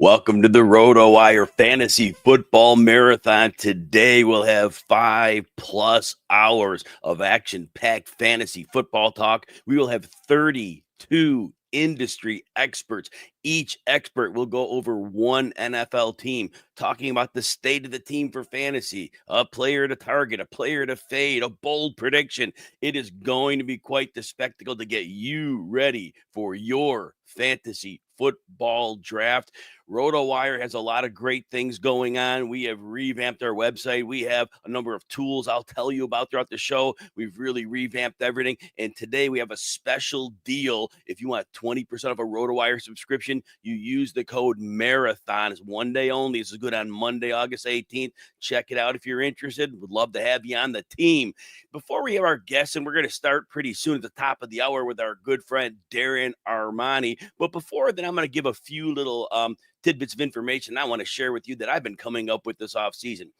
Welcome to the Roto Wire Fantasy Football Marathon. Today we'll have 5+ hours of action-packed fantasy football talk. We will have 32 industry experts. Each expert will go over one NFL team, talking about the state of the team for fantasy, a player to target, a player to fade, a bold prediction. It is going to be quite the spectacle to get you ready for your fantasy football draft. RotoWire has a lot of great things going on. We have revamped our website. We have a number of tools I'll tell you about throughout the show. We've really revamped everything. And today we have a special deal. If you want 20% of a RotoWire subscription, you use the code MARATHON. It's one day only. This is good on Monday, August 18th. Check it out if you're interested. Would love to have you on the team. Before we have our guests, and we're going to start pretty soon at the top of the hour with our good friend Darren Armani. But before then, I'm going to give a few little tidbits of information I want to share with you that I've been coming up with this offseason.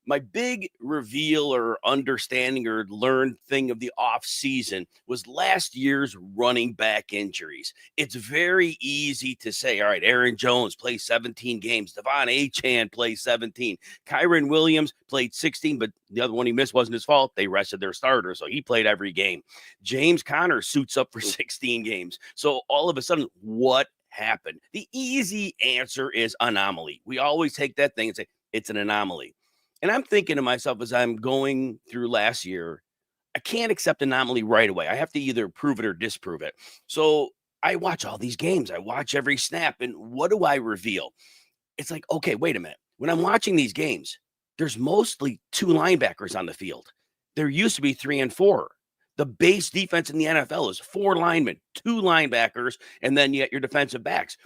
My big reveal or understanding or learned thing of the offseason was last year's running back injuries. It's very easy to say, all right, Aaron Jones plays 17 games. Devon Achane plays 17. Kyren Williams played 16, but the other one he missed wasn't his fault. They rested their starter, so he played every game. James Conner suits up for 16 games. So all of a sudden, what happened? The easy answer is anomaly. We always take that thing and say, it's an anomaly. And I'm thinking to myself as I'm going through last year, I can't accept anomaly right away. I have to either prove it or disprove it. So I watch all these games. I watch every snap. And what do I reveal? It's like, okay, wait a minute. When I'm watching these games, there's mostly two linebackers on the field. There used to be 3 and 4. The base defense in the NFL is 4 linemen, 2 linebackers, and then you get your defensive backs.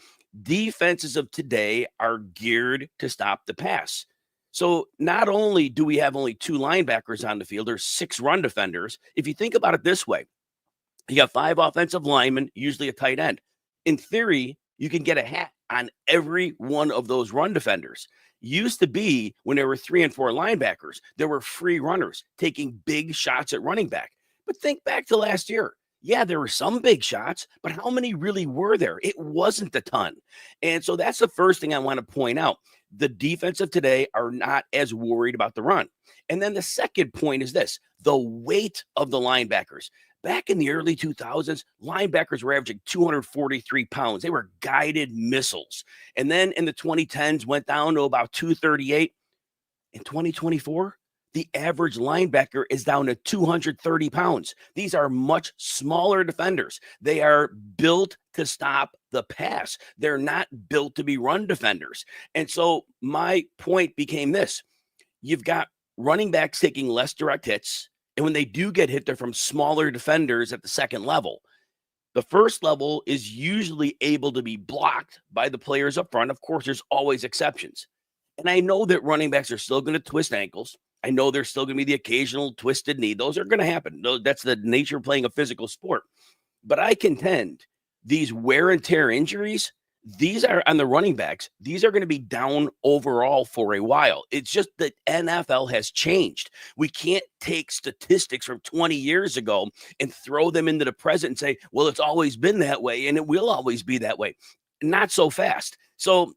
Defenses of today are geared to stop the pass. So not only do we have only 2 linebackers on the field, there's 6 run defenders. If you think about it this way, you got 5 offensive linemen, usually a tight end. In theory, you can get a hat on every one of those run defenders. Used to be when there were 3 and 4 linebackers, there were free runners taking big shots at running back. But think back to last year. Yeah, there were some big shots, but how many really were there? It wasn't a ton. And so that's the first thing I want to point out. The defense of today are not as worried about the run. And then the second point is this, the weight of the linebackers. Back in the early 2000s, linebackers were averaging 243 pounds. They were guided missiles. And then in the 2010s, went down to about 238. In 2024, the average linebacker is down to 230 pounds. These are much smaller defenders. They are built to stop the pass. They're not built to be run defenders. And so my point became this. You've got running backs taking less direct hits. And when they do get hit, they're from smaller defenders at the second level. The first level is usually able to be blocked by the players up front. Of course, there's always exceptions. And I know that running backs are still going to twist ankles. I know there's still going to be the occasional twisted knee. Those are going to happen. That's the nature of playing a physical sport. But I contend these wear and tear injuries, these are on the running backs. These are going to be down overall for a while. It's just that NFL has changed. We can't take statistics from 20 years ago and throw them into the present and say, well, it's always been that way and it will always be that way. Not so fast. So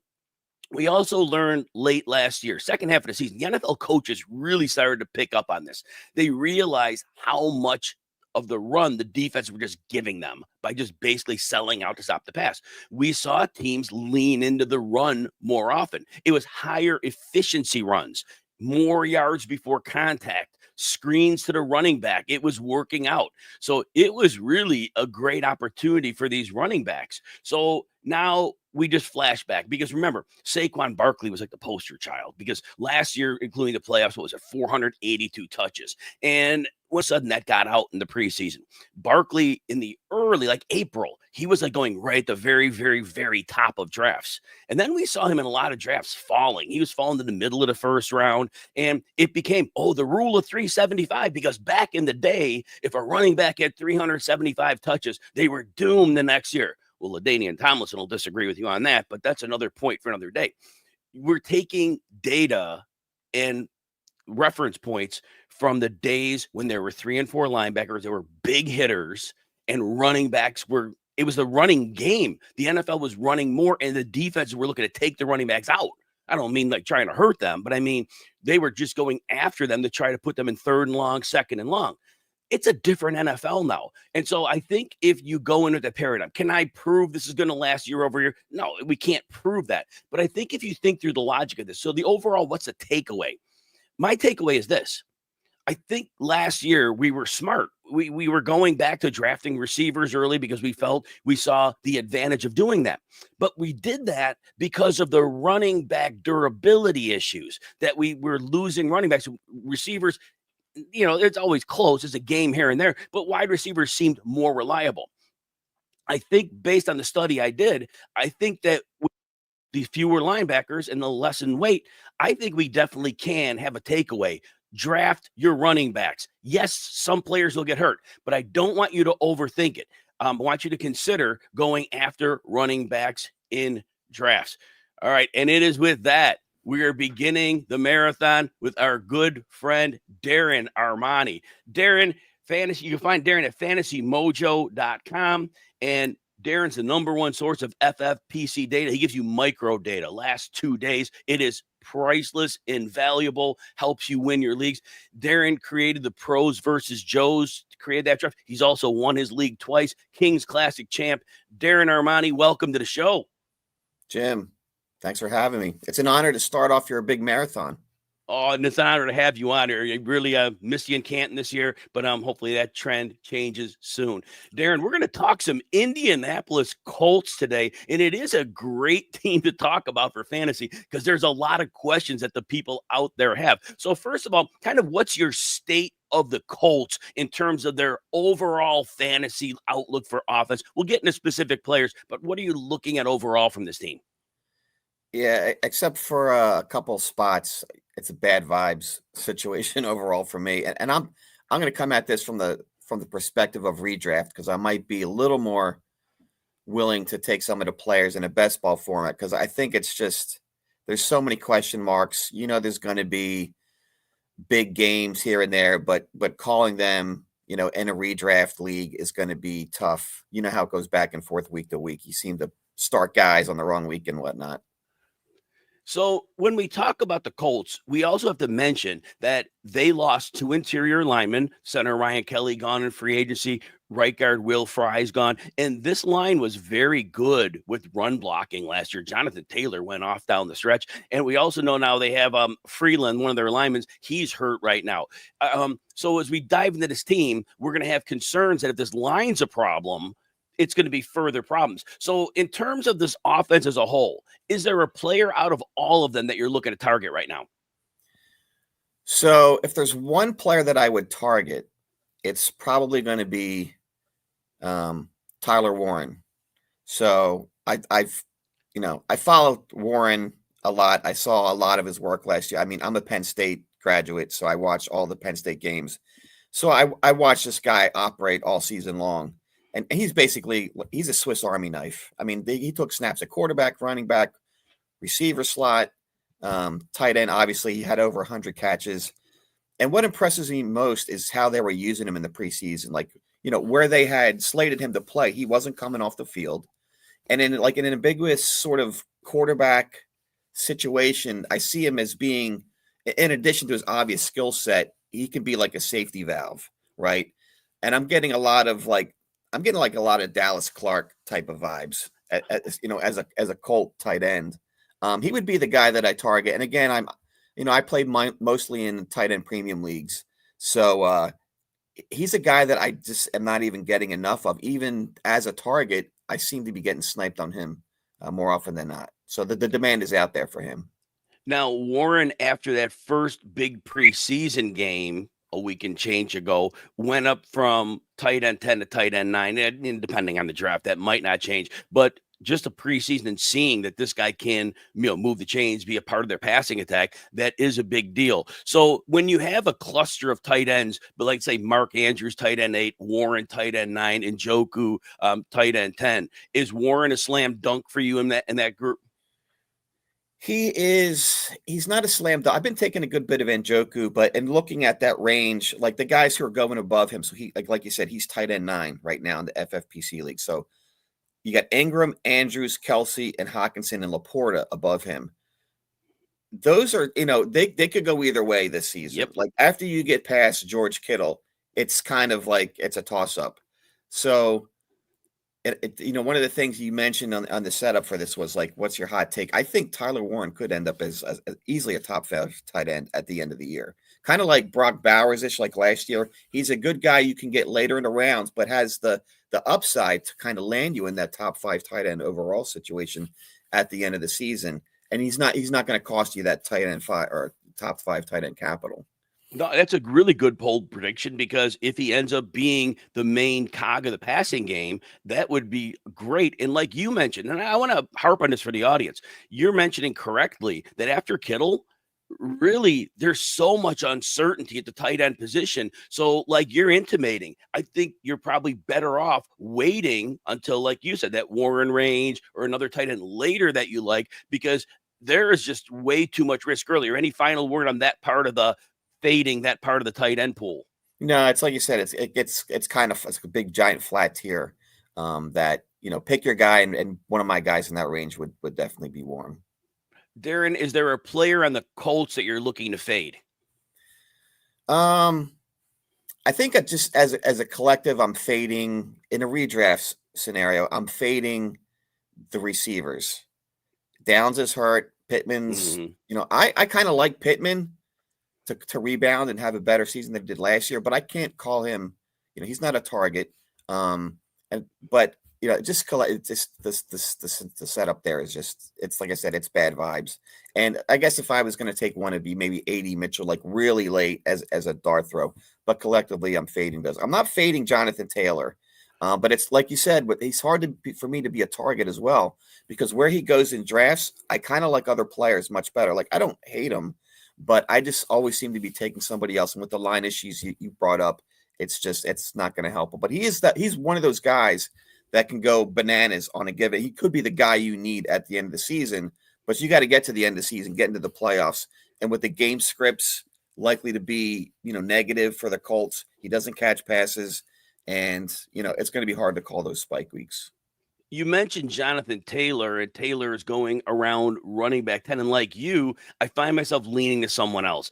we also learned late last year, second half of the season, the NFL coaches really started to pick up on this. They realized how much of the run the defense were just giving them by just basically selling out to stop the pass. We saw teams lean into the run more often. It was higher efficiency runs, more yards before contact, screens to the running back. It was working out. So it was really a great opportunity for these running backs. So now we just flashback because remember, Saquon Barkley was like the poster child because last year, including the playoffs, what was it, 482 touches. And all of a sudden that got out in the preseason. Barkley in the early, like April, he was like going right at the very, very, very top of drafts. And then we saw him in a lot of drafts falling. He was falling in the middle of the first round. And it became, the rule of 375, because back in the day, if a running back had 375 touches, they were doomed the next year. Well, LaDainian Tomlinson will disagree with you on that, but that's another point for another day. We're taking data and reference points from the days when there were 3 and 4 linebackers, there were big hitters, and running backs were it was the running game. The NFL was running more, and the defenses were looking to take the running backs out. I don't mean like trying to hurt them, but I mean they were just going after them to try to put them in 3rd and long, 2nd and long. It's a different NFL now. And so I think if you go into the paradigm, can I prove this is going to last year over year? No, we can't prove that. But I think if you think through the logic of this, so the overall, what's the takeaway? My takeaway is this. I think last year we were smart. We were going back to drafting receivers early because we felt we saw the advantage of doing that. But we did that because of the running back durability issues, that we were losing running backs, receivers. It's always close. It's a game here and there, but wide receivers seemed more reliable. I think based on the study I did, I think that with the fewer linebackers and the less in weight, I think we definitely can have a takeaway. Draft your running backs. Yes, some players will get hurt, but I don't want you to overthink it. I want you to consider going after running backs in drafts. All right, and it is with that we are beginning the marathon with our good friend, Darren Armani. Darren, fantasy. You can find Darren at fantasymojo.com. And Darren's the #1 source of FFPC data. He gives you micro data. Last 2 days, it is priceless, invaluable, helps you win your leagues. Darren created the Pros versus Joes, created that draft. He's also won his league twice, King's Classic champ. Darren Armani, welcome to the show. Jim, thanks for having me. It's an honor to start off your big marathon. Oh, and it's an honor to have you on here. I really missed you in Canton this year, but hopefully that trend changes soon. Darren, we're going to talk some Indianapolis Colts today, and it is a great team to talk about for fantasy because there's a lot of questions that the people out there have. So first of all, kind of what's your state of the Colts in terms of their overall fantasy outlook for offense? We'll get into specific players, but what are you looking at overall from this team? Yeah, except for a couple spots, it's a bad vibes situation overall for me. And I'm going to come at this from the perspective of redraft because I might be a little more willing to take some of the players in a best ball format because I think it's just there's so many question marks. There's going to be big games here and there, but calling them, in a redraft league is going to be tough. You know how it goes back and forth week to week. You seem to start guys on the wrong week and whatnot. So when we talk about the Colts, we also have to mention that they lost 2 interior linemen, center Ryan Kelley gone in free agency, right guard Will Fry's gone. And this line was very good with run blocking last year. Jonathan Taylor went off down the stretch. And we also know now they have Freeland, one of their linemen. He's hurt right now. So as we dive into this team, we're going to have concerns that if this line's a problem, it's going to be further problems. So in terms of this offense as a whole, is there a player out of all of them that you're looking to target right now? So if there's one player that I would target, it's probably going to be Tyler Warren. So I followed Warren a lot. I saw a lot of his work last year. I mean, I'm a Penn State graduate, so I watched all the Penn State games. So I watched this guy operate all season long. And he's a Swiss Army knife. I mean, he took snaps at quarterback, running back, receiver slot, tight end. Obviously, he had over 100 catches. And what impresses me most is how they were using him in the preseason. Where they had slated him to play, he wasn't coming off the field. And in an ambiguous sort of quarterback situation, I see him as being, in addition to his obvious skill set, he can be like a safety valve, right? And I'm getting a lot of Dallas Clark type of vibes, as a Colt tight end. He would be the guy that I target. And again, I played mostly in tight end premium leagues. So he's a guy that I just am not even getting enough of. Even as a target, I seem to be getting sniped on him more often than not. So the demand is out there for him. Now, Warren, after that first big preseason game, a week and change ago, went up from tight end 10 to tight end 9, and depending on the draft, that might not change, but just a preseason and seeing that this guy can, move the chains, be a part of their passing attack, that is a big deal. So when you have a cluster of tight ends, but like say Mark Andrews, tight end 8, Warren, tight end 9, and Njoku, tight end 10, is Warren a slam dunk for you in that group? He's not a slam dunk. I've been taking a good bit of Njoku, and looking at that range, like the guys who are going above him. So he, like you said, he's tight end 9 right now in the FFPC league. So You got Ingram, Andrews, Kelsey, and Hawkinson and Laporta above him. Those are, they could go either way this season. Yep. Like after you get past George Kittle, it's kind of like it's a toss-up. So, one of the things you mentioned on the setup for this was like, what's your hot take? I think Tyler Warren could end up as easily a top 5 tight end at the end of the year. Kind of like Brock Bowers-ish, like last year. He's a good guy you can get later in the rounds, but has the upside to kind of land you in that top 5 tight end overall situation at the end of the season. And he's not going to cost you that tight end 5 or top 5 tight end capital. No, that's a really good bold prediction, because if he ends up being the main cog of the passing game, that would be great. And like you mentioned, and I want to harp on this for the audience, you're mentioning correctly that after Kittle, really, there's so much uncertainty at the tight end position. So like you're intimating, I think you're probably better off waiting until, like you said, that Warren range or another tight end later that you like, because there is just way too much risk earlier. Any final word on that part of the fading, that part of the tight end pool? No, it's like you said, it's kind of it's a big giant flat tier that, pick your guy, and one of my guys in that range would definitely be Warren. Darren, is there a player on the Colts that you're looking to fade? I think just as a collective, I'm fading in a redraft scenario. I'm fading the receivers. Downs is hurt. Pittman's, I kind of like Pittman to rebound and have a better season than he did last year, but I can't call him, he's not a target. But just collect. It's just the setup there is just, it's like I said, it's bad vibes. And I guess if I was going to take one, it'd be maybe AD Mitchell, like really late as a dart throw. But collectively, I'm fading those. I'm not fading Jonathan Taylor, but it's like you said, but he's hard for me to be a target as well, because where he goes in drafts, I kind of like other players much better. Like I don't hate him, but I just always seem to be taking somebody else. And with the line issues you brought up, it's not going to help him. But he's one of those guys that can go bananas on a given. He could be the guy you need at the end of the season, but you got to get to the end of the season, get into the playoffs. And with the game scripts likely to be, negative for the Colts, he doesn't catch passes, and, it's going to be hard to call those spike weeks. You mentioned Jonathan Taylor, and Taylor is going around running back 10. And like you, I find myself leaning to someone else.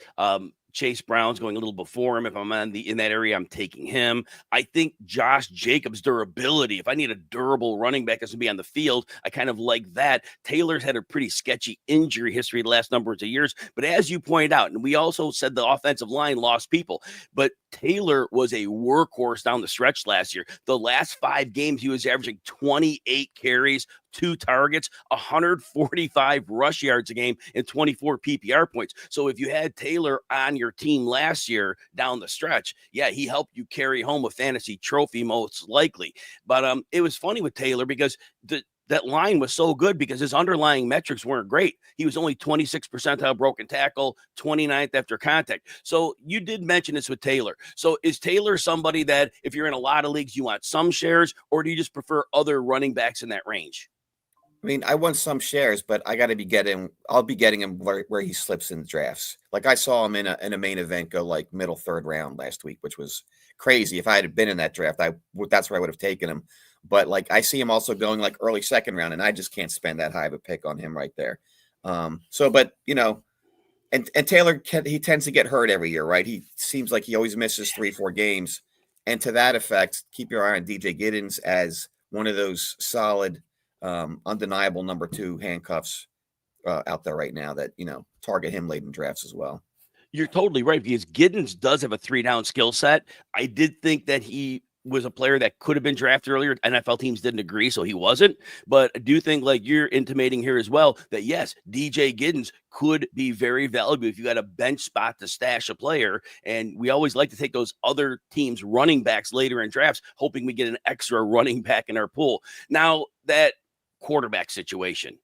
Chase Brown's going a little before him. If I'm in that area, I'm taking him. I think Josh Jacobs' durability, if I need a durable running back that's going to be on the field, I kind of like that. Taylor's had a pretty sketchy injury history the last number of years. But as you pointed out, and we also said the offensive line lost people, but Taylor was a workhorse down the stretch last year. The last 5 games, he was averaging 28 carries, 2 targets, 145 rush yards a game, and 24 PPR points. So if you had Taylor on your team last year down the stretch, yeah, he helped you carry home a fantasy trophy most likely. But it was funny with Taylor because that line was so good because his underlying metrics weren't great. He was only 26th percentile broken tackle, 29th after contact. So you did mention this with Taylor. So is Taylor somebody that if you're in a lot of leagues, you want some shares, or do you just prefer other running backs in that range? I mean, I want some shares, but I'll be getting him where he slips in the drafts. Like I saw him in a main event go like middle 3rd round last week, which was crazy. If I had been in that draft, that's where I would have taken him. But like I see him also going like early 2nd round, and I just can't spend that high of a pick on him right there. And Taylor, he tends to get hurt every year, right? He seems like he always misses 3-4 games. And to that effect, keep your eye on DJ Giddens as one of those solid, undeniable number 2 handcuffs out there right now that, target him late in drafts as well. You're totally right, because Giddens does have a 3-down skill set. I did think that he was a player that could have been drafted earlier. NFL teams didn't agree, so he wasn't. But I do think, like you're intimating here as well, that yes, DJ Giddens could be very valuable if you got a bench spot to stash a player. And we always like to take those other teams' running backs later in drafts, hoping we get an extra running back in our pool. Now, that quarterback situation,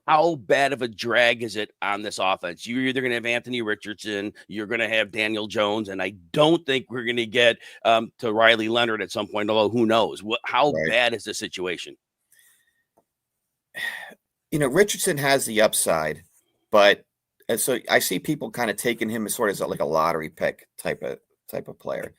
how bad of a drag is it on this offense? You're either going to have Anthony Richardson, you're going to have Daniel Jones, and I don't think we're going to get to Riley Leonard at some point, although who knows? How bad is the situation? Richardson has the upside, but so I see people kind of taking him as sort of like a lottery pick type of player.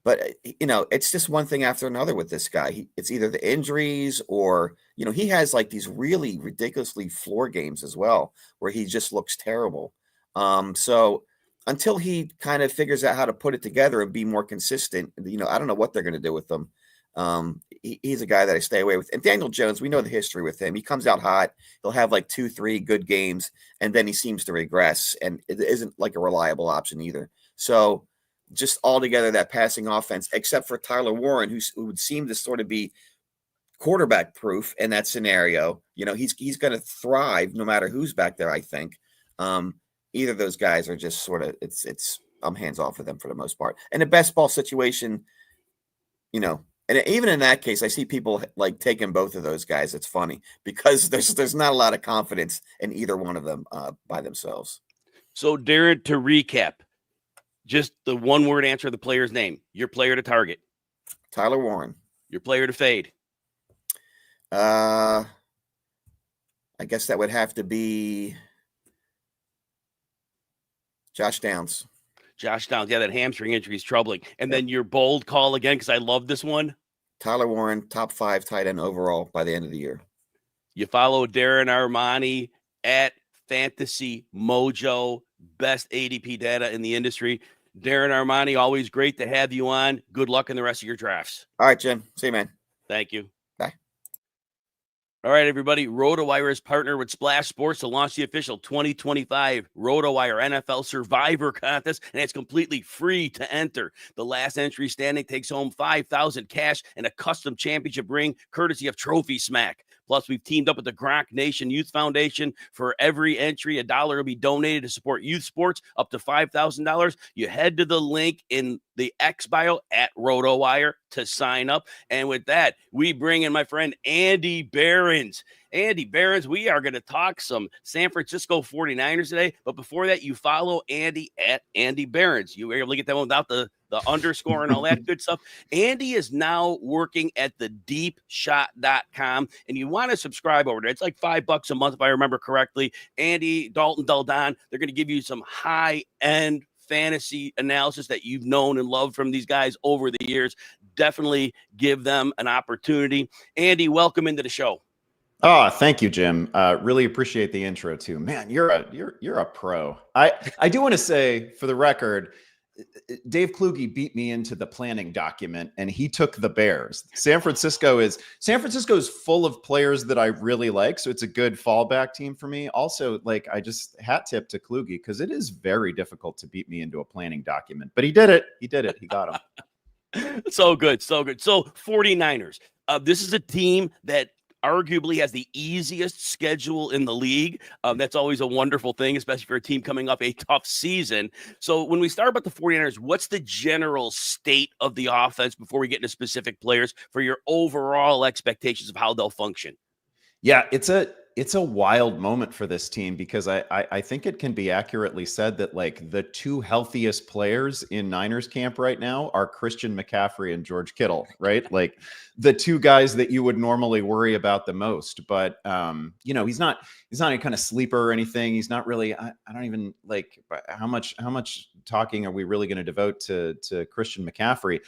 But it's just one thing after another with this guy. It's either the injuries or, he has like these really ridiculously floor games as well, where he just looks terrible. So until he kind of figures out how to put it together and be more consistent, I don't know what they're going to do with them. He's a guy that I stay away with. And Daniel Jones, we know the history with him. He comes out hot. He'll have like 2-3 good games, and then he seems to regress, and it isn't like a reliable option either. So just altogether that passing offense, except for Tyler Warren, who would seem to sort of be quarterback proof in that scenario. He's going to thrive no matter who's back there, I think. Either of those guys are just sort of, I'm hands off with them for the most part. And the best ball situation, and even in that case, I see people like taking both of those guys. It's funny because there's not a lot of confidence in either one of them by themselves. So Darren, to recap, just the one-word answer of the player's name. Your player to target. Tyler Warren. Your player to fade. I guess that would have to be Josh Downs. Josh Downs. Yeah, that hamstring injury is troubling. And then your bold call again, because I love this one. Tyler Warren, top 5 tight end overall by the end of the year. You follow Darren Armani at Fantasy Mojo, best ADP data in the industry. Darren Armani, always great to have you on. Good luck in the rest of your drafts. All right, Jim. See you, man. Thank you. Bye. All right, everybody. RotoWire has partnered with Splash Sports to launch the official 2025 RotoWire NFL Survivor Contest, and it's completely free to enter. The last entry standing takes home $5,000 cash and a custom championship ring, courtesy of Trophy Smack. Plus, we've teamed up with the Gronk Nation Youth Foundation. For every entry, $1 will be donated to support youth sports up to $5,000. You head to the link in the X bio at RotoWire to sign up. And with that, we bring in my friend Andy Behrens. Andy Behrens, we are going to talk some San Francisco 49ers today. But before that, you follow Andy at Andy Behrens. You were able to get that one without the underscore and all that good stuff. Andy is now working at the deepshot.com, and you want to subscribe over there. It's like $5 a month, if I remember correctly. Andy, Dalton, Dolan, they're going to give you some high-end fantasy analysis that you've known and loved from these guys over the years. Definitely give them an opportunity. Andy, welcome into the show. Oh, thank you, Jim. Really appreciate the intro too. Man, you're a pro. I do want to say, for the record, Dave Kluge beat me into the planning document, and he took the Bears. San Francisco is full of players that I really like, so it's a good fallback team for me. Also, like, I just hat tip to Kluge because it is very difficult to beat me into a planning document, but he did it. He got him. So good. So 49ers. This is a team that arguably has the easiest schedule in the league. That's always a wonderful thing, especially for a team coming off a tough season. So when we start about the 49ers, what's the general state of the offense before we get into specific players for your overall expectations of how they'll function? Yeah, it's a wild moment for this team because I think it can be accurately said that like the two healthiest players in Niners camp right now are Christian McCaffrey and George Kittle, right? Like the two guys that you would normally worry about the most. But he's not any kind of sleeper or anything. He's not really. I don't even like how much talking are we really going to devote to Christian McCaffrey?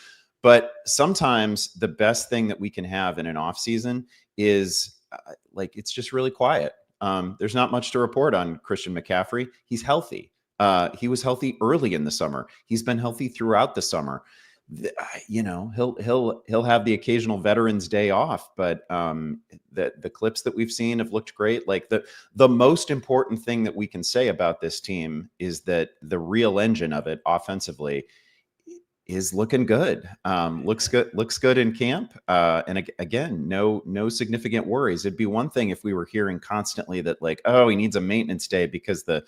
But sometimes the best thing that we can have in an off season is it's just really quiet. There's not much to report on Christian McCaffrey. He's healthy. He was healthy early in the summer. He's been healthy throughout the summer. He'll have the occasional Veterans Day off, but the clips that we've seen have looked great. Like the most important thing that we can say about this team is that the real engine of it offensively is looking good. Looks good in camp. And again, no significant worries. It'd be one thing if we were hearing constantly that like, oh, he needs a maintenance day because the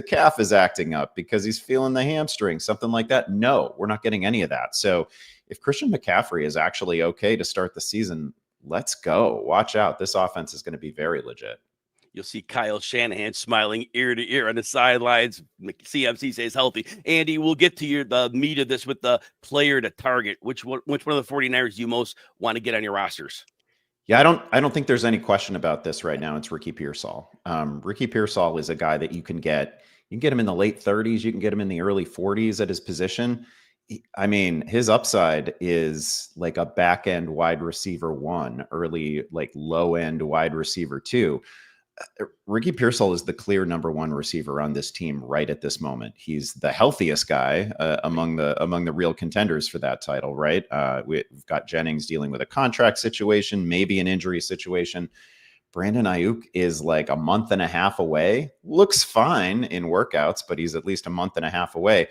calf is acting up, because he's feeling the hamstring, something like that. No, we're not getting any of that. So if Christian McCaffrey is actually okay to start the season, let's go. Watch out. This offense is going to be very legit. You'll see Kyle Shanahan smiling ear to ear on the sidelines. CMC stays healthy. Andy, we'll get to the meat of this with the player to target. Which one of the 49ers do you most want to get on your rosters? Yeah, I don't think there's any question about this right now. It's Ricky Pearsall. Ricky Pearsall is a guy that you can get him in the late 30s. You can get him in the early 40s at his position. I mean, his upside is like a back end wide receiver 1, early, like low end wide receiver 2. Ricky Pearsall is the clear number 1 receiver on this team right at this moment. He's the healthiest guy among the real contenders for that title, right? We've got Jennings dealing with a contract situation, maybe an injury situation. Brandon Ayuk is like a month and a half away. Looks fine in workouts, but he's at least a month and a half away.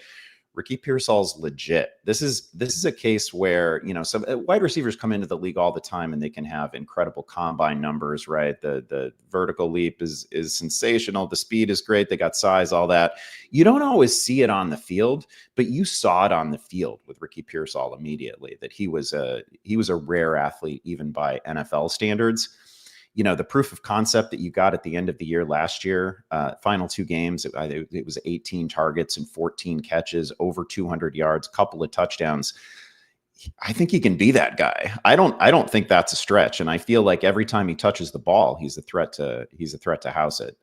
Ricky Pearsall's legit. This is a case where, some wide receivers come into the league all the time and they can have incredible combine numbers, right? The vertical leap is sensational. The speed is great. They got size, all that. You don't always see it on the field, but you saw it on the field with Ricky Pearsall immediately, that he was a rare athlete, even by NFL standards. The proof of concept that you got at the end of the year last year, final 2 games, it was 18 targets and 14 catches, over 200 yards, couple of touchdowns. I think he can be that guy. I don't think that's a stretch. And I feel like every time he touches the ball, he's a threat to house it.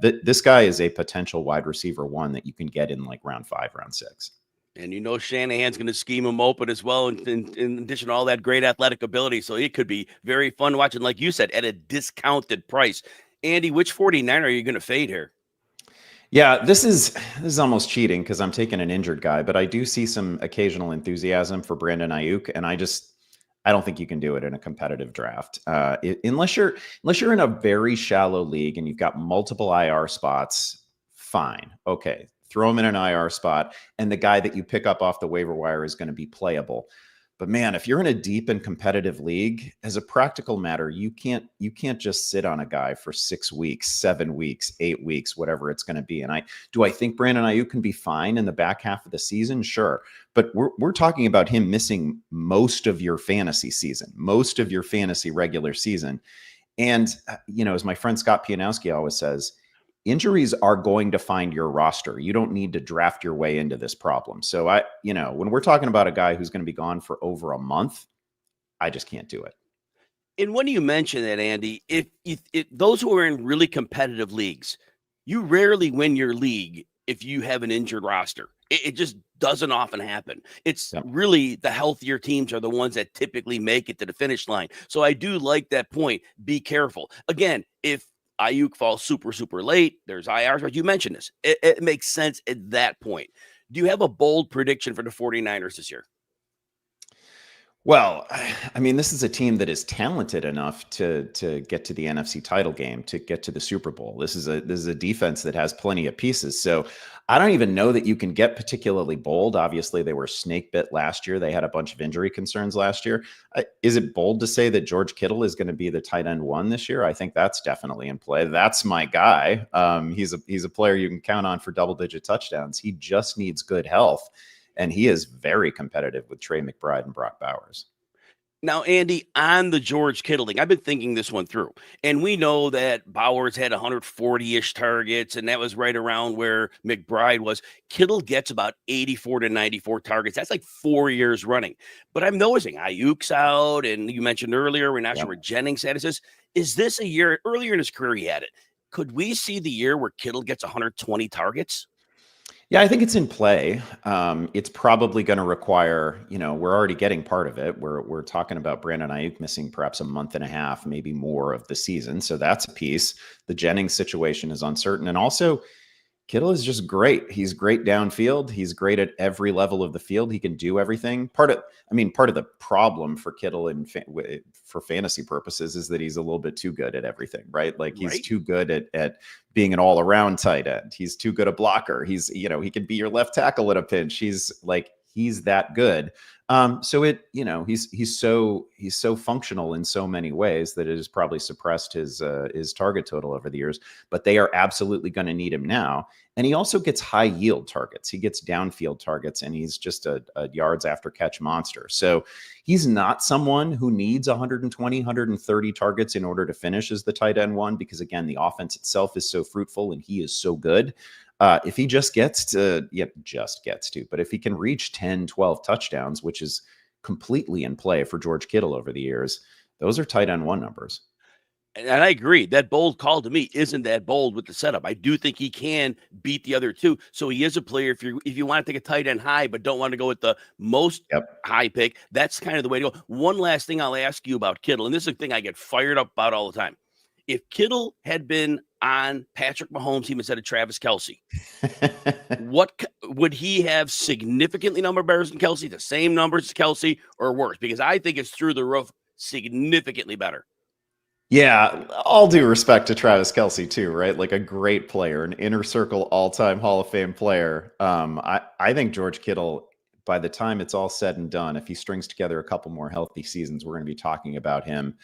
This guy is a potential wide receiver 1 that you can get in like round 5, round 6. And Shanahan's going to scheme him open as well, in addition to all that great athletic ability. So it could be very fun watching, like you said, at a discounted price. Andy, which 49er are you going to fade here? Yeah, this is almost cheating because I'm taking an injured guy, but I do see some occasional enthusiasm for Brandon Ayuk, and I don't think you can do it in a competitive draft unless you're in a very shallow league and you've got multiple IR spots. Fine, okay. Throw him in an IR spot, and the guy that you pick up off the waiver wire is going to be playable. But man, if you're in a deep and competitive league, as a practical matter, you can't just sit on a guy for 6 weeks, 7 weeks, 8 weeks, whatever it's going to be. And I think Brandon Ayuk can be fine in the back half of the season? Sure. But we're talking about him missing most of your fantasy season, most of your fantasy regular season. And, as my friend Scott Pianowski always says, injuries are going to find your roster. You don't need to draft your way into this problem. So when we're talking about a guy who's going to be gone for over a month, I just can't do it. And when you mention that, Andy, if those who are in really competitive leagues, you rarely win your league if you have an injured roster. It just doesn't often happen. It's really the healthier teams are the ones that typically make it to the finish line. So I do like that point. Be careful. Again, if Ayuk falls super, super late, there's IRs, like you mentioned this. It makes sense at that point. Do you have a bold prediction for the 49ers this year? Well, I mean, this is a team that is talented enough to get to the NFC title game, to get to the Super Bowl. This is a defense that has plenty of pieces. So I don't even know that you can get particularly bold. Obviously, they were snake bit last year. They had a bunch of injury concerns last year. Is it bold to say that George Kittle is going to be the tight end 1 this year? I think that's definitely in play. That's my guy. He's a player you can count on for double-digit touchdowns. He just needs good health. And he is very competitive with Trey McBride and Brock Bowers. Now, Andy, on the George Kittle thing, I've been thinking this one through. And we know that Bowers had 140-ish targets, and that was right around where McBride was. Kittle gets about 84 to 94 targets. That's like 4 years running. But I'm noticing Ayuk's out, and you mentioned earlier, we're not sure where Jennings' status is this a year? Earlier in his career, he had it. Could we see the year where Kittle gets 120 targets? Yeah, I think it's in play. It's probably going to require, we're already getting part of it. We're talking about Brandon Ayuk missing perhaps a month and a half, maybe more of the season. So that's a piece. The Jennings situation is uncertain. And also, Kittle is just great. He's great downfield. He's great at every level of the field. He can do everything. Part of the problem for Kittle for fantasy purposes is that he's a little bit too good at everything, right? Like he's too good at being an all-around tight end. He's too good a blocker. He can be your left tackle at a pinch. He's that good. He's so functional in so many ways that it has probably suppressed his target total over the years, but they are absolutely going to need him now. And he also gets high yield targets. He gets downfield targets, and he's just a yards after catch monster. So he's not someone who needs 120, 130 targets in order to finish as the tight end 1, because again, the offense itself is so fruitful and he is so good. If he but if he can reach 10, 12 touchdowns, which is completely in play for George Kittle over the years, those are tight end 1 numbers. And I agree. That bold call to me isn't that bold with the setup. I do think he can beat the other two. So he is a player. If you want to take a tight end high, but don't want to go with the most high pick, that's kind of the way to go. One last thing I'll ask you about Kittle, and this is a thing I get fired up about all the time. If Kittle had been on Patrick Mahomes' team instead of Travis Kelce, what would he have significantly number better than Kelce? The same numbers as Kelce or worse? Because I think it's through the roof, significantly better. Yeah, all due respect to Travis Kelce too, right? Like a great player, an inner circle all-time Hall of Fame player. I think George Kittle, by the time it's all said and done, if he strings together a couple more healthy seasons, we're going to be talking about him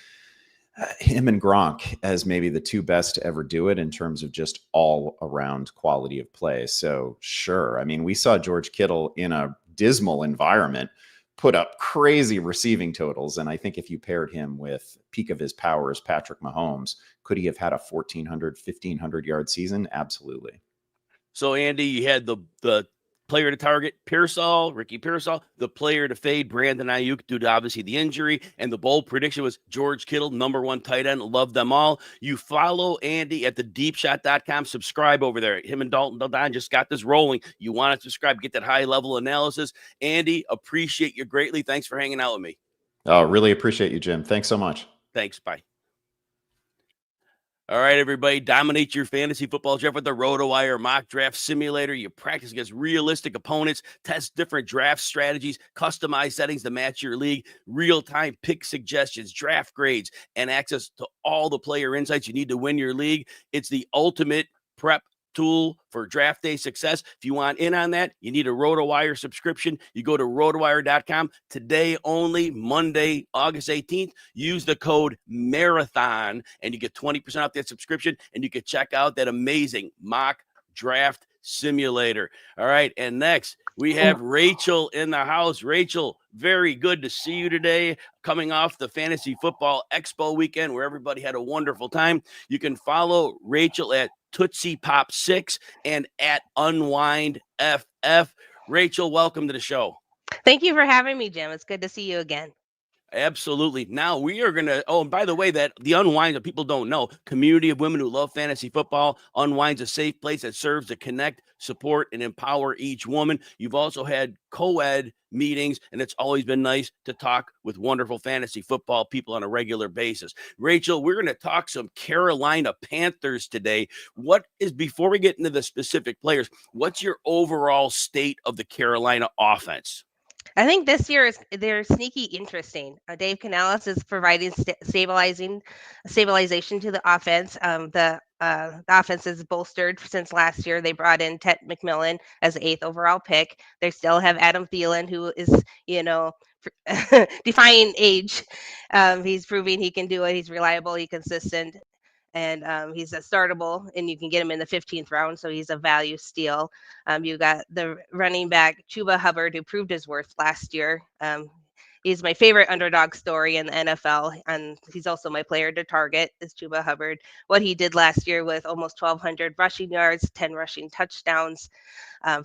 and Gronk as maybe the two best to ever do it in terms of just all-around quality of play. So sure, I mean, we saw George Kittle in a dismal environment put up crazy receiving totals. And I think if you paired him with peak of his powers, Patrick Mahomes, could he have had a 1,400, 1,500 yard season? Absolutely. So Andy, you had the player to target, Ricky Pearsall, the player to fade, Brandon Ayuk, due to obviously the injury, and the bold prediction was George Kittle, number one tight end. Love them all. You follow Andy at thedeepshot.com. Subscribe over there. Him and Dalton just got this rolling. You want to subscribe, get that high-level analysis. Andy, appreciate you greatly. Thanks for hanging out with me. Oh, really appreciate you, Jim. Thanks so much. Thanks. Bye. All right, everybody, dominate your fantasy football draft with the RotoWire mock draft simulator. You practice against realistic opponents, test different draft strategies, customize settings to match your league, real-time pick suggestions, draft grades, and access to all the player insights you need to win your league. It's the ultimate prep tool for draft day success. If you want in on that, you need a RotoWire subscription. You go to rotowire.com today only, Monday, August 18th. Use the code MARATHON and you get 20% off that subscription and you can check out that amazing mock draft simulator. All right. And next we have Rachel in the house. Rachel, very good to see you today. Coming off the Fantasy Football Expo weekend where everybody had a wonderful time. You can follow Rachel at Tootsiepop 6 and at Unwind FF. Rachel, welcome to the show. Thank you for having me, Jim. It's good to see you again. Absolutely. Now we are going to, and by the way, that the Unwind, that people don't know, community of women who love fantasy football. Unwind's a safe place that serves to connect, support, and empower each woman. You've also had co-ed meetings, and it's always been nice to talk with wonderful fantasy football people on a regular basis. Rachel, we're going to talk some Carolina Panthers today. Before we get into the specific players, what's your overall state of the Carolina offense? I think this year they're sneaky interesting. Dave Canales is providing stabilization to the offense. The offense is bolstered since last year. They brought in Ted McMillan as the 8th overall pick. They still have Adam Thielen, who is, defying age. He's proving he can do it. He's reliable, he's consistent. And he's a startable, and you can get him in the 15th round, so he's a value steal. You got the running back, Chuba Hubbard, who proved his worth last year. He's my favorite underdog story in the NFL, and he's also my player to target is Chuba Hubbard. What he did last year with almost 1,200 rushing yards, 10 rushing touchdowns,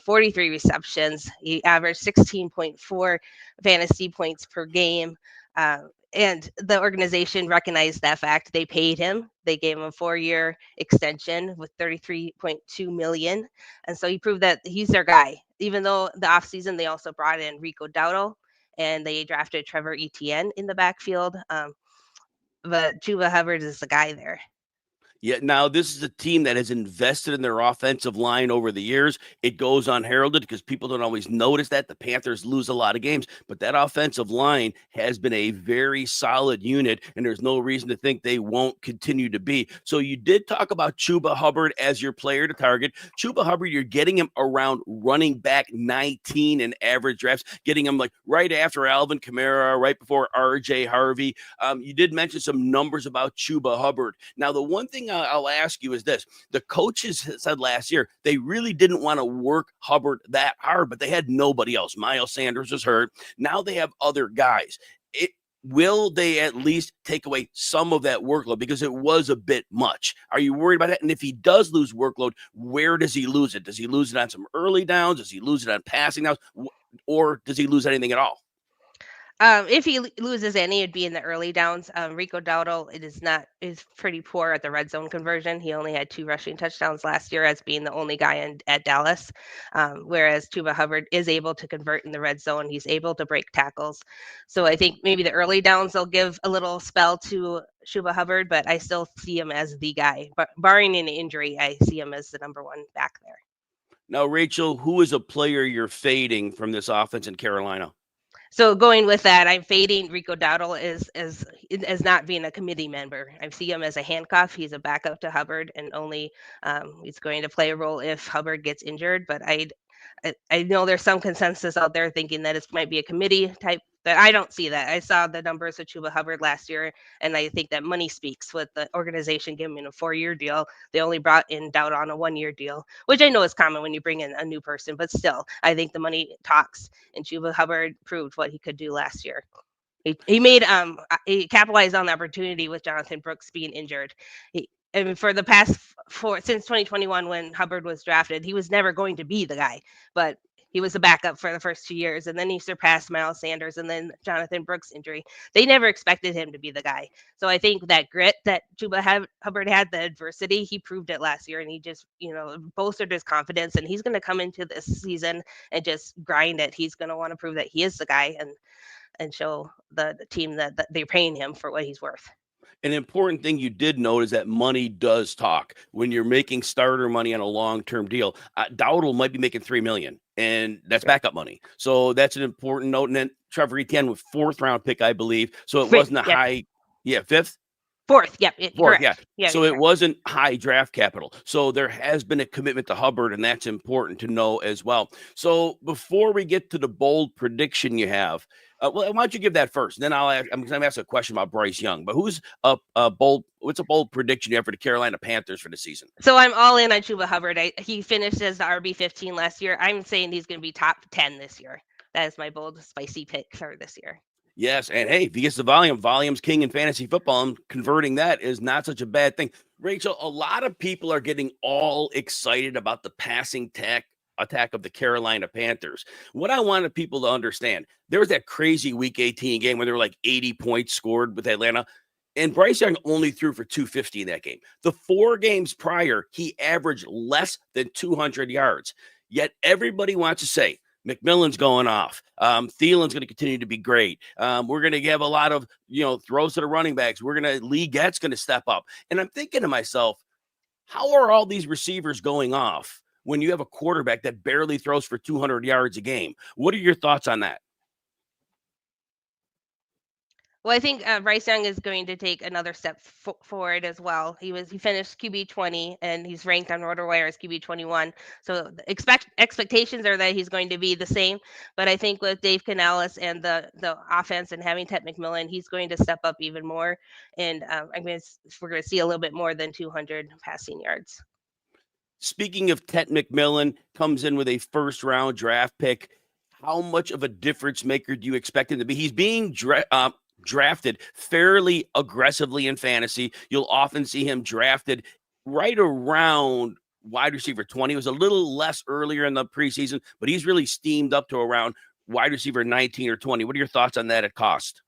43 receptions. He averaged 16.4 fantasy points per game. And the organization recognized that fact. They paid him. They gave him a 4-year extension with $33.2 million. And so he proved that he's their guy. Even though the offseason, they also brought in Rico Dowdle and they drafted Trevor Etienne in the backfield. But Chuba Hubbard is the guy there. Yeah, now this is a team that has invested in their offensive line over the years. It goes unheralded because people don't always notice that. The Panthers lose a lot of games, but that offensive line has been a very solid unit, and there's no reason to think they won't continue to be. So you did talk about Chuba Hubbard as your player to target. Chuba Hubbard, you're getting him around running back 19 in average drafts, getting him like right after Alvin Kamara, right before RJ Harvey. You did mention some numbers about Chuba Hubbard. Now, the one thing I'll ask you is this. The coaches said last year they really didn't want to work Hubbard that hard, but they had nobody else. Miles Sanders was hurt. Now they have other guys. Will they at least take away some of that workload? Because it was a bit much. Are you worried about that? And if he does lose workload, where does he lose it? Does he lose it on some early downs? Does he lose it on passing downs? Or does he lose anything at all? If he loses any, it'd be in the early downs. Rico Dowdle, is pretty poor at the red zone conversion. He only had 2 rushing touchdowns last year as being the only guy at Dallas. Whereas Chuba Hubbard is able to convert in the red zone. He's able to break tackles. So I think maybe the early downs they'll give a little spell to Chuba Hubbard, but I still see him as the guy. But barring an injury, I see him as the number 1 back there. Now, Rachel, who is a player you're fading from this offense in Carolina? So going with that, I'm fading Rico Dowdle as not being a committee member. I see him as a handcuff. He's a backup to Hubbard, and only he's going to play a role if Hubbard gets injured. But I know there's some consensus out there thinking that it might be a committee type, but I don't see that. I saw the numbers of Chuba Hubbard last year, and I think that money speaks with the organization giving him a 4-year deal. They only brought in Dowd on a 1-year deal, which I know is common when you bring in a new person, but still, I think the money talks, and Chuba Hubbard proved what he could do last year. He capitalized on the opportunity with Jonathan Brooks being injured. And for the past since 2021, when Hubbard was drafted, he was never going to be the guy, but he was a backup for the first 2 years, and then he surpassed Miles Sanders, and then Jonathan Brooks' injury. They never expected him to be the guy. So I think that grit that Hubbard had, the adversity, he proved it last year, and he just, bolstered his confidence, and he's going to come into this season and just grind it. He's going to want to prove that he is the guy and show the team that they're paying him for what he's worth. An important thing you did note is that money does talk. When you're making starter money on a long-term deal, Dowdle might be making $3 million, and that's backup money. So that's an important note. And then Trevor Etienne with 4th-round pick, I believe. So it wasn't a high, 5th? 4th, yep. 4th, yeah. So it wasn't high draft capital. So there has been a commitment to Hubbard, and that's important to know as well. So before we get to the bold prediction you have, why don't you give that first? Then I'm going to ask a question about Bryce Young. But what's a bold prediction you have for the Carolina Panthers for the season? So I'm all in on Chuba Hubbard. He finished as the RB15 last year. I'm saying he's going to be top 10 this year. That is my bold, spicy pick for this year. Yes, and hey, if he gets the volume's king in fantasy football, and converting that is not such a bad thing. Rachel, a lot of people are getting all excited about the passing attack of the Carolina Panthers. What I wanted people to understand, there was that crazy Week 18 game where there were like 80 points scored with Atlanta, and Bryce Young only threw for 250 in that game. The 4 games prior, he averaged less than 200 yards. Yet everybody wants to say, McMillan's going off. Thielen's going to continue to be great. We're going to have a lot of, throws to the running backs. Lee Gett's going to step up. And I'm thinking to myself, how are all these receivers going off when you have a quarterback that barely throws for 200 yards a game? What are your thoughts on that? Well, I think Bryce Young is going to take another step forward as well. He finished QB 20, and he's ranked on RotoWire as QB 21. So expectations are that he's going to be the same. But I think with Dave Canales and the offense and having Ted McMillan, he's going to step up even more. And we're going to see a little bit more than 200 passing yards. Speaking of Ted McMillan, comes in with a 1st-round draft pick. How much of a difference maker do you expect him to be? He's being drafted fairly aggressively in fantasy. You'll often see him drafted right around wide receiver 20. It was a little less earlier in the preseason, but he's really steamed up to around wide receiver 19 or 20. What are your thoughts on that at cost?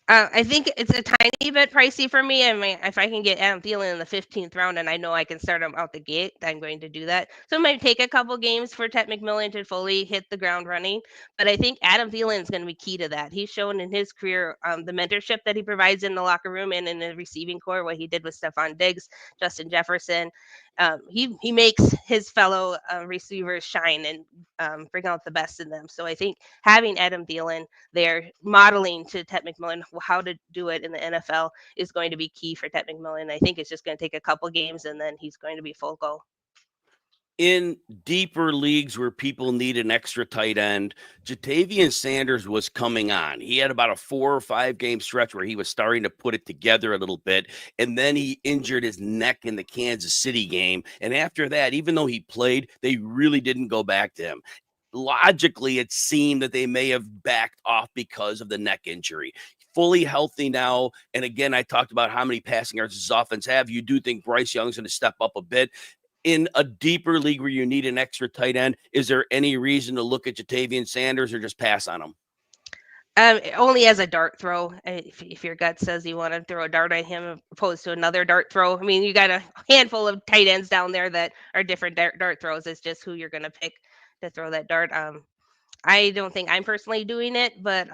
I think it's a tiny bit pricey for me. I mean, if I can get Adam Thielen in the 15th round and I know I can start him out the gate, I'm going to do that. So it might take a couple games for Ted McMillan to fully hit the ground running. But I think Adam Thielen is going to be key to that. He's shown in his career the mentorship that he provides in the locker room and in the receiving core, what he did with Stephon Diggs, Justin Jefferson. He makes his fellow receivers shine and bring out the best in them. So I think having Adam Thielen there modeling to Ted McMillan how to do it in the NFL is going to be key for Ted McMillan. I think it's just going to take a couple games and then he's going to be full go. In deeper leagues where people need an extra tight end, Ja'Tavion Sanders was coming on. He had about a 4 or 5 game stretch where he was starting to put it together a little bit, and then he injured his neck in the Kansas City game. And after that, even though he played, they really didn't go back to him. Logically, it seemed that they may have backed off because of the neck injury. Fully healthy now, and again, I talked about how many passing yards his offense have. You do think Bryce Young's going to step up a bit. In a deeper league where you need an extra tight end, is there any reason to look at Ja'Tavion Sanders or just pass on him? Only as a dart throw. If your gut says you want to throw a dart at him opposed to another dart throw, I mean, you got a handful of tight ends down there that are different dart throws. It's just who you're going to pick to throw that dart. I don't think I'm personally doing it, but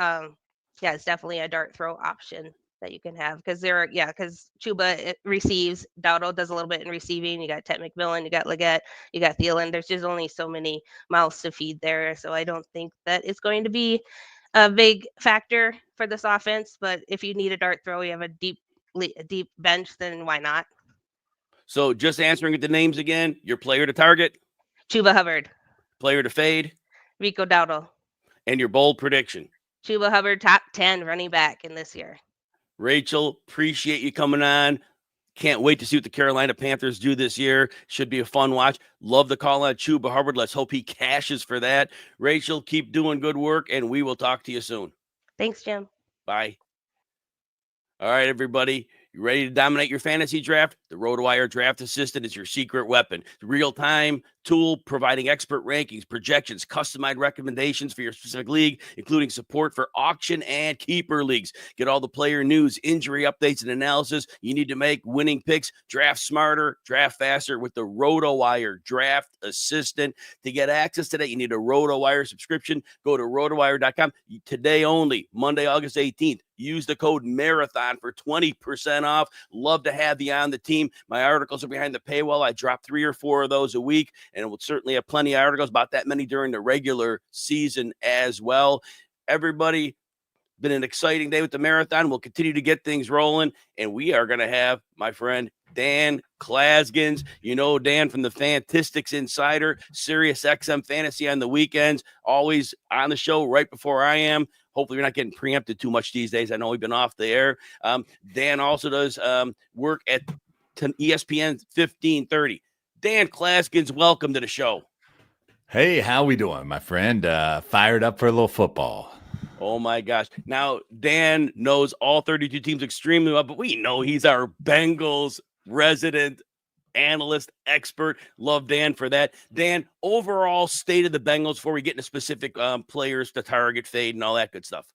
yeah, it's definitely a dart throw option that you can have because because Chuba receives, Dowdle does a little bit in receiving. You got Ted McMillan, you got Leggett, you got Thielen. There's just only so many mouths to feed there, so I don't think that it's going to be a big factor for this offense. But if you need a dart throw, you have a deep bench, then why not? So just answering the names again, your player to target, Chuba Hubbard, player to fade, Rico Dowdle, and your bold prediction. Chuba Hubbard, top 10 running back in this year. Rachel, appreciate you coming on. Can't wait to see what the Carolina Panthers do this year. Should be a fun watch. Love the call on Chuba Hubbard. Let's hope he cashes for that. Rachel, keep doing good work, and we will talk to you soon. Thanks, Jim. Bye. All right, everybody. You ready to dominate your fantasy draft? The RotoWire Draft Assistant is your secret weapon. The real-time tool providing expert rankings, projections, customized recommendations for your specific league, including support for auction and keeper leagues. Get all the player news, injury updates, and analysis you need to make winning picks. Draft smarter, draft faster with the RotoWire Draft Assistant. To get access to that, you need a RotoWire subscription. Go to rotowire.com. Today only, Monday, August 18th. Use the code MARATHON for 20% off. Love to have you on the team. My articles are behind the paywall. I drop 3 or 4 of those a week, and we'll certainly have plenty of articles, about that many during the regular season as well. Everybody, been an exciting day with the marathon. We'll continue to get things rolling, and we are going to have my friend Dan Clasgens. You know Dan from the Fantistics Insider, Sirius XM Fantasy on the weekends, always on the show right before I am. Hopefully you're not getting preempted too much these days. I know we've been off the air. Dan also does work at ESPN 1530. Dan Clasgens, welcome to the show. Hey, how we doing, my friend? Fired up for a little football. Oh, my gosh. Now, Dan knows all 32 teams extremely well, but we know he's our Bengals resident analyst, expert. Love Dan for that. Dan, overall state of the Bengals before we get into specific players to target, fade, and all that good stuff.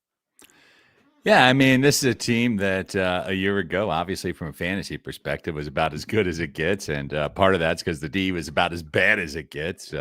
Yeah, I mean, this is a team that a year ago, obviously from a fantasy perspective, was about as good as it gets. And part of that's because the D was about as bad as it gets.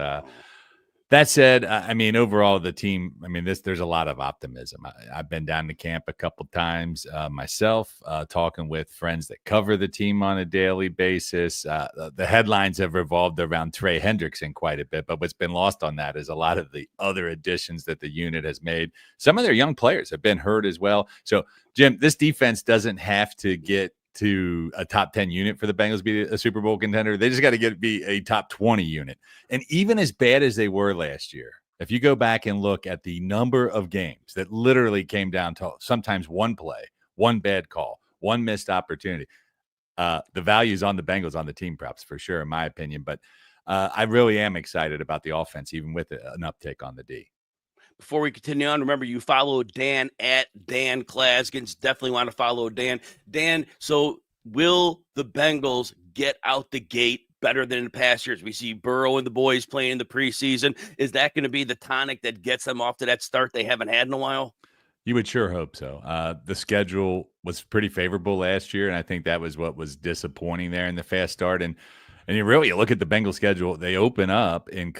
That said, I mean, overall, the team, I mean, there's a lot of optimism. I've been down to camp a couple times myself, talking with friends that cover the team on a daily basis. The headlines have revolved around Trey Hendrickson quite a bit, but what's been lost on that is a lot of the other additions that the unit has made. Some of their young players have been hurt as well. So, Jim, this defense doesn't have to get to a top 10 unit for the Bengals to be a Super Bowl contender. They just got to be a top 20 unit. And even as bad as they were last year, if you go back and look at the number of games that literally came down to sometimes one play, one bad call, one missed opportunity, the value's on the Bengals on the team props for sure, in my opinion. But I really am excited about the offense, even with an uptick on the D. Before we continue on, remember you follow Dan at Dan Clasgens. Definitely want to follow Dan. Dan, so will the Bengals get out the gate better than in past years? We see Burrow and the boys playing in the preseason. Is that going to be the tonic that gets them off to that start they haven't had in a while? You would sure hope so. The schedule was pretty favorable last year, and I think that was what was disappointing there in the fast start. And you look at the Bengals schedule, they open up in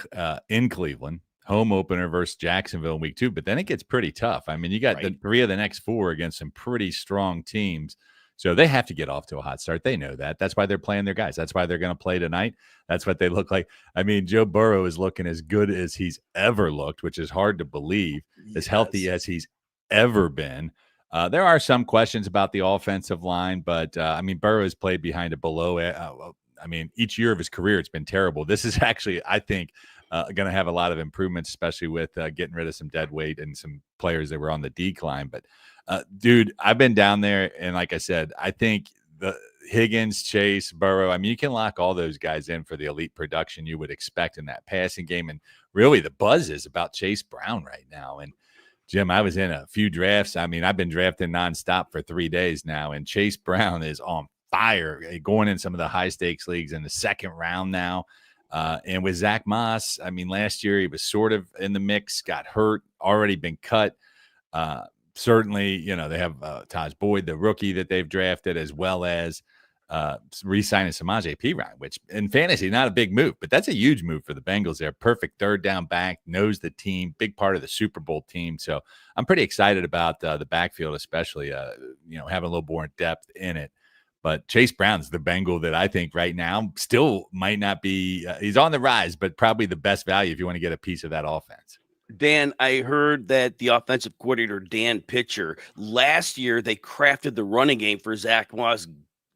Cleveland. Home opener versus Jacksonville in week 2, but then it gets pretty tough. I mean, you got the 3 of the next 4 against some pretty strong teams. So they have to get off to a hot start. They know that. That's why they're playing their guys. That's why they're going to play tonight. That's what they look like. I mean, Joe Burrow is looking as good as he's ever looked, which is hard to believe, as healthy as he's ever been. There are some questions about the offensive line, but, I mean, Burrow has played behind a below. I mean, each year of his career, it's been terrible. This is actually, I think, going to have a lot of improvements, especially with getting rid of some dead weight and some players that were on the decline. But, dude, I've been down there, and like I said, I think the Higgins, Chase, Burrow, I mean, you can lock all those guys in for the elite production you would expect in that passing game. And really the buzz is about Chase Brown right now. And, Jim, I was in a few drafts. I mean, I've been drafting nonstop for 3 days now, and Chase Brown is on fire, going in some of the high-stakes leagues in the second round now. And with Zach Moss, I mean, last year he was sort of in the mix, got hurt, already been cut. certainly, they have Taj Boyd, the rookie that they've drafted, as well as re-signing Samaje Perine, which in fantasy, not a big move, but that's a huge move for the Bengals. They're perfect third down back, knows the team, big part of the Super Bowl team. So I'm pretty excited about the backfield, especially, having a little more depth in it. But Chase Brown's the Bengal that I think right now still might not be he's on the rise, but probably the best value if you want to get a piece of that offense. Dan, I heard that the offensive coordinator, Dan Pitcher, last year they crafted the running game for Zach Moss.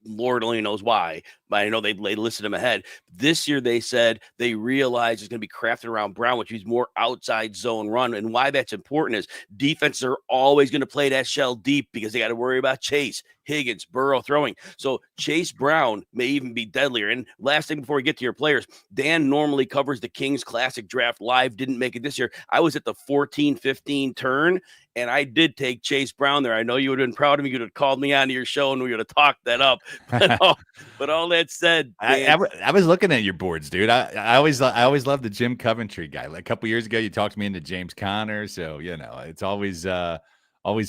Lord only knows why, but I know they listed him ahead. This year they said they realized it's going to be crafted around Brown, which means more outside zone run. And why that's important is defenses are always going to play that shell deep because they got to worry about Chase, Higgins, Burrow throwing. So Chase Brown may even be deadlier. And last thing before we get to your players, Dan normally covers the Kings Classic Draft live, didn't make it this year. I was at the 14-15 turn, and I did take Chase Brown there. I know you would have been proud of me. You would have called me onto your show, and we would have talked that up. But all that said, Dan, I was looking at your boards, dude. I always loved the Jim Coventry guy. Like a couple years ago, you talked me into James Conner. So, it's always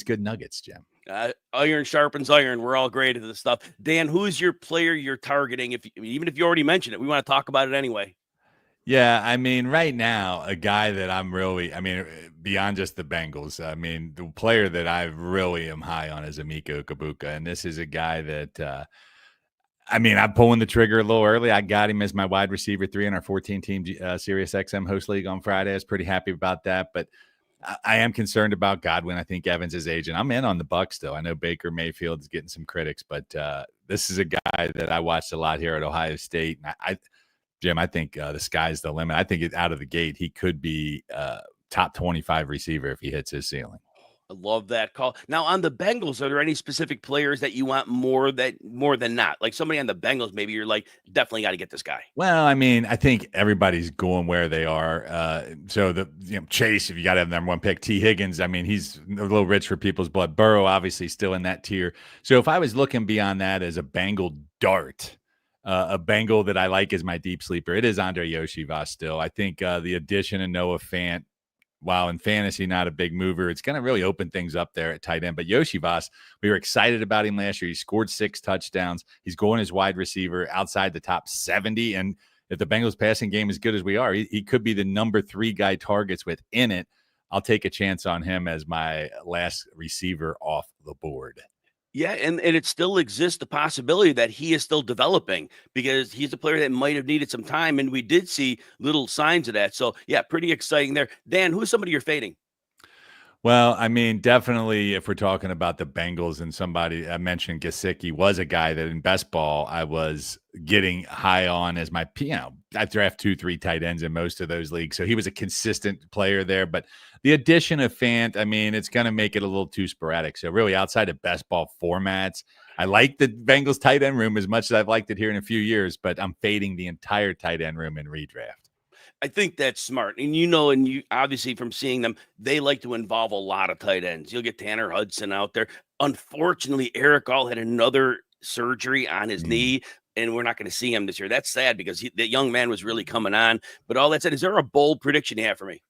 good nuggets, Jim. Iron sharpens iron. We're all great at this stuff. Dan, who's your player you're targeting? Even if you already mentioned it, we want to talk about it anyway. Yeah, I mean, right now, a guy that I'm really, beyond just the Bengals, the player that I really am high on is Emeka Okabuka. And this is a guy that, I'm pulling the trigger a little early. I got him as my wide receiver 3 in our 14-team Sirius XM host league on Friday. I was pretty happy about that. But I am concerned about Godwin. I think Evans is aging. I'm in on the Bucs still. I know Baker Mayfield is getting some critics, but this is a guy that I watched a lot here at Ohio State. And Jim, I think the sky's the limit. I think out of the gate, he could be top 25 receiver if he hits his ceiling. I love that call. Now, on the Bengals, are there any specific players that you want more than not? Like somebody on the Bengals, maybe you're like, definitely got to get this guy. Well, I think everybody's going where they are. So Chase, if you got to have the number 1 pick, T. Higgins, he's a little rich for people's blood. Burrow, obviously, still in that tier. So if I was looking beyond that as a Bengal dart, a Bengal that I like as my deep sleeper, it is Andre Yoshivas still. I think the addition of Noah Fant, while in fantasy not a big mover, it's going to really open things up there at tight end. But Yoshivas, we were excited about him last year. He scored 6 touchdowns. He's going as wide receiver outside the top 70. And if the Bengals passing game is good as we are, he could be the number 3 guy targets within it. I'll take a chance on him as my last receiver off the board. Yeah, and it still exists the possibility that he is still developing because he's a player that might have needed some time, and we did see little signs of that. So, yeah, pretty exciting there. Dan, who's somebody you're fading? Well, definitely if we're talking about the Bengals and somebody I mentioned, Gesicki was a guy that in best ball I was getting high on as my, I draft 2-3 tight ends in most of those leagues. So he was a consistent player there. But the addition of Fant, it's going to make it a little too sporadic. So really outside of best ball formats, I like the Bengals tight end room as much as I've liked it here in a few years, but I'm fading the entire tight end room in redraft. I think that's smart. And you obviously from seeing them, they like to involve a lot of tight ends. You'll get Tanner Hudson out there. Unfortunately, Eric All had another surgery on his knee, and we're not going to see him this year. That's sad because that young man was really coming on. But all that said, is there a bold prediction you have for me?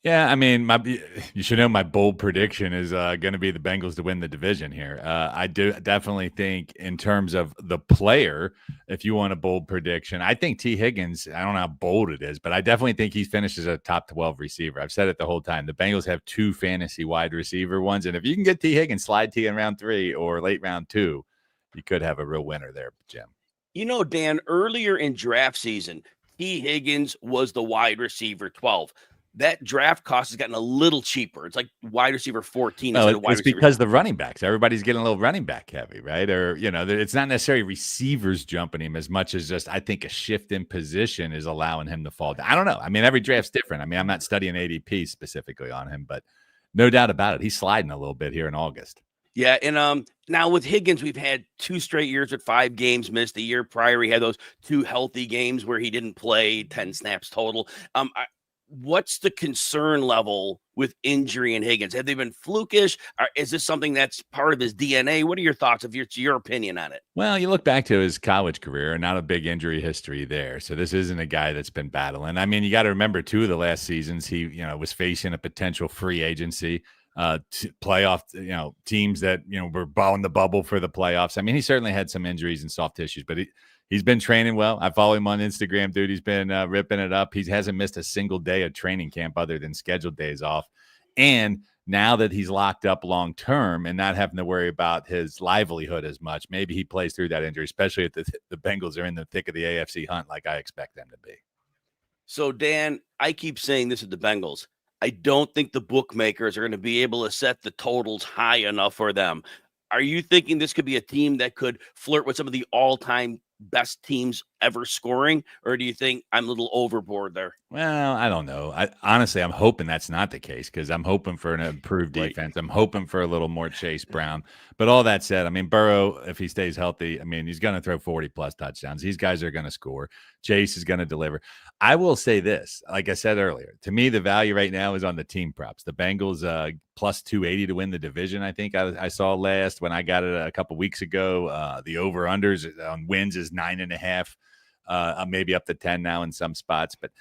Yeah, you should know my bold prediction is going to be the Bengals to win the division here. I do definitely think in terms of the player, if you want a bold prediction, I think T. Higgins, I don't know how bold it is, but I definitely think he finishes a top 12 receiver. I've said it the whole time. The Bengals have 2 fantasy wide receiver ones, and if you can get T. Higgins, slide T in round 3 or late round 2, you could have a real winner there, Jim. Dan, earlier in draft season, T. Higgins was the wide receiver 12. That draft cost has gotten a little cheaper. It's like wide receiver 14. No, it's because the running backs, everybody's getting a little running back heavy, right? Or, it's not necessarily receivers jumping him as much as just, I think a shift in position is allowing him to fall down. I don't know. Every draft's different. I'm not studying ADP specifically on him, but no doubt about it. He's sliding a little bit here in August. Yeah, and now with Higgins, we've had 2 straight years with 5 games missed. The year prior, he had those 2 healthy games where he didn't play, 10 snaps total. What's the concern level with injury in Higgins? Have they been flukish? Or is this something that's part of his DNA? What are your thoughts, if it's your opinion on it? Well, you look back to his college career and not a big injury history there. So this isn't a guy that's been battling. You got to remember 2 of the last seasons, he, was facing a potential free agency. playoff, teams that, were balling the bubble for the playoffs. I mean, he certainly had some injuries and soft tissues, but he's been training well. I follow him on Instagram, dude. He's been ripping it up. He hasn't missed a single day of training camp other than scheduled days off. And now that he's locked up long term and not having to worry about his livelihood as much, maybe he plays through that injury, especially if the Bengals are in the thick of the AFC hunt like I expect them to be. So, Dan, I keep saying this with the Bengals. I don't think the bookmakers are going to be able to set the totals high enough for them. Are you thinking this could be a team that could flirt with some of the all-time best teams ever scoring, or do you think I'm a little overboard there? Well, I don't know. Honestly, I'm hoping that's not the case because I'm hoping for an improved defense. I'm hoping for a little more Chase Brown. But all that said, I mean, Burrow, if he stays healthy, I mean, he's going to throw 40-plus touchdowns. These guys are going to score. Chase is going to deliver. I will say this, like I said earlier, to me, the value right now is on the team props. The Bengals plus 280 to win the division, I think I saw last when I got it a couple weeks ago. The over-unders on wins is 9.5, maybe up to 10 now in some spots. But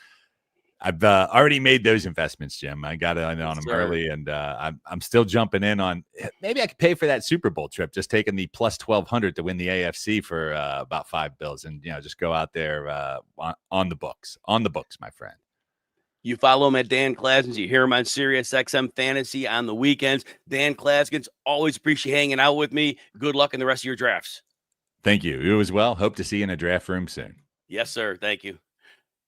I've already made those investments, Jim. I got it on them early, and I'm still jumping in on maybe I could pay for that Super Bowl trip, just taking the plus 1,200 to win the AFC for about $5, and just go out there on the books, my friend. You follow him at Dan Clasgens. You hear him on Sirius XM Fantasy on the weekends. Dan Clasgens, always appreciate hanging out with me. Good luck in the rest of your drafts. Thank you. You as well. Hope to see you in a draft room soon. Yes, sir. Thank you.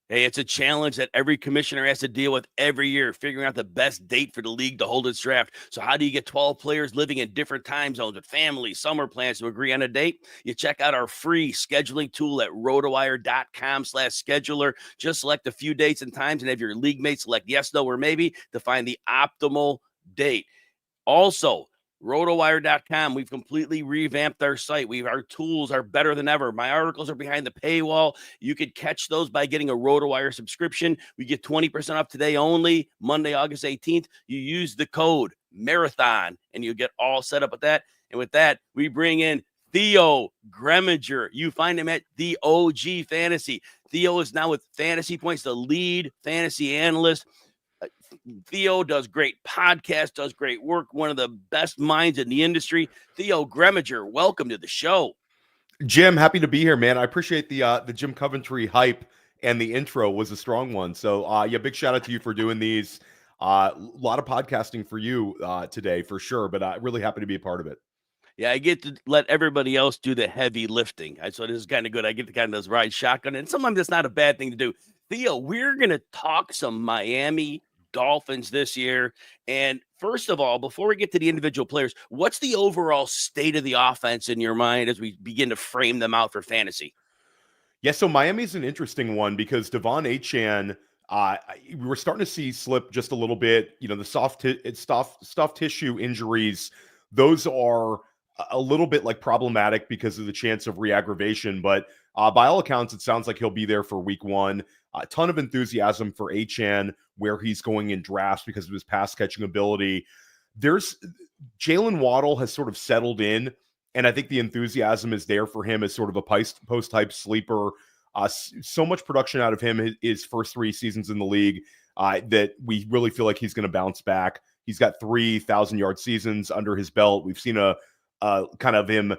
Hey, it's a challenge that every commissioner has to deal with every year, figuring out the best date for the league to hold its draft. So how do you get 12 players living in different time zones with families, summer plans to agree on a date? You check out our free scheduling tool at rotowire.com/scheduler. Just select a few dates and times and have your league mates select yes, no, or maybe to find the optimal date. Also, rotowire.com, we've completely revamped our site. Our tools are better than ever. My articles are behind the paywall. You could catch those by getting a RotoWire subscription. We get 20% off today only, Monday, August 18th. You use the code MARATHON, and you get all set up with that. And with that, we bring in Theo Gremminger. You find him at the OG Fantasy. Theo is now with Fantasy Points, the lead fantasy analyst. Theo does great podcasts, does great work, one of the best minds in the industry. Theo Gremminger, welcome to the show. Jim, happy to be here, man. I appreciate the Jim Coventry hype, and the intro was a strong one. So, big shout out to you for doing these. A lot of podcasting for you today, for sure, but really happy to be a part of it. Yeah, I get to let everybody else do the heavy lifting. So this is kind of good. I get to kind of ride shotgun, and sometimes it's not a bad thing to do. Theo, we're going to talk some Miami Dolphins this year. And first of all, before we get to the individual players, what's the overall state of the offense in your mind as we begin to frame them out for fantasy? Yeah, so Miami's an interesting one because Devon Achane, we were starting to see slip just a little bit. The soft tissue injuries, those are a little bit problematic because of the chance of re-aggravation. But by all accounts, it sounds like he'll be there for week one. A ton of enthusiasm for Achane, where he's going in drafts because of his pass catching ability. Jalen Waddle has sort of settled in, and I think the enthusiasm is there for him as sort of a post-type sleeper. So much production out of him his first 3 seasons in the league that we really feel like he's going to bounce back. He's got 3,000-yard seasons under his belt. We've seen a kind of him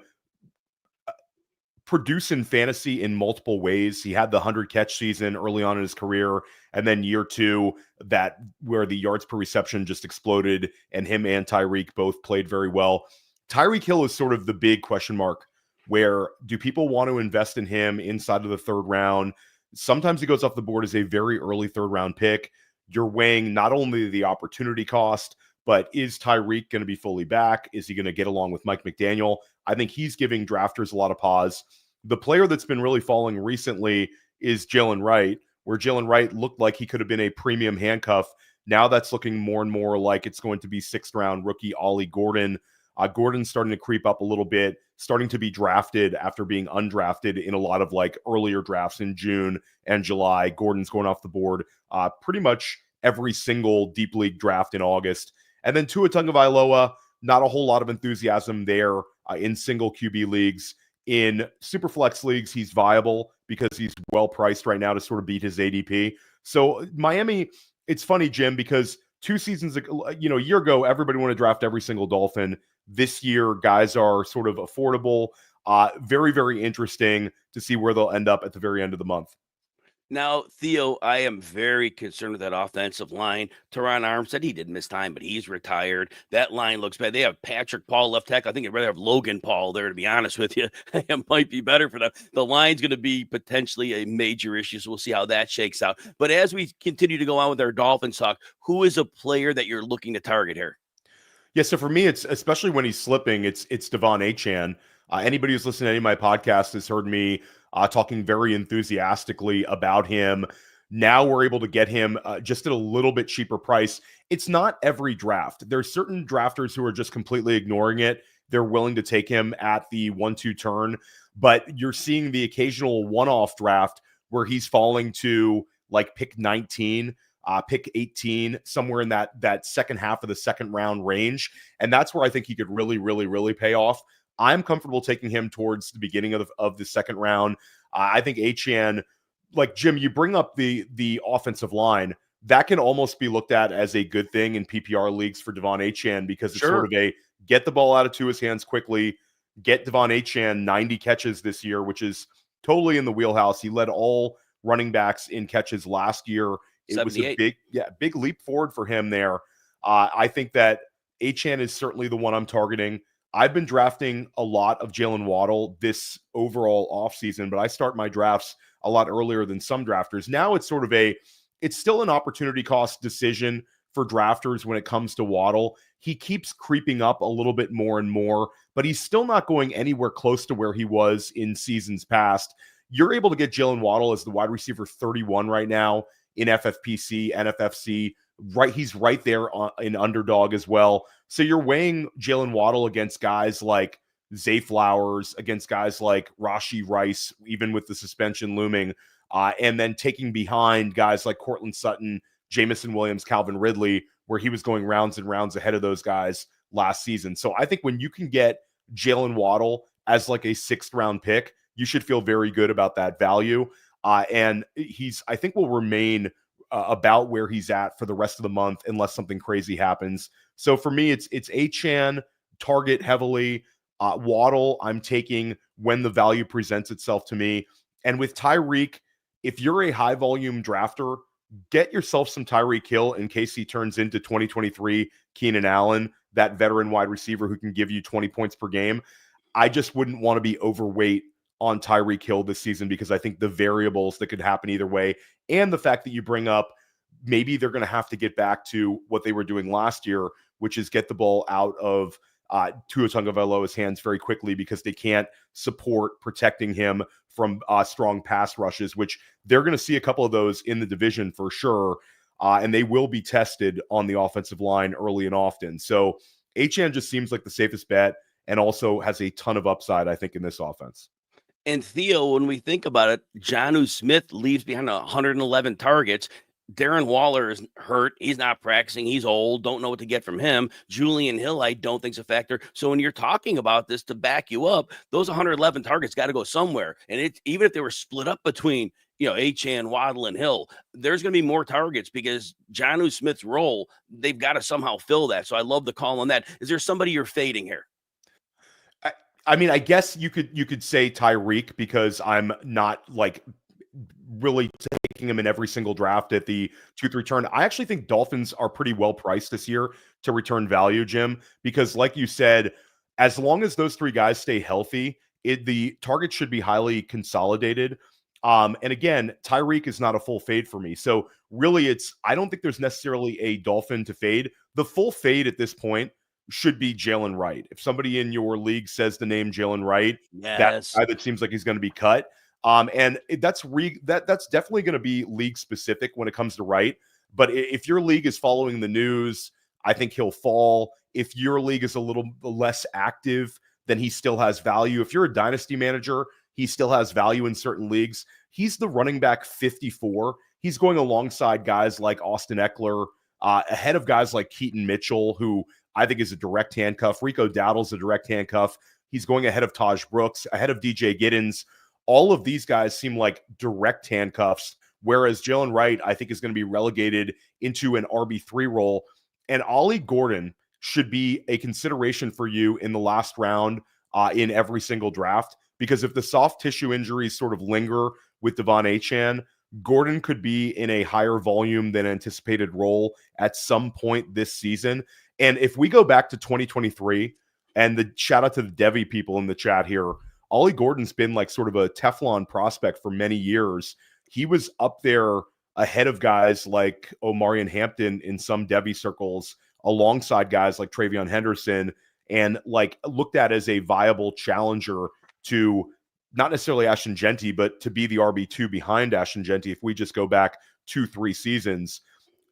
produce in fantasy in multiple ways. He had the 100-catch season early on in his career, and then year 2, where the yards per reception just exploded, and him and Tyreek both played very well. Tyreek Hill is sort of the big question mark. Where do people want to invest in him inside of the 3rd round? Sometimes he goes off the board as a very early 3rd round pick. You're weighing not only the opportunity cost, but is Tyreek going to be fully back? Is he going to get along with Mike McDaniel? I think he's giving drafters a lot of pause. The player that's been really falling recently is Jalen Wright, where Jalen Wright looked like he could have been a premium handcuff. Now that's looking more and more like it's going to be 6th round rookie Ollie Gordon. Gordon's starting to creep up a little bit, starting to be drafted after being undrafted in a lot of earlier drafts in June and July. Gordon's going off the board pretty much every single deep league draft in August. And then Tua Tagovailoa, not a whole lot of enthusiasm there in single QB leagues. In Superflex leagues, he's viable because he's well priced right now to sort of beat his ADP. So Miami, it's funny, Jim, because 2 seasons ago, a year ago, everybody wanted to draft every single Dolphin. This year, guys are sort of affordable. Very, very interesting to see where they'll end up at the very end of the month. Now, Theo, I am very concerned with that offensive line. Teron Armstead, he did miss time, but he's retired. That line looks bad. They have Patrick Paul left tackle. I think I'd rather have Logan Paul there, to be honest with you. It might be better for them. The line's going to be potentially a major issue, so we'll see how that shakes out. But as we continue to go on with our Dolphins talk, who is a player that you're looking to target here? Yeah, so for me, it's especially when he's slipping, it's Devon Achane. Anybody who's listened to any of my podcasts has heard me talking very enthusiastically about him. Now we're able to get him just at a little bit cheaper price. It's not every draft. There's certain drafters who are just completely ignoring it. They're willing to take him at the 1-2 turn, but you're seeing the occasional one-off draft where he's falling to like pick 19, pick 18, somewhere in that second half of the second round range. And that's where I think he could really, really, really pay off. I'm comfortable taking him towards the beginning of the second round. I think Achane, like Jim, you bring up the offensive line. That can almost be looked at as a good thing in PPR leagues for Devon Achane because it's sort of a get the ball out of Tua's hands quickly, get Devon Achane 90 catches this year, which is totally in the wheelhouse. He led all running backs in catches last year. It was a big leap forward for him there. I think that Achane is certainly the one I'm targeting. I've been drafting a lot of Jalen Waddle this overall offseason, but I start my drafts a lot earlier than some drafters. Now it's sort of it's still an opportunity cost decision for drafters when it comes to Waddle. He keeps creeping up a little bit more and more, but he's still not going anywhere close to where he was in seasons past. You're able to get Jalen Waddle as the wide receiver 31 right now in FFPC, NFFC. Right, he's right there in underdog as well. So you're weighing Jalen Waddle against guys like Zay Flowers, against guys like Rashee Rice, even with the suspension looming, and then taking behind guys like Cortland Sutton, Jamison Williams, Calvin Ridley, where he was going rounds and rounds ahead of those guys last season. So I think when you can get Jalen Waddle as like a 6th round pick, you should feel very good about that value. And I think will remain about where he's at for the rest of the month unless something crazy happens. So for me, it's Achane, target heavily. Waddle, I'm taking when the value presents itself to me. And with Tyreek, if you're a high volume drafter, get yourself some Tyreek Hill in case he turns into 2023 Keenan Allen, that veteran wide receiver who can give you 20 points per game. I just wouldn't want to be overweight on Tyreek Hill this season because I think the variables that could happen either way, and the fact that you bring up maybe they're going to have to get back to what they were doing last year, which is get the ball out of Tua Tagovailoa's hands very quickly because they can't support protecting him from strong pass rushes, which they're going to see a couple of those in the division for sure, and they will be tested on the offensive line early and often. So Achane just seems like the safest bet and also has a ton of upside, I think, in this offense. And Theo, when we think about it, Jonnu Smith leaves behind 111 targets. Darren Waller is hurt. He's not practicing. He's old. Don't know what to get from him. Julian Hill, I don't think is a factor. So when you're talking about this to back you up, those 111 targets got to go somewhere. And even if they were split up between, Achane, Waddle, and Hill, there's going to be more targets because Jonnu Smith's role, they've got to somehow fill that. So I love the call on that. Is there somebody you're fading here? I mean, I guess you could say Tyreek because I'm not like really taking him in every single draft at the 2-3 turn. I actually think Dolphins are pretty well priced this year to return value, Jim, because like you said, as long as those 3 guys stay healthy, the target should be highly consolidated. And again, Tyreek is not a full fade for me. So really I don't think there's necessarily a Dolphin to fade. The full fade at this point should be Jalen Wright. If somebody in your league says the name Jalen Wright, that's guy that seems like he's going to be cut. And that's definitely going to be league specific when it comes to Wright. But if your league is following the news, I think he'll fall. If your league is a little less active, then he still has value. If you're a dynasty manager, he still has value in certain leagues. He's the running back 54. He's going alongside guys like Austin Eckler, ahead of guys like Keaton Mitchell, who I think is a direct handcuff. Rico Dowdle's a direct handcuff. He's going ahead of Taj Brooks, ahead of DJ Giddens. All of these guys seem like direct handcuffs whereas Jalen Wright, I think, is going to be relegated into an RB3 role. And Ollie Gordon should be a consideration for you in the last round in every single draft, because if the soft tissue injuries sort of linger with Devon Achane, Gordon could be in a higher volume than anticipated role at some point this season. And if we go back to 2023, and the shout out to the Devi people in the chat here, Ollie Gordon's been like sort of a Teflon prospect for many years. He was up there ahead of guys like Omarion Hampton in some Devi circles, alongside guys like Travion Henderson, and like looked at as a viable challenger to not necessarily Ashton Genty, but to be the RB2 behind Ashton Genty. If we just go back 2-3 seasons,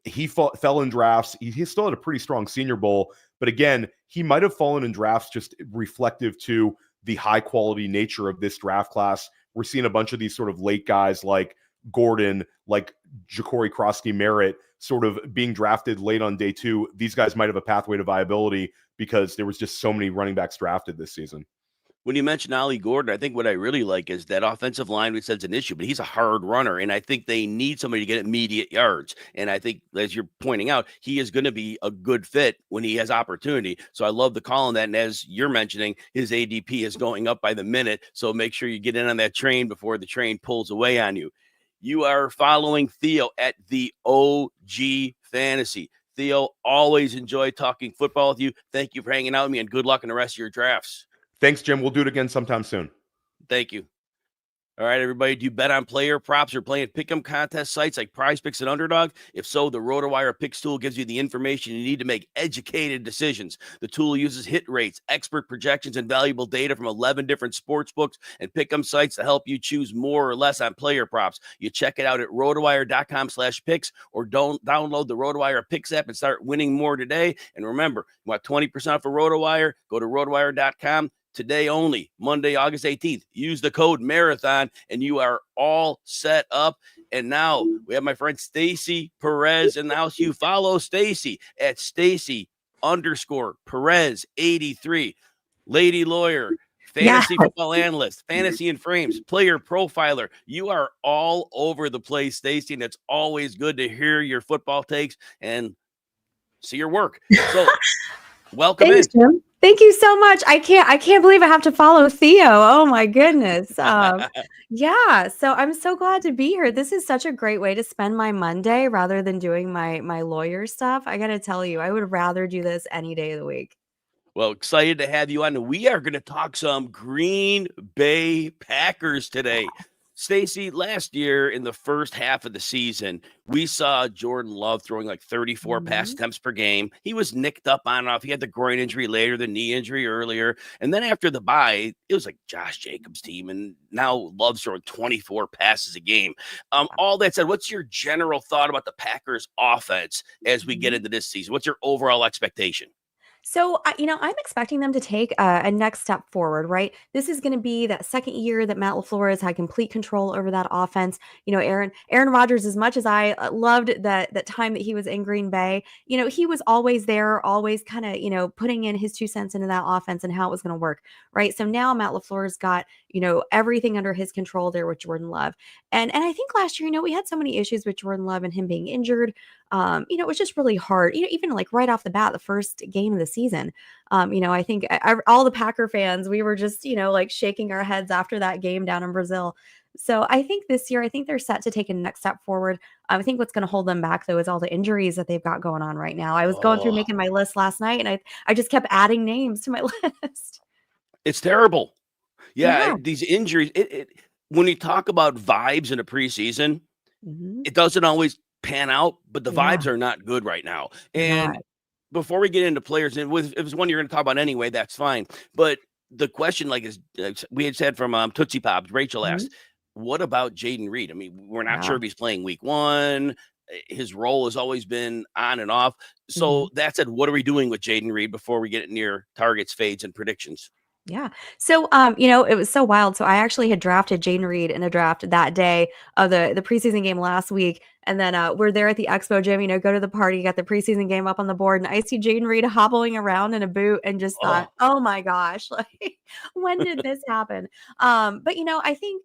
he fell in drafts. He still had a pretty strong Senior Bowl, but again, he might have fallen in drafts just reflective to the high quality nature of this draft class. We're seeing a bunch of these sort of late guys like Gordon, like Ja'Cory Krosky-Merritt, sort of being drafted late on day 2. These guys might have a pathway to viability because there was just so many running backs drafted this season. When you mention Ollie Gordon, I think what I really like is that offensive line, we said it's an issue, but he's a hard runner, and I think they need somebody to get immediate yards. And I think, as you're pointing out, he is going to be a good fit when he has opportunity. So I love the call on that. And as you're mentioning, his ADP is going up by the minute. So make sure you get in on that train before the train pulls away on you. You are following Theo at the OG Fantasy. Theo, always enjoy talking football with you. Thank you for hanging out with me, and good luck in the rest of your drafts. Thanks, Jim. We'll do it again sometime soon. Thank you. All right, everybody, do you bet on player props or playing pick'em contest sites like Prize Picks and Underdog? If so, the RotoWire Picks tool gives you the information you need to make educated decisions. The tool uses hit rates, expert projections, and valuable data from 11 different sports books and pick'em sites to help you choose more or less on player props. You check it out at rotowire.com/picks, or don't download the RotoWire Picks app and start winning more today. And remember, you want 20% for RotoWire? Go to rotowire.com. Today only, Monday, August 18th. Use the code MARATHON, and you are all set up. And now we have my friend Stacy Perez in the house. You follow Stacy at Stacy_Perez83. Lady lawyer, fantasy football analyst, fantasy and frames, player profiler. You are all over the place, Stacy, and it's always good to hear your football takes and see your work. So welcome Thanks, in. Jim. Thank you so much. I can't believe I have to follow Theo. Oh my goodness. Yeah. So I'm so glad to be here. This is such a great way to spend my Monday rather than doing my lawyer stuff. I got to tell you, I would rather do this any day of the week. Well, excited to have you on. We are going to talk some Green Bay Packers today. Stacy, last year in the first half of the season, we saw Jordan Love throwing like 34 pass attempts per game. He was nicked up on and off. He had the groin injury later, the knee injury earlier. And then after the bye, it was like Josh Jacobs' team. And now Love's throwing 24 passes a game. All that said, what's your general thought about the Packers offense as we get into this season? What's your overall expectation? So, I'm expecting them to take a next step forward, right? This is going to be that second year that Matt LaFleur has had complete control over that offense. Aaron Rodgers, as much as I loved that time that he was in Green Bay, he was always there, always kind of, putting in his 2 cents into that offense and how it was going to work, right? So now Matt LaFleur's got, everything under his control there with Jordan Love. And I think last year, we had so many issues with Jordan Love and him being injured. It was just really hard, even like right off the bat, the first game of the season. I think all the Packer fans, we were just, like shaking our heads after that game down in Brazil. So I think this year, they're set to take a next step forward. I think what's going to hold them back, though, is all the injuries that they've got going on right now. I was going through making my list last night, and I just kept adding names to my list. It's terrible. Yeah. These injuries, when you talk about vibes in a preseason, it doesn't always pan out, but the vibes are not good right now. And before we get into players, and if it's one you're going to talk about anyway, that's fine. But the question, is we had said from Tootsiepop, Rachel asked, what about Jayden Reed? I mean, we're not sure if he's playing week 1. His role has always been on and off. So that said, what are we doing with Jayden Reed before we get near targets, fades, and predictions? Yeah. So, it was so wild. So I actually had drafted Jayden Reed in a draft that day of the preseason game last week. And then we're there at the Expo Gym, go to the party, got the preseason game up on the board. And I see Jayden Reed hobbling around in a boot and just thought, oh my gosh, when did this happen? But, I think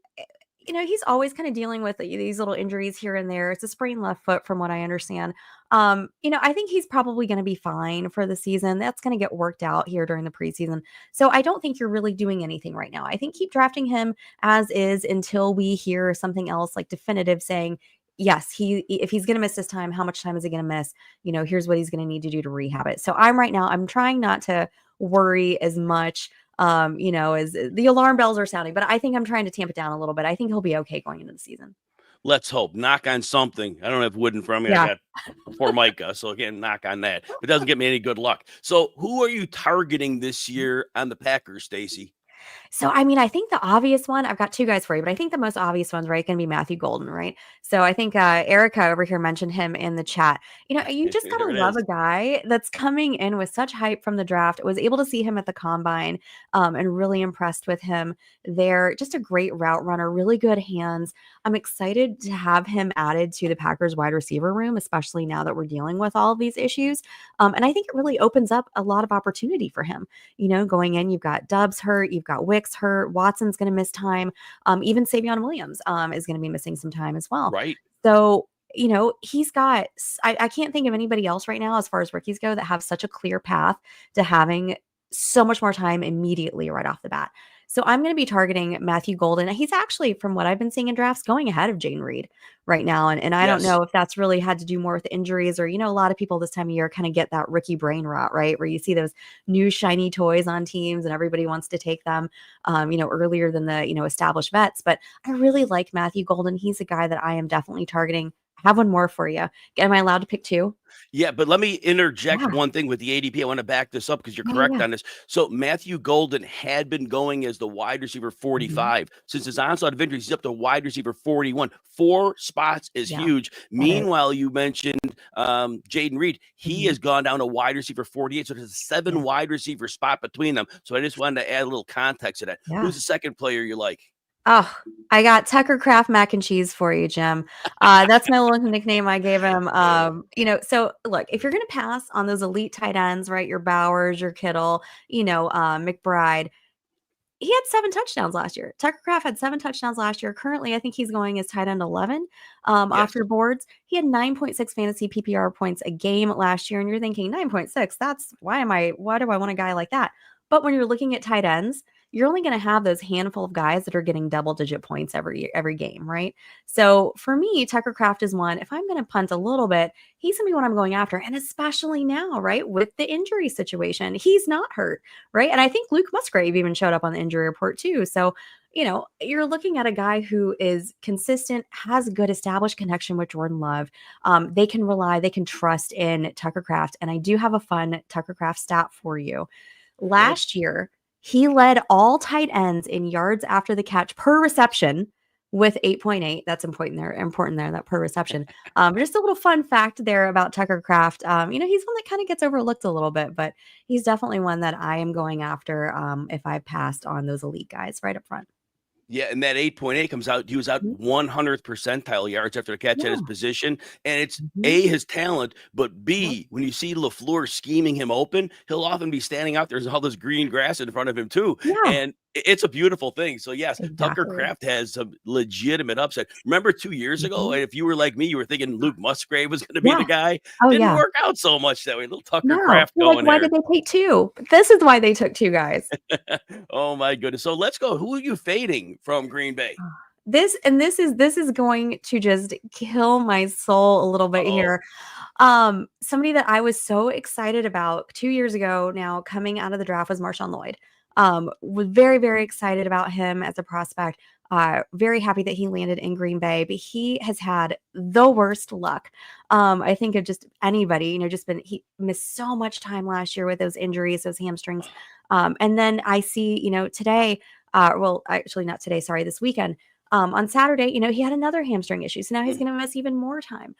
he's always kind of dealing with these little injuries here and there. It's a sprained left foot from what I understand. I think he's probably going to be fine for the season. That's going to get worked out here during the preseason. So I don't think you're really doing anything right now. I think keep drafting him as is until we hear something else like definitive saying, yes, if he's going to miss this time, how much time is he going to miss? Here's what he's going to need to do to rehab it. So I'm trying not to worry as much as the alarm bells are sounding, but I think I'm trying to tamp it down a little bit. I think he'll be okay going into the season. Let's hope. Knock on something. I don't have wood in front of me. Yeah. I got Formica. So again, knock on that. It doesn't get me any good luck. So who are you targeting this year on the Packers, Stacy? So, I think the obvious one, I've got two guys for you, but I think the most obvious one's right going to be Matthew Golden, right? So I think Erica over here mentioned him in the chat. You just got to love a guy that's coming in with such hype from the draft. Was able to see him at the combine and really impressed with him there. Just a great route runner, really good hands. I'm excited to have him added to the Packers wide receiver room, especially now that we're dealing with all of these issues. And I think it really opens up a lot of opportunity for him. Going in, you've got Dubs hurt, you've got Wicks hurt, Watson's going to miss time. Even Savion Williams is going to be missing some time as well. Right. So, he's got, I can't think of anybody else right now as far as rookies go that have such a clear path to having so much more time immediately right off the bat. So I'm going to be targeting Matthew Golden. He's actually, from what I've been seeing in drafts, going ahead of Jaden Reed right now. And I don't know if that's really had to do more with injuries or, a lot of people this time of year kind of get that rookie brain rot, right? Where you see those new shiny toys on teams and everybody wants to take them, earlier than the, established vets. But I really like Matthew Golden. He's a guy that I am definitely targeting. I have one more for you. Am I allowed to pick two? Yeah, but let me interject one thing with the ADP. I want to back this up because you're correct on this. So Matthew Golden had been going as the wide receiver 45. Since his onslaught of injuries, he's up to wide receiver 41. 4 spots is huge. Meanwhile, you mentioned Jaden Reed. He has gone down to wide receiver 48. So there's a 7 wide receiver spot between them. So I just wanted to add a little context to that. Who's the second player you like? Oh, I got Tucker Kraft mac and cheese for you, Jim. That's my little nickname I gave him. So look, if you're going to pass on those elite tight ends, right, your Bowers, your Kittle, McBride, he had 7 touchdowns last year. Tucker Kraft had 7 touchdowns last year. Currently, I think he's going as tight end 11 off your boards. He had 9.6 fantasy PPR points a game last year. And you're thinking 9.6, that's why do I want a guy like that? But when you're looking at tight ends, you're only going to have those handful of guys that are getting double-digit points every game, right? So for me, Tucker Kraft is one. If I'm going to punt a little bit, he's going to be what I'm going after. And especially now, right, with the injury situation, he's not hurt, right? And I think Luke Musgrave even showed up on the injury report too. So, you're looking at a guy who is consistent, has a good established connection with Jordan Love. They can trust in Tucker Kraft. And I do have a fun Tucker Kraft stat for you. Last year, he led all tight ends in yards after the catch per reception with 8.8. That's important there, that per reception. Just a little fun fact there about Tucker Kraft. He's one that kind of gets overlooked a little bit, but he's definitely one that I am going after if I passed on those elite guys right up front. Yeah, and that 8.8 comes out. He was out 100th percentile yards after the catch at his position. And it's A, his talent, but B, when you see LaFleur scheming him open, he'll often be standing out there. There's all this green grass in front of him too. Yeah. And it's a beautiful thing. So yes, Exactly. Tucker Kraft has some legitimate upside. Remember 2 years ago, if you were like me, you were thinking Luke Musgrave was going to be the guy. Didn't work out so much that way. Little Tucker Kraft going why there. did they take 2? This is why they took 2 guys. Oh my goodness. So let's go. Who are you fading from Green Bay? This is going to just kill my soul a little bit here. Somebody that I was so excited about 2 years ago now coming out of the draft was Marshawn Lloyd. Was very, very excited about him as a prospect. Very happy that he landed in Green Bay, but he has had the worst luck. I think of just anybody, he missed so much time last year with those injuries, those hamstrings. And then I see, today, actually not today, sorry, this weekend, on Saturday, he had another hamstring issue. So now he's going to miss even more time.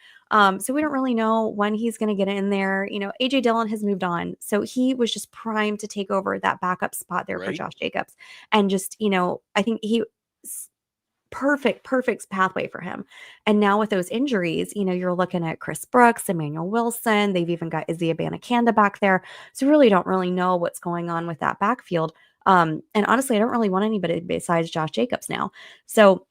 So we don't really know when he's going to get in there. AJ Dillon has moved on. So he was just primed to take over that backup spot there for Josh Jacobs. And just, I think perfect pathway for him. And now with those injuries, you're looking at Chris Brooks, Emmanuel Wilson. They've even got Izzy Abanikanda back there. So really don't really know what's going on with that backfield. And honestly, I don't really want anybody besides Josh Jacobs now. So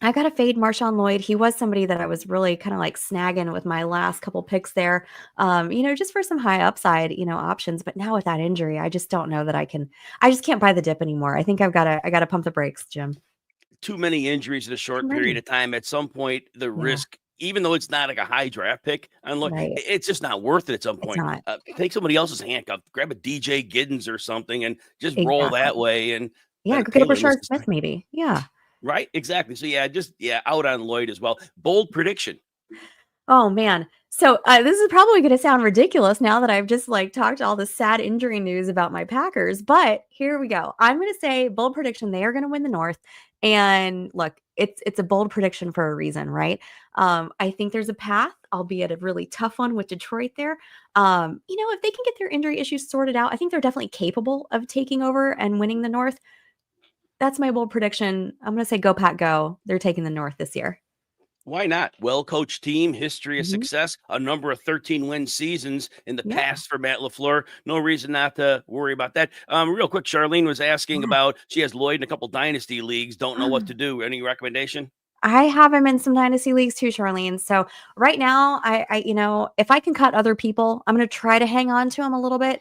I got to fade Marshawn Lloyd. He was somebody that I was really kind of like snagging with my last couple picks there, just for some high upside, options. But now with that injury, I just don't know that I just can't buy the dip anymore. I think I got to pump the brakes, Jim. Too many injuries in a short period of time. At some point, the risk, even though it's not like a high draft pick, it's just not worth it at some point. Take somebody else's handcuff, grab a DJ Giddens or something, and just roll that way. And go get a Rashard Smith, maybe. Yeah. Right. Exactly. So out on Lloyd as well. Bold prediction. Oh man. So this is probably going to sound ridiculous now that I've just talked all this sad injury news about my Packers, but here we go. I'm going to say bold prediction. They are going to win the North. And look, it's a bold prediction for a reason, right? I think there's a path, albeit a really tough one with Detroit there. If they can get their injury issues sorted out, I think they're definitely capable of taking over and winning the North. That's my bold prediction. I'm going to say go Pack go. They're taking the North this year. Why not? Well-coached team, history of success, a number of 13-win seasons in the past for Matt LaFleur. No reason not to worry about that. Real quick, Charlene was asking about, she has Lloyd in a couple dynasty leagues, don't know what to do. Any recommendation? I have him in some dynasty leagues too, Charlene. So right now, I if I can cut other people, I'm going to try to hang on to him a little bit.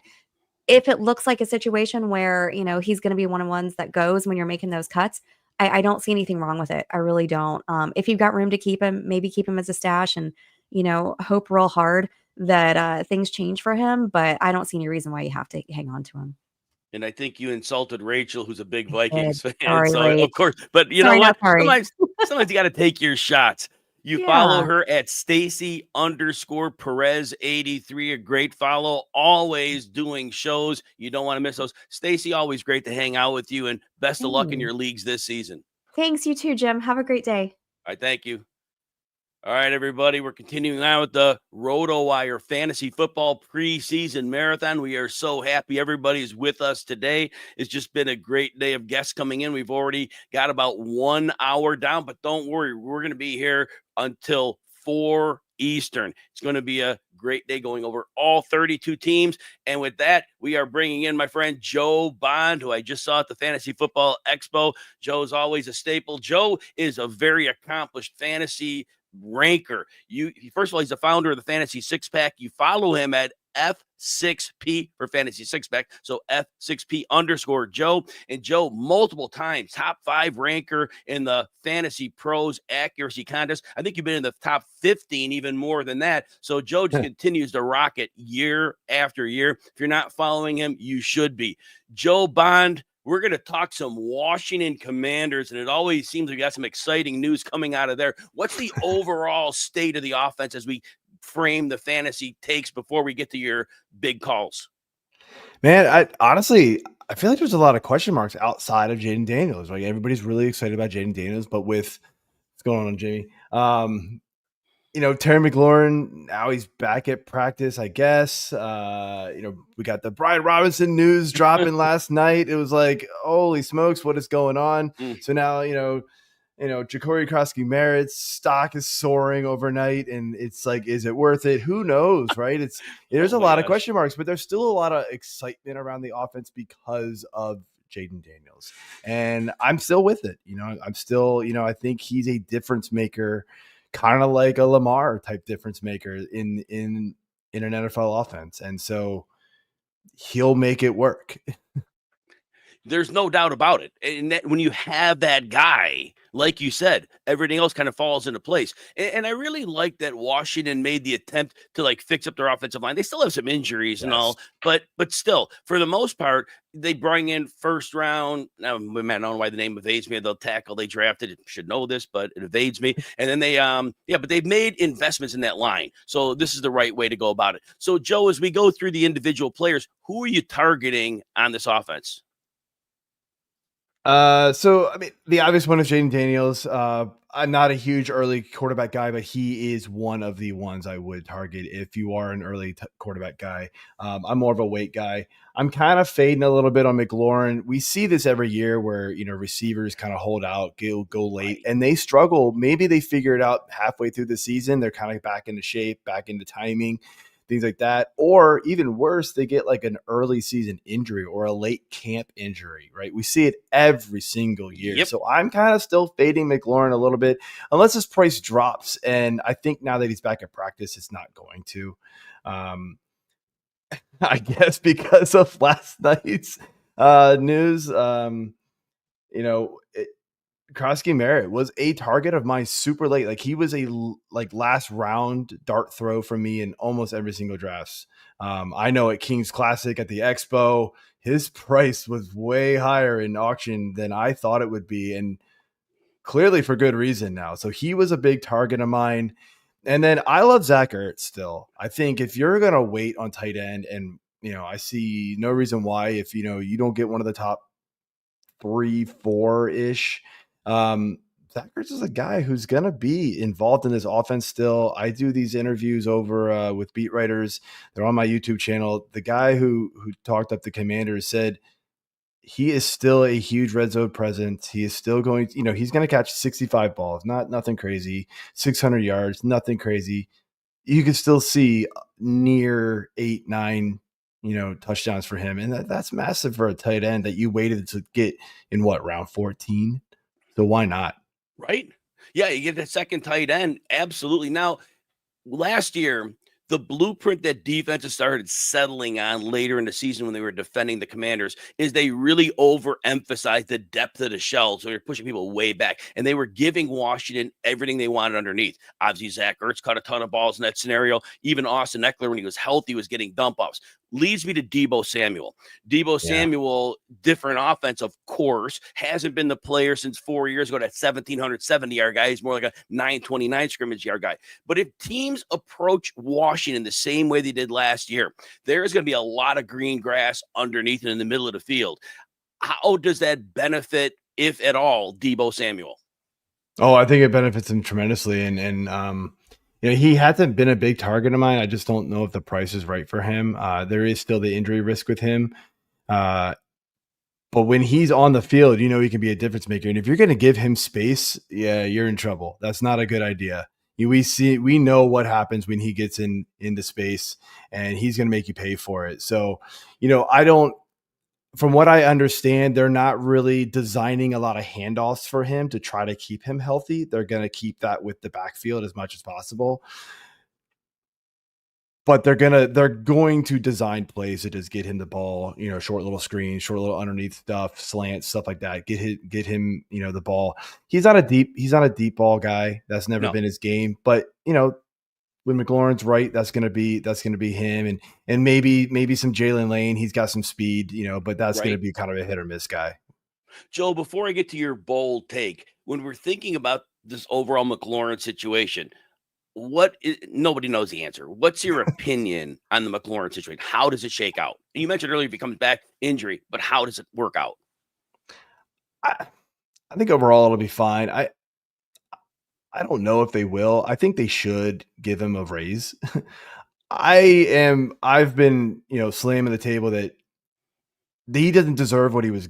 If it looks like a situation where, he's going to be one of the ones that goes when you're making those cuts, I don't see anything wrong with it. I really don't. If you've got room to keep him, maybe keep him as a stash and, hope real hard that things change for him. But I don't see any reason why you have to hang on to him. And I think you insulted Rachel, who's a big Vikings fan. Sorry, so, Rach. of course, but you know what? Sometimes you got to take your shots. You follow her at Stacy _Perez 83, a great follow, always doing shows. You don't want to miss those. Stacy, always great to hang out with you, and best of luck in your leagues this season. Thanks, you too, Jim. Have a great day. All right, thank you. All right, everybody, we're continuing on with the Roto Wire Fantasy Football Preseason Marathon. We are so happy everybody is with us today. It's just been a great day of guests coming in. We've already got about 1 hour down, but don't worry, we're going to be here until 4 Eastern. It's going to be a great day going over all 32 teams. And with that, we are bringing in my friend Joe Bond, who I just saw at the Fantasy Football Expo. Joe's always a staple. Joe is a very accomplished fantasy ranker. First of all, he's the founder of the Fantasy Six Pack. You follow him at F6P for Fantasy Six Pack. So F6P _ Joe. And Joe, multiple times, top 5 ranker in the Fantasy Pros accuracy contest. I think you've been in the top 15, even more than that. So Joe just continues to rock it year after year. If you're not following him, you should be. Joe Bond, we're going to talk some Washington Commanders, and it always seems we got some exciting news coming out of there. What's the overall state of the offense as we frame the fantasy takes before we get to your big calls? Man, I feel like there's a lot of question marks outside of Jaden Daniels. Like everybody's really excited about Jaden Daniels, but with what's going on, Jamie? Terry McLaurin, now he's back at practice, I guess. We got the Brian Robinson news dropping last night. It was like, holy smokes, what is going on? So now, Jacory Krosky-Merritt's stock is soaring overnight, and it's like, is it worth it? Who knows, right? There's a lot of question marks, but there's still a lot of excitement around the offense because of Jaden Daniels. And I'm still with it. I'm still, I think he's a difference maker, kind of like a Lamar type difference maker in an NFL offense. And so he'll make it work. There's no doubt about it. And that when you have that guy, like you said, everything else kind of falls into place. And I really like that Washington made the attempt to fix up their offensive line. They still have some injuries and all, but still, for the most part, they bring in first round. Now, I don't know why the name evades me. The tackle they drafted, should know this, but it evades me. And then they, but they've made investments in that line. So this is the right way to go about it. So Joe, as we go through the individual players, who are you targeting on this offense? The obvious one is Jaden Daniels. I'm not a huge early quarterback guy, but he is one of the ones I would target if you are an early quarterback guy. I'm more of a weight guy. I'm kind of fading a little bit on McLaurin. We see this every year where, receivers kind of hold out, go late, and they struggle. Maybe they figure it out halfway through the season. They're kind of back into shape, back into timing. things like that. Or even worse, they get like an early season injury or a late camp injury, right? We see it every single year. Yep. So I'm kind of still fading McLaurin a little bit, unless his price drops. And I think now that he's back at practice, it's not going to. I guess because of last night's news, Krosky Merritt was a target of mine super late. Like he was a last round dart throw from me in almost every single draft. I know at King's Classic at the Expo, his price was way higher in auction than I thought it would be, and clearly for good reason now. So he was a big target of mine. And then I love Zach Ertz still. I think if you're going to wait on tight end, and, I see no reason why, if, you don't get one of the top 3-4-ish, Zach Ertz is a guy who's going to be involved in this offense still. I do these interviews over with beat writers. They're on my YouTube channel. The guy who talked up the Commanders said he is still a huge red zone presence. He is still going, he's going to catch 65 balls, nothing crazy, 600 yards, nothing crazy. You can still see near 8-9, touchdowns for him. And that's massive for a tight end that you waited to get in round 14. So why not? Right. Yeah. You get the second tight end. Absolutely. Now, last year, the blueprint that defenses started settling on later in the season when they were defending the Commanders is they really overemphasized the depth of the shell. So they're pushing people way back, and they were giving Washington everything they wanted underneath. Obviously, Zach Ertz caught a ton of balls in that scenario. Even Austin Eckler, when he was healthy, was getting dump offs. Leads me to Deebo Samuel. Samuel, different offense, of course, hasn't been the player since 4 years ago, that 1,770-yard guy. He's more like a 929 scrimmage yard guy. But if teams approach Washington the same way they did last year, there is going to be a lot of green grass underneath and in the middle of the field. How does that benefit, if at all, Deebo Samuel? Oh, I think it benefits him tremendously. And he hasn't been a big target of mine. I just don't know if the price is right for him. There is still the injury risk with him. But when he's on the field, he can be a difference maker. And if you're going to give him space, yeah, you're in trouble. That's not a good idea. We know what happens when he gets into space, and he's going to make you pay for it. So, from what I understand, they're not really designing a lot of handoffs for him to try to keep him healthy. They're going to keep that with the backfield as much as possible. But they're going to design plays to just get him the ball, short little screens, short little underneath stuff, slants, stuff like that. Get him, the ball. He's not a deep ball guy. That's never been his game. But when McLaurin's right, that's gonna be him, and maybe some Jalen Lane. He's got some speed, but that's gonna be kind of a hit or miss guy. Joe, before I get to your bold take, when we're thinking about this overall McLaurin situation, nobody knows the answer. What's your opinion on the McLaurin situation? How does it shake out? You mentioned earlier if he comes back injury, but how does it work out? I think overall it'll be fine. I don't know if they will. I think they should give him a raise. I've been, slamming the table that he doesn't deserve what he was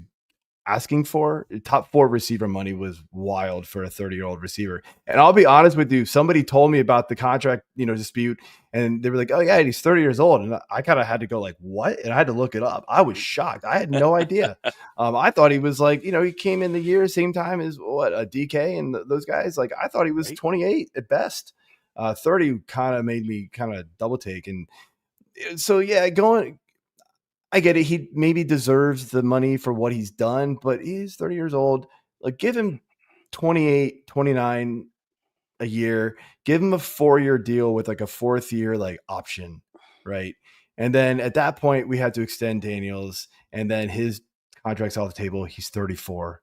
asking for. Top 4 receiver money was wild for a 30-year-old receiver. And I'll be honest with you, somebody told me about the contract, dispute, and they were like, "Oh yeah, he's 30 years old." And I kind of had to go like, "What?" And I had to look it up. I was shocked. I had no idea. I thought he was like, he came in the year same time as a DK and those guys. Like I thought he was 28 at best. 30 kind of made me kind of double take. And so yeah, I get it. He maybe deserves the money for what he's done, but he's 30 years old. Like give him 28, 29 a year, give him a 4-year deal with like a 4th year, like option. Right. And then at that point we had to extend Daniels, and then his contract's off the table. He's 34,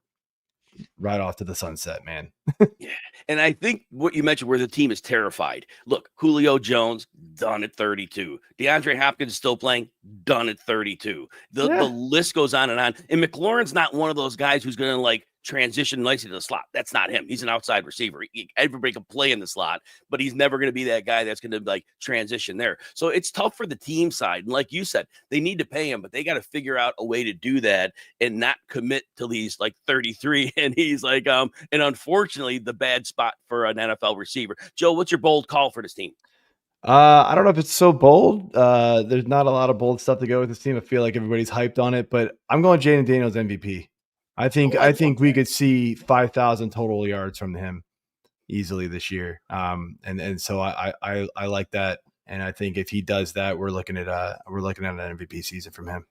right off to the sunset, man. Yeah. And I think what you mentioned where the team is terrified. Look, Julio Jones, done at 32. DeAndre Hopkins still playing, done at 32. The list goes on. And McLaurin's not one of those guys who's going to transition nicely to the slot. That's not him. He's an outside receiver. Everybody can play in the slot, but he's never going to be that guy that's going to transition there. So it's tough for the team side. And like you said, they need to pay him, but they got to figure out a way to do that and not commit till he's 33. And he's and unfortunately the bad spot for an NFL receiver. Joe, what's your bold call for this team? I don't know if it's so bold. There's not a lot of bold stuff to go with this team. I feel like everybody's hyped on it, but I'm going Jaden Daniels MVP. I think we could see 5,000 total yards from him easily this year. And so I like that. And I think if he does that, we're looking at an MVP season from him.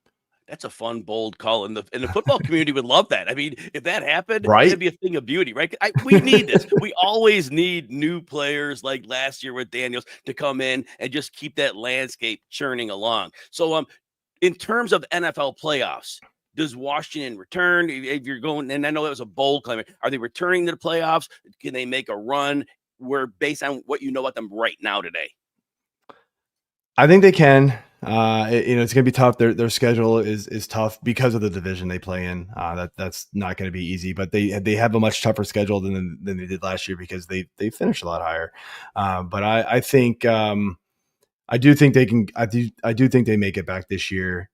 That's a fun, bold call, and the football community would love that. I mean, if that happened, Right? it'd be a thing of beauty, right? We need this. We always need new players like last year with Daniels to come in and just keep that landscape churning along. So, in terms of NFL playoffs, does Washington return? If you're going, and I know that was a bold claim, are they returning to the playoffs? Can they make a run? Where based on what you know about them right now today? I think they can. It's going to be tough. Their schedule is tough because of the division they play in. That's not going to be easy, but they have a much tougher schedule than they did last year because they finished a lot higher. But I think I do think they can. I do think they make it back this year.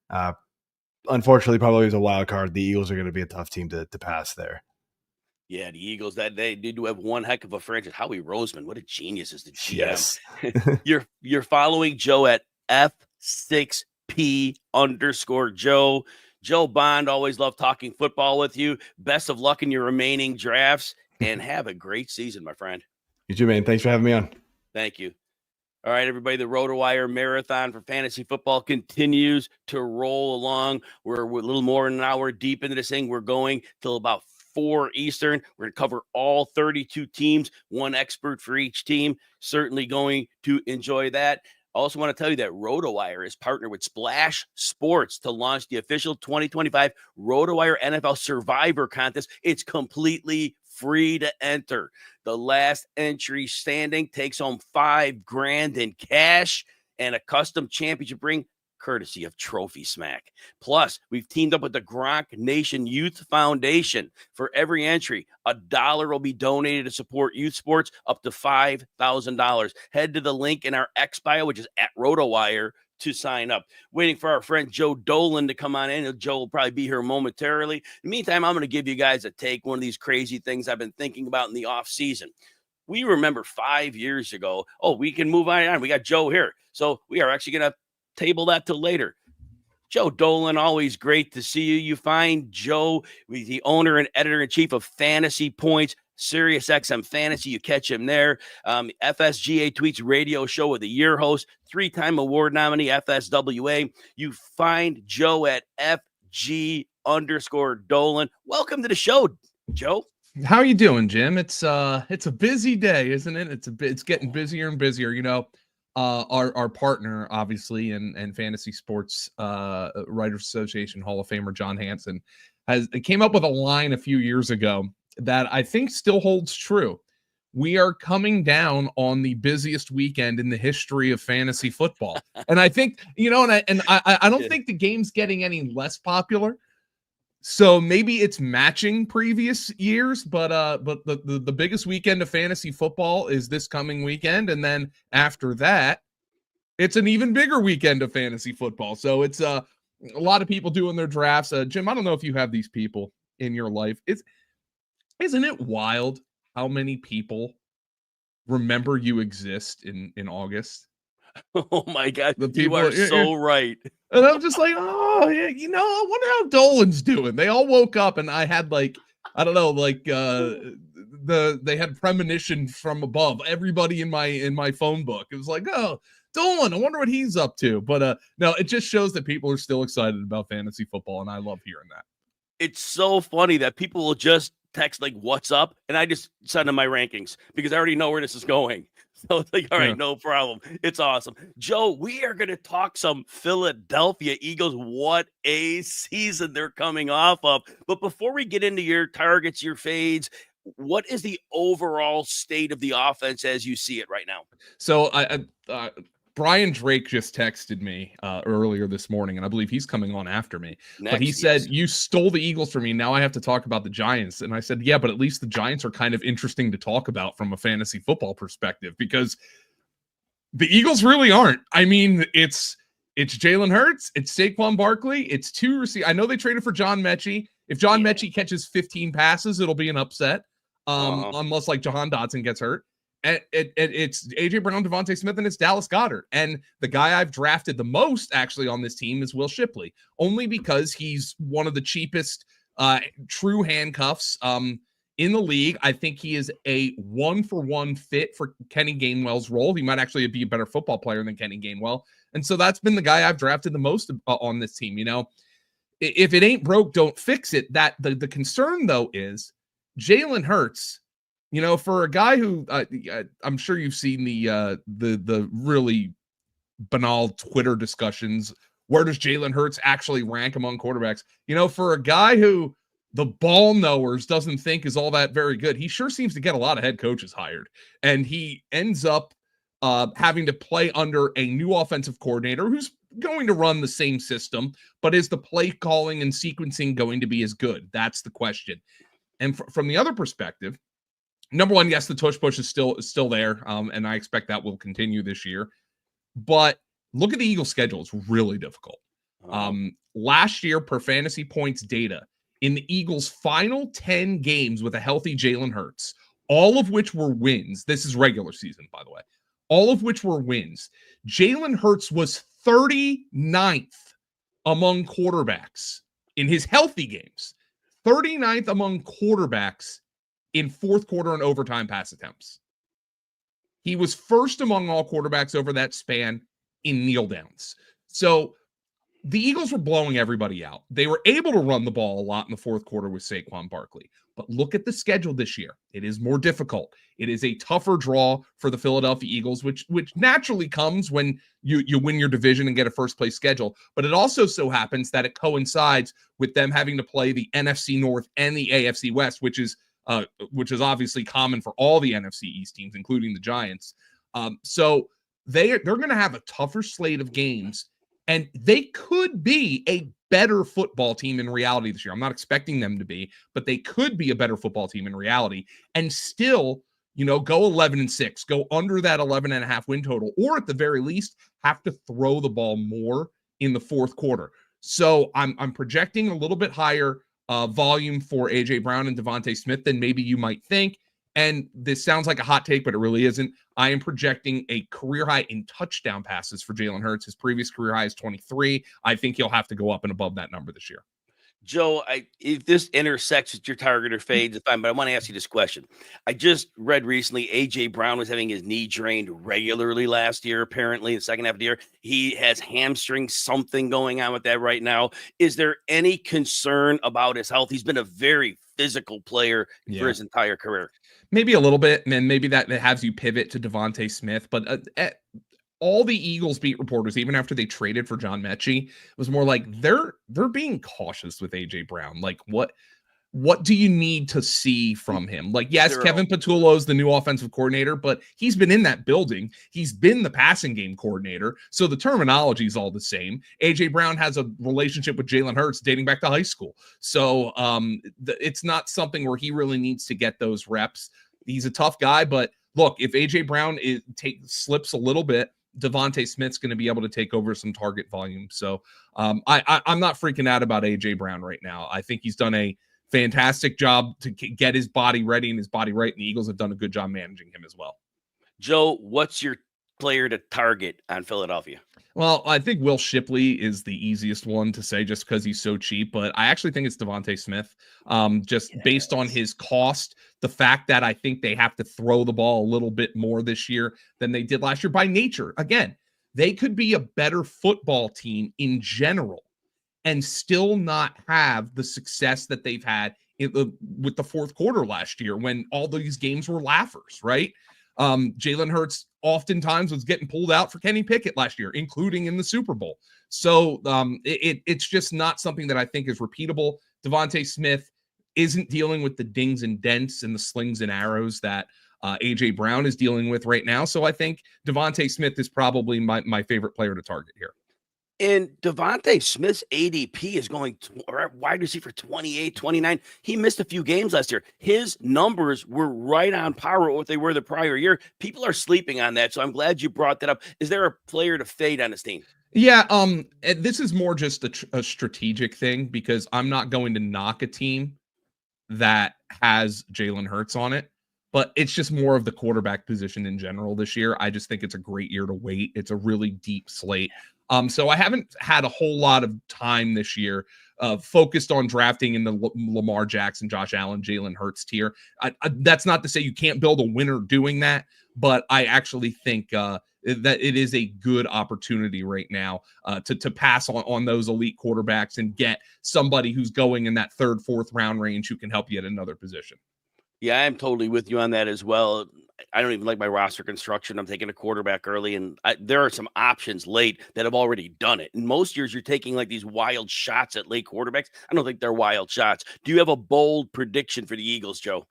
Unfortunately, probably as a wild card, the Eagles are going to be a tough team to pass there. Yeah, the Eagles, that they do have one heck of a franchise. Howie Roseman, what a genius is the GM. Yes. You're following Joe at F6P_Joe. Joe Bond, always love talking football with you. Best of luck in your remaining drafts, and have a great season, my friend. You too, man. Thanks for having me on. Thank you. All right, everybody, the RotoWire Marathon for Fantasy Football continues to roll along. We're a little more than an hour deep into this thing. We're going till about 4 Eastern. We're going to cover all 32 teams, one expert for each team. Certainly going to enjoy that. I also want to tell you that RotoWire is partnered with Splash Sports to launch the official 2025 RotoWire NFL Survivor Contest. It's completely free to enter. The last entry standing takes home $5,000 in cash and a custom championship ring, courtesy of Trophy Smack. Plus, we've teamed up with the Gronk Nation Youth Foundation. For every entry, $1 will be donated to support youth sports up to $5,000. Head to the link in our X bio, which is at RotoWire, to sign up. Waiting for our friend Joe Dolan to come on in. Joe will probably be here momentarily. In the meantime, I'm going to give you guys a take, one of these crazy things I've been thinking about in the off season. We remember 5 years ago, we can move on. We got Joe here. So we are actually going to table that till later. Joe Dolan, always great to see you. You find Joe, the owner and editor-in-chief of Fantasy Points, Sirius XM Fantasy. You catch him there. FSGA Tweets radio show with the year host, 3-time award nominee, FSWA. You find Joe at FG_Dolan. Welcome to the show, Joe. How are you doing, Jim? It's a busy day, isn't it? It's getting busier and busier. You know, our partner, obviously, and Fantasy Sports Writers Association Hall of Famer John Hansen came up with a line a few years ago that I think still holds true. We are coming down on the busiest weekend in the history of fantasy football, and I think I don't think the game's getting any less popular. So maybe it's matching previous years, but the biggest weekend of fantasy football is this coming weekend, and then after that, it's an even bigger weekend of fantasy football. So it's a lot of people doing their drafts. Jim, I don't know if you have these people in your life. Isn't it wild how many people remember you exist in August? Oh my God, The people, you are so right. And I'm just like, oh, yeah, I wonder how Dolan's doing. They all woke up, and I had they had premonition from above. Everybody in my phone book. It was like, oh, Dolan, I wonder what he's up to. But no, it just shows that people are still excited about fantasy football, and I love hearing that. It's so funny that people will just text like, what's up? And I just send them my rankings because I already know where this is going. So it's like, all right, no problem. It's awesome. Joe, we are going to talk some Philadelphia Eagles. What a season they're coming off of. But before we get into your targets, your fades, what is the overall state of the offense as you see it right now? So Brian Drake just texted me earlier this morning, and I believe he's coming on after me. But he said, you stole the Eagles from me. Now I have to talk about the Giants. And I said, yeah, but at least the Giants are kind of interesting to talk about from a fantasy football perspective, because the Eagles really aren't. I mean, it's Jalen Hurts, it's Saquon Barkley, it's 2 receivers. I know they traded for John Mechie. If John Mechie catches 15 passes, it'll be an upset, unless like Jahan Dotson gets hurt. It's AJ Brown, Devontae Smith, and it's Dallas Goedert. And the guy I've drafted the most actually on this team is Will Shipley, only because he's one of the cheapest true handcuffs in the league. I think he is a 1-for-1 fit for Kenny Gainwell's role. He might actually be a better football player than Kenny Gainwell. And so that's been the guy I've drafted the most on this team. You know, if it ain't broke, don't fix it. That the concern though is Jalen Hurts. You know, for a guy who I'm sure you've seen the really banal Twitter discussions. Where does Jalen Hurts actually rank among quarterbacks? You know, for a guy who the ball knowers doesn't think is all that very good, he sure seems to get a lot of head coaches hired, and he ends up having to play under a new offensive coordinator who's going to run the same system, but is the play calling and sequencing going to be as good? That's the question. And from the other perspective, number one, yes, the tush push is still there, and I expect that will continue this year. But look at the Eagles' schedule; it's really difficult. Last year, per fantasy points data, in the Eagles' final 10 games with a healthy Jalen Hurts, all of which were wins. This is regular season, by the way. All of which were wins. Jalen Hurts was 39th among quarterbacks in his healthy games. 39th among quarterbacks in fourth quarter and overtime pass attempts. He was first among all quarterbacks over that span in kneel downs. So the Eagles were blowing everybody out. They were able to run the ball a lot in the fourth quarter with Saquon Barkley. But look at the schedule this year. It is more difficult. It is a tougher draw for the Philadelphia Eagles, which naturally comes when you win your division and get a first place schedule. But it also so happens that it coincides with them having to play the NFC North and the AFC West, which is obviously common for all the NFC East teams, including the Giants. So they're going to have a tougher slate of games, and they could be a better football team in reality this year. I'm not expecting them to be, but they could be a better football team in reality and still, you know, go 11-6, go under that 11.5 win total, or at the very least have to throw the ball more in the fourth quarter. So I'm projecting a little bit higher volume for AJ Brown and Devontae Smith than maybe you might think. And this sounds like a hot take, but it really isn't. I am projecting a career high in touchdown passes for Jalen Hurts. His previous career high is 23. I think he'll have to go up and above that number this year. Joe, if this intersects with your target or fades, it's fine, but I want to ask you this question. I just read recently AJ Brown was having his knee drained regularly last year, apparently, the second half of the year. He has hamstring something going on with that right now. Is there any concern about his health? He's been a very physical player for his entire career. Maybe a little bit, and maybe that has you pivot to Devontae Smith, but all the Eagles beat reporters, even after they traded for John Mechie, was more like they're being cautious with AJ Brown. Like, what do you need to see from him? Like, yes, Kevin Patullo is the new offensive coordinator, but he's been in that building. He's been the passing game coordinator, so the terminology is all the same. AJ Brown has a relationship with Jalen Hurts dating back to high school, so it's not something where he really needs to get those reps. He's a tough guy, but look, if AJ Brown slips a little bit, Devontae Smith's going to be able to take over some target volume. So I'm not freaking out about AJ Brown right now. I think he's done a fantastic job to get his body ready and his body right, and the Eagles have done a good job managing him as well. Joe, what's your player to target on Philadelphia? Well, I think Will Shipley is the easiest one to say just because he's so cheap, but I actually think it's Devontae Smith, based on his cost, the fact that I think they have to throw the ball a little bit more this year than they did last year by nature. Again, they could be a better football team in general and still not have the success that they've had with the fourth quarter last year when all these games were laughers, right? Jalen Hurts oftentimes was getting pulled out for Kenny Pickett last year, including in the Super Bowl. So it's just not something that I think is repeatable. Devontae Smith isn't dealing with the dings and dents and the slings and arrows that AJ Brown is dealing with right now. So I think Devontae Smith is probably my favorite player to target here. And Devontae Smith's ADP is going wide receiver 28, 29. He missed a few games last year. His numbers were right on par with what they were the prior year. People are sleeping on that, so I'm glad you brought that up. Is there a player to fade on this team? Yeah, this is more just a strategic thing because I'm not going to knock a team that has Jalen Hurts on it. but it's just more of the quarterback position in general this year. I just think it's a great year to wait. It's a really deep slate. So I haven't had a whole lot of time this year focused on drafting in the Lamar Jackson, Josh Allen, Jalen Hurts tier. That's not to say you can't build a winner doing that, but I actually think that it is a good opportunity right now to pass on those elite quarterbacks and get somebody who's going in that third, fourth round range who can help you at another position. Yeah, I'm totally with you on that as well. I don't even like my roster construction. I'm taking a quarterback early, and there are some options late that have already done it. In most years, you're taking like these wild shots at late quarterbacks. I don't think they're wild shots. Do you have a bold prediction for the Eagles, Joe?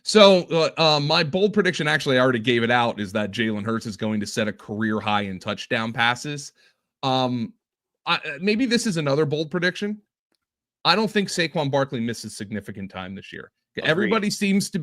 So my bold prediction, actually, I already gave it out, is that Jalen Hurts is going to set a career high in touchdown passes. Maybe this is another bold prediction. I don't think Saquon Barkley misses significant time this year. Agreed. Everybody seems to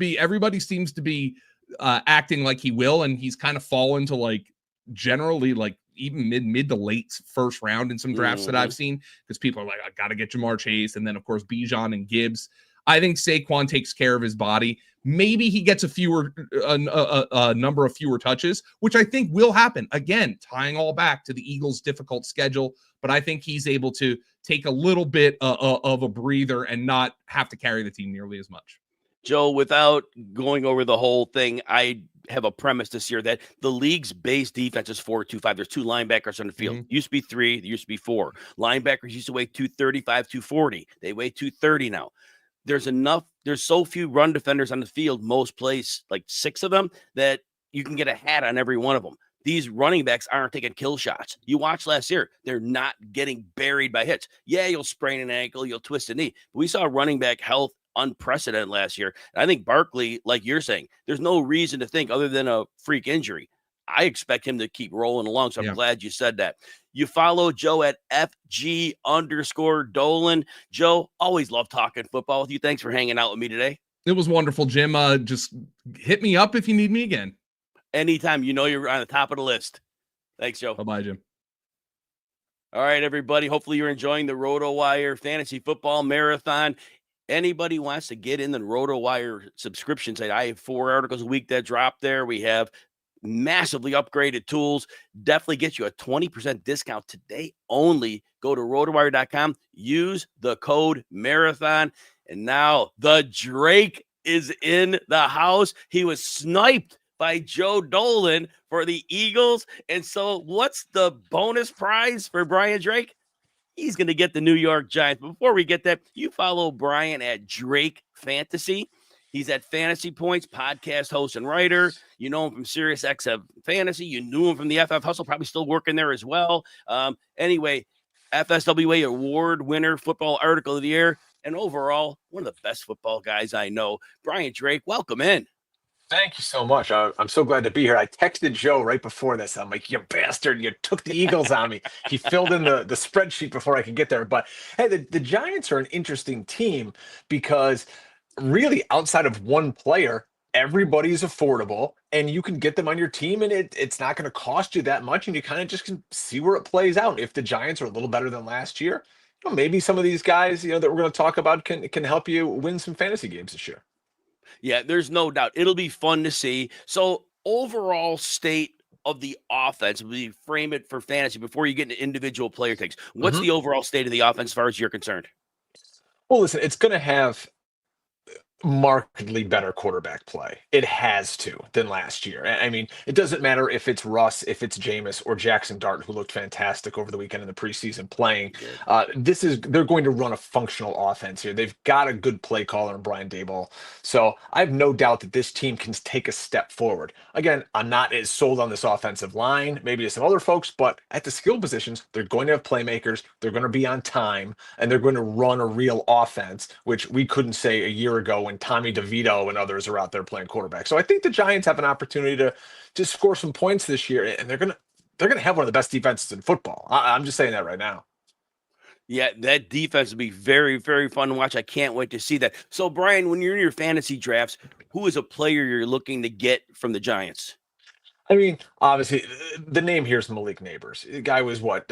be acting like he will, and he's kind of fallen to like generally like even mid to late first round in some drafts that I've seen, because people are like, I got to get Jamar Chase, and then of course Bijan and Gibbs. I think Saquon takes care of his body. Maybe he gets a number of fewer touches, which I think will happen. Again, tying all back to the Eagles' difficult schedule, but I think he's able to take a little bit of a breather and not have to carry the team nearly as much. Joe, without going over the whole thing, I have a premise this year that the league's base defense is 4-2-5. There's 2 linebackers on the field. Used to be 3, there used to be 4. Linebackers used to weigh 235, 240. They weigh 230 now. There's so few run defenders on the field, most plays, like 6 of them, that you can get a hat on every one of them. These running backs aren't taking kill shots. You watched last year, they're not getting buried by hits. Yeah, you'll sprain an ankle, you'll twist a knee. But we saw running back health unprecedented last year. And I think Barkley, like you're saying, there's no reason to think other than a freak injury. I expect him to keep rolling along. So I'm glad you said that. You follow Joe at FG_Dolan. Joe, always love talking football with you. Thanks for hanging out with me today. It was wonderful, Jim. Just hit me up if you need me again. Anytime. You know you're on the top of the list. Thanks, Joe. Bye-bye, Jim. All right, everybody. Hopefully you're enjoying the RotoWire Fantasy Football Marathon. Anybody wants to get in the RotoWire subscription site, I have 4 articles a week that drop there. We have massively upgraded tools. Definitely get you a 20% discount today only. Go to rotowire.com, use the code marathon. And now the Drake is in the house. He was sniped by Joe Dolan for the Eagles. And so what's the bonus prize for Brian Drake? He's going to get the New York Giants. But before we get that, you follow Brian at Drake Fantasy. He's at Fantasy Points, podcast host and writer. You know him from SiriusXM Fantasy. You knew him from the FF Hustle, probably still working there as well. Anyway, FSWA award winner, football article of the year, and overall, one of the best football guys I know. Brian Drake, welcome in. Thank you so much. I'm so glad to be here. I texted Joe right before this. I'm like, you bastard, you took the Eagles on me. He filled in the spreadsheet before I could get there. But hey, the Giants are an interesting team because really outside of one player, everybody's affordable and you can get them on your team and it's not going to cost you that much. And you kind of just can see where it plays out. If the Giants are a little better than last year, maybe some of these guys, that we're going to talk about can help you win some fantasy games this year. Yeah, there's no doubt. It'll be fun to see. So overall state of the offense, we frame it for fantasy before you get into individual player takes. What's the overall state of the offense as far as you're concerned? Well, listen, it's going to have markedly better quarterback play. It has to than last year. I mean, it doesn't matter if it's Russ, if it's Jameis or Jackson Dart, who looked fantastic over the weekend in the preseason playing. They're going to run a functional offense here. They've got a good play caller in Brian Daboll. So I have no doubt that this team can take a step forward. Again, I'm not as sold on this offensive line, maybe as some other folks, but at the skill positions, they're going to have playmakers, they're going to be on time, and they're going to run a real offense, which we couldn't say a year ago when Tommy DeVito and others are out there playing quarterback. So I think the Giants have an opportunity to score some points this year, and they're gonna have one of the best defenses in football. I'm just saying that right now. Yeah, that defense will be very, very fun to watch. I can't wait to see that. So, Brian, when you're in your fantasy drafts, who is a player you're looking to get from the Giants? I mean, obviously, the name here is Malik Neighbors. The guy was wide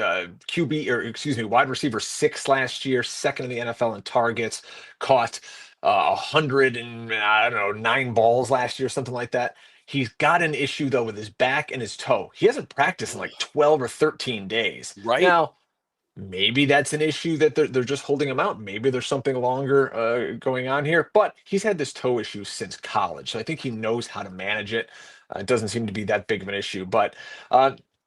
receiver 6 last year, second in the NFL in targets, caught 9 balls last year, something like that. He's got an issue though with his back and his toe. He hasn't practiced in like 12 or 13 days. Right. Now, maybe that's an issue that they're just holding him out. Maybe there's something longer going on here, but he's had this toe issue since college. So I think he knows how to manage it. It doesn't seem to be that big of an issue, but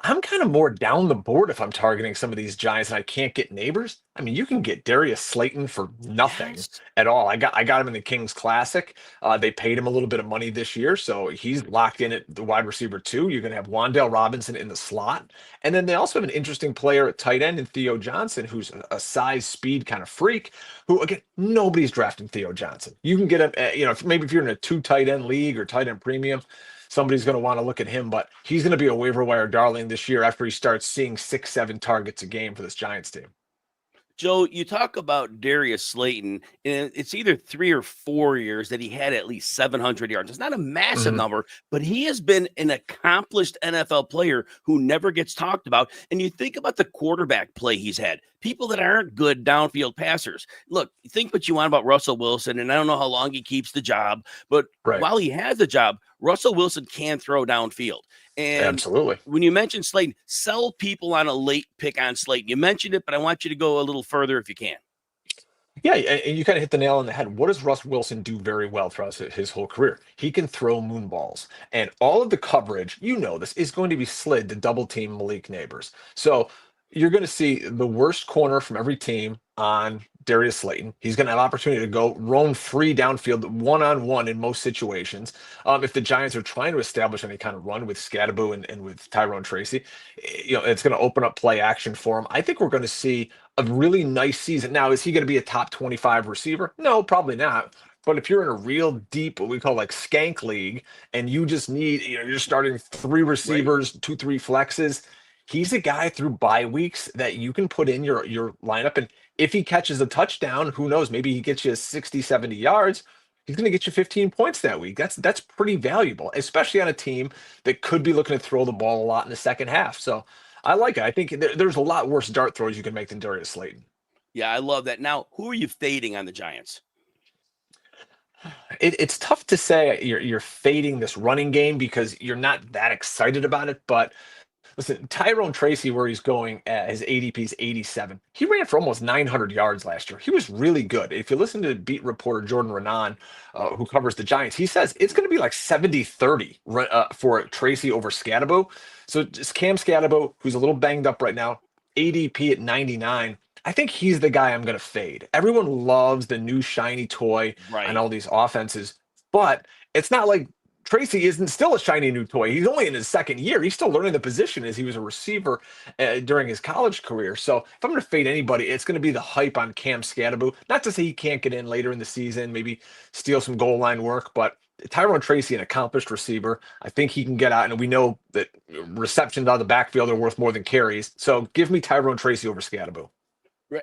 I'm kind of more down the board if I'm targeting some of these Giants and I can't get neighbors. I mean, you can get Darius Slayton for nothing at all. I got him in the Kings Classic. They paid him a little bit of money this year, so he's locked in at the wide receiver too. You're going to have Wan'Dale Robinson in the slot. And then they also have an interesting player at tight end in Theo Johnson, who's a size speed kind of freak, who, again, nobody's drafting Theo Johnson. You can get him, maybe if you're in a 2 tight end league or tight end premium, somebody's going to want to look at him, but he's going to be a waiver wire darling this year after he starts seeing 6-7 targets a game for this Giants team. Joe, you talk about Darius Slayton, and it's either 3 or 4 years that he had at least 700 yards. It's not a massive number, but he has been an accomplished NFL player who never gets talked about. And you think about the quarterback play he's had, people that aren't good downfield passers. Look, think what you want about Russell Wilson, and I don't know how long he keeps the job, but while he has the job, Russell Wilson can throw downfield. And absolutely, when you mentioned Slayton, sell people on a late pick on Slayton. You mentioned it, but I want you to go a little further if you can. Yeah, and you kind of hit the nail on the head. What does Russ Wilson do very well throughout his whole career? He can throw moon balls. And all of the coverage, this, is going to be slid to double team Malik Neighbors. So you're going to see the worst corner from every team on Darius Slayton. He's going to have opportunity to go roam free downfield one-on-one in most situations. If the Giants are trying to establish any kind of run with Scadaboo and with Tyrone Tracy, it's going to open up play action for him. I think we're going to see a really nice season. Now, is he going to be a top 25 receiver? No, probably not. But if you're in a real deep, what we call like skank league, and you just need, you're starting 3 receivers, 2-3 flexes, he's a guy through bye weeks that you can put in your lineup. And if he catches a touchdown, who knows, maybe he gets you 60, 70 yards. He's going to get you 15 points that week. That's pretty valuable, especially on a team that could be looking to throw the ball a lot in the second half. So I like it. I think there's a lot worse dart throws you can make than Darius Slayton. Yeah, I love that. Now, who are you fading on the Giants? It's tough to say you're fading this running game because you're not that excited about it, but listen, Tyrone Tracy, where he's going, his ADP is 87. He ran for almost 900 yards last year. He was really good. If you listen to beat reporter Jordan Renan, who covers the Giants, he says it's going to be like 70-30 for Tracy over Scadaboo. So just Cam Scadaboo, who's a little banged up right now, ADP at 99. I think he's the guy I'm going to fade. Everyone loves the new shiny toy and all these offenses, but it's not like Tracy isn't still a shiny new toy. He's only in his second year. He's still learning the position as he was a receiver during his college career. So if I'm going to fade anybody, it's going to be the hype on Cam Scadaboo. Not to say he can't get in later in the season, maybe steal some goal line work, but Tyrone Tracy, an accomplished receiver, I think he can get out, and we know that receptions out of the backfield are worth more than carries. So give me Tyrone Tracy over Scadaboo.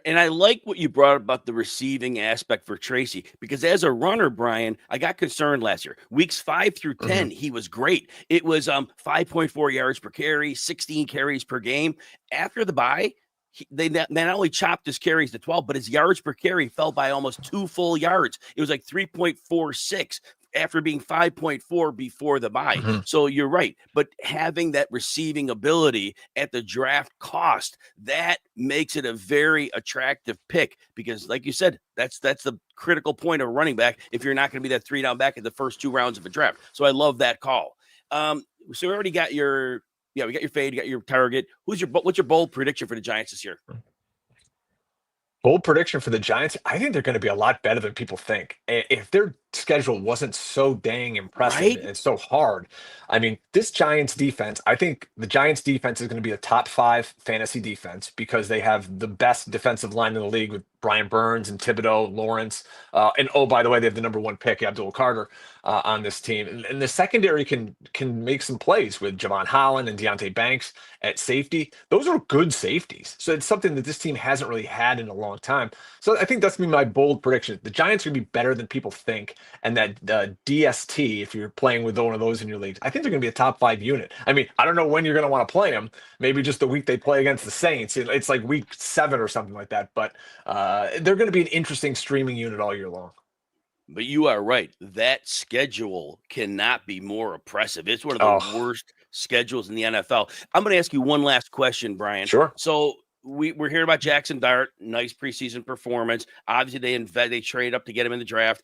And I like what you brought up about the receiving aspect for Tracy, because as a runner, Brian, I got concerned last year. Weeks 5 through 10, he was great. It was 5.4 yards per carry, 16 carries per game. After the bye, they not only chopped his carries to 12, but his yards per carry fell by almost 2 full yards. It was like 3.46 after being 5.4 before the bye. So you're right. But having that receiving ability at the draft cost, that makes it a very attractive pick, because like you said, that's the critical point of a running back if you're not going to be that 3-down back in the first 2 rounds of a draft. So I love that call. So we already got we got your fade, you got your target. What's your bold prediction for the Giants this year? Bold prediction for the Giants, I think they're going to be a lot better than people think. If their schedule wasn't so dang impressive and so hard, I mean, this Giants defense, I think the Giants defense is going to be a top 5 fantasy defense because they have the best defensive line in the league with Brian Burns and Thibodeau, Lawrence. And oh, by the way, they have the number 1 pick, Abdul Carter, on this team. And the secondary can make some plays with Javon Holland and Deontay Banks at safety. Those are good safeties. So it's something that this team hasn't really had in a long time. So I think that's going to be my bold prediction. The Giants are going to be better than people think. And that DST, if you're playing with one of those in your leagues, I think they're going to be a top 5 unit. I mean, I don't know when you're going to want to play them. Maybe just the week they play against the Saints. It's like week 7 or something like that. But they're going to be an interesting streaming unit all year long. But you are right. That schedule cannot be more oppressive. It's one of the worst schedules in the NFL. I'm going to ask you one last question, Brian. Sure. So we're hearing about Jackson Dart. Nice preseason performance. Obviously, they trade up to get him in the draft.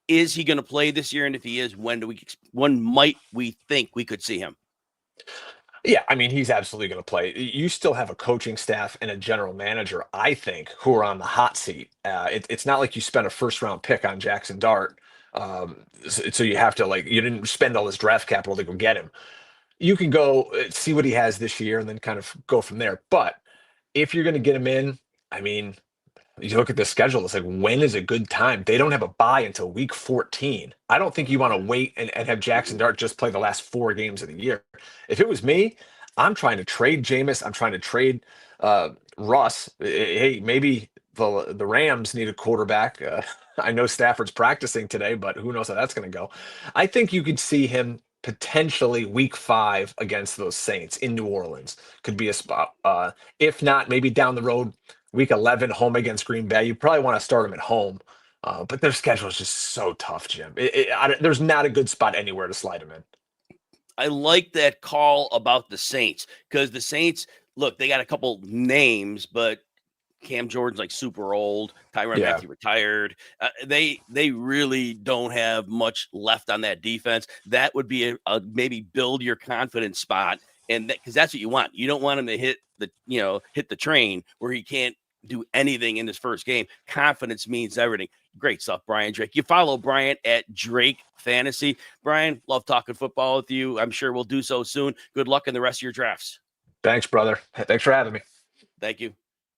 Is he going to play this year? And if he is, when might we think we could see him? Yeah, I mean, he's absolutely going to play. You still have a coaching staff and a general manager, I think, who are on the hot seat. It's not like you spent a first-round pick on Jackson Dart, so you have to, you didn't spend all this draft capital to go get him. You can go see what he has this year and then kind of go from there. But if you're going to get him in, I mean, you look at the schedule, it's like, when is a good time? They don't have a bye until week 14. I don't think you want to wait and have Jackson Dart just play the last 4 games of the year. If it was me, I'm trying to trade Jameis. I'm trying to trade Russ. Hey, maybe the Rams need a quarterback. I know Stafford's practicing today, but who knows how that's going to go. I think you could see him potentially week 5 against those Saints in New Orleans. Could be a spot. If not, maybe down the road, week 11, home against Green Bay. You probably want to start them at home. But their schedule is just so tough, Jim. There's not a good spot anywhere to slide them in. I like that call about the Saints, because the Saints, look, they got a couple names, but Cam Jordan's super old. Tyrann Mathieu retired. They really don't have much left on that defense. That would be a maybe build your confidence spot, and because that's what you want. You don't want him to hit the train where he can't do anything in his first game. Confidence means everything. Great stuff, Brian Drake. You follow Brian at Drake Fantasy. Brian, love talking football with you. I'm sure we'll do so soon. Good luck in the rest of your drafts. Thanks, brother. Thanks for having me. Thank you.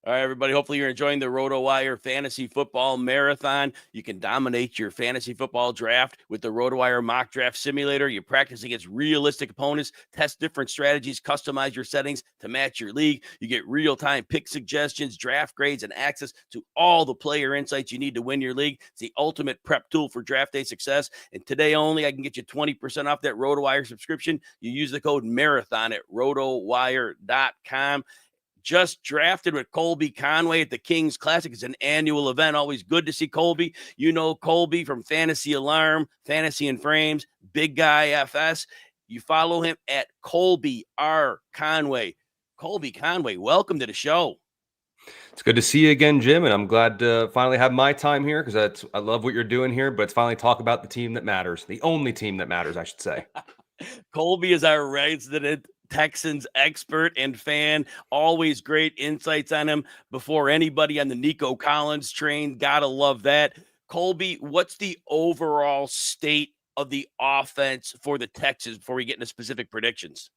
All right, everybody. Hopefully you're enjoying the Roto Wire Fantasy Football Marathon. You can dominate your fantasy football draft with the Roto Wire Mock Draft Simulator. You practice against realistic opponents, test different strategies, customize your settings to match your league. You get real-time pick suggestions, draft grades, and access to all the player insights you need to win your league. It's the ultimate prep tool for draft day success. And today only, I can get you 20% off that Roto Wire subscription. You use the code MARATHON at rotowire.com. Just drafted with Colby Conway at the Kings Classic. It's an annual event. Always good to see Colby. You know Colby from Fantasy Alarm, Fantasy and Frames, Big Guy FS. You follow him at Colby R. Conway. Colby Conway, welcome to the show. It's good to see you again, Jim, and I'm glad to finally have my time here because I love what you're doing here, but it's finally talk about the team that matters, the only team that matters, I should say. Colby is our resident Texans expert and fan. Always great insights on him before anybody on the Nico Collins train. Gotta love that. Colby, what's the overall state of the offense for the Texans before we get into specific predictions?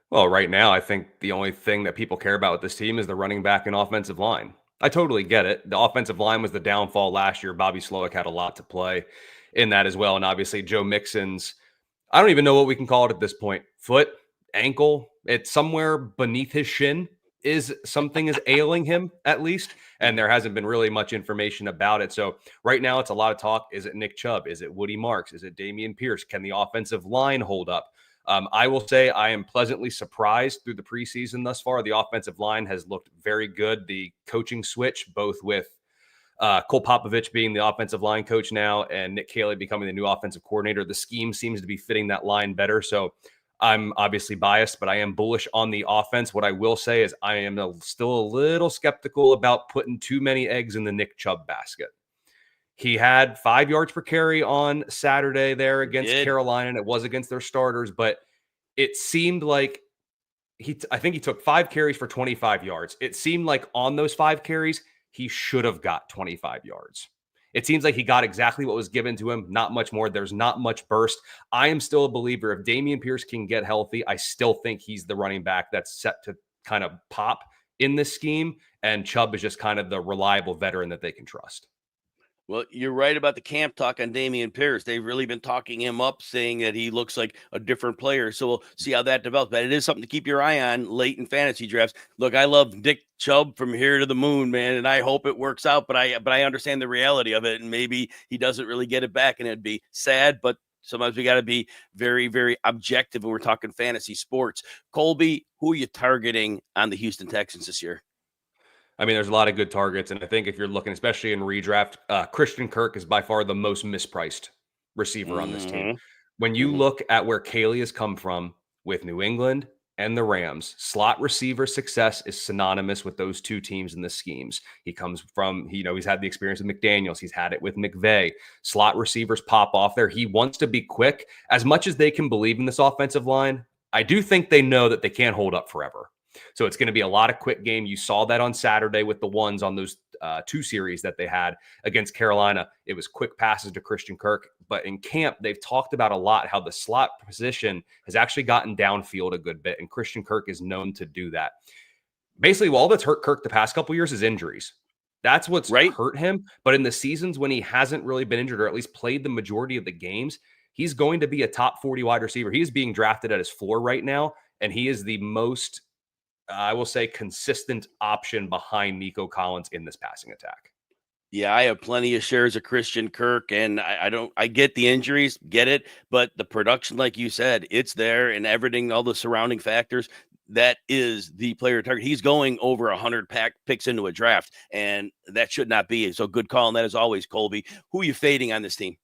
Well, right now, I think the only thing that people care about with this team is the running back and offensive line. I totally get it. The offensive line was the downfall last year. Bobby Slowick had a lot to play in that as well. And obviously, Joe Mixon's, I don't even know what we can call it at this point. Foot, ankle, it's somewhere beneath his shin something is ailing him at least. And there hasn't been really much information about it. So right now it's a lot of talk. Is it Nick Chubb? Is it Woody Marks? Is it Dameon Pierce? Can the offensive line hold up? I will say I am pleasantly surprised through the preseason thus far. The offensive line has looked very good. The coaching switch, both with Cole Popovich being the offensive line coach now and Nick Kelley becoming the new offensive coordinator, the scheme seems to be fitting that line better. So I'm obviously biased, but I am bullish on the offense. What I will say is I am still a little skeptical about putting too many eggs in the Nick Chubb basket. He had 5 yards per carry on Saturday there against Carolina, and it was against their starters, but it seemed like I think he took 5 carries for 25 yards. It seemed like on those 5 carries, he should have got 25 yards. It seems like he got exactly what was given to him, not much more. There's not much burst. I am still a believer if Dameon Pierce can get healthy, I still think he's the running back that's set to kind of pop in this scheme, and Chubb is just kind of the reliable veteran that they can trust. Well, you're right about the camp talk on Dameon Pierce. They've really been talking him up, saying that he looks like a different player. So we'll see how that develops. But it is something to keep your eye on late in fantasy drafts. Look, I love Nick Chubb from here to the moon, man, and I hope it works out. But I understand the reality of it, and maybe he doesn't really get it back, and it'd be sad. But sometimes we got to be very, very objective when we're talking fantasy sports. Colby, who are you targeting on the Houston Texans this year? I mean, there's a lot of good targets. And I think if you're looking, especially in redraft, Christian Kirk is by far the most mispriced receiver on this team. When you look at where Kelley has come from with New England and the Rams, slot receiver success is synonymous with those two teams in the schemes. He comes from, he's had the experience with McDaniels. He's had it with McVay. Slot receivers pop off there. He wants to be quick. As much as they can believe in this offensive line, I do think they know that they can't hold up forever. So it's going to be a lot of quick game. You saw that on Saturday with the ones on those 2 series that they had against Carolina. It was quick passes to Christian Kirk. But in camp, they've talked about a lot how the slot position has actually gotten downfield a good bit, and Christian Kirk is known to do that. Basically, all that's hurt Kirk the past couple years is injuries. That's what's hurt him. But in the seasons when he hasn't really been injured, or at least played the majority of the games, he's going to be a top 40 wide receiver. He is being drafted at his floor right now, and he is the most, I will say, consistent option behind Nico Collins in this passing attack. Yeah, I have plenty of shares of Christian Kirk, and I get the injuries, get it, but the production, like you said, it's there, and everything, all the surrounding factors, that is the player target. He's going over 100 picks into a draft, and that should not be. So good call on that as always, Colby. Who are you fading on this team?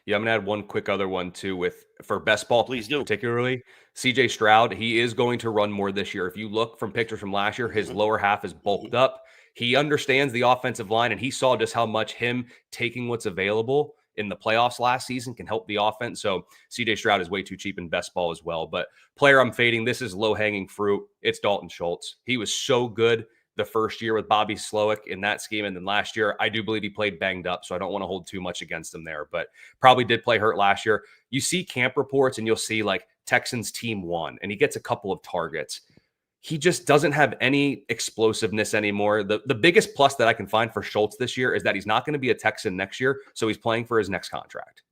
Yeah, I'm going to add one quick other one too for best ball. Please do. Particularly CJ Stroud. He is going to run more this year. If you look from pictures from last year, his lower half is bulked up. He understands the offensive line, and he saw just how much him taking what's available in the playoffs last season can help the offense. So CJ Stroud is way too cheap in best ball as well. But player I'm fading, this is low-hanging fruit. It's Dalton Schultz. He was so good the first year with Bobby Slowick in that scheme. And then last year, I do believe he played banged up, so I don't want to hold too much against him there, but probably did play hurt last year. You see camp reports and you'll see like Texans team 1, and he gets a couple of targets. He just doesn't have any explosiveness anymore. The biggest plus that I can find for Schultz this year is that he's not going to be a Texan next year, so he's playing for his next contract.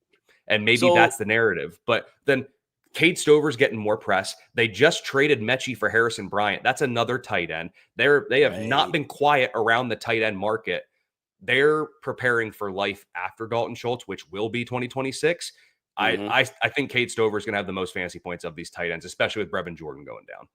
And maybe that's the narrative. But then Cade Stover's getting more press. They just traded Mechie for Harrison Bryant. That's another tight end. They have not been quiet around the tight end market. They're preparing for life after Dalton Schultz, which will be 2026. I think Cade Stover is going to have the most fantasy points of these tight ends, especially with Brevin Jordan going down.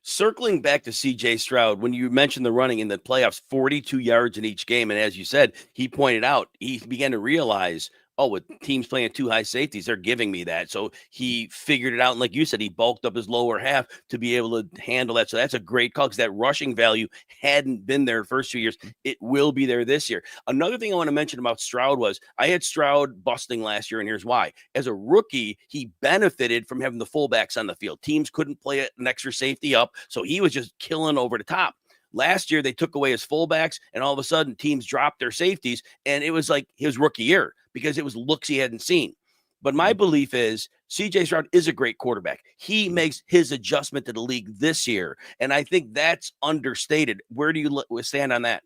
Circling back to CJ Stroud, when you mentioned the running in the playoffs, 42 yards in each game. And as you said, he pointed out, he began to realize, with teams playing 2 high safeties, they're giving me that. So he figured it out. And like you said, he bulked up his lower half to be able to handle that. So that's a great call because that rushing value hadn't been there the first 2 years. It will be there this year. Another thing I want to mention about Stroud was I had Stroud busting last year, and here's why. As a rookie, he benefited from having the fullbacks on the field. Teams couldn't play an extra safety up, so he was just killing over the top. Last year, they took away his fullbacks, and all of a sudden, teams dropped their safeties, and it was like his rookie year because it was looks he hadn't seen. But my belief is CJ Stroud is a great quarterback. He makes his adjustment to the league this year, and I think that's understated. Where do you stand on that?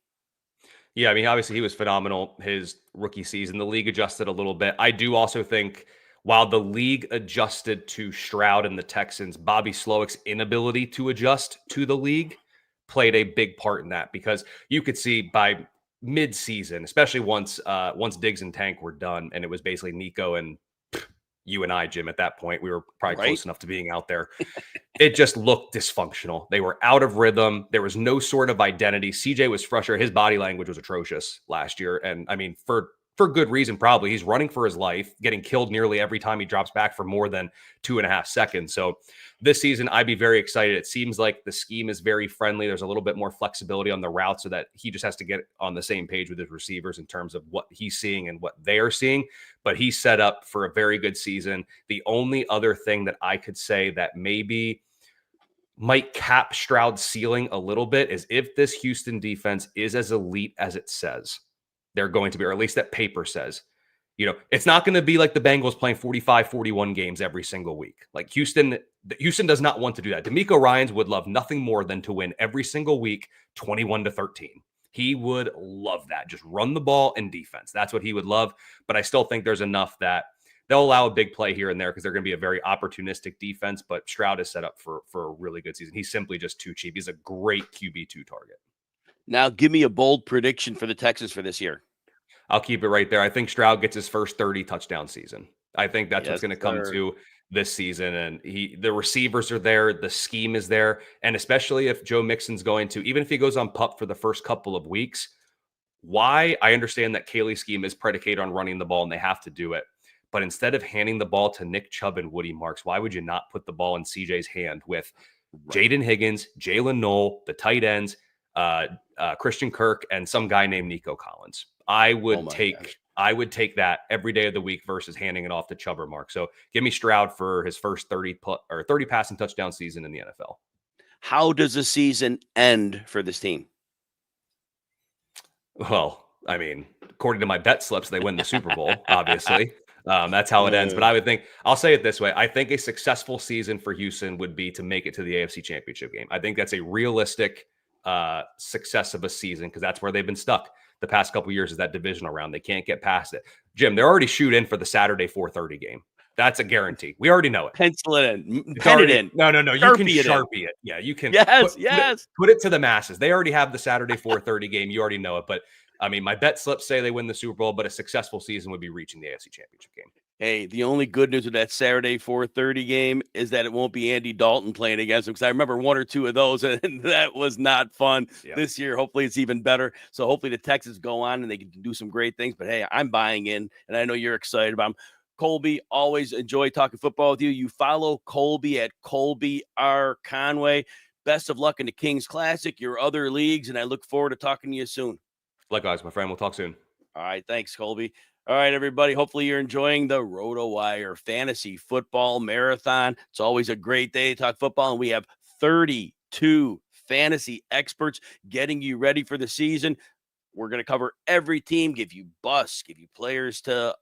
Yeah, I mean, obviously, he was phenomenal his rookie season. The league adjusted a little bit. I do also think while the league adjusted to Stroud and the Texans, Bobby Slowick's inability to adjust to the league played a big part in that, because you could see by mid-season, especially once Diggs and Tank were done, and it was basically Nico and you and I, Jim, at that point. We were probably close enough to being out there. It just looked dysfunctional. They were out of rhythm. There was no sort of identity. CJ was frustrated. His body language was atrocious last year. And I mean, for good reason, probably. He's running for his life, getting killed nearly every time he drops back for more than 2.5 seconds. So this season, I'd be very excited. It seems like the scheme is very friendly. There's a little bit more flexibility on the route so that he just has to get on the same page with his receivers in terms of what he's seeing and what they are seeing. But he's set up for a very good season. The only other thing that I could say that maybe might cap Stroud's ceiling a little bit is if this Houston defense is as elite as it says they're going to be, or at least that paper says. It's not going to be like the Bengals playing 45, 41 games every single week. Like Houston does not want to do that. DeMeco Ryans would love nothing more than to win every single week, 21-13. He would love that. Just run the ball and defense. That's what he would love. But I still think there's enough that they'll allow a big play here and there because they're going to be a very opportunistic defense. But Stroud is set up for a really good season. He's simply just too cheap. He's a great QB2 target. Now, give me a bold prediction for the Texans for this year. I'll keep it right there. I think Stroud gets his first 30 touchdown season. I think that's what's going to come to. this season. And the receivers are there, the scheme is there. And especially if Joe Mixon's going to, even if he goes on PUP for the first couple of weeks, I understand that Kelley's scheme is predicated on running the ball and they have to do it. But instead of handing the ball to Nick Chubb and Woody Marks, why would you not put the ball in CJ's hand with Jaden Higgins, Jalen Knoll, the tight ends, Christian Kirk, and some guy named Nico Collins? I would take that every day of the week versus handing it off to Chubb or Mark. So give me Stroud for his first 30 passing touchdown season in the NFL. How does the season end for this team? Well, I mean, according to my bet slips, they win the Super Bowl, obviously. That's how it ends. But I would think, I'll say it this way. I think a successful season for Houston would be to make it to the AFC Championship game. I think that's a realistic success of a season because that's where they've been stuck the past couple of years, is that divisional round. They can't get past it. Jim, they're already shooting for the Saturday 4:30 game. That's a guarantee. We already know it. Pencil it in. Pen it in. No. You can Sharpie it. Yeah, you can. Yes. Put it to the masses. They already have the Saturday 4:30 game. You already know it. But I mean, my bet slips say they win the Super Bowl, but a successful season would be reaching the AFC Championship game. Hey, the only good news with that Saturday 4:30 game is that it won't be Andy Dalton playing against him, because I remember one or two of those, and that was not fun. This year. Hopefully it's even better. So hopefully the Texans go on and they can do some great things. But hey, I'm buying in, and I know you're excited about them. Colby, always enjoy talking football with you. You follow Colby at Colby R. Conway. Best of luck in the Kings Classic, your other leagues, and I look forward to talking to you soon. Likewise, my friend. We'll talk soon. All right. Thanks, Colby. All right, everybody. Hopefully you're enjoying the RotoWire Fantasy Football Marathon. It's always a great day to talk football, and we have 32 fantasy experts getting you ready for the season. We're going to cover every team, give you busts, give you players to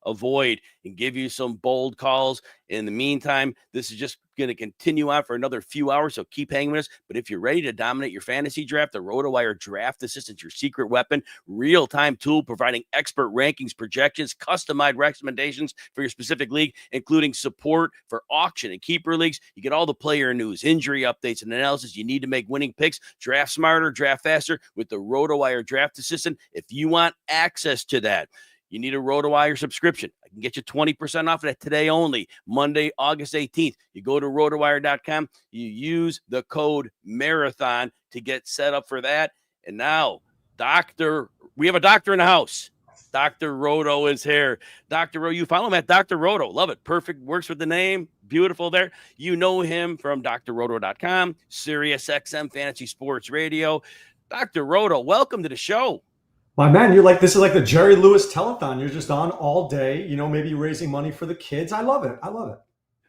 avoid, and give you some bold calls. In the meantime, this is just going to continue on for another few hours, so keep hanging with us. But if you're ready to dominate your fantasy draft, the RotoWire Draft Assistant, your secret weapon, real-time tool providing expert rankings, projections, customized recommendations for your specific league, including support for auction and keeper leagues. You get all the player news, injury updates, and analysis you need to make winning picks. Draft smarter, draft faster with the RotoWire Draft Assistant. If you want access to that, you need a RotoWire subscription. I can get you 20% off of that today only, Monday, August 18th. You go to rotowire.com. You use the code MARATHON to get set up for that. And now, we have a doctor in the house. Dr. Roto is here. Dr. Roto, you follow him at Dr. Roto. Love it. Perfect. Works with the name. Beautiful there. You know him from drroto.com, Sirius XM Fantasy Sports Radio. Dr. Roto, welcome to the show. My man, this is like the Jerry Lewis telethon. You're just on all day, maybe raising money for the kids. I love it.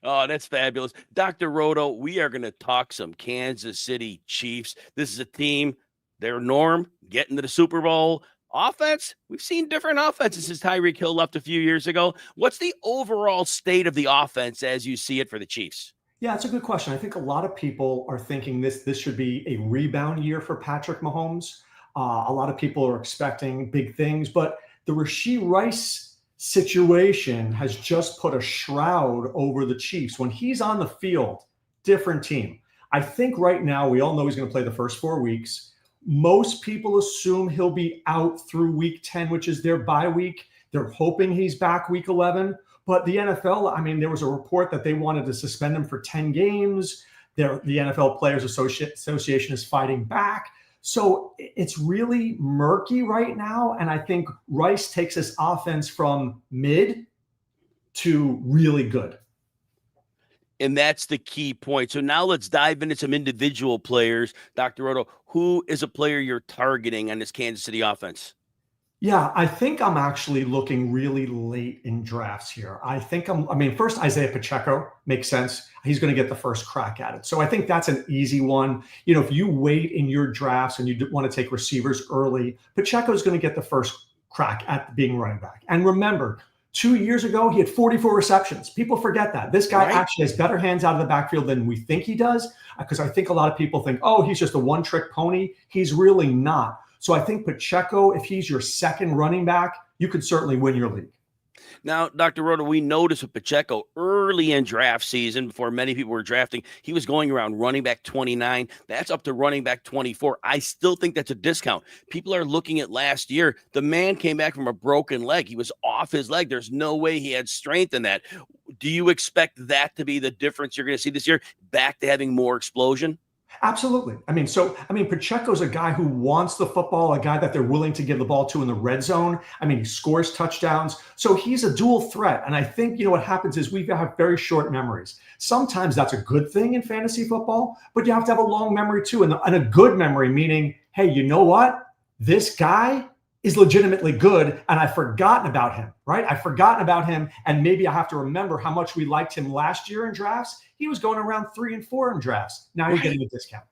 Oh, that's fabulous. Dr. Roto, we are going to talk some Kansas City Chiefs. This is a team, their norm, getting to the Super Bowl. Offense, we've seen different offenses since Tyreek Hill left a few years ago. What's the overall state of the offense as you see it for the Chiefs? Yeah, it's a good question. I think a lot of people are thinking this should be a rebound year for Patrick Mahomes. A lot of people are expecting big things, but the Rashee Rice situation has just put a shroud over the Chiefs. When he's on the field, different team. I think right now we all know he's going to play the first 4 weeks. Most people assume he'll be out through week 10, which is their bye week. They're hoping he's back week 11. But the NFL, there was a report that they wanted to suspend him for 10 games. The NFL Players Association is fighting back. So it's really murky right now. And I think Rice takes this offense from mid to really good. And that's the key point. So now let's dive into some individual players. Dr. Roto, who is a player you're targeting on this Kansas City offense? Yeah, I think I'm actually looking really late in drafts here. First, Isaiah Pacheco makes sense. He's going to get the first crack at it. So I think that's an easy one. If you wait in your drafts and you want to take receivers early, Pacheco is going to get the first crack at being running back. And remember, 2 years ago, he had 44 receptions. People forget that. This guy actually has better hands out of the backfield than we think he does, because I think a lot of people think, he's just a one-trick pony. He's really not. So I think Pacheco, if he's your second running back, you could certainly win your league. Now, Dr. Roto, we noticed with Pacheco early in draft season, before many people were drafting, he was going around running back 29. That's up to running back 24. I still think that's a discount. People are looking at last year. The man came back from a broken leg. He was off his leg. There's no way he had strength in that. Do you expect that to be the difference you're going to see this year? Back to having more explosion? Absolutely. Pacheco's a guy who wants the football, a guy that they're willing to give the ball to in the red zone. He scores touchdowns. So he's a dual threat. And I think, what happens is we have very short memories. Sometimes that's a good thing in fantasy football, but you have to have a long memory too. And a good memory, meaning, hey, you know what? This guy is legitimately good, and I've forgotten about him, right? I've forgotten about him, and maybe I have to remember how much we liked him last year in drafts. He was going around 3 and 4 in drafts. Now you're getting a discount.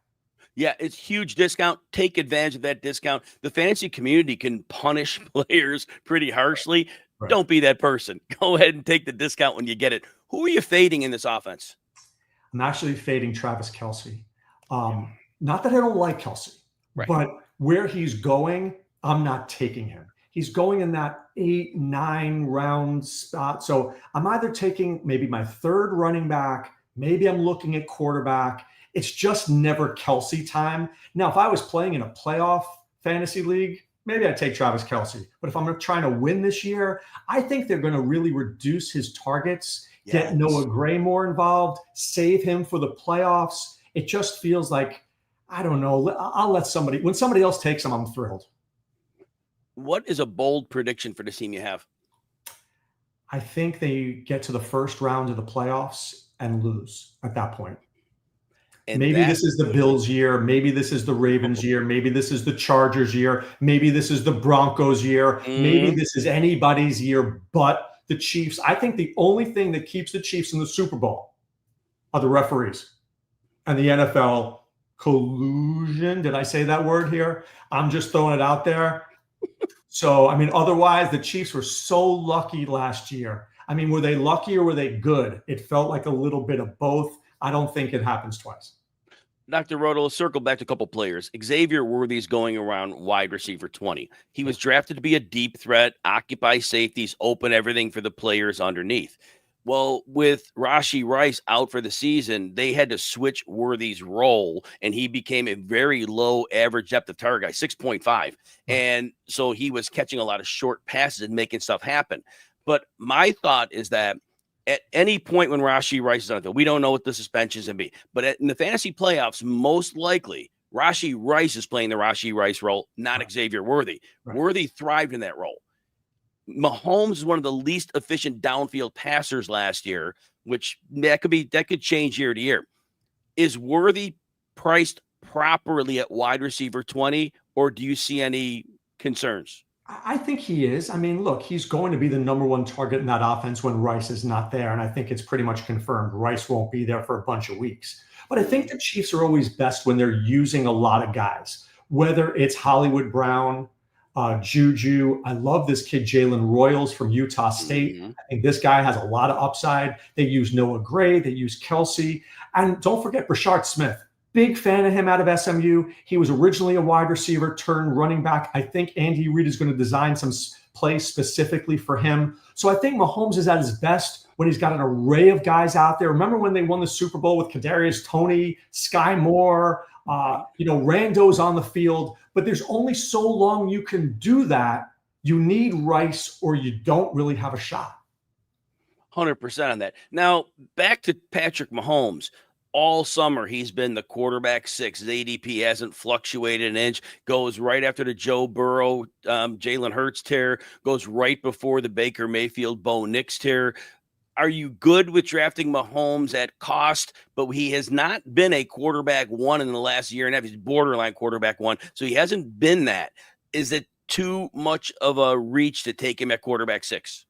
Yeah, it's huge discount. Take advantage of that discount. The fantasy community can punish players pretty harshly. Right. Don't be that person. Go ahead and take the discount when you get it. Who are you fading in this offense? I'm actually fading Travis Kelce. Not that I don't like Kelce, right, but where he's going, I'm not taking him. He's going in that 8-9 round spot. So I'm either taking maybe my third running back, maybe I'm looking at quarterback. It's just never Kelce time. Now, if I was playing in a playoff fantasy league, maybe I'd take Travis Kelce. But if I'm trying to win this year, I think they're going to really reduce his targets, get Noah Gray more involved, save him for the playoffs. It just feels like, I don't know, I'll let somebody, when somebody else takes him, I'm thrilled. What is a bold prediction for the team you have? I think they get to the first round of the playoffs and lose at that point. And maybe this is the Bills' year. Maybe this is the Ravens' year. Maybe this is the Chargers' year. Maybe this is the Broncos' year. Maybe this is anybody's year but the Chiefs. I think the only thing that keeps the Chiefs in the Super Bowl are the referees and the NFL collusion. Did I say that word here? I'm just throwing it out there. So, otherwise, the Chiefs were so lucky last year. Were they lucky or were they good? It felt like a little bit of both. I don't think it happens twice. Dr. Roto, let's circle back to a couple players. Xavier Worthy's going around wide receiver 20. He was drafted to be a deep threat, occupy safeties, open everything for the players underneath. Well, with Rashee Rice out for the season, they had to switch Worthy's role, and he became a very low average depth of target guy, 6.5. And so he was catching a lot of short passes and making stuff happen. But my thought is that at any point when Rashee Rice is on the field, we don't know what the suspensions can be. But in the fantasy playoffs, most likely, Rashee Rice is playing the Rashee Rice role, not Xavier Worthy. Worthy thrived in that role. Mahomes is one of the least efficient downfield passers last year, which that could change year to year. Is Worthy priced properly at wide receiver 20, or do you see any concerns? I think he is. Look, he's going to be the number one target in that offense when Rice is not there. And I think it's pretty much confirmed Rice won't be there for a bunch of weeks. But I think the Chiefs are always best when they're using a lot of guys, whether it's Hollywood Brown, Juju. I love this kid, Jalen Royals from Utah State. I think this guy has a lot of upside. They use Noah Gray. They use Kelce. And don't forget Brashard Smith. Big fan of him out of SMU. He was originally a wide receiver turned running back. I think Andy Reid is going to design some plays specifically for him. So I think Mahomes is at his best when he's got an array of guys out there. Remember when they won the Super Bowl with Kadarius Toney, Sky Moore, Rando's on the field, but there's only so long you can do that. You need Rice or you don't really have a shot. 100% on that. Now, back to Patrick Mahomes. All summer, he's been the quarterback 6. His ADP hasn't fluctuated an inch. Goes right after the Joe Burrow, Jalen Hurts tear. Goes right before the Baker Mayfield, Bo Nix tear. Are you good with drafting Mahomes at cost? But he has not been a quarterback 1 in the last year and a half. He's borderline quarterback 1. So he hasn't been that. Is it too much of a reach to take him at quarterback 6?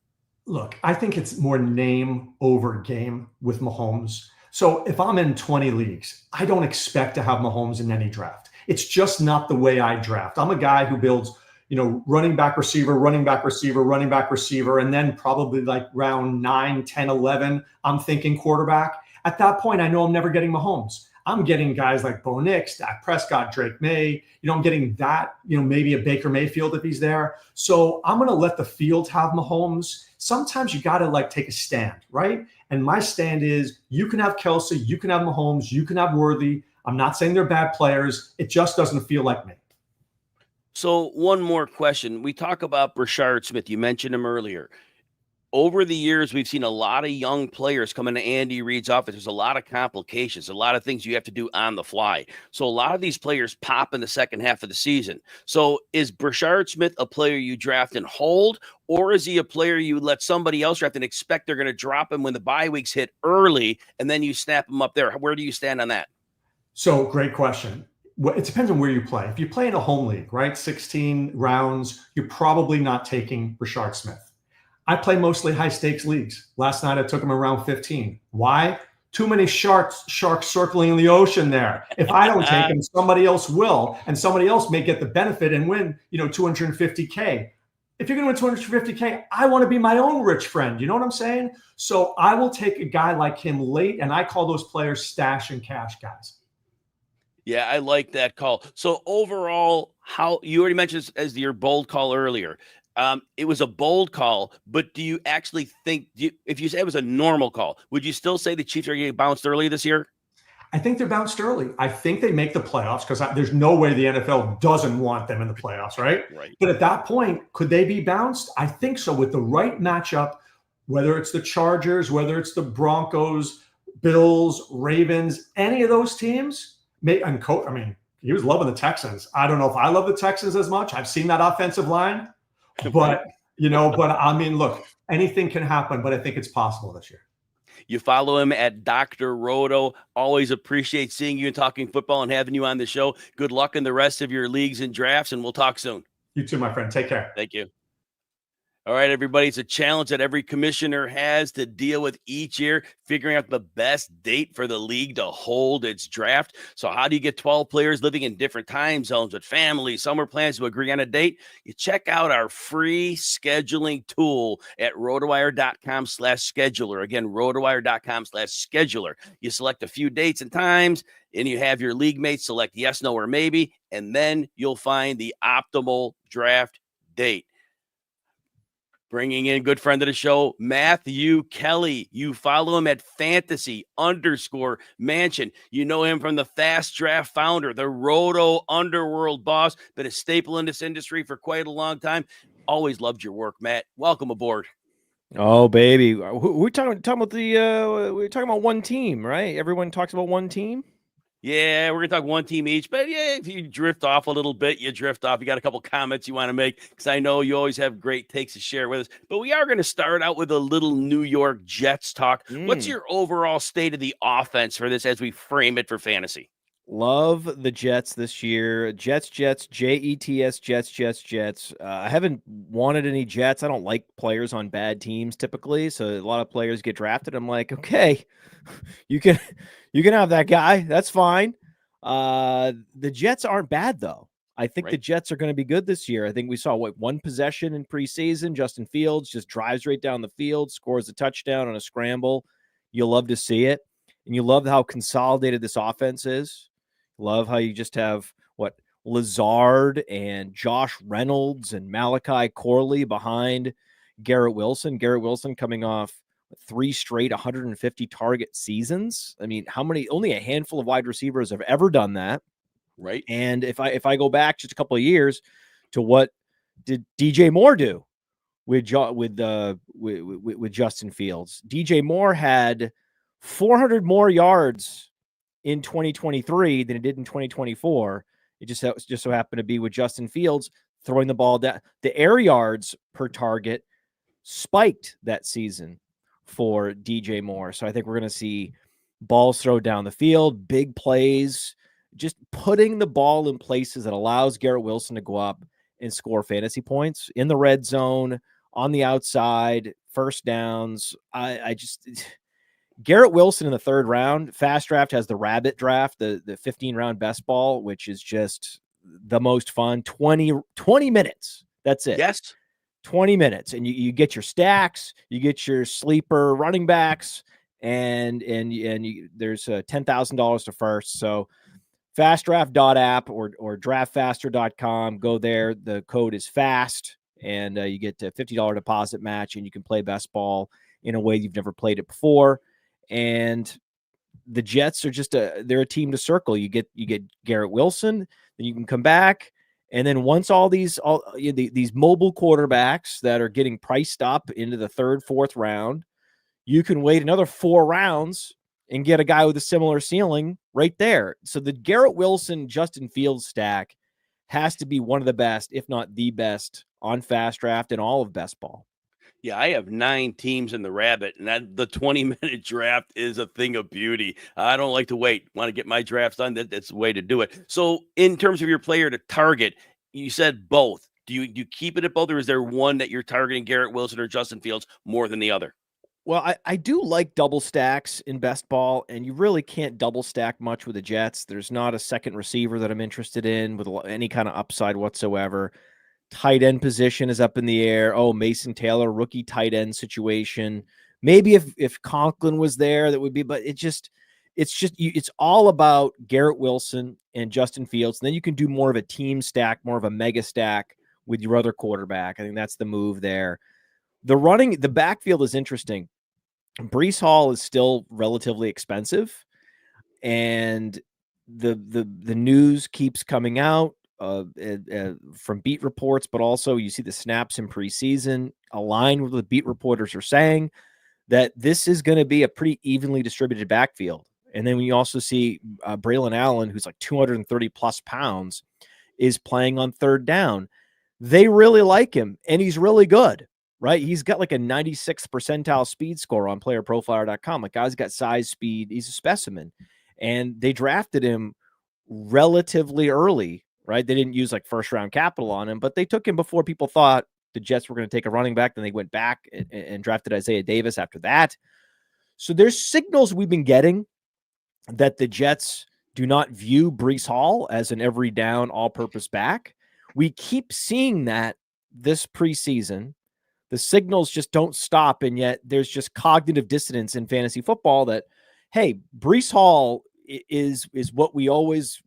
Look, I think it's more name over game with Mahomes. So if I'm in 20 leagues, I don't expect to have Mahomes in any draft. It's just not the way I draft. I'm a guy who builds, running back receiver, running back receiver, running back receiver, and then probably like round 9, 10, 11, I'm thinking quarterback. At that point, I know I'm never getting Mahomes. I'm getting guys like Bo Nix, Dak Prescott, Drake May. I'm getting that, maybe a Baker Mayfield if he's there. So I'm going to let the field have Mahomes. Sometimes you got to take a stand, right? And my stand is you can have Kelce, you can have Mahomes, you can have Worthy. I'm not saying they're bad players. It just doesn't feel like me. So one more question. We talk about Brashard Smith. You mentioned him earlier. over the years, we've seen a lot of young players come into Andy Reid's office. There's a lot of complications, a lot of things you have to do on the fly. So a lot of these players pop in the second half of the season. So is Brashard Smith a player you draft and hold, or is he a player you let somebody else draft and expect they're going to drop him when the bye weeks hit early and then you snap him up there? Where do you stand on that? So great question. Well, it depends on where you play. If you play in a home league, right, 16 rounds, you're probably not taking Brashard Smith. I play mostly high stakes leagues. Last night I took him around 15. Why? Too many sharks circling in the ocean there. If I don't take him, somebody else will, and somebody else may get the benefit and win, 250K. If you're going to win 250K, I want to be my own rich friend. You know what I'm saying? So I will take a guy like him late, and I call those players stash and cash guys. Yeah, I like that call. So overall, how you already mentioned this as your bold call earlier. It was a bold call, but do you actually think, if you say it was a normal call, would you still say the Chiefs are getting bounced early this year? I think they're bounced early. I think they make the playoffs because there's no way the NFL doesn't want them in the playoffs, right? Right. But at that point, could they be bounced? I think so. With the right matchup, whether it's the Chargers, whether it's the Broncos, Bills, Ravens, any of those teams, he was loving the Texans. I don't know if I love the Texans as much. I've seen that offensive line. But, look, anything can happen, but I think it's possible this year. You follow him at Dr. Roto. Always appreciate seeing you and talking football and having you on the show. Good luck in the rest of your leagues and drafts, and we'll talk soon. You too, my friend. Take care. Thank you. All right, everybody. It's a challenge that every commissioner has to deal with each year, figuring out the best date for the league to hold its draft. So how do you get 12 players living in different time zones with families, summer plans to agree on a date? You check out our free scheduling tool at rotowire.com/scheduler. Again, rotowire.com/scheduler. You select a few dates and times, and you have your league mates select yes, no, or maybe, and then you'll find the optimal draft date. Bringing in good friend of the show, Matthew Kelley. You follow him at fantasy_mansion. You know him from the Fast Draft founder, the Roto underworld boss, been a staple in this industry for quite a long time. Always loved your work, Matt. Welcome aboard. Oh, baby. We're talking about we're talking about one team, right? Everyone talks about one team. Yeah, we're going to talk one team each, but yeah, if you drift off a little bit, you drift off. You got a couple comments you want to make because I know you always have great takes to share with us, but we are going to start out with a little New York Jets talk. What's your overall state of the offense for this as we frame it for fantasy? Love the Jets this year. Jets, Jets, Jets, Jets. I haven't wanted any Jets. I don't like players on bad teams typically, so a lot of players get drafted. I'm like, okay, you can have that guy. That's fine. The Jets aren't bad though. I think the Jets are going to be good this year. I think we saw one possession in preseason. Justin Fields just drives right down the field, scores a touchdown on a scramble. You'll love to see it, and you love how consolidated this offense is. Love how you just have Lazard and Josh Reynolds and Malachi Corley behind Garrett Wilson. Garrett Wilson coming off 3 straight 150 target seasons. I mean, only a handful of wide receivers have ever done that. Right. And if I go back just a couple of years to what did DJ Moore do with Justin Fields? DJ Moore had 400 more yards in 2023 than it did in 2024. It just so happened to be with Justin Fields throwing the ball down. The air yards per target spiked that season for DJ Moore. So I think we're going to see balls thrown down the field, big plays, just putting the ball in places that allows Garrett Wilson to go up and score fantasy points in the red zone, on the outside, first downs. Garrett Wilson in the 3rd round. Fast Draft has the rabbit draft, the 15-round best ball, which is just the most fun. 20 minutes. That's it. Yes. 20 minutes. And you get your stacks, you get your sleeper running backs, and there's $10,000 to first. So fastdraft.app or draftfaster.com. Go there. The code is FAST, and you get a $50 deposit match, and you can play best ball in a way you've never played it before. And the Jets are they're a team to circle. You get Garrett Wilson, then you can come back And then once these mobile quarterbacks that are getting priced up into the 3rd, 4th round, you can wait another 4 rounds and get a guy with a similar ceiling right there. So the Garrett Wilson, Justin Fields stack has to be one of the best, if not the best, on Fast Draft in all of best ball. Yeah, I have 9 teams in the rabbit, and the 20-minute draft is a thing of beauty. I don't like to wait. Want to get my drafts done? That's the way to do it. So, in terms of your player to target, you said both. Do you keep it at both, or is there one that you're targeting, Garrett Wilson or Justin Fields, more than the other? Well, I do like double stacks in best ball, and you really can't double stack much with the Jets. There's not a second receiver that I'm interested in with any kind of upside whatsoever. Tight end position is up in the air. Oh, Mason Taylor, rookie tight end situation. Maybe if Conklin was there, that would be, but it's all about Garrett Wilson and Justin Fields. And then you can do more of a team stack, more of a mega stack with your other quarterback. I think that's the move there. The backfield is interesting. Breece Hall is still relatively expensive, and the news keeps coming out from beat reports, but also you see the snaps in preseason align with what beat reporters are saying, that this is going to be a pretty evenly distributed backfield. And then we also see Braylon Allen, who's like 230 plus pounds, is playing on 3rd down. They really like him, and he's really good, right? He's got like a 96th percentile speed score on playerprofiler.com. Like, guy's got size, speed. He's a specimen. And they drafted him relatively early, right? They didn't use like 1st round capital on him, but they took him before people thought the Jets were going to take a running back. Then they went back and drafted Isaiah Davis after that. So there's signals we've been getting that the Jets do not view Breece Hall as an every down, all-purpose back. We keep seeing that this preseason. The signals just don't stop, and yet there's just cognitive dissonance in fantasy football that, hey, Breece Hall is what we always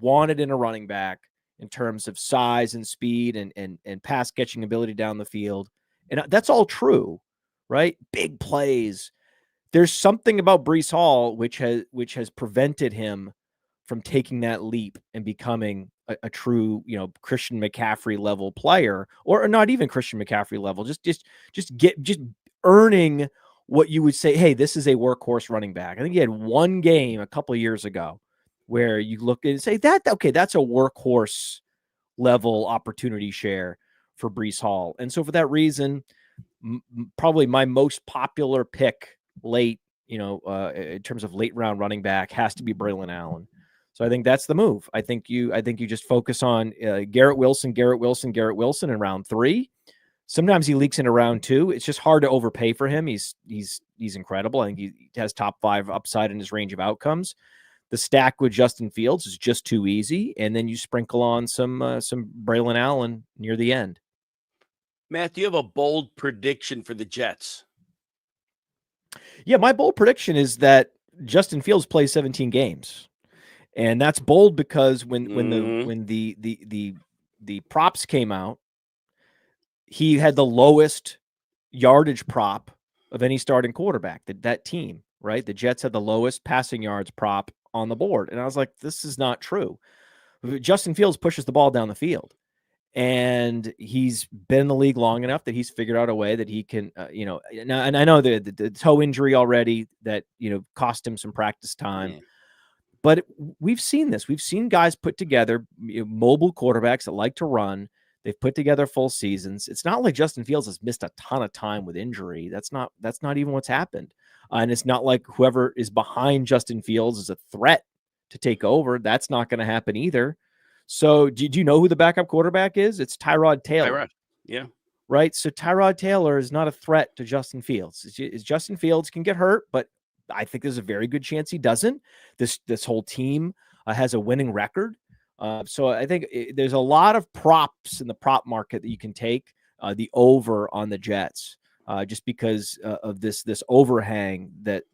wanted in a running back in terms of size and speed and pass catching ability down the field. And that's all true, right? Big plays. There's something about Breece Hall which has prevented him from taking that leap and becoming a true, Christian McCaffrey level player, or not even Christian McCaffrey level, just earning what you would say, hey, this is a workhorse running back. I think he had one game a couple of years ago where you look and say that's a workhorse level opportunity share for Breece Hall. And so for that reason, probably my most popular pick late, in terms of late round running back has to be Braylon Allen. So I think that's the move. I think you just focus on Garrett Wilson in round 3. Sometimes he leaks into round 2. It's just hard to overpay for him. He's incredible. I think he has top 5 upside in his range of outcomes. The stack with Justin Fields is just too easy, and then you sprinkle on some Braylon Allen near the end. Matt, do you have a bold prediction for the Jets? Yeah, my bold prediction is that Justin Fields plays 17 games. And that's bold because when the props came out, he had the lowest yardage prop of any starting quarterback, that team, right? The Jets had the lowest passing yards prop on the board. And I was like, this is not true. Justin Fields pushes the ball down the field, and he's been in the league long enough that he's figured out a way that he can, now, and I know the toe injury already that, cost him some practice time. Yeah. But we've seen this. We've seen guys put together mobile quarterbacks that like to run. They've put together full seasons. It's not like Justin Fields has missed a ton of time with injury. That's not even what's happened. And it's not like whoever is behind Justin Fields is a threat to take over. That's not going to happen either. So do you know who the backup quarterback is? It's Tyrod Taylor. Yeah. Right. So Tyrod Taylor is not a threat to Justin Fields. Justin Fields can get hurt, but I think there's a very good chance he doesn't. This whole team has a winning record. So I think there's a lot of props in the prop market that you can take the over on the Jets just because of this overhang that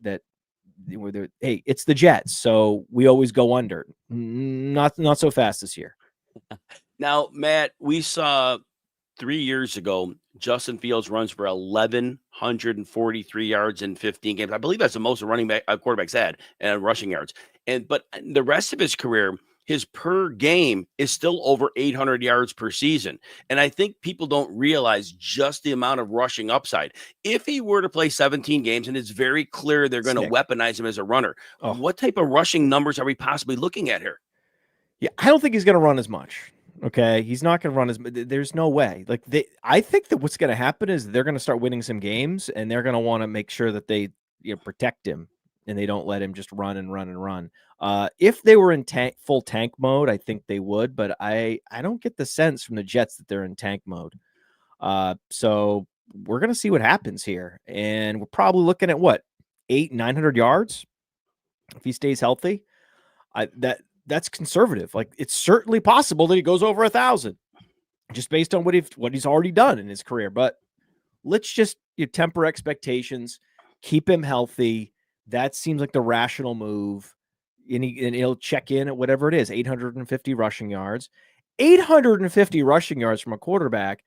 hey, it's the Jets, so we always go under. Not so fast this year. Now, Matt, we saw 3 years ago, Justin Fields runs for 1,143 yards in 15 games. I believe that's the most a running back quarterbacks had and rushing yards. But the rest of his career, his per game is still over 800 yards per season. And I think people don't realize just the amount of rushing upside. If he were to play 17 games, and it's very clear they're going to weaponize him as a runner, what type of rushing numbers are we possibly looking at here? Yeah, I don't think he's going to run as much. Okay, he's not going to run as. There's no way. Like I think that what's going to happen is they're going to start winning some games, and they're going to want to make sure that they protect him and they don't let him just run and run and run. If they were in full tank mode, I think they would, but I don't get the sense from the Jets that they're in tank mode. So we're going to see what happens here, and we're probably looking at what 800-900 yards if he stays healthy. That's conservative. Like, it's certainly possible that he goes over 1,000 just based on what he's already done in his career. But let's just temper expectations, keep him healthy. That seems like the rational move. And he'll check in at whatever it is, 850 rushing yards. 850 rushing yards from a quarterback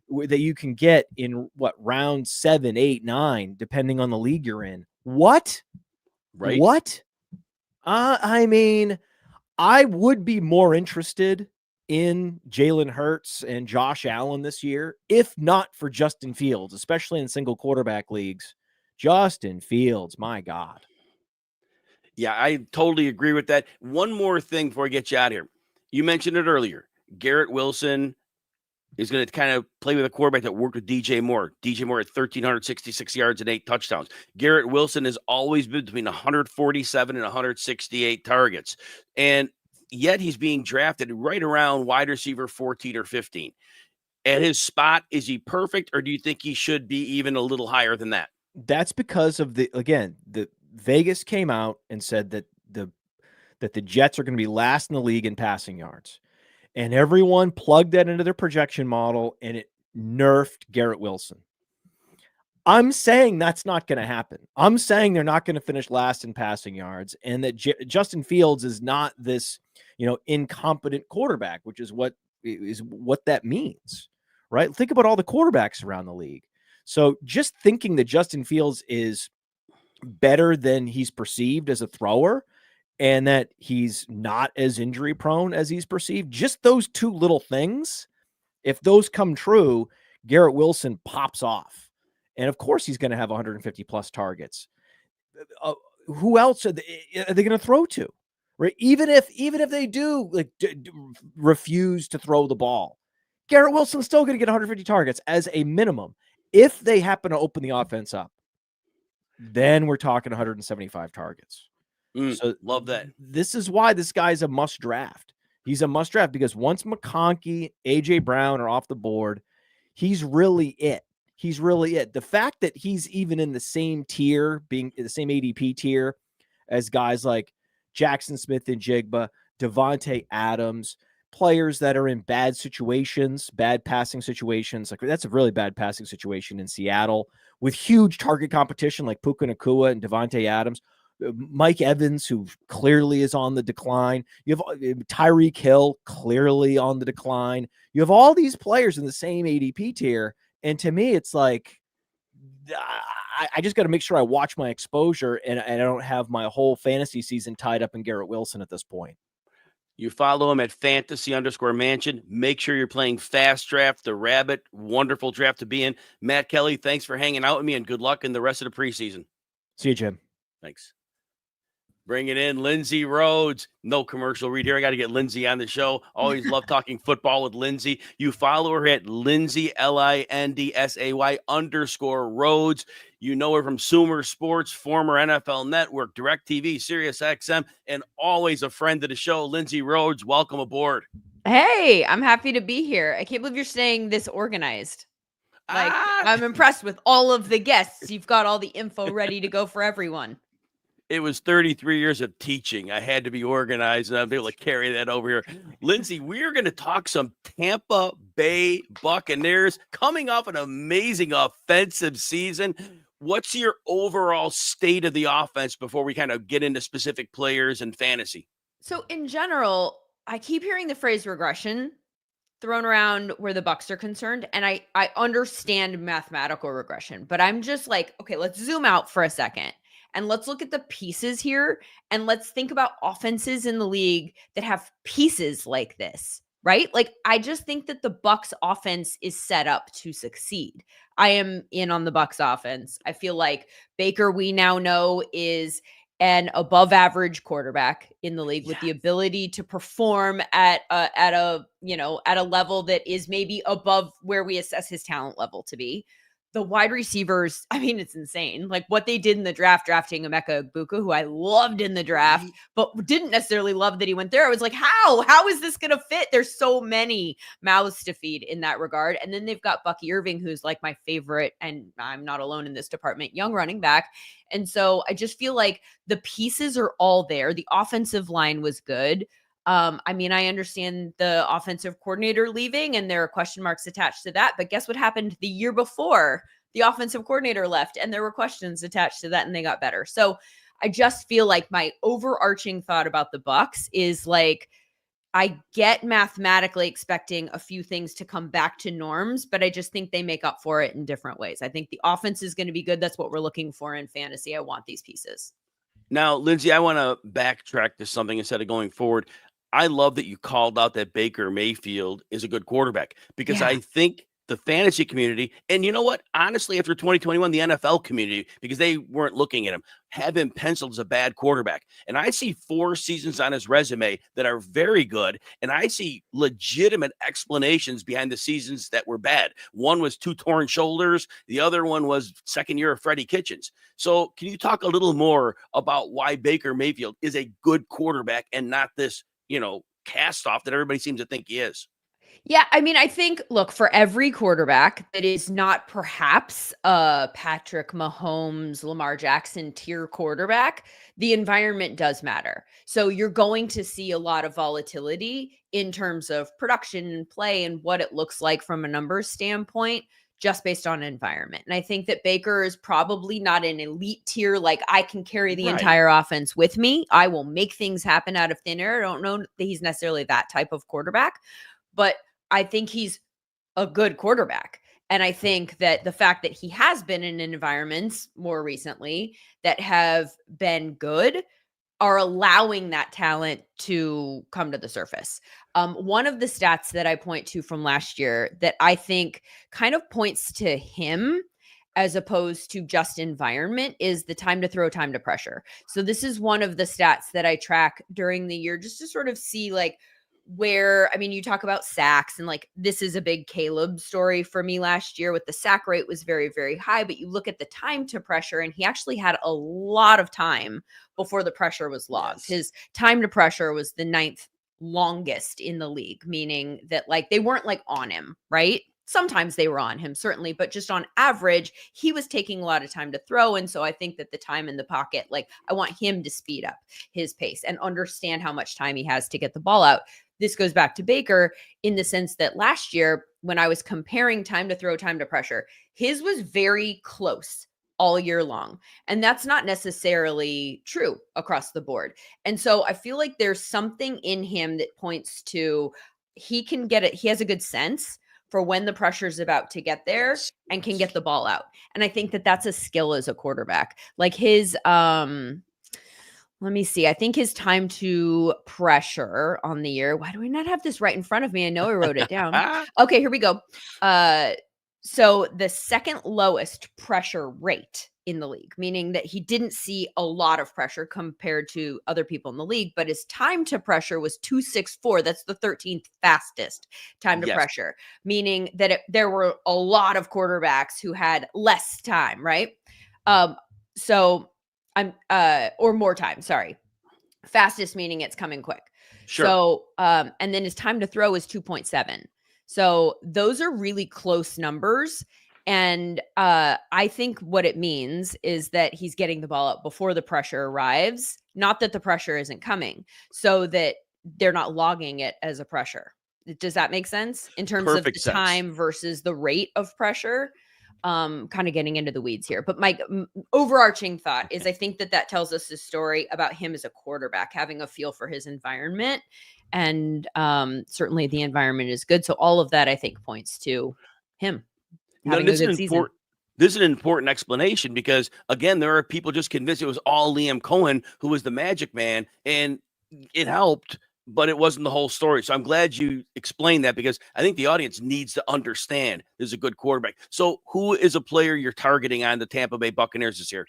that you can get in round 7, 8, 9, depending on the league you're in. What? Right. What? I mean, I would be more interested in Jalen Hurts and Josh Allen this year, if not for Justin Fields, especially in single quarterback leagues. Justin Fields, my God. Yeah, I totally agree with that. One more thing before I get you out of here. You mentioned it earlier. Garrett Wilson is going to kind of play with a quarterback that worked with DJ Moore. DJ Moore had 1,366 yards and 8 touchdowns. Garrett Wilson has always been between 147 and 168 targets. And yet he's being drafted right around wide receiver 14 or 15. At his spot, is he perfect, or do you think he should be even a little higher than that? That's because of the Vegas came out and said that the Jets are going to be last in the league in passing yards. And everyone plugged that into their projection model, and it nerfed Garrett Wilson. I'm saying that's not going to happen. I'm saying they're not going to finish last in passing yards, and that Justin Fields is not this, incompetent quarterback, which is what that means, right? Think about all the quarterbacks around the league. So just thinking that Justin Fields is better than he's perceived as a thrower, and that he's not as injury prone as he's perceived, just those two little things, if those come true, Garrett Wilson pops off. And of course he's going to have 150 plus targets. Who else are they going to throw to? Right? Even if they do refuse to throw the ball, Garrett Wilson's still going to get 150 targets as a minimum. If they happen to open the offense up, then we're talking 175 targets. So love that. This is why this guy's a must draft. He's a must draft because once McConkey, AJ Brown are off the board, he's really it. He's really it. The fact that he's even in the same tier, being in the same ADP tier as guys like Jackson Smith and Jigba, Devontae Adams, players that are in bad situations, bad passing situations. Like, that's a really bad passing situation in Seattle with huge target competition like Puka Nacua and Devontae Adams. Mike Evans, who clearly is on the decline. You have Tyreek Hill, clearly on the decline. You have all these players in the same ADP tier. And to me, it's like, I just got to make sure I watch my exposure and I don't have my whole fantasy season tied up in Garrett Wilson at this point. You follow him at fantasy_mansion. Make sure you're playing Fast Draft, the Rabbit. Wonderful draft to be in. Matt Kelley, thanks for hanging out with me, and good luck in the rest of the preseason. See you, Jim. Thanks. Bringing in Lindsay Rhodes. No commercial read here. I got to get Lindsay on the show. Always love talking football with Lindsay. You follow her at Lindsay, LINDSAY_Rhodes. You know her from Sumer Sports, former NFL Network, DirecTV, Sirius XM, and always a friend of the show. Lindsay Rhodes, welcome aboard. Hey, I'm happy to be here. I can't believe you're staying this organized. I'm impressed with all of the guests. You've got all the info ready to go for everyone. It was 33 years of teaching. I had to be organized, and I'm able to carry that over here. Lindsay, we're going to talk some Tampa Bay Buccaneers coming off an amazing offensive season. What's your overall state of the offense before we kind of get into specific players and fantasy? So in general, I keep hearing the phrase regression thrown around where the Bucs are concerned. And I understand mathematical regression, but I'm just like, okay, let's zoom out for a second And let's look at the pieces here. And let's think about offenses in the league that have pieces like this, right? Like, I just think that the Bucs offense is set up to succeed. I am in on the Bucs offense. I feel like Baker, we now know, is an above average quarterback in the league with the ability to perform at a level that is maybe above where we assess his talent level to be. The wide receivers, I mean, it's insane. Like what they did in the draft, drafting Emeka Egbuka, who I loved in the draft, but didn't necessarily love that he went there. I was like, how is this going to fit? There's so many mouths to feed in that regard. And then they've got Bucky Irving, who's like my favorite, and I'm not alone in this department, young running back. And so I just feel like the pieces are all there. The offensive line was good. I mean, I understand the offensive coordinator leaving and there are question marks attached to that, but guess what happened the year before? The offensive coordinator left and there were questions attached to that and they got better. So I just feel like my overarching thought about the Bucs is like, I get mathematically expecting a few things to come back to norms, but I just think they make up for it in different ways. I think the offense is going to be good. That's what we're looking for in fantasy. I want these pieces. Now, Lindsay, I want to backtrack to something instead of going forward. I love that you called out that Baker Mayfield is a good quarterback because I think the fantasy community, and you know what? Honestly, after 2021, the NFL community, because they weren't looking at him, have him penciled as a bad quarterback. And I see 4 seasons on his resume that are very good. And I see legitimate explanations behind the seasons that were bad. One was 2 torn shoulders. The other one was second year of Freddie Kitchens. So can you talk a little more about why Baker Mayfield is a good quarterback and not this, cast off that everybody seems to think he is? Yeah, I mean, I think, look, for every quarterback that is not perhaps a Patrick Mahomes, Lamar Jackson tier quarterback, the environment does matter. So you're going to see a lot of volatility in terms of production and play and what it looks like from a numbers standpoint, just based on environment. And I think that Baker is probably not an elite tier, like I can carry the entire offense with me. I will make things happen out of thin air. I don't know that he's necessarily that type of quarterback, but I think he's a good quarterback. And I think that the fact that he has been in environments more recently that have been good are allowing that talent to come to the surface. One of the stats that I point to from last year that I think kind of points to him as opposed to just environment is the time to throw, time to pressure. So this is one of the stats that I track during the year just to sort of see like where, I mean, you talk about sacks and like, this is a big Caleb story for me last year with the sack rate was very, very high, but you look at the time to pressure and he actually had a lot of time before the pressure was logged. His time to pressure was the 9th longest in the league, meaning that like, they weren't like on him, right? Sometimes they were on him, certainly, but just on average, he was taking a lot of time to throw. And so I think that the time in the pocket, like I want him to speed up his pace and understand how much time he has to get the ball out. This goes back to Baker in the sense that last year, when I was comparing time to throw, time to pressure, his was very close all year long. And that's not necessarily true across the board. And so I feel like there's something in him that points to he can get it. He has a good sense for when the pressure is about to get there and can get the ball out. And I think that that's a skill as a quarterback. Like his, let me see. I think his time to pressure on the year. Why do we not have this right in front of me? I know I wrote it down. Okay, here we go. So the second lowest pressure rate in the league, meaning that he didn't see a lot of pressure compared to other people in the league, but his time to pressure was 2.64. That's the 13th fastest time to pressure, meaning that there were a lot of quarterbacks who had less time, right? Or more time, sorry. Fastest meaning it's coming quick. Sure. So, and then his time to throw is 2.7. So those are really close numbers. And I think what it means is that he's getting the ball out before the pressure arrives, not that the pressure isn't coming, so that they're not logging it as a pressure. Does that make sense in terms of the time versus the rate of pressure? Kind of getting into the weeds here, but my overarching thought is I think that tells us a story about him as a quarterback, having a feel for his environment. And certainly the environment is good. So all of that I think points to him having a good season. this is an important explanation because, again, there are people just convinced it was all Liam Cohen who was the magic man, and it helped, but it wasn't the whole story. So I'm glad you explained that because I think the audience needs to understand there's a good quarterback. So who is a player you're targeting on the Tampa Bay Buccaneers this year?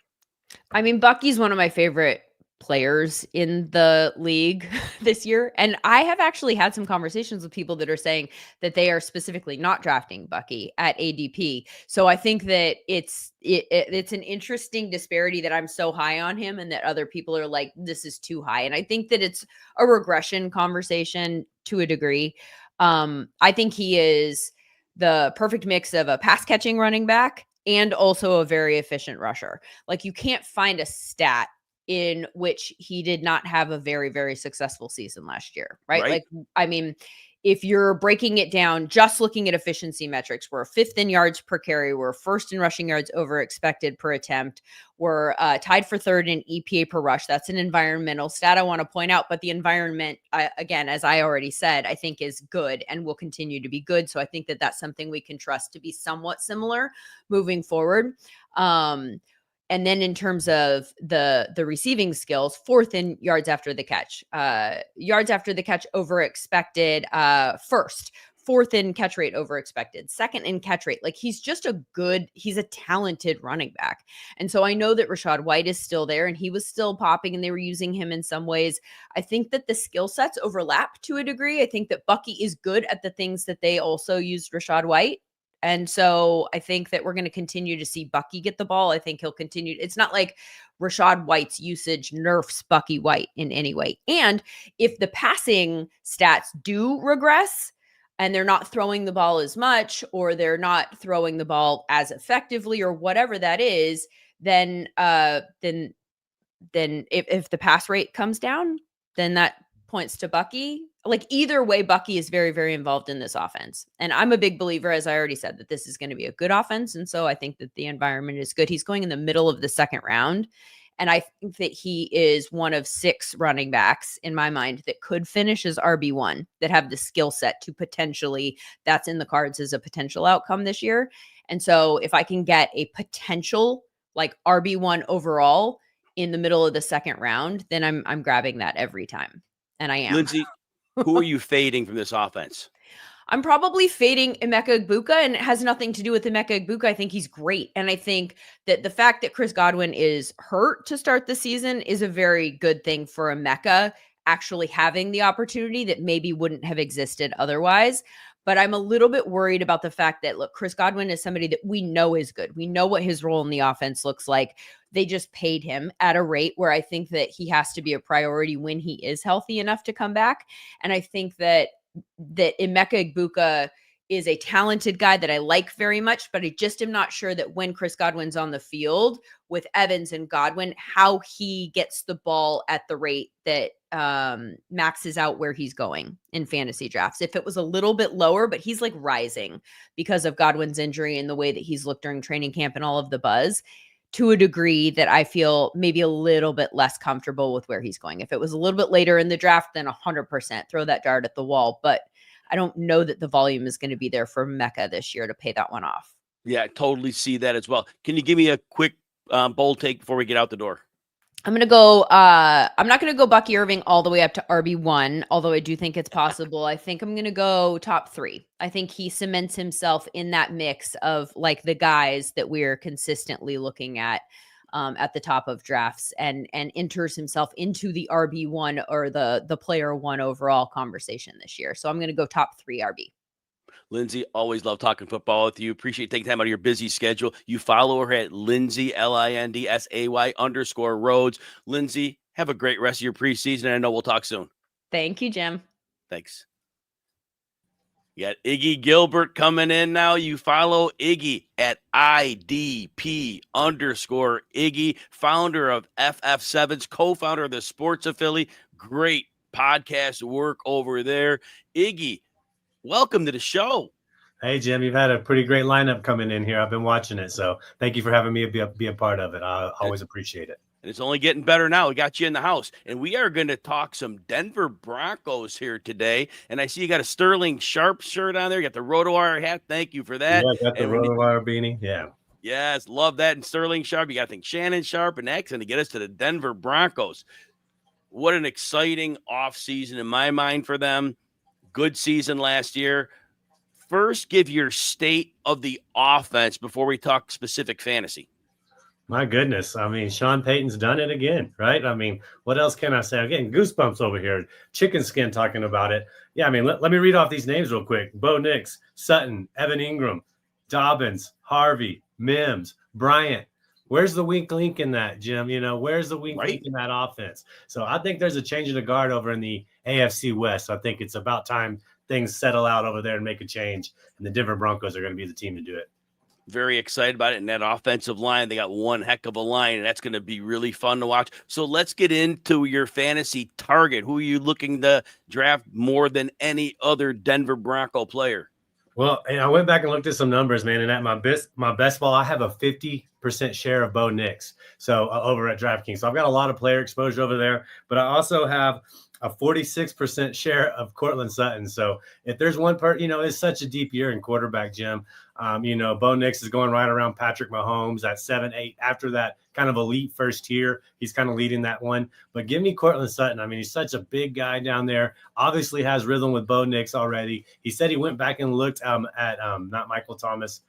I mean, Bucky's one of my favorite players in the league this year. And I have actually had some conversations with people that are saying that they are specifically not drafting Bucky at ADP. So I think that it's an interesting disparity that I'm so high on him and that other people are like, this is too high. And I think that it's a regression conversation to a degree. I think he is the perfect mix of a pass catching running back and also a very efficient rusher. Like, you can't find a stat in which he did not have a very, very successful season last year, right? Like, I mean, if you're breaking it down, just looking at efficiency metrics, we're 5th in yards per carry, we're 1st in rushing yards over expected per attempt, we're tied for 3rd in EPA per rush. That's an environmental stat I want to point out, but the environment, again, as I already said, I think is good and will continue to be good. So I think that that's something we can trust to be somewhat similar moving forward. And then in terms of the receiving skills, 4th in yards after the catch, yards after the catch over expected, 1st, 4th in catch rate over expected, 2nd in catch rate. Like, he's a talented running back. And so I know that Rachaad White is still there and he was still popping and they were using him in some ways. I think that the skill sets overlap to a degree. I think that Bucky is good at the things that they also used Rachaad White. And so I think that we're going to continue to see Bucky get the ball. I think he'll continue. It's not like Rachaad White's usage nerfs Bucky White in any way. And if the passing stats do regress and they're not throwing the ball as much, or they're not throwing the ball as effectively, or whatever that is, then if the pass rate comes down, then that points to Bucky. Like, either way, Bucky is very, very involved in this offense. And I'm a big believer, as I already said, that this is going to be a good offense. And so I think that the environment is good. He's going in the middle of the 2nd round. And I think that he is one of 6 running backs in my mind that could finish as RB1, that have the skill set to potentially, that's in the cards as a potential outcome this year. And so if I can get a potential like RB1 overall in the middle of the 2nd round, then I'm grabbing that every time. And I am. Lindsay, who are you fading from this offense? I'm probably fading Emeka Egbuka, and it has nothing to do with Emeka Egbuka. I think he's great. And I think that the fact that Chris Godwin is hurt to start the season is a very good thing for Emeka actually having the opportunity that maybe wouldn't have existed otherwise. But I'm a little bit worried about the fact that, look, Chris Godwin is somebody that we know is good. We know what his role in the offense looks like. They just paid him at a rate where I think that he has to be a priority when he is healthy enough to come back. And I think that Emeka Egbuka is a talented guy that I like very much, but I just am not sure that when Chris Godwin's on the field with Evans and Godwin, how he gets the ball at the rate that maxes out where he's going in fantasy drafts. If it was a little bit lower, but he's like rising because of Godwin's injury and the way that he's looked during training camp and all of the buzz, to a degree that I feel maybe a little bit less comfortable with where he's going. If it was a little bit later in the draft, then 100% throw that dart at the wall. But I don't know that the volume is going to be there for Mecca this year to pay that one off. Yeah, I totally see that as well. Can you give me a quick bold take before we get out the door? I'm going to go, I'm not going to go Bucky Irving all the way up to RB1, although I do think it's possible. I think I'm going to go top 3. I think he cements himself in that mix of like the guys that we're consistently looking at the top of drafts, and enters himself into the RB1 or the player 1 overall conversation this year. So I'm going to go top 3 RB. Lindsay, always love talking football with you. Appreciate taking time out of your busy schedule. You follow her at Lindsay, LINDSAY_Rhodes. Lindsay, have a great rest of your preseason, and I know we'll talk soon. Thank you, Jim. Thanks. You got Iggy Gilbert coming in now. You follow Iggy at IDP_Iggy, founder of FF7s, co-founder of the Sports Affiliate. Great podcast work over there. Iggy, welcome to the show. Hey, Jim, you've had a pretty great lineup coming in here. I've been watching it, so thank you for having me be a part of it. I always appreciate it. And it's only getting better now. We got you in the house. And we are going to talk some Denver Broncos here today. And I see you got a Sterling Sharp shirt on there. You got the Roto hat. Thank you for that. Yeah, I got the Roto beanie. Yeah. Yes, love that. And Sterling Sharp, you got to think Shannon Sharp, and that's going to get us to the Denver Broncos. What an exciting offseason in my mind for them. Good season last year. First, give your state of the offense before we talk specific fantasy. My goodness. I mean, Sean Payton's done it again, right? I mean, what else can I say? I'm getting goosebumps over here. Chicken skin talking about it. Yeah, I mean, let me read off these names real quick. Bo Nix, Sutton, Evan Ingram, Dobbins, Harvey, Mims, Bryant. Where's the wink link in that, Jim? You know, where's the wink link in that offense? So I think there's a change of the guard over in the AFC West. I think it's about time things settle out over there and make a change. And the Denver Broncos are going to be the team to do it. Very excited about it. And that offensive line, they got one heck of a line, and that's going to be really fun to watch. So let's get into your fantasy target. Who are you looking to draft more than any other Denver Bronco player? Well, and I went back and looked at some numbers, man. And at my best ball, I have a 50% share of Bo Nix. So over at DraftKings. So I've got a lot of player exposure over there, but I also have a 46% share of Cortland Sutton. So if there's one part, you know, it's such a deep year in quarterback, Jim. You know, Bo Nix is going right around Patrick Mahomes at 7-8 after that kind of elite first tier. He's kind of leading that one. But give me Cortland Sutton. I mean, he's such a big guy down there. Obviously has rhythm with Bo Nix already. He said he went back and looked at not Michael Thomas.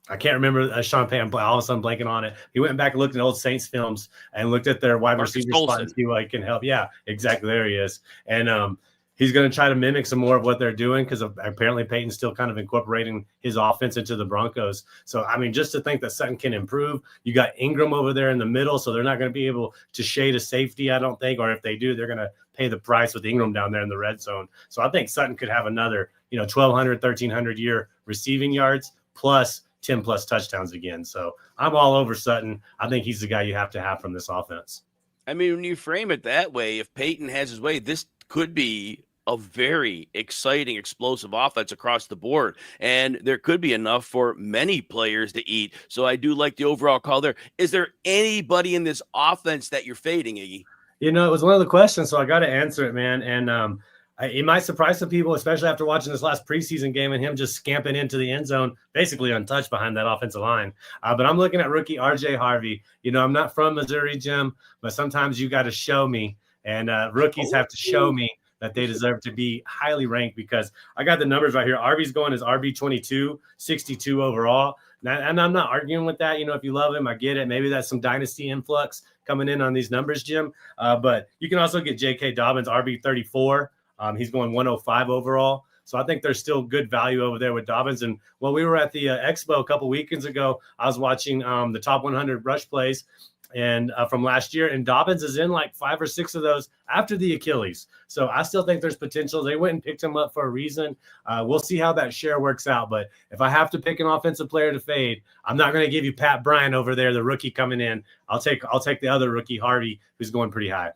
I can't remember Sean Payton. All of a sudden blanking on it. He went back and looked at old Saints films and looked at their wide receiver spot and see what he can help. Yeah, exactly. There he is. And he's going to try to mimic some more of what they're doing because apparently Payton's still kind of incorporating his offense into the Broncos. So, I mean, just to think that Sutton can improve. You got Ingram over there in the middle, so they're not going to be able to shade a safety, I don't think. Or if they do, they're going to pay the price with Ingram down there in the red zone. So I think Sutton could have another, 1,200, 1,300 year receiving yards plus 10 plus touchdowns again. So I'm all over Sutton. I think he's the guy you have to have from this offense. I mean, when you frame it that way, if Payton has his way, this could be a very exciting, explosive offense across the board. And there could be enough for many players to eat. So I do like the overall call there. Is there anybody in this offense that you're fading, Iggy? It was one of the questions, so I got to answer it, man. And it might surprise some people, especially after watching this last preseason game and him just scamping into the end zone, basically untouched behind that offensive line. But I'm looking at rookie RJ Harvey. I'm not from Missouri, Jim, but sometimes you got to show me. And rookies have to show me that they deserve to be highly ranked because I got the numbers right here. RB's going as RB22, 62 overall. And I'm not arguing with that. If you love him, I get it. Maybe that's some dynasty influx coming in on these numbers, Jim. But you can also get J.K. Dobbins, RB34. He's going 105 overall. So I think there's still good value over there with Dobbins. And when we were at the Expo a couple weekends ago, I was watching the top 100 rush plays and from last year. And Dobbins is in like 5 or 6 of those after the Achilles. So I still think there's potential. They went and picked him up for a reason. We'll see how that share works out. But if I have to pick an offensive player to fade, I'm not going to give you Pat Bryant over there, the rookie coming in. I'll take the other rookie, Harvey, who's going pretty high.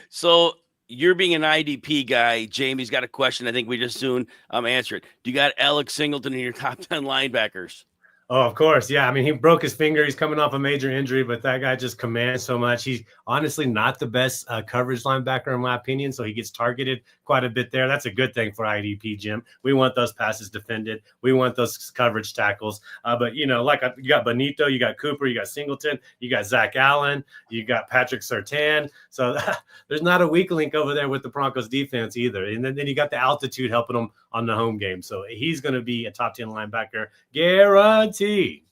So you're being an IDP guy. Jamie's got a question. I think we just soon answer it. Do you got Alex Singleton in your top 10 linebackers? Oh, of course. Yeah. I mean, he broke his finger. He's coming off a major injury, but that guy just commands so much. He's honestly not the best coverage linebacker, in my opinion. So he gets targeted quite a bit there. That's a good thing for IDP, Jim. We want those passes defended. We want those coverage tackles. But, you got Benito, you got Cooper, you got Singleton, you got Zach Allen, you got Patrick Surtain. So there's not a weak link over there with the Broncos defense either. And then you got the altitude helping them on the home game. So he's going to be a top 10 linebacker guaranteed.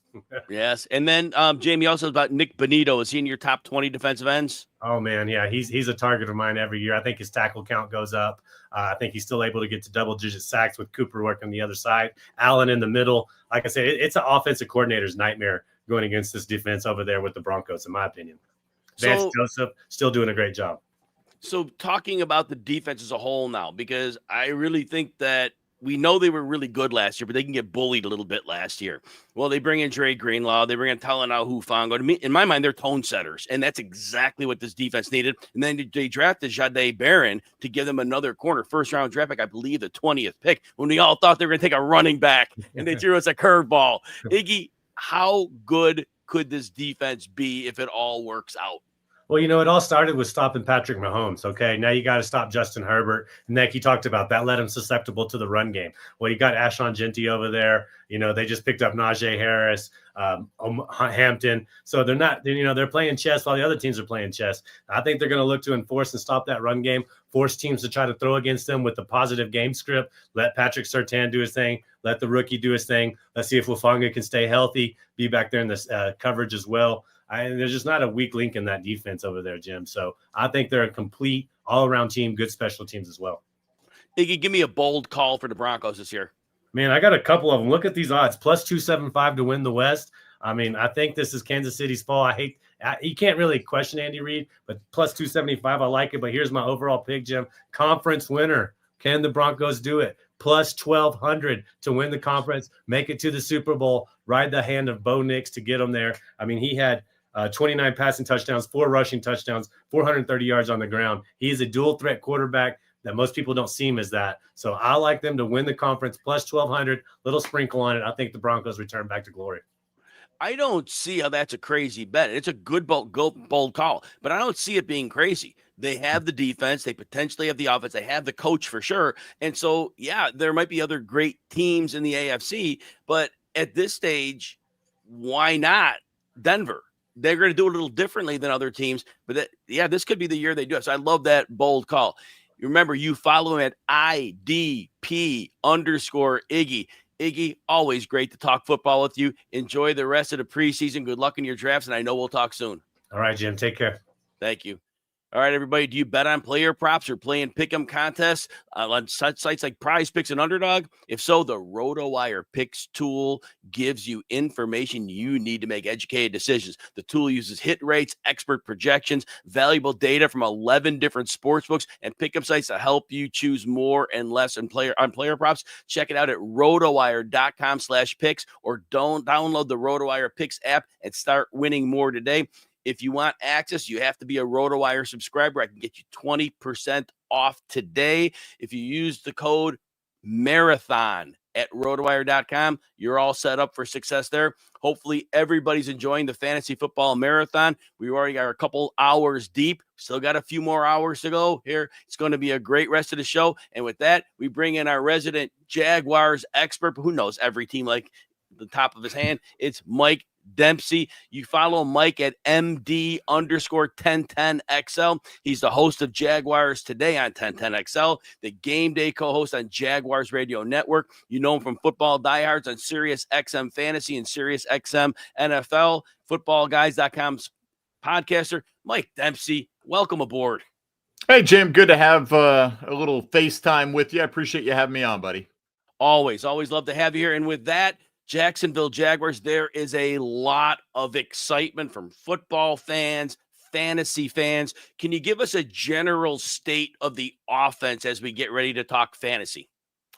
Yes. And then Jamie also about Nick Benito. Is he in your top 20 defensive ends? Oh, man. Yeah, he's a target of mine every year. I think his tackle count goes up. I think he's still able to get to double-digit sacks with Cooper working the other side. Allen in the middle. Like I said, it's an offensive coordinator's nightmare going against this defense over there with the Broncos, in my opinion. Vance Joseph still doing a great job. So talking about the defense as a whole now, because I really think that we know they were really good last year, but they can get bullied a little bit last year. Well, they bring in Dre Greenlaw. They bring in Talanoa Hufanga. To me, in my mind, they're tone setters, and that's exactly what this defense needed. And then they drafted Jagger May to give them another corner, first-round draft pick, I believe the 20th pick, when we all thought they were going to take a running back, and they threw us a curveball. Iggy, how good could this defense be if it all works out? Well, it all started with stopping Patrick Mahomes. Okay, now you got to stop Justin Herbert. Nick, you talked about that led him susceptible to the run game. Well, you got Ashon Genty over there. They just picked up Najee Harris, Hampton. So they're not, they're playing chess while the other teams are playing chess. I think they're going to look to enforce and stop that run game, force teams to try to throw against them with the positive game script. Let Patrick Surtain do his thing. Let the rookie do his thing. Let's see if Hufanga can stay healthy, be back there in this coverage as well. There's just not a weak link in that defense over there, Jim. So I think they're a complete all-around team, good special teams as well. Iggy, give me a bold call for the Broncos this year. Man, I got a couple of them. Look at these odds. Plus 275 to win the West. I think this is Kansas City's fall. You can't really question Andy Reid, but plus 275, I like it. But here's my overall pick, Jim. Conference winner. Can the Broncos do it? Plus 1,200 to win the conference, make it to the Super Bowl, ride the hand of Bo Nix to get them there. He had 29 passing touchdowns, 4 rushing touchdowns, 430 yards on the ground. He is a dual threat quarterback that most people don't see him as that. So I like them to win the conference, plus 1,200, little sprinkle on it. I think the Broncos return back to glory. I don't see how that's a crazy bet. It's a good bold call, but I don't see it being crazy. They have the defense. They potentially have the offense. They have the coach for sure. And so, yeah, there might be other great teams in the AFC, but at this stage, why not Denver? They're going to do it a little differently than other teams, but this could be the year they do it. So I love that bold call. You remember, you follow him at IDP_Iggy. Iggy, always great to talk football with you. Enjoy the rest of the preseason. Good luck in your drafts, and I know we'll talk soon. All right, Jim. Take care. Thank you. All right, everybody, do you bet on player props or play in pick'em contests on such sites like Prize Picks and Underdog? If so, the RotoWire Picks tool gives you information you need to make educated decisions. The tool uses hit rates, expert projections, valuable data from 11 different sportsbooks, and pick'em sites to help you choose more and less on player props. Check it out at rotowire.com/picks or don't download the RotoWire Picks app and start winning more today. If you want access, you have to be a RotoWire subscriber. I can get you 20% off today. If you use the code MARATHON at rotowire.com, you're all set up for success there. Hopefully, everybody's enjoying the fantasy football marathon. We already got a couple hours deep. Still got a few more hours to go here. It's going to be a great rest of the show. And with that, we bring in our resident Jaguars expert, who knows every team like the top of his hand. It's Mike Dempsey. You follow Mike at MD_1010XL. He's the host of Jaguars Today on 1010XL, the game day co-host on Jaguars Radio Network. You know him from Football Diehards on Sirius XM Fantasy and Sirius XM NFL. FootballGuys.com's podcaster, Mike Dempsey. Welcome aboard. Hey, Jim. Good to have a little FaceTime with you. I appreciate you having me on, buddy. Always love to have you here. And with that, Jacksonville Jaguars, there is a lot of excitement from football fans, fantasy fans. Can you give us a general state of the offense as we get ready to talk fantasy?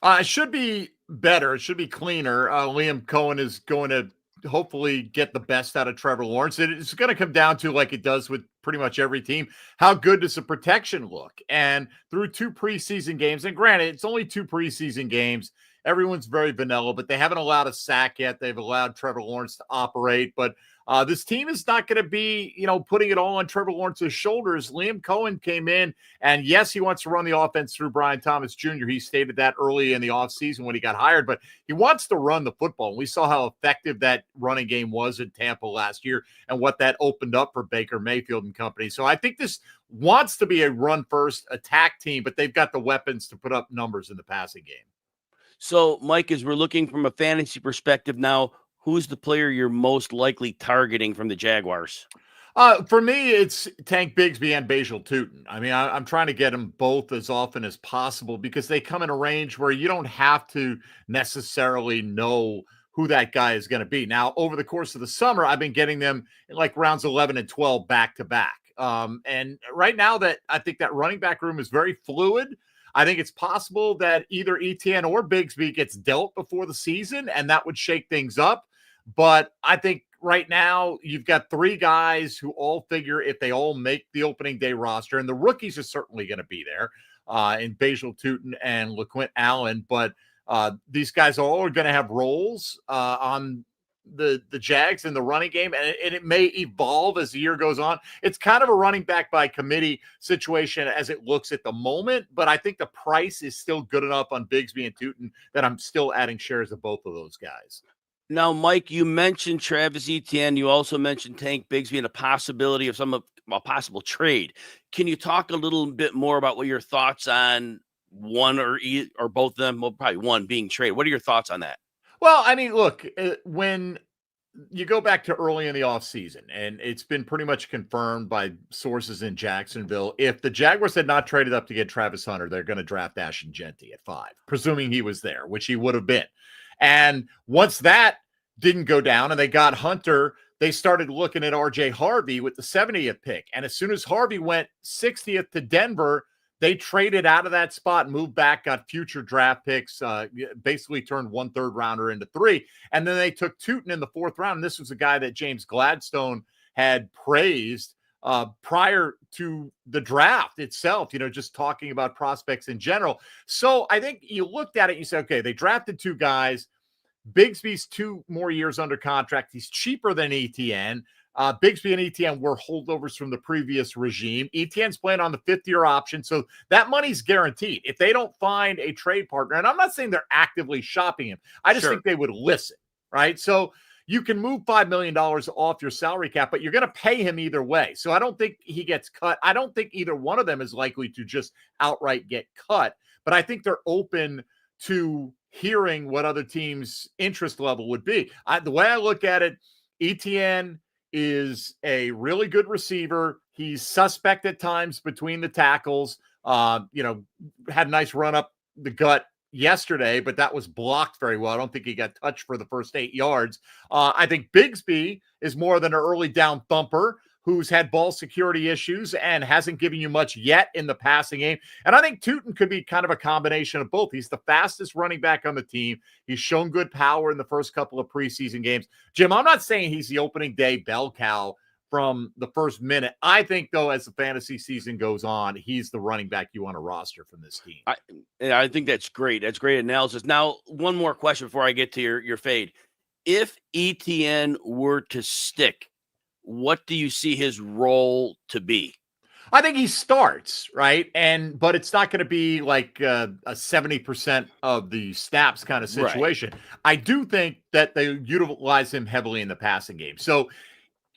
It should be better. It should be cleaner. Liam Cohen is going to hopefully get the best out of Trevor Lawrence. It's going to come down to, like it does with pretty much every team, how good does the protection look? And through 2 preseason games, and granted, it's only 2 preseason games, everyone's very vanilla, but they haven't allowed a sack yet. They've allowed Trevor Lawrence to operate, but this team is not going to be, putting it all on Trevor Lawrence's shoulders. Liam Cohen came in, and yes, he wants to run the offense through Brian Thomas Jr. He stated that early in the offseason when he got hired, but he wants to run the football. We saw how effective that running game was in Tampa last year and what that opened up for Baker Mayfield and company. So I think this wants to be a run-first attack team, but they've got the weapons to put up numbers in the passing game. So, Mike, as we're looking from a fantasy perspective now, who's the player you're most likely targeting from the Jaguars? For me, it's Tank Bigsby and Basil Tootin. I mean, I'm trying to get them both as often as possible because they come in a range where you don't have to necessarily know who that guy is going to be. Now, over the course of the summer, I've been getting them in like rounds 11 and 12 back to back. And right now that I think that running back room is very fluid. I think it's possible that either Etienne or Bigsby gets dealt before the season, and that would shake things up. But I think right now you've got 3 guys who all figure if they all make the opening day roster, and the rookies are certainly going to be there in Basil Tootin and LaQuint Allen. But these guys all are going to have roles on the Jags in the running game, and it may evolve as the year goes on. It's kind of a running back by committee situation as it looks at the moment, but I think the price is still good enough on Bigsby and Tootin that I'm still adding shares of both of those guys. Now, Mike, you mentioned Travis Etienne. You also mentioned Tank Bigsby and a possibility of a possible trade. Can you talk a little bit more about what your thoughts on one or both of them? Well, probably one being trade. What are your thoughts on that? Well, I mean, look, when you go back to early in the offseason, and it's been pretty much confirmed by sources in Jacksonville, if the Jaguars had not traded up to get Travis Hunter, they're going to draft Ashton Genty at 5, presuming he was there, which he would have been. And once that didn't go down and they got Hunter, they started looking at RJ Harvey with the 70th pick. And as soon as Harvey went 60th to Denver, they traded out of that spot, moved back, got future draft picks, basically turned 1 third-rounder into 3. And then they took Tootin in the 4th round. And this was a guy that James Gladstone had praised prior to the draft itself, just talking about prospects in general. So I think you looked at it and you said, okay, they drafted 2 guys. Bigsby's 2 more years under contract. He's cheaper than Etienne. Bigsby and Etienne were holdovers from the previous regime. Etienne's playing on the 5th-year option, so that money's guaranteed. If they don't find a trade partner, and I'm not saying they're actively shopping him, I just think they would listen, right? So you can move $5 million off your salary cap, but you're going to pay him either way. So I don't think he gets cut. I don't think either one of them is likely to just outright get cut, but I think they're open to hearing what other teams' interest level would be. The way I look at it, Etienne is a really good receiver. He's suspect at times between the tackles. Had a nice run up the gut yesterday, but that was blocked very well. I don't think he got touched for the first 8 yards. I think Bigsby is more than an early down thumper who's had ball security issues and hasn't given you much yet in the passing game. And I think Tootin could be kind of a combination of both. He's the fastest running back on the team. He's shown good power in the first couple of preseason games. Jim, I'm not saying he's the opening day bell cow from the first minute. I think, though, as the fantasy season goes on, he's the running back you want to roster from this team. I think that's great. That's great analysis. Now, one more question before I get to your fade. If Etienne were to stick, what do you see his role to be? I think he starts, right? But it's not going to be like a 70% of the snaps kind of situation. Right. I do think that they utilize him heavily in the passing game. So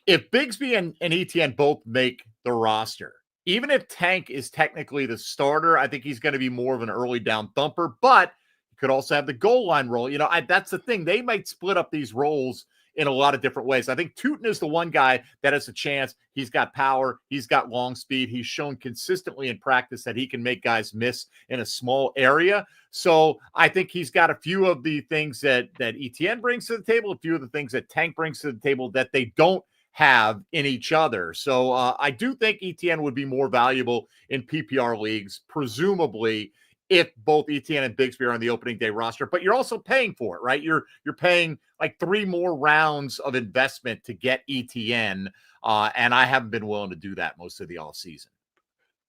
if Bigsby and Etienne both make the roster, even if Tank is technically the starter, I think he's going to be more of an early down thumper, but he could also have the goal line role. That's the thing. They might split up these roles in a lot of different ways. I think Tootin is the one guy that has a chance. He's got power. He's got long speed. He's shown consistently in practice that he can make guys miss in a small area. So I think he's got a few of the things that Etienne brings to the table, a few of the things that Tank brings to the table that they don't have in each other. So I do think Etienne would be more valuable in PPR leagues, presumably, if both Etienne and Bigsby are on the opening day roster, but you're also paying for it, right? You're paying like 3 more rounds of investment to get Etienne, and I haven't been willing to do that most of the offseason.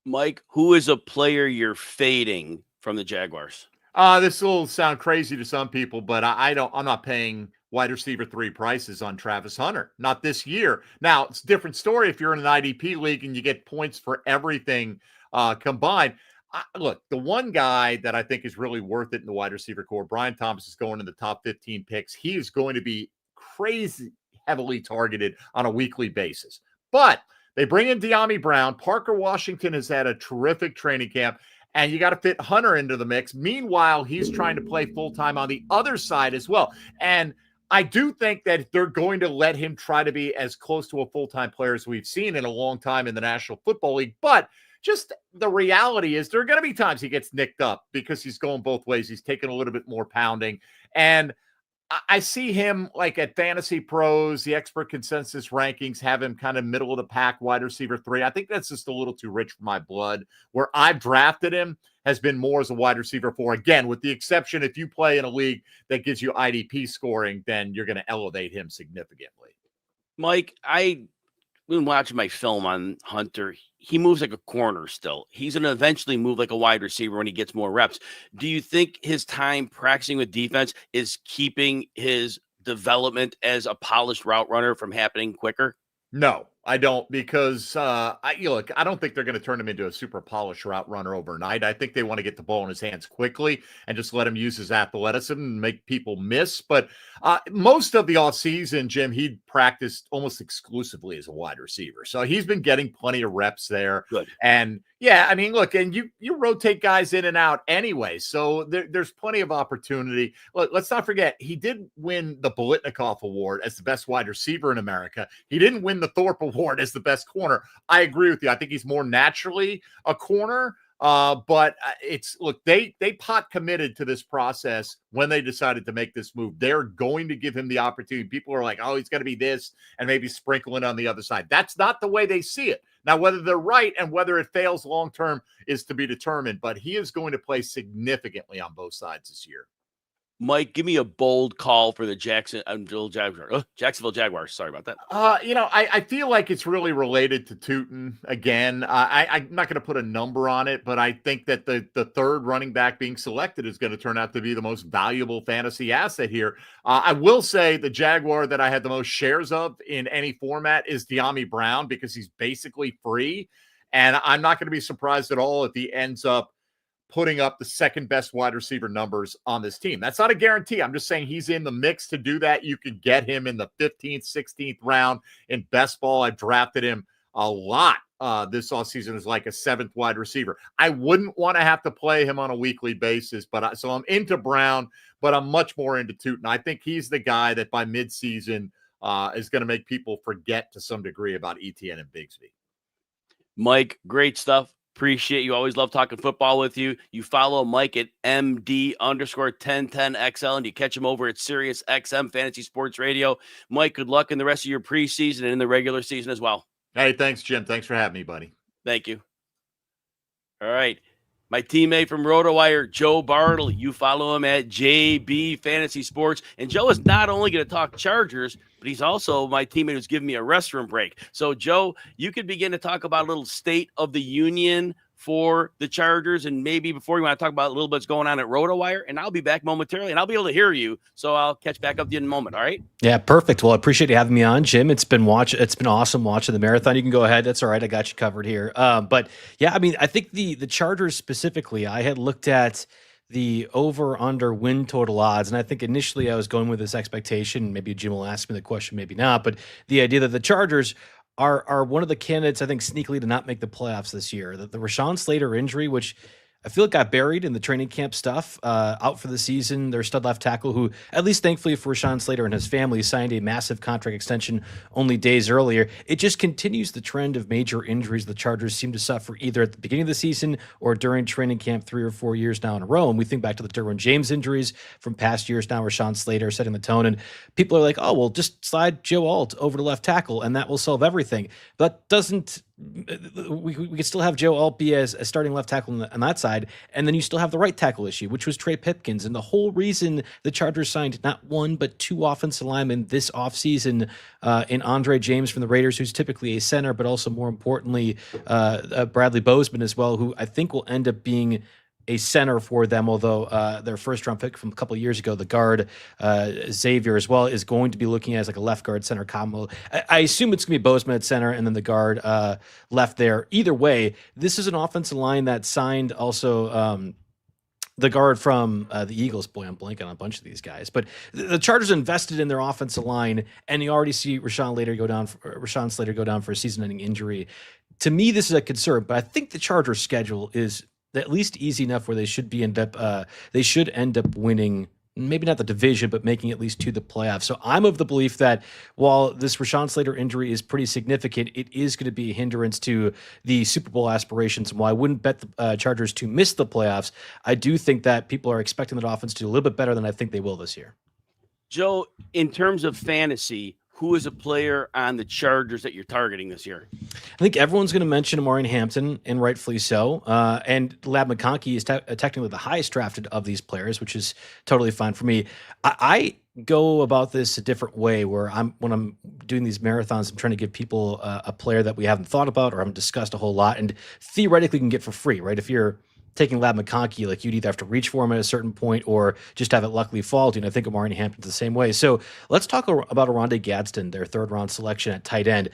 Mike, who is a player you're fading from the Jaguars? This will sound crazy to some people, but I'm not paying wide receiver 3 prices on Travis Hunter, not this year. Now, it's a different story if you're in an IDP league and you get points for everything combined. Look, the one guy that I think is really worth it in the wide receiver core, Brian Thomas, is going in the top 15 picks. He is going to be crazy heavily targeted on a weekly basis. But they bring in De'Ami Brown. Parker Washington has had a terrific training camp, and you got to fit Hunter into the mix. Meanwhile, he's trying to play full-time on the other side as well. And I do think that they're going to let him try to be as close to a full-time player as we've seen in a long time in the National Football League. But just the reality is there are going to be times he gets nicked up because he's going both ways. He's taking a little bit more pounding. And I see him like at Fantasy Pros, the expert consensus rankings have him kind of middle of the pack, wide receiver 3. I think that's just a little too rich for my blood. Where I've drafted him has been more as a wide receiver 4. Again, with the exception, if you play in a league that gives you IDP scoring, then you're going to elevate him significantly. Mike, I've been watching my film on Hunter. He moves like a corner still. He's going to eventually move like a wide receiver when he gets more reps. Do you think his time practicing with defense is keeping his development as a polished route runner from happening quicker? No, I don't, because look, I don't think they're going to turn him into a super polished route runner overnight. I think they want to get the ball in his hands quickly and just let him use his athleticism and make people miss. But most of the offseason, Jim, he practiced almost exclusively as a wide receiver. So he's been getting plenty of reps there. Good. And yeah, I mean, look, and you rotate guys in and out anyway. So there's plenty of opportunity. Look, let's not forget, he did win the Bolitnikoff Award as the best wide receiver in America. He didn't win the Thorpe Award as the best corner. I agree with you. I think he's more naturally a corner. But they pot committed to this process when they decided to make this move. They're going to give him the opportunity. People are like, oh, he's going to be this and maybe sprinkle it on the other side. That's not the way they see it. Now, whether they're right and whether it fails long-term is to be determined, but he is going to play significantly on both sides this year. Mike, give me a bold call for the Jacksonville Jaguars. Sorry about that. I feel like it's really related to Tootin again. I'm not going to put a number on it, but I think that the third running back being selected is going to turn out to be the most valuable fantasy asset here. I will say the Jaguar that I had the most shares of in any format is De'Ami Brown, because he's basically free. And I'm not going to be surprised at all if he ends up putting up the second best wide receiver numbers on this team. That's not a guarantee. I'm just saying he's in the mix to do that. You could get him in the 15th, 16th round in best ball. I drafted him a lot this offseason as like a 7th wide receiver. I wouldn't want to have to play him on a weekly basis, so I'm into Brown, but I'm much more into Tootin. I think he's the guy that by midseason is going to make people forget to some degree about ETN and Bigsby. Mike, great stuff. Appreciate you. Always love talking football with you. You follow Mike at MD_1010XL, and you catch him over at Sirius XM Fantasy Sports Radio. Mike, good luck in the rest of your preseason and in the regular season as well. Hey, thanks, Jim. Thanks for having me, buddy. Thank you. All right. My teammate from RotoWire, Joe Bartley. You follow him at JB Fantasy Sports. And Joe is not only going to talk Chargers, but he's also my teammate who's giving me a restroom break. So, Joe, you could begin to talk about a little state of the union for the Chargers, and maybe before you want to talk about a little bit what's going on at RotoWire, and I'll be back momentarily, and I'll be able to hear you, so I'll catch back up with you in a moment, all right? Yeah, perfect. Well, I appreciate you having me on, Jim. It's been awesome watching the marathon. You can go ahead. That's all right. I got you covered here. But, yeah, I mean, I think the Chargers specifically, I had looked at the over-under win total odds, and I think initially I was going with this expectation. Maybe Jim will ask me the question, maybe not, but the idea that the Chargers are one of the candidates, I think, sneakily to not make the playoffs this year. The Rashawn Slater injury, which I feel it got buried in the training camp stuff, out for the season. Their stud left tackle, who, at least thankfully for Rashawn Slater and his family, signed a massive contract extension only days earlier. It just continues the trend of major injuries the Chargers seem to suffer either at the beginning of the season or during training camp 3 or 4 years now in a row. And we think back to the Derwin James injuries from past years now, Rashawn Slater setting the tone. And people are like, oh, well, just slide Joe Alt over to left tackle and that will solve everything. But doesn't we could still have Joe Alt be as a starting left tackle on that side, and then you still have the right tackle issue, which was Trey Pipkins. And the whole reason the Chargers signed not one but 2 offensive linemen this offseason in Andre James from the Raiders, who's typically a center, but also more importantly Bradley Bozeman as well, who I think will end up being a center for them, although their first-round pick from a couple of years ago, the guard Xavier as well, is going to be looking at as like a left guard center combo. I assume it's going to be Bozeman at center and then the guard left there. Either way, this is an offensive line that signed also the guard from the Eagles. Boy, I'm blanking on a bunch of these guys. But the Chargers invested in their offensive line, and you already see Rashawn Slater go down for a season-ending injury. To me, this is a concern, but I think the Chargers' schedule is at least easy enough where they should end up winning, maybe not the division, but making at least to the playoffs. So I'm of the belief that while this Rashawn Slater injury is pretty significant, it is going to be a hindrance to the Super Bowl aspirations. And while I wouldn't bet the Chargers to miss the playoffs, I do think that people are expecting that offense to do a little bit better than I think they will this year. Joe, in terms of fantasy, who is a player on the Chargers that you're targeting this year? I think everyone's going to mention Amari Hampton, and rightfully so. And Lab McConkey is technically the highest drafted of these players, which is totally fine for me. I go about this a different way, where when I'm doing these marathons, I'm trying to give people a player that we haven't thought about or haven't discussed a whole lot, and theoretically can get for free, right? If you're taking Lad McConkey, like you'd either have to reach for him at a certain point or just have it luckily fall to. And I think Amari Hampton's the same way. So let's talk about Oronde Gadsden, their 3rd round selection at tight end.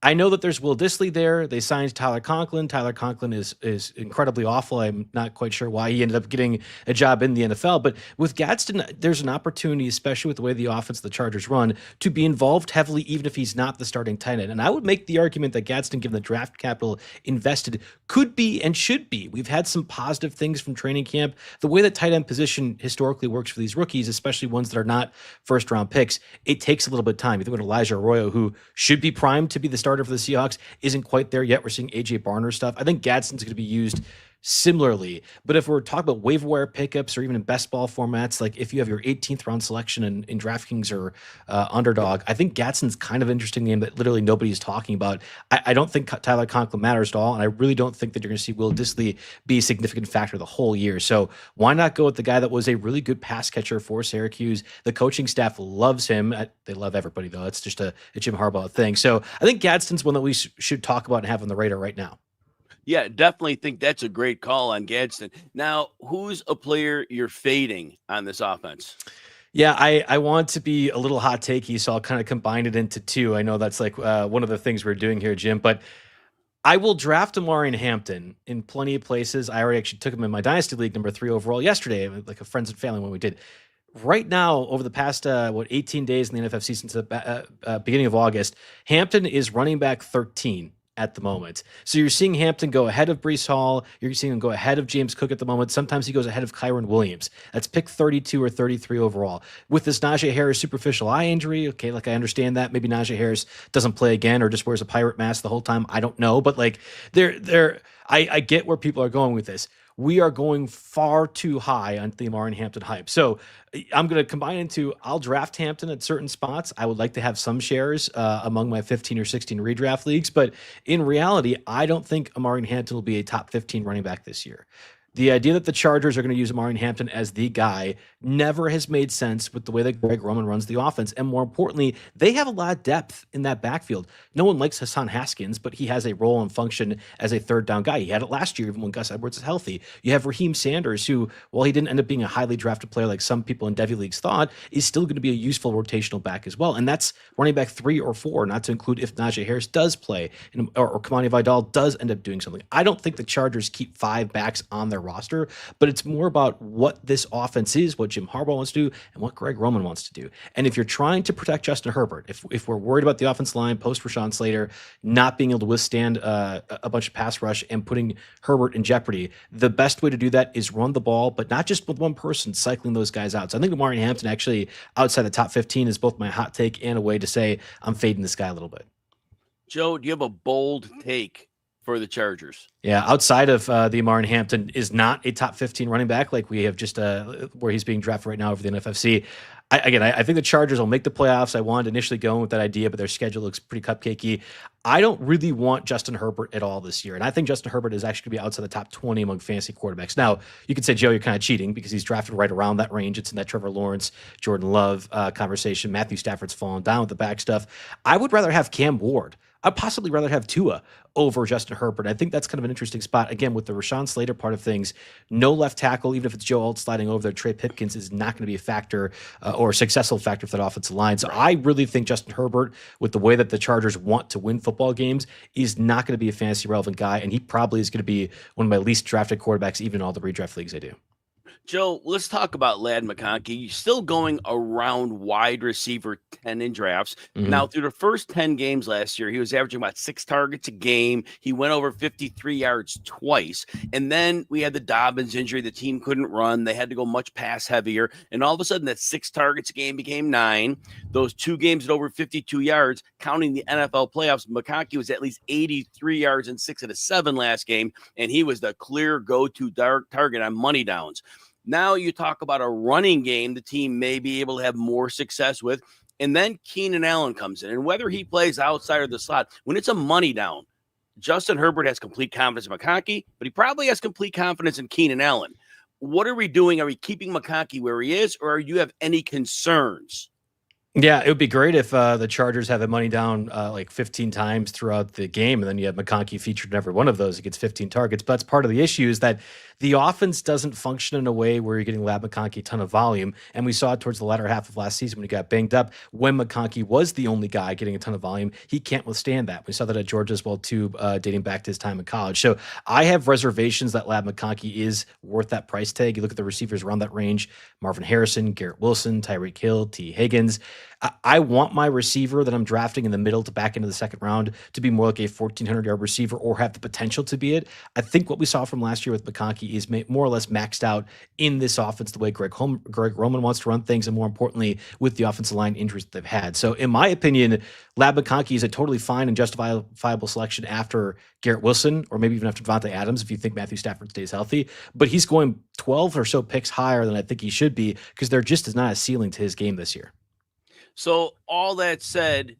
I know that there's Will Dissly there. They signed Tyler Conklin. Tyler Conklin is incredibly awful. I'm not quite sure why he ended up getting a job in the NFL. But with Gadsden, there's an opportunity, especially with the way the offense the Chargers run, to be involved heavily, even if he's not the starting tight end. And I would make the argument that Gadsden, given the draft capital invested, could be and should be. We've had some positive things from training camp. The way that tight end position historically works for these rookies, especially ones that are not first-round picks, it takes a little bit of time. You think about Elijah Arroyo, who should be primed to be the starter for the Seahawks, isn't quite there yet. We're seeing AJ Barner stuff. I think Gadsden's going to be used similarly. But if we're talking about waiver wire pickups or even in best ball formats, like if you have your 18th round selection in DraftKings or Underdog, I think Gadsden's kind of interesting name that literally nobody's talking about. I don't think Tyler Conklin matters at all, and I really don't think that you're going to see Will Dissly be a significant factor the whole year. So why not go with the guy that was a really good pass catcher for Syracuse? The coaching staff loves him. They love everybody, though. It's just a Jim Harbaugh thing. So I think Gadsden's one that we should talk about and have on the radar right now. Yeah, definitely think that's a great call on Gadsden. Now, who's a player you're fading on this offense? Yeah, I want to be a little hot takey, so I'll kind of combine it into two. I know that's like one of the things we're doing here, Jim, but I will draft Amari Hampton in plenty of places. I already actually took him in my Dynasty League number 3 overall yesterday, like a friends and family when we did. Right now, over the past 18 days in the NFFC since the beginning of August, Hampton is running back 13 at the moment. So you're seeing Hampton go ahead of Breece Hall. You're seeing him go ahead of James Cook at the moment. Sometimes he goes ahead of Kyron Williams. That's pick 32 or 33 overall. With this Najee Harris superficial eye injury, okay, like I understand that. Maybe Najee Harris doesn't play again or just wears a pirate mask the whole time. I don't know. But like I get where people are going with this. We are going far too high on the Amari Hampton hype. So I'm going to combine into, I'll draft Hampton at certain spots. I would like to have some shares among my 15 or 16 redraft leagues. But in reality, I don't think Amari Hampton will be a top 15 running back this year. The idea that the Chargers are going to use Amari Hampton as the guy never has made sense with the way that Greg Roman runs the offense. And more importantly, they have a lot of depth in that backfield. No one likes Hassan Haskins, but he has a role and function as a third down guy. He had it last year, even when Gus Edwards is healthy. You have Raheem Sanders, who, while he didn't end up being a highly drafted player like some people in Devy leagues thought, is still going to be a useful rotational back as well. And that's running back 3 or 4, not to include if Najee Harris does play or Kamani Vidal does end up doing something. I don't think the Chargers keep 5 backs on their roster, but it's more about what this offense is, what Jim Harbaugh wants to do, and what Greg Roman wants to do. And if you're trying to protect Justin Herbert, if we're worried about the offense line post Rashawn Slater not being able to withstand a bunch of pass rush and putting Herbert in jeopardy, the best way to do that is run the ball, but not just with one person cycling those guys out. So I think Amari Hampton actually outside the top 15 is both my hot take and a way to say I'm fading this guy a little bit. Joe, do you have a bold take for the Chargers? Yeah, outside of the Amari Hampton is not a top 15 running back like we have just where he's being drafted right now over the NFFC. I think the Chargers will make the playoffs. I wanted initially going with that idea, but their schedule looks pretty cupcakey. I don't really want Justin Herbert at all this year. And I think Justin Herbert is actually going to be outside the top 20 among fantasy quarterbacks. Now, you could say, Joe, you're kind of cheating because he's drafted right around that range. It's in that Trevor Lawrence, Jordan Love conversation. Matthew Stafford's fallen down with the back stuff. I would rather have Cam Ward. I'd possibly rather have Tua over Justin Herbert. I think that's kind of an interesting spot. Again, with the Rashawn Slater part of things, no left tackle, even if it's Joe Alt sliding over there, Trey Pipkins is not going to be a factor or a successful factor for that offensive line. So I really think Justin Herbert, with the way that the Chargers want to win football games, is not going to be a fantasy relevant guy. And he probably is going to be one of my least drafted quarterbacks, even in all the redraft leagues I do. Joe, let's talk about Lad McConkey. Still going around wide receiver 10 in drafts. Mm-hmm. Now, through the first 10 games last year, he was averaging about 6 targets a game. He went over 53 yards twice. And then we had the Dobbins injury. The team couldn't run. They had to go much pass heavier. And all of a sudden, that 6 targets a game became 9. Those 2 games at over 52 yards, counting the NFL playoffs, McConkey was at least 83 yards in 6 of the 7 last game. And he was the clear go-to target on money downs. Now you talk about a running game the team may be able to have more success with. And then Keenan Allen comes in. And whether he plays outside of the slot, when it's a money down, Justin Herbert has complete confidence in McConkey, but he probably has complete confidence in Keenan Allen. What are we doing? Are we keeping McConkey where he is, or do you have any concerns? Yeah, it would be great if the Chargers have a money down like 15 times throughout the game, and then you have McConkey featured in every one of those. He gets 15 targets. But that's part of the issue is that the offense doesn't function in a way where you're getting Lab McConkey a ton of volume. And we saw it towards the latter half of last season when he got banged up. When McConkey was the only guy getting a ton of volume, he can't withstand that. We saw that at Georgia as well, too, dating back to his time in college. So I have reservations that Lab McConkey is worth that price tag. You look at the receivers around that range: Marvin Harrison, Garrett Wilson, Tyreek Hill, T. Higgins. I want my receiver that I'm drafting in the middle to back into the second round to be more like a 1,400-yard receiver or have the potential to be it. I think what we saw from last year with McConkey is more or less maxed out in this offense the way Greg Roman wants to run things, and more importantly, with the offensive line injuries that they've had. So in my opinion, Lab McConkey is a totally fine and justifiable selection after Garrett Wilson, or maybe even after Devontae Adams if you think Matthew Stafford stays healthy. But he's going 12 or so picks higher than I think he should be because there just is not a ceiling to his game this year. So all that said,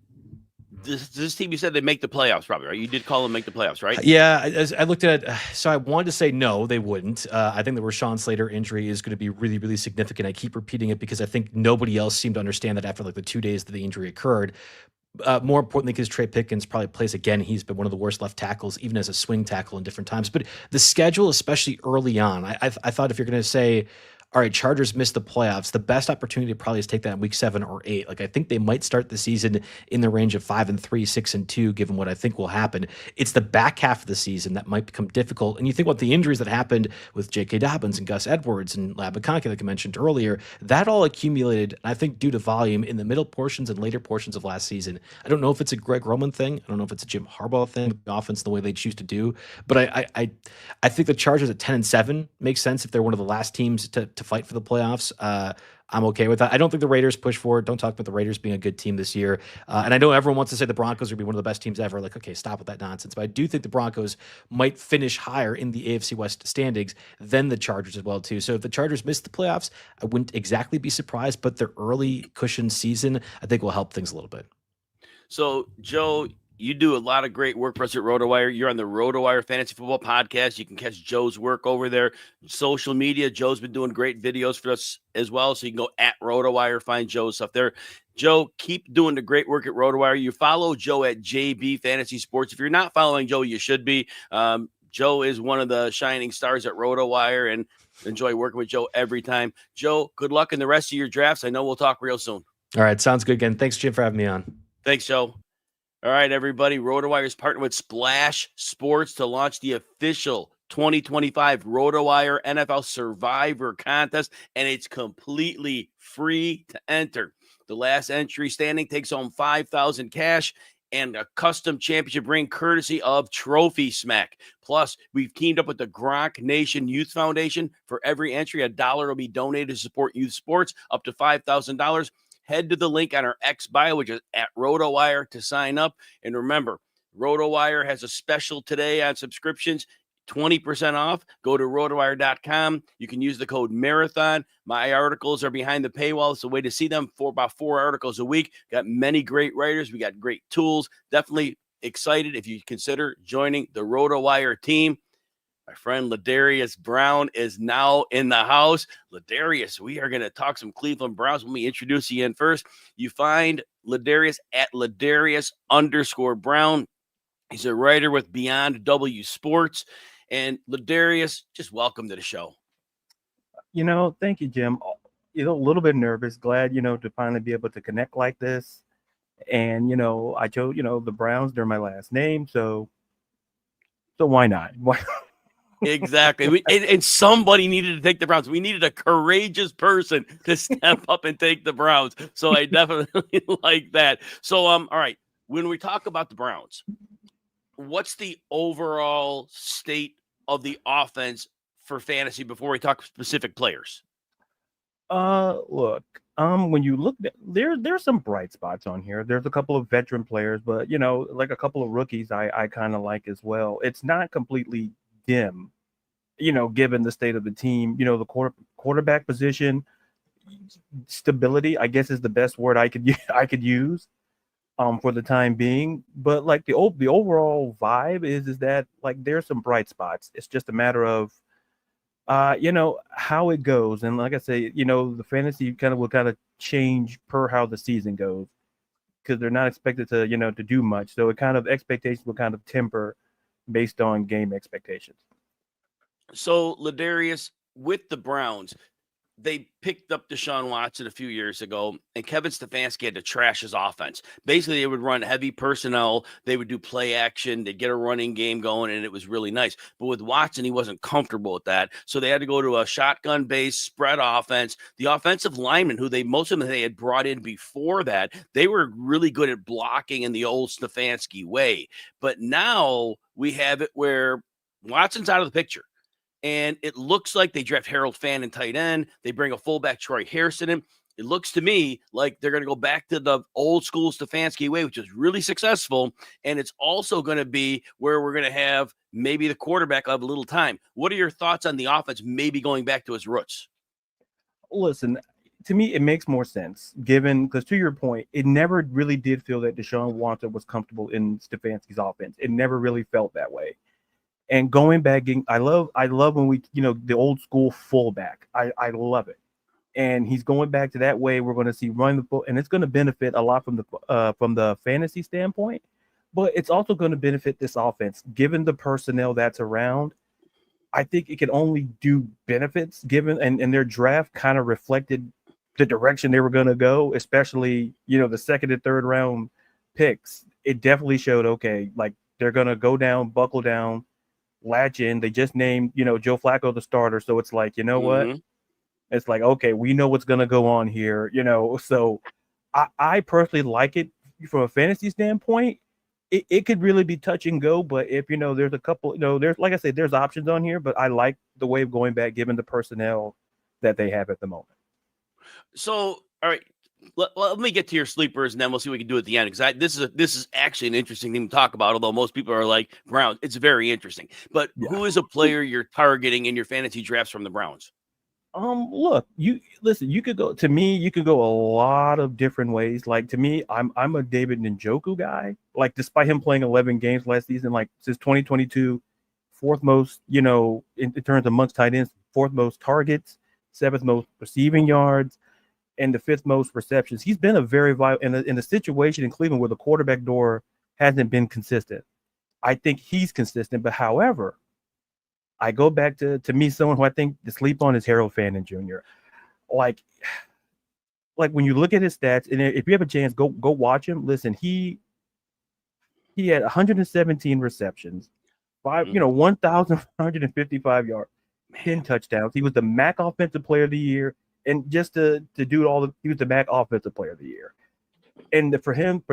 this team, you said they make the playoffs probably, right? You did call them make the playoffs, right? Yeah, I looked at it. So I wanted to say no, they wouldn't. I think the Rashawn Slater injury is going to be really, really significant. I keep repeating it because I think nobody else seemed to understand that after like the 2 days that the injury occurred. More importantly, because Trey Pipkins probably plays again. He's been one of the worst left tackles, even as a swing tackle in different times. But the schedule, especially early on, I thought if you're going to say, all right, Chargers missed the playoffs, the best opportunity probably is take that in week 7 or 8. Like, I think they might start the season in the range of 5-3, 6-2, given what I think will happen. It's the back half of the season that might become difficult. And you think about the injuries that happened with J.K. Dobbins and Gus Edwards and Lab McConkey, like I mentioned earlier, that all accumulated, I think, due to volume in the middle portions and later portions of last season. I don't know if it's a Greg Roman thing. I don't know if it's a Jim Harbaugh thing, the offense, the way they choose to do. But I think the Chargers at 10-7 makes sense if they're one of the last teams to fight for the playoffs. I'm okay with that. I don't think the Raiders push forward. Don't talk about the Raiders being a good team this year. And I know everyone wants to say the Broncos would be one of the best teams ever. Like, okay, stop with that nonsense. But I do think the Broncos might finish higher in the AFC West standings than the Chargers as well, too. So if the Chargers miss the playoffs, I wouldn't exactly be surprised, but their early cushion season, I think, will help things a little bit. So, Joe, you do a lot of great work for us at RotoWire. You're on the RotoWire Fantasy Football Podcast. You can catch Joe's work over there. Social media, Joe's been doing great videos for us as well. So you can go at RotoWire, find Joe's stuff there. Joe, keep doing the great work at RotoWire. You follow Joe at JB Fantasy Sports. If you're not following Joe, you should be. Joe is one of the shining stars at RotoWire, and enjoy working with Joe every time. Joe, good luck in the rest of your drafts. I know we'll talk real soon. All right, sounds good again. Thanks, Jim, for having me on. Thanks, Joe. All right, everybody. RotoWire is partnered with Splash Sports to launch the official 2025 RotoWire NFL Survivor Contest, and it's completely free to enter. The last entry standing takes home $5,000 cash and a custom championship ring courtesy of Trophy Smack. Plus, we've teamed up with the Gronk Nation Youth Foundation. For every entry, $1 will be donated to support youth sports, up to $5,000. Head to the link on our X bio, which is at RotoWire, to sign up. And remember, RotoWire has a special today on subscriptions, 20% off. Go to rotowire.com. You can use the code MARATHON. My articles are behind the paywall. It's a way to see them for about 4 articles a week. Got many great writers. We got great tools. Definitely excited if you consider joining the RotoWire team. My friend LaDarius Brown is now in the house. LaDarius, we are going to talk some Cleveland Browns. Let me introduce you in first. You find LaDarius at LaDarius_Brown. He's a writer with Beyond W Sports. And LaDarius, just welcome to the show. Thank you, Jim. A little bit nervous, glad, to finally be able to connect like this. And, I chose, the Browns, they're my last name. So why not? Why not? Exactly. And somebody needed to take the Browns. We needed a courageous person to step up and take the Browns. So I definitely like that. So, all right. When we talk about the Browns, what's the overall state of the offense for fantasy before we talk specific players? Look, when you look at there's some bright spots on here. There's a couple of veteran players, but like a couple of rookies I kind of like as well. It's not completely dim, given the state of the team. The quarterback position stability, I guess, is the best word I could use for the time being. But like the overall vibe is that like there's some bright spots. It's just a matter of how it goes. And like I say, the fantasy will change per how the season goes, because they're not expected to to do much. So expectations will kind of temper based on game expectations. So LaDarius with the Browns, they picked up Deshaun Watson a few years ago, and Kevin Stefanski had to trash his offense. Basically, they would run heavy personnel. They would do play action. They'd get a running game going, and it was really nice. But with Watson, he wasn't comfortable with that. So they had to go to a shotgun-based spread offense. The offensive linemen, who most of them they had brought in before that, they were really good at blocking in the old Stefanski way. But now we have it where Watson's out of the picture. And it looks like they draft Harold Fan in tight end. They bring a fullback, Troy Harrison, in. It looks to me like they're going to go back to the old school Stefanski way, which is really successful. And it's also going to be where we're going to have maybe the quarterback have a little time. What are your thoughts on the offense maybe going back to its roots? Listen, to me, it makes more sense given because to your point, it never really did feel that Deshaun Watson was comfortable in Stefanski's offense. It never really felt that way. And going back, I love when we, the old school fullback. I love it. And he's going back to that way. We're going to see run the ball, and it's going to benefit a lot from the fantasy standpoint, but it's also going to benefit this offense given the personnel that's around. I think it can only do benefits given, and their draft kind of reflected the direction they were going to go, especially, the second and third round picks. It definitely showed, okay, like they're going to go down, buckle down, latch in. They just named, Joe Flacco the starter. So it's like, what? It's like, okay, we know what's going to go on here, So I personally like it from a fantasy standpoint. It could really be touch and go, but if, there's a couple, there's, like I said, there's options on here, but I like the way of going back given the personnel that they have at the moment. So, all right. Let me get to your sleepers, and then we'll see what we can do at the end. Because this is actually an interesting thing to talk about. Although most people are like Browns, it's very interesting. But who is a player you're targeting in your fantasy drafts from the Browns? Look, you could go a lot of different ways. Like to me, I'm a David Njoku guy. Like despite him playing 11 games last season, like since 2022, fourth most, in terms of amongst tight ends, fourth most targets, seventh most receiving yards, and the fifth most receptions. He's been a very vital in a situation in Cleveland where the quarterback door hasn't been consistent. I think he's consistent, but however, I go back to me, someone who I think to sleep on is Harold Fannin Jr. Like when you look at his stats, and if you have a chance, go watch him. Listen, he had 117 receptions, 1,155 yards, 10 touchdowns. He was the MAC Offensive Player of the Year. And just to do he was the MAC Offensive Player of the Year. And for him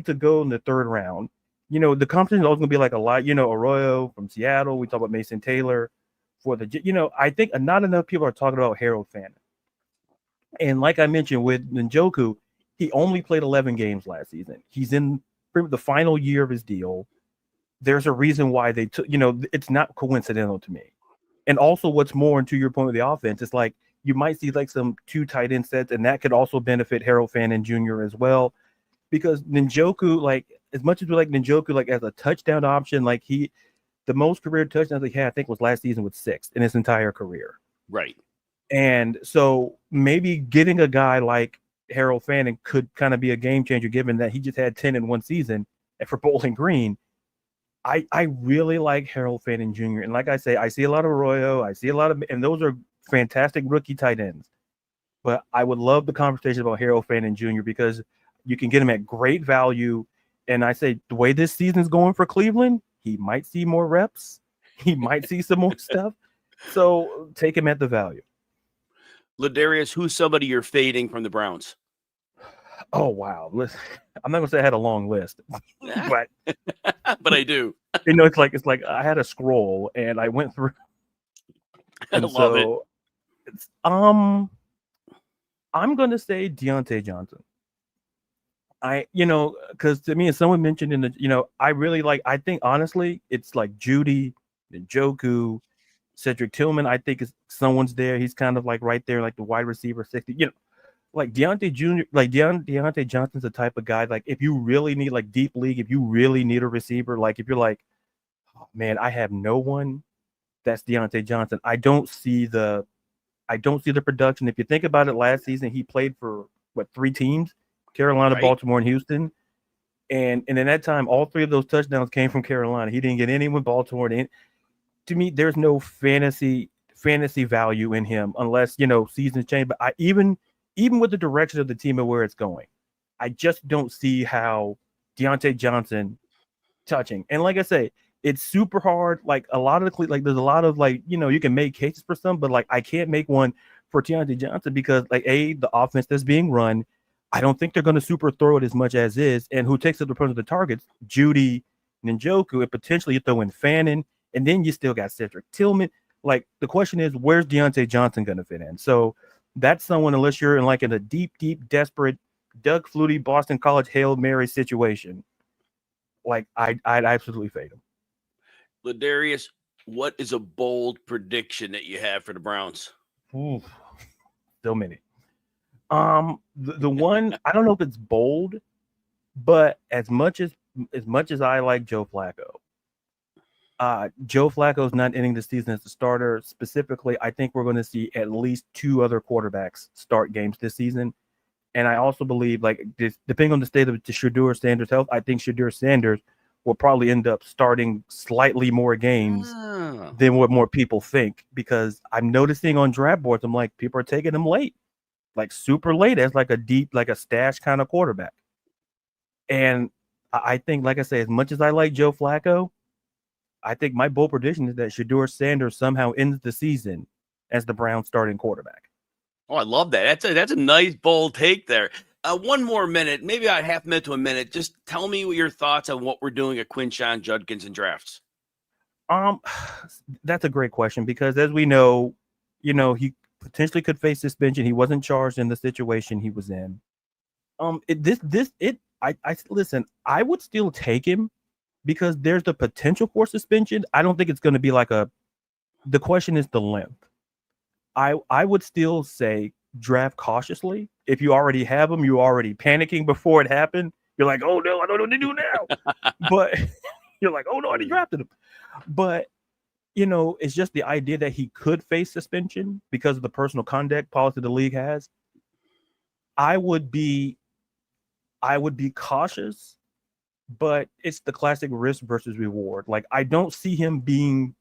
to go in the third round, the competition is always going to be like a lot, Arroyo from Seattle. We talk about Mason Taylor for the, I think not enough people are talking about Harold Fannin. And like I mentioned with Njoku, he only played 11 games last season. He's in the final year of his deal. There's a reason why they took, it's not coincidental to me. And also what's more, and to your point with the offense, it's like, you might see like some two tight end sets, and that could also benefit Harold Fannin Jr. as well. Because Njoku, like as much as we like Njoku, like as a touchdown option, like the most career touchdowns he had, I think, was last season with 6 in his entire career. Right. And so maybe getting a guy like Harold Fannin could kind of be a game changer, given that he just had 10 in one season. And for Bowling Green, I really like Harold Fannin Jr. And like I say, I see a lot of Arroyo, and those are fantastic rookie tight ends. But I would love the conversation about Harold Fannin Jr. because you can get him at great value. And I say the way this season's going for Cleveland, he might see more reps. He might see some more stuff. So take him at the value. LaDarius, who's somebody you're fading from the Browns? Oh, wow. Listen, I'm not going to say I had a long list, but I do. It's like I had a scroll and I went through. I love it. I'm going to say Deontay Johnson. Because to me, as someone mentioned in the, I really I think honestly, it's like Judy, Njoku, Cedric Tillman. I think someone's there. He's kind of like right there, like the wide receiver 60, like Deontay Jr., like Deontay Johnson's the type of guy, like if you really need like deep league, if you really need a receiver, like if you're like, oh, man, I have no one, that's Deontay Johnson. I don't see the production. If you think about it, last season he played for 3 teams, Carolina, right, Baltimore, and Houston. And in that time, all 3 of those touchdowns came from Carolina. He didn't get any with Baltimore. to me, there's no fantasy value in him unless, seasons change. But even with the direction of the team and where it's going, I just don't see how Deontay Johnson touching. And like I say, it's super hard. Like a lot of there's a lot of you can make cases for some, but I can't make one for Deontay Johnson because the offense that's being run, I don't think they're going to super throw it as much as is. And who takes up the front of the targets? Judy, Njoku, and potentially you throw in Fannin, and then you still got Cedric Tillman. The question is, where's Deontay Johnson going to fit in? So that's someone, unless you're in a deep, desperate Doug Flutie, Boston College Hail Mary situation, I'd absolutely fade him. LaDarius, what is a bold prediction that you have for the Browns? Ooh, so many. The one, I don't know if it's bold, but as much as I like Joe Flacco, Joe Flacco's not ending the season as a starter. Specifically, I think we're going to see at least 2 other quarterbacks start games this season. And I also believe, depending on the state of Shedeur Sanders' health, I think Shedeur Sanders will probably end up starting slightly more games than what more people think, because I'm noticing on draft boards, I'm like, people are taking him late, super late as a deep, a stash kind of quarterback. And I think, like I say, as much as I like Joe Flacco, I think my bold prediction is that Shedeur Sanders somehow ends the season as the Browns starting quarterback. Oh, I love that. That's a nice bold take there. One more minute, maybe about half a minute to a minute. Just tell me what your thoughts on what we're doing at Quinshon Judkins in drafts. That's a great question because, as we know, he potentially could face suspension. He wasn't charged in the situation he was in. Listen, I would still take him because there's the potential for suspension. I don't think it's going to be the question is the length. I would still say draft cautiously. If you already have him, you're already panicking before it happened. You're like, oh no, I don't know what to do now. But you're like, oh no, I already drafted him. But it's just the idea that he could face suspension because of the personal conduct policy the league has. I would be cautious, but it's the classic risk versus reward. I don't see him being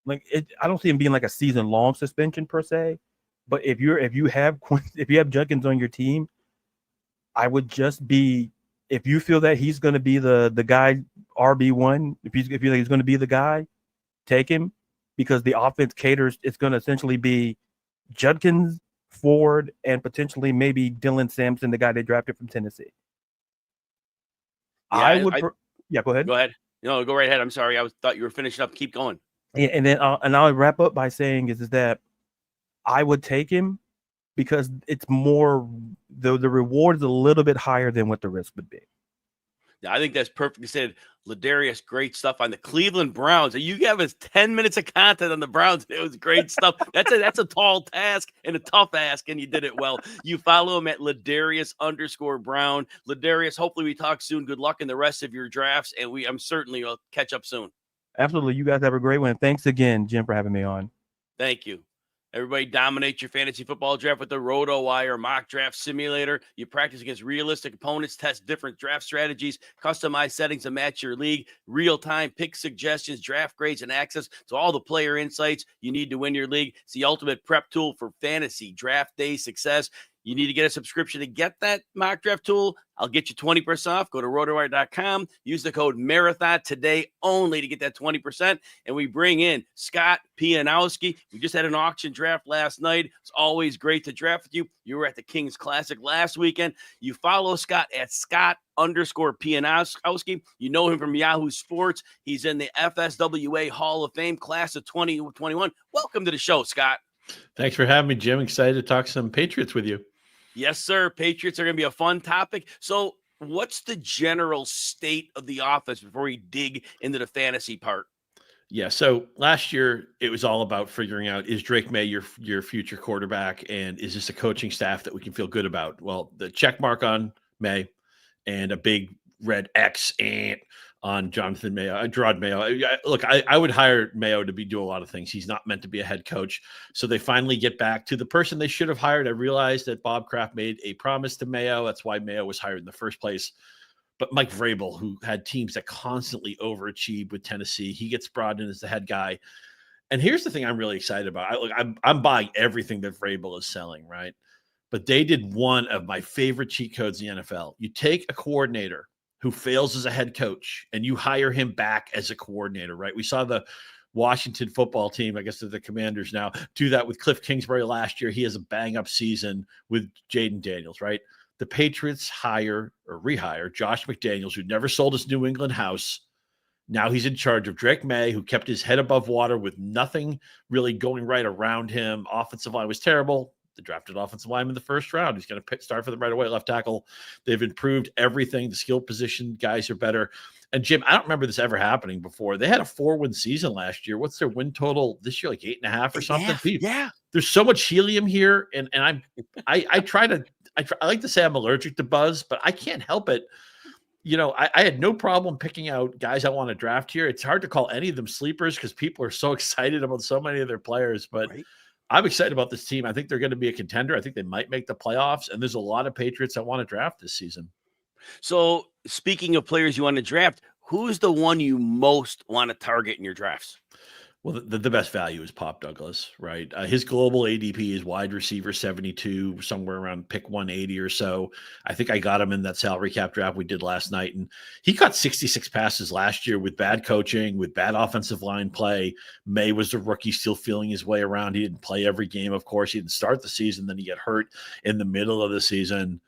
I don't see him being a season-long suspension per se. But if you have Judkins on your team, I would just be, if you feel that he's going to be the guy RB1, if you think he's going to be the guy, take him, because the offense caters. It's going to essentially be Judkins, Ford, and potentially maybe Dylan Sampson, the guy they drafted from Tennessee. Yeah, go ahead. Go ahead. No, go right ahead. I'm sorry. Thought you were finishing up. Keep going. Yeah, and then I'll wrap up by saying is that I would take him because it's more the reward is a little bit higher than what the risk would be. Yeah, I think that's perfectly said. LaDarius, great stuff on the Cleveland Browns. You gave us 10 minutes of content on the Browns. It was great stuff. That's a tall task and a tough ask, and you did it well. You follow him at LaDarius_Brown. LaDarius, hopefully we talk soon. Good luck in the rest of your drafts, and I'm certainly will catch up soon. Absolutely. You guys have a great one. Thanks again, Jim, for having me on. Thank you. Everybody dominate your fantasy football draft with the Roto Wire mock draft simulator. You practice against realistic opponents, test different draft strategies, customize settings to match your league, real-time pick suggestions, draft grades, and access to all the player insights you need to win your league. It's the ultimate prep tool for fantasy draft day success. You need to get a subscription to get that mock draft tool. I'll get you 20% off. Go to rotowire.com. Use the code MARATHON today only to get that 20%. And we bring in Scott Pianowski. We just had an auction draft last night. It's always great to draft with you. You were at the Kings Classic last weekend. You follow Scott at Scott_Pianowski. You know him from Yahoo Sports. He's in the FSWA Hall of Fame class of 2021. Welcome to the show, Scott. Thanks for having me, Jim. Excited to talk some Patriots with you. Yes, sir. Patriots are going to be a fun topic. So what's the general state of the offense before we dig into the fantasy part? Yeah, so last year it was all about figuring out, is Drake May your future quarterback, and is this a coaching staff that we can feel good about? Well, the check mark on May and a big red X on Jonathan Mayo, Gerard Mayo. Look, I would hire Mayo to do a lot of things. He's not meant to be a head coach. So they finally get back to the person they should have hired. I realized that Bob Kraft made a promise to Mayo. That's why Mayo was hired in the first place. But Mike Vrabel, who had teams that constantly overachieved with Tennessee, he gets brought in as the head guy. And here's the thing I'm really excited about. I'm buying everything that Vrabel is selling, right? But they did one of my favorite cheat codes in the NFL. You take a coordinator who fails as a head coach and you hire him back as a coordinator, right? We saw the Washington football team, I guess they're the Commanders now, do that with Cliff Kingsbury last year. He has a bang-up season with Jaden Daniels, right? The Patriots rehire Josh McDaniels, who never sold his New England house. Now he's in charge of Drake May, who kept his head above water with nothing really going right around him. Offensive line was terrible. They drafted offensive lineman in the first round. He's going to start for them right away, left tackle. They've improved everything. The skill position guys are better. And Jim, I don't remember this ever happening before. They had a 4-win season last year. What's their win total this year? Like 8.5 or something? Yeah. There's so much helium here. And I like to say I'm allergic to buzz, but I can't help it. You know, I had no problem picking out guys I want to draft here. It's hard to call any of them sleepers because people are so excited about so many of their players, but I'm excited about this team. I think they're going to be a contender. I think they might make the playoffs, and there's a lot of Patriots I want to draft this season. So speaking of players you want to draft, who's the one you most want to target in your drafts? Well, the best value is Pop Douglas, right? His global ADP is wide receiver 72, somewhere around pick 180 or so. I think I got him in that salary cap draft we did last night. And he caught 66 passes last year with bad coaching, with bad offensive line play. May was a rookie still feeling his way around. He didn't play every game, of course. He didn't start the season. Then he got hurt in the middle of the season.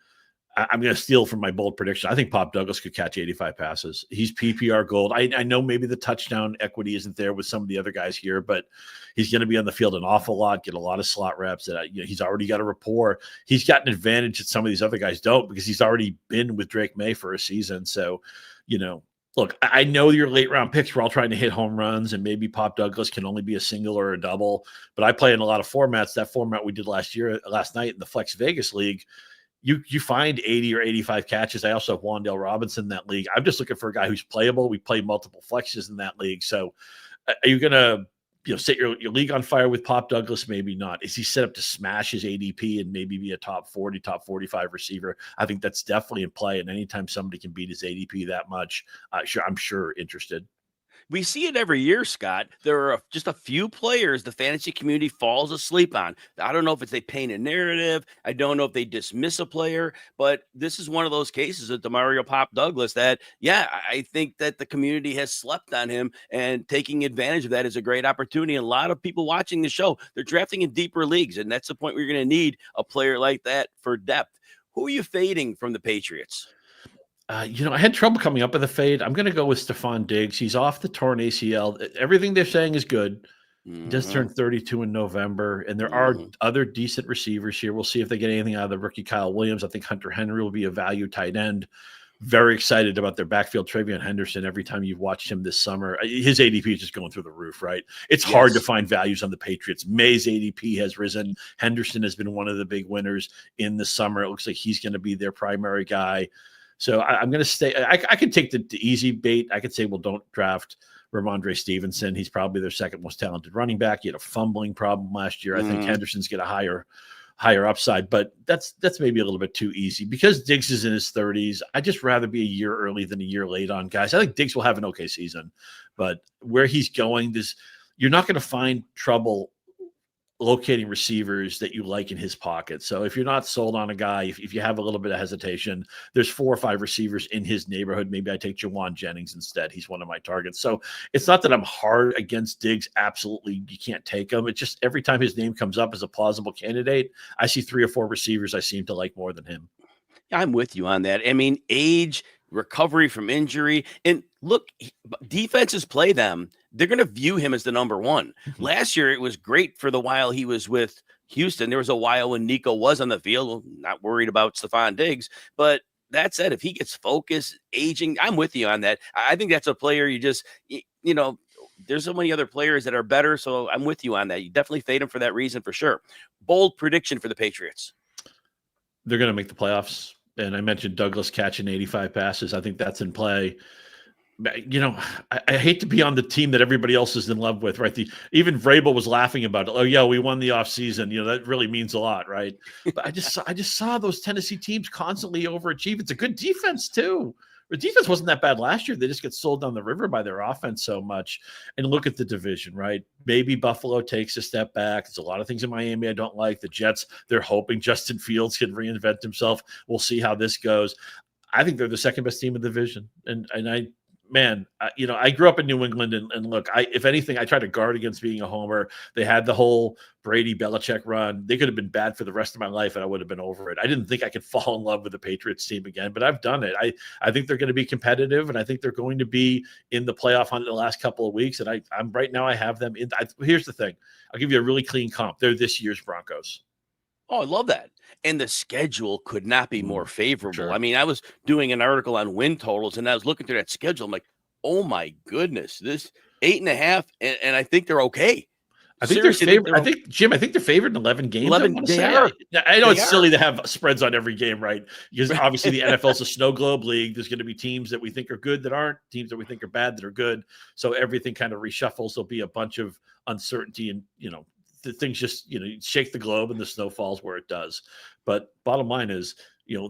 I'm going to steal from my bold prediction. I think Pop Douglas could catch 85 passes. He's PPR gold. I know maybe the touchdown equity isn't there with some of the other guys here, but he's going to be on the field an awful lot, get a lot of slot reps. He's already got a rapport. He's got an advantage that some of these other guys don't because he's already been with Drake May for a season. So, look, I know your late round picks were all trying to hit home runs, and maybe Pop Douglas can only be a single or a double, but I play in a lot of formats. That format we did last night in the Flex Vegas League, you find 80 or 85 catches. I also have Wan'Dale Robinson in that league. I'm just looking for a guy who's playable. We play multiple flexes in that league. So are you going to set your league on fire with Pop Douglas? Maybe not. Is he set up to smash his ADP and maybe be a top 40, top 45 receiver? I think that's definitely in play. And anytime somebody can beat his ADP that much, I'm sure interested. We see it every year, Scott. There are just a few players the fantasy community falls asleep on. I don't know if it's they paint a narrative. I don't know if they dismiss a player, but this is one of those cases with DeMario Pop Douglas that, I think that the community has slept on him, and taking advantage of that is a great opportunity. A lot of people watching the show, they're drafting in deeper leagues, and that's the point where you're going to need a player like that for depth. Who are you fading from the Patriots? I had trouble coming up with a fade. I'm going to go with Stephon Diggs. He's off the torn ACL. Everything they're saying is good. He does turn 32 in November, and there are other decent receivers here. We'll see if they get anything out of the rookie Kyle Williams. I think Hunter Henry will be a value tight end. Very excited about their backfield. Travion Henderson, every time you've watched him this summer, his ADP is just going through the roof, right? It's hard to find values on the Patriots. May's ADP has risen. Henderson has been one of the big winners in the summer. It looks like he's going to be their primary guy. So I'm going to stay. I could take the easy bait. I could say, well, don't draft Ramondre Stevenson. He's probably their second most talented running back. He had a fumbling problem last year. I think Henderson's got a higher upside, but that's maybe a little bit too easy because Diggs is in his 30s. I'd just rather be a year early than a year late on guys. I think Diggs will have an okay season, but where he's going, you're not going to find trouble locating receivers that you like in his pocket. So if you're not sold on a guy, if you have a little bit of hesitation, there's 4 or 5 receivers in his neighborhood. Maybe I take Jawan Jennings instead. He's one of my targets. So it's not that I'm hard against Diggs. Absolutely, you can't take him. It's just every time his name comes up as a plausible candidate, I see 3 or 4 receivers I seem to like more than him. I'm with you on that. I mean, age, recovery from injury, and look, defenses play them. They're going to view him as the number one. Last year, it was great for the while he was with Houston. There was a while when Nico was on the field, not worried about Stephon Diggs. But that said, if he gets focused, aging, I'm with you on that. I think that's a player you just, there's so many other players that are better. So I'm with you on that. You definitely fade him for that reason, for sure. Bold prediction for the Patriots. They're going to make the playoffs. And I mentioned Douglas catching 85 passes. I think that's in play. I hate to be on the team that everybody else is in love with, right? Even Vrabel was laughing about it. Oh, yeah, we won the offseason. That really means a lot, right? But I just saw those Tennessee teams constantly overachieve. It's a good defense too, The defense wasn't that bad last year. They just get sold down the river by their offense so much. And look at the division, right? Maybe Buffalo takes a step back. There's a lot of things in Miami I don't like. The Jets, they're hoping Justin Fields can reinvent himself. We'll see how this goes. I think they're the second best team in the division. And I grew up in New England, and look, if anything, I try to guard against being a homer. They had the whole Brady Belichick run. They could have been bad for the rest of my life, and I would have been over it. I didn't think I could fall in love with the Patriots team again, but I've done it. I think they're going to be competitive, and I think they're going to be in the playoff hunt in the last couple of weeks. And I'm right now, I have them in. Here's the thing. I'll give you a really clean comp. They're this year's Broncos. Oh, I love that. And the schedule could not be more favorable. Sure. I mean, I was doing an article on win totals, and I was looking through that schedule. I'm like, oh my goodness, this 8.5, and I think they're okay. I think they're favored. I think, Jim, I think they're favored in 11 games. 11. They are. I know They it's silly to have spreads on every game, right? Because obviously the NFL's a snow globe league. There's going to be teams that we think are good that aren't, teams that we think are bad that are good. So everything kind of reshuffles. There'll be a bunch of uncertainty, and the things just shake the globe and the snow falls where it does. But bottom line is,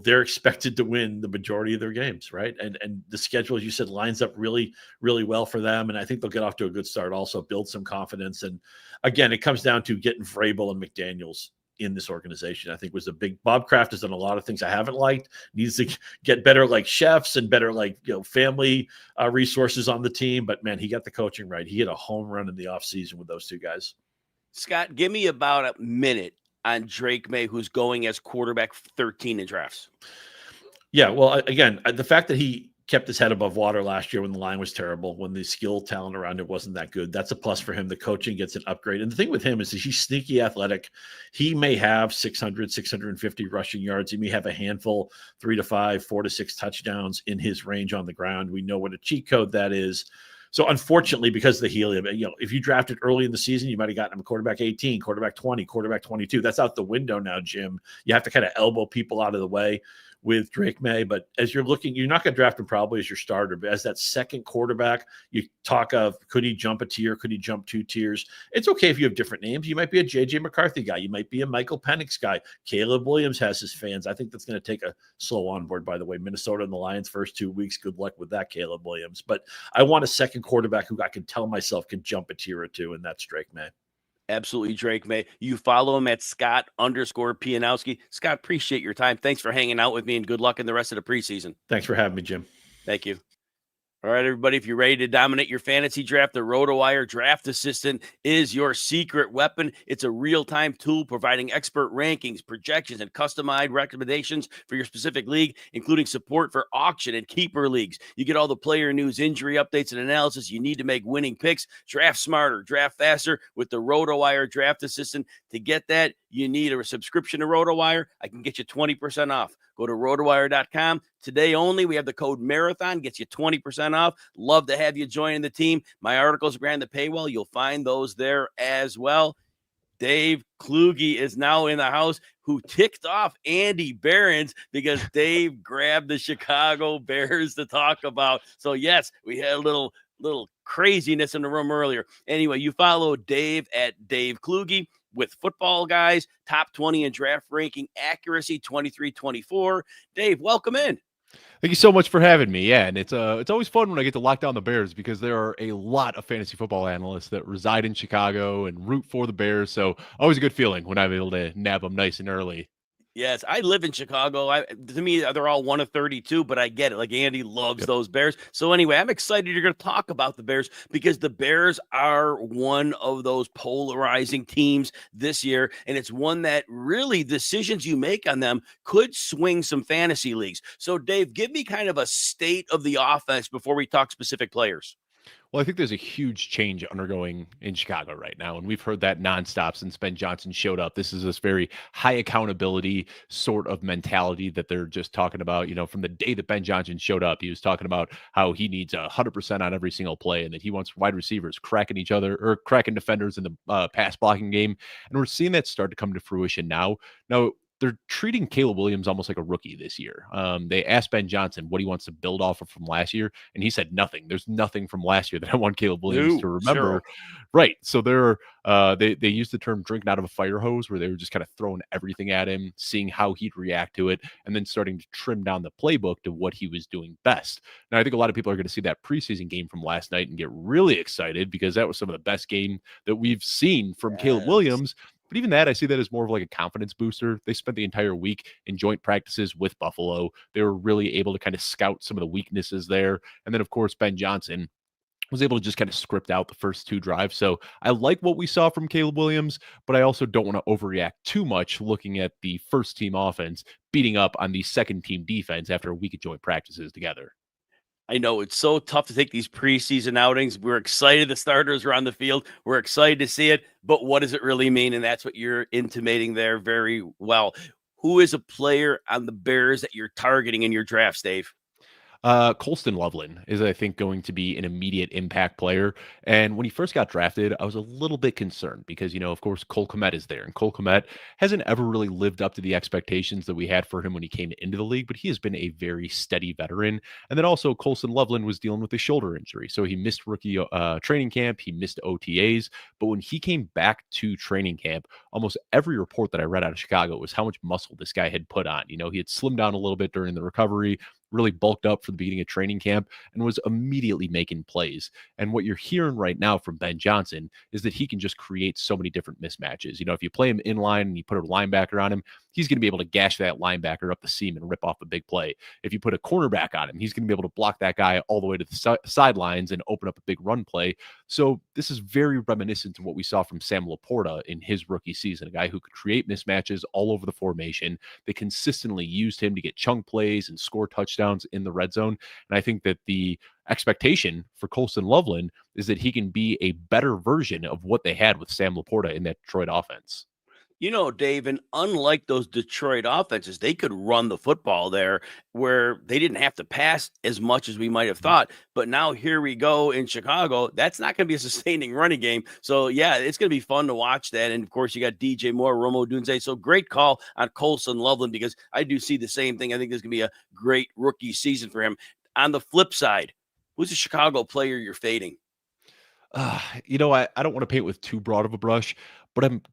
they're expected to win the majority of their games, right? And the schedule, as you said, lines up really, really well for them. And I think they'll get off to a good start, also build some confidence. And again, it comes down to getting Vrabel and McDaniels in this organization. I think was a big. Bob Kraft has done a lot of things I haven't liked. Needs to get better like chefs and better like family resources on the team. But man, he got the coaching right. He hit a home run in the offseason with those two guys. Scott, give me about a minute on Drake May, who's going as quarterback 13 in drafts. Yeah, well, again, the fact that he kept his head above water last year when the line was terrible, when the skill talent around it wasn't that good, that's a plus for him. The coaching gets an upgrade. And the thing with him is he's sneaky athletic. He may have 600, 650 rushing yards. He may have a handful, 3 to 5, 4 to 6 touchdowns in his range on the ground. We know what a cheat code that is. So unfortunately, because of the helium, if you drafted early in the season, you might have gotten him a quarterback 18, quarterback 20, quarterback 22. That's out the window now, Jim. You have to kind of elbow people out of the way with Drake May. But as you're looking, you're not going to draft him probably as your starter, but as that second quarterback, you talk of, could he jump a tier? Could he jump 2 tiers? It's okay if you have different names. You might be a JJ McCarthy guy. You might be a Michael Penix guy. Caleb Williams has his fans. I think that's going to take a slow onboard, by the way. Minnesota and the Lions first 2 weeks. Good luck with that, Caleb Williams. But I want a second quarterback who I can tell myself can jump a tier or two, and that's Drake May. Absolutely, Drake May. You follow him at Scott_Pianowski. Scott, appreciate your time. Thanks for hanging out with me, and good luck in the rest of the preseason. Thanks for having me, Jim. Thank you. All right, everybody, if you're ready to dominate your fantasy draft, the RotoWire Draft Assistant is your secret weapon. It's a real-time tool providing expert rankings, projections, and customized recommendations for your specific league, including support for auction and keeper leagues. You get all the player news, injury updates, and analysis you need to make winning picks. Draft smarter, draft faster with the RotoWire Draft Assistant. To get that, you need a subscription to RotoWire. I can get you 20% off. Go to rotowire.com. Today only, we have the code MARATHON, gets you 20% off. Love to have you join the team. My articles are behind the paywall. You'll find those there as well. Dave Kluge is now in the house, who ticked off Andy Behrens because Dave grabbed the Chicago Bears to talk about. So, yes, we had a little craziness in the room earlier. Anyway, you follow Dave at Dave Kluge with Football Guys, top 20 in draft ranking accuracy, 23-24. Dave, welcome in. Thank you so much for having me. Yeah, and it's always fun when I get to lock down the Bears because there are a lot of fantasy football analysts that reside in Chicago and root for the Bears. So always a good feeling when I'm able to nab them nice and early. Yes, I live in Chicago. To me, they're all 1 of 32, but I get it. Like Andy loves those Bears. So anyway, I'm excited you're going to talk about the Bears because the Bears are one of those polarizing teams this year. And it's one that really decisions you make on them could swing some fantasy leagues. So Dave, give me kind of a state of the offense before we talk specific players. Well, I think there's a huge change undergoing in Chicago right now, and we've heard that nonstop since Ben Johnson showed up. This is this very high accountability sort of mentality that they're just talking about. From the day that Ben Johnson showed up, he was talking about how he needs 100% on every single play, and that he wants wide receivers cracking each other or cracking defenders in the pass blocking game. And we're seeing that start to come to fruition now. Now, they're treating Caleb Williams almost like a rookie this year. They asked Ben Johnson what he wants to build off of from last year, and he said nothing. There's nothing from last year that I want Caleb Williams to remember. Zero. Right. So they used the term drinking out of a fire hose, where they were just kind of throwing everything at him, seeing how he'd react to it, and then starting to trim down the playbook to what he was doing best. Now, I think a lot of people are going to see that preseason game from last night and get really excited, because that was some of the best game that we've seen from Caleb Williams. But even that, I see that as more of like a confidence booster. They spent the entire week in joint practices with Buffalo. They were really able to kind of scout some of the weaknesses there. And then, of course, Ben Johnson was able to just kind of script out the first 2 drives. So I like what we saw from Caleb Williams, but I also don't want to overreact too much looking at the first team offense beating up on the second team defense after a week of joint practices together. I know it's so tough to take these preseason outings. We're excited the starters are on the field. We're excited to see it, but what does it really mean? And that's what you're intimating there very well. Who is a player on the Bears that you're targeting in your drafts, Dave? Colston Loveland is, I think, going to be an immediate impact player. And when he first got drafted, I was a little bit concerned because, of course, Cole Kmet is there. And Cole Kmet hasn't ever really lived up to the expectations that we had for him when he came into the league, but he has been a very steady veteran. And then also Colston Loveland was dealing with a shoulder injury. So he missed rookie training camp. He missed OTAs. But when he came back to training camp, almost every report that I read out of Chicago was how much muscle this guy had put on. He had slimmed down a little bit during the recovery, really bulked up for the beginning of training camp, and was immediately making plays. And what you're hearing right now from Ben Johnson is that he can just create so many different mismatches. If you play him in line and you put a linebacker on him, he's going to be able to gash that linebacker up the seam and rip off a big play. If you put a cornerback on him, he's going to be able to block that guy all the way to the sidelines and open up a big run play. So this is very reminiscent of what we saw from Sam Laporta in his rookie season, a guy who could create mismatches all over the formation. They consistently used him to get chunk plays and score touchdowns in the red zone. And I think that the expectation for Colston Loveland is that he can be a better version of what they had with Sam Laporta in that Detroit offense. Dave, and unlike those Detroit offenses, they could run the football there where they didn't have to pass as much as we might have thought. But now here we go in Chicago. That's not going to be a sustaining running game. So, yeah, it's going to be fun to watch that. And, of course, you got DJ Moore, Romo Dunze. So great call on Colston Loveland, because I do see the same thing. I think there's going to be a great rookie season for him. On the flip side, who's a Chicago player you're fading? I don't want to paint with too broad of a brush, but I'm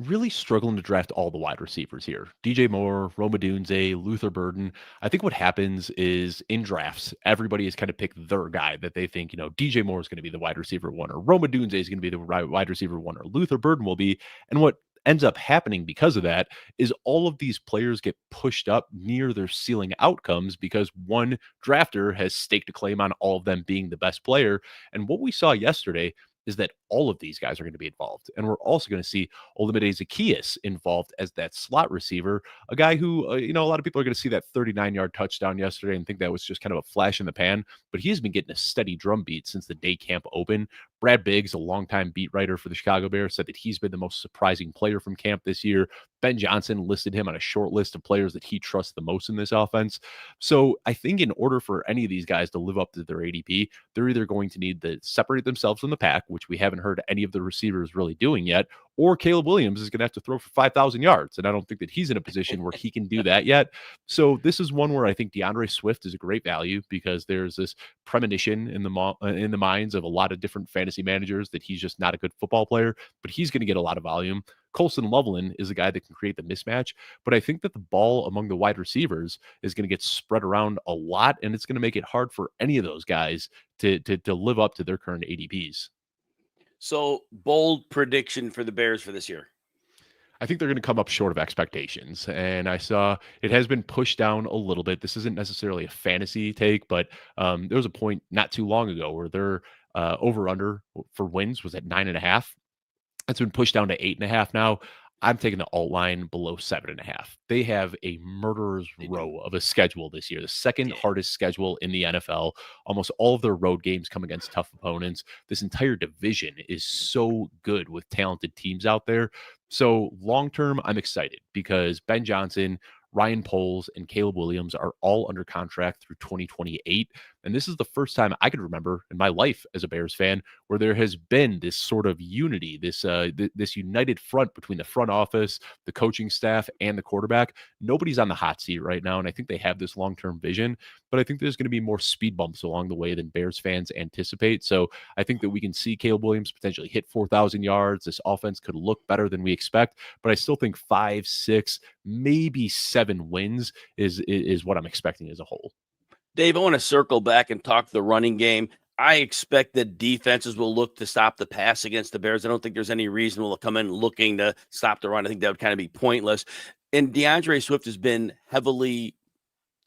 really struggling to draft all the wide receivers here. DJ Moore, Roma Dunze, Luther Burden. I think what happens is in drafts, everybody has kind of picked their guy that they think, DJ Moore is going to be the wide receiver one, or Roma Dunze is going to be the wide receiver one, or Luther Burden will be. And what ends up happening because of that is all of these players get pushed up near their ceiling outcomes because one drafter has staked a claim on all of them being the best player. And what we saw yesterday is that all of these guys are going to be involved. And we're also going to see Olamide Zaccheaus involved as that slot receiver, a guy who, a lot of people are going to see that 39-yard touchdown yesterday and think that was just kind of a flash in the pan, but he has been getting a steady drumbeat since the day camp opened. Brad Biggs, a longtime beat writer for the Chicago Bears, said that he's been the most surprising player from camp this year. Ben Johnson listed him on a short list of players that he trusts the most in this offense. So I think in order for any of these guys to live up to their ADP, they're either going to need to separate themselves from the pack, which we haven't heard any of the receivers really doing yet, or Caleb Williams is going to have to throw for 5,000 yards. And I don't think that he's in a position where he can do that yet. So this is one where I think DeAndre Swift is a great value because there's this premonition in the minds of a lot of different fantasy managers that he's just not a good football player, but he's going to get a lot of volume. Colston Loveland is a guy that can create the mismatch, but I think that the ball among the wide receivers is going to get spread around a lot, and it's going to make it hard for any of those guys to live up to their current ADPs. So, bold prediction for the Bears for this year. I think they're going to come up short of expectations. And I saw it has been pushed down a little bit. This isn't necessarily a fantasy take, but there was a point not too long ago where their over-under for wins was at 9.5. It's been pushed down to 8.5 now. I'm taking the alt line below 7.5. They have a murderer's row of a schedule this year, the second hardest schedule in the NFL. Almost all of their road games come against tough opponents. This entire division is so good with talented teams out there. So long term, I'm excited because Ben Johnson, Ryan Poles, and Caleb Williams are all under contract through 2028. And this is the first time I could remember in my life as a Bears fan where there has been this sort of unity, this united front between the front office, the coaching staff, and the quarterback. Nobody's on the hot seat right now, and I think they have this long-term vision, but I think there's going to be more speed bumps along the way than Bears fans anticipate. So I think that we can see Caleb Williams potentially hit 4,000 yards. This offense could look better than we expect, but I still think 5, 6, maybe 7 wins is what I'm expecting as a whole. Dave, I want to circle back and talk the running game. I expect that defenses will look to stop the pass against the Bears. I don't think there's any reason we'll come in looking to stop the run. I think that would kind of be pointless. And DeAndre Swift has been heavily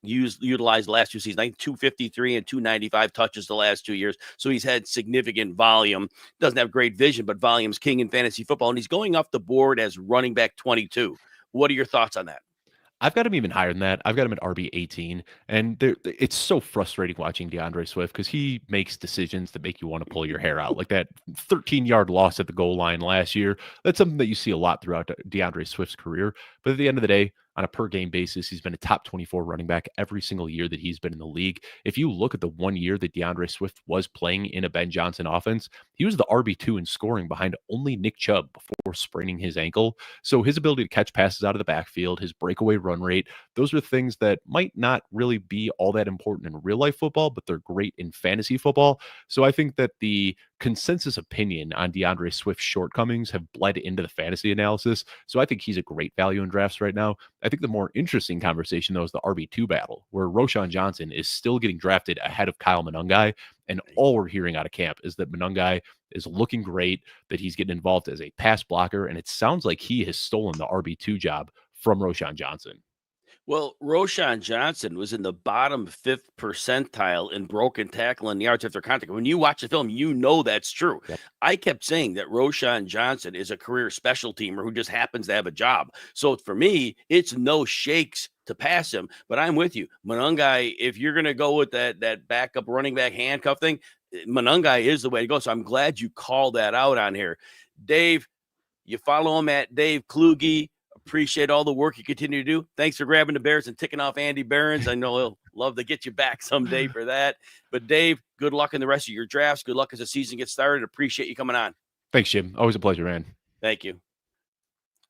utilized the last 2 seasons. I think 253 and 295 touches the last 2 years. So he's had significant volume. Doesn't have great vision, but volume's king in fantasy football. And he's going off the board as running back 22. What are your thoughts on that? I've got him even higher than that. I've got him at RB 18. And it's so frustrating watching DeAndre Swift because he makes decisions that make you want to pull your hair out. Like that 13-yard loss at the goal line last year. That's something that you see a lot throughout DeAndre Swift's career. But at the end of the day, on a per game basis, he's been a top 24 running back every single year that he's been in the league. If you look at the 1 year that DeAndre Swift was playing in a Ben Johnson offense, he was the RB2 in scoring behind only Nick Chubb before spraining his ankle. So his ability to catch passes out of the backfield, his breakaway run rate, those are things that might not really be all that important in real life football, but they're great in fantasy football. So I think that the consensus opinion on DeAndre Swift's shortcomings have bled into the fantasy analysis. So I think he's a great value in drafts right now. I think the more interesting conversation, though, is the RB2 battle, where Roschon Johnson is still getting drafted ahead of Kyle Monangai. And all we're hearing out of camp is that Monangai is looking great, that he's getting involved as a pass blocker. And it sounds like he has stolen the RB2 job from Roschon Johnson. Well, Roschon Johnson was in the bottom 5th percentile in broken tackle and yards after contact. When you watch the film, you know that's true. Yep. I kept saying that Roschon Johnson is a career special teamer who just happens to have a job. So for me, it's no shakes to pass him. But I'm with you. Monangai, if you're going to go with that backup running back handcuff thing, Monangai is the way to go. So I'm glad you called that out on here. Dave, you follow him at Dave Kluge. Appreciate all the work you continue to do. Thanks for grabbing the Bears and ticking off Andy Behrens. I know he'll love to get you back someday for that. But Dave, good luck in the rest of your drafts. Good luck as the season gets started. Appreciate you coming on. Thanks, Jim. Always a pleasure, man. Thank you.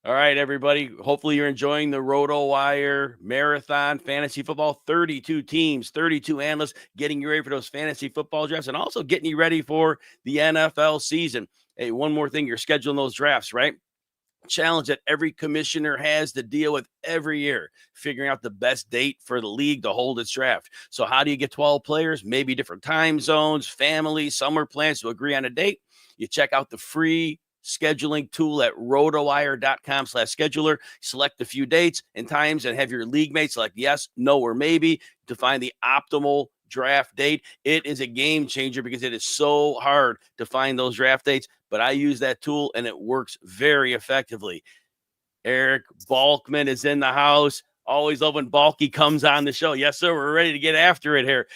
All right, everybody. Hopefully you're enjoying the Roto Wire Marathon Fantasy Football. 32 teams, 32 analysts getting you ready for those fantasy football drafts and also getting you ready for the NFL season. Hey, one more thing. You're scheduling those drafts, right? Challenge that every commissioner has to deal with every year, figuring out the best date for the league to hold its draft. So how do you get 12 players? Maybe different time zones, families, summer plans to agree on a date. You check out the free scheduling tool at rotowire.com/scheduler. Select a few dates and times and have your league mates select yes, no, or maybe to find the optimal draft date. It is a game changer because it is so hard to find those draft dates, but I use that tool and it works very effectively. Eric Balkman is in the house. Always love when Balky comes on the show. Yes, sir. We're ready to get after it here.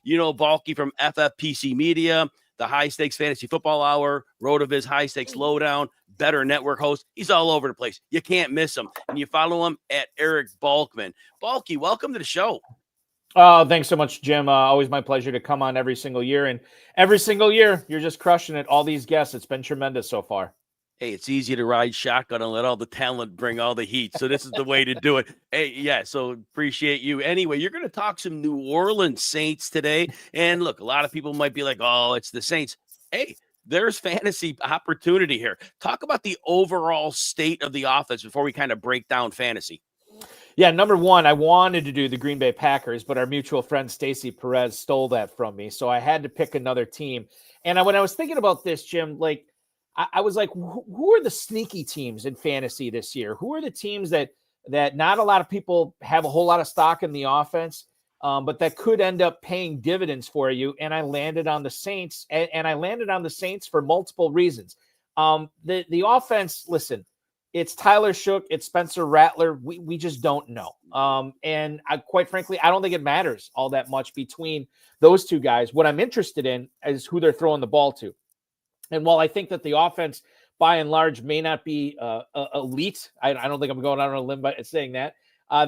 You know Balky from FFPC Media, the High Stakes Fantasy Football Hour, RotoViz High Stakes Lowdown, Better Network host. He's all over the place. You can't miss him. And you follow him at Eric Balkman. Balky, welcome to the show. Thanks so much, Jim. Always my pleasure to come on every single year. And every single year, you're just crushing it. All these guests, it's been tremendous so far. Hey, it's easy to ride shotgun and let all the talent bring all the heat. So this is the way to do it. Hey, yeah, so appreciate you. Anyway, you're going to talk some New Orleans Saints today. And look, a lot of people might be like, oh, it's the Saints. Hey, there's fantasy opportunity here. Talk about the overall state of the offense before we kind of break down fantasy. Yeah, number one, I wanted to do the Green Bay Packers, but our mutual friend Stacy Perez stole that from me. So I had to pick another team. And when I was thinking about this, Jim, like I was like, who are the sneaky teams in fantasy this year? Who are the teams that not a lot of people have a whole lot of stock in the offense, but that could end up paying dividends for you? And I landed on the Saints, and I landed on the Saints for multiple reasons. The offense, listen, it's Tyler Shook, it's Spencer Rattler. We just don't know. And quite frankly, I don't think it matters all that much between those two guys. What I'm interested in is who they're throwing the ball to. And while I think that the offense, by and large, may not be elite, I don't think I'm going out on a limb by saying that.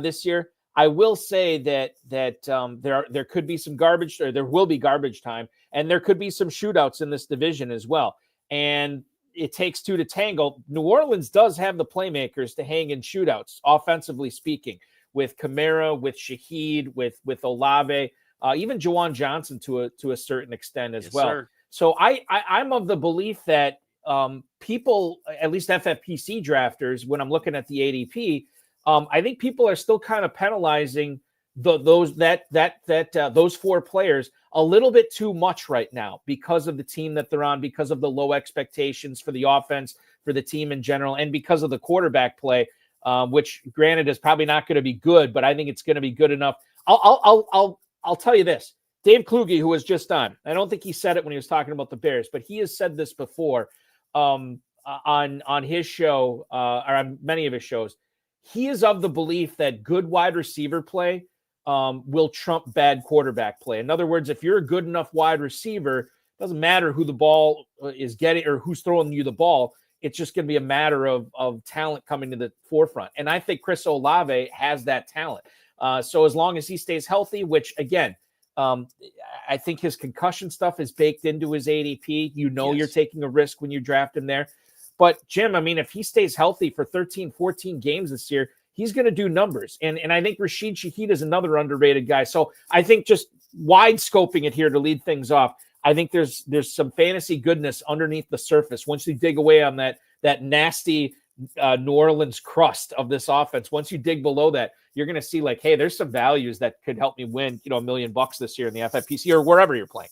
this year. I will say that there could be some garbage, or there will be garbage time, and there could be some shootouts in this division as well. And it takes two to tangle. New Orleans does have the playmakers to hang in shootouts, offensively speaking, with Kamara, with Shaheed, with Olave, even Juwan Johnson to a certain extent as well. Sir. So I'm of the belief that people, at least FFPC drafters, when I'm looking at the ADP, I think people are still kind of penalizing those four players a little bit too much right now because of the team that they're on, because of the low expectations for the offense, for the team in general, and because of the quarterback play, which granted is probably not going to be good, but I think it's going to be good enough. I'll tell you this. Dave Kluge, who was just on, I don't think he said it when he was talking about the Bears, but he has said this before on his show, or on many of his shows. He is of the belief that good wide receiver play will trump bad quarterback play. In other words, if you're a good enough wide receiver, it doesn't matter who the ball is getting or who's throwing you the ball. It's just going to be a matter of talent coming to the forefront. And I think Chris Olave has that talent. So as long as he stays healthy, which again, I think his concussion stuff is baked into his ADP. You're taking a risk when you draft him there. But Jim, I mean, if he stays healthy for 13, 14 games this year, he's going to do numbers. And I think Rashid Shaheed is another underrated guy. So I think just wide scoping it here to lead things off, I think there's some fantasy goodness underneath the surface. Once you dig away on that nasty New Orleans crust of this offense, once you dig below that, you're going to see like, hey, there's some values that could help me win, $1 million this year in the FFPC or wherever you're playing.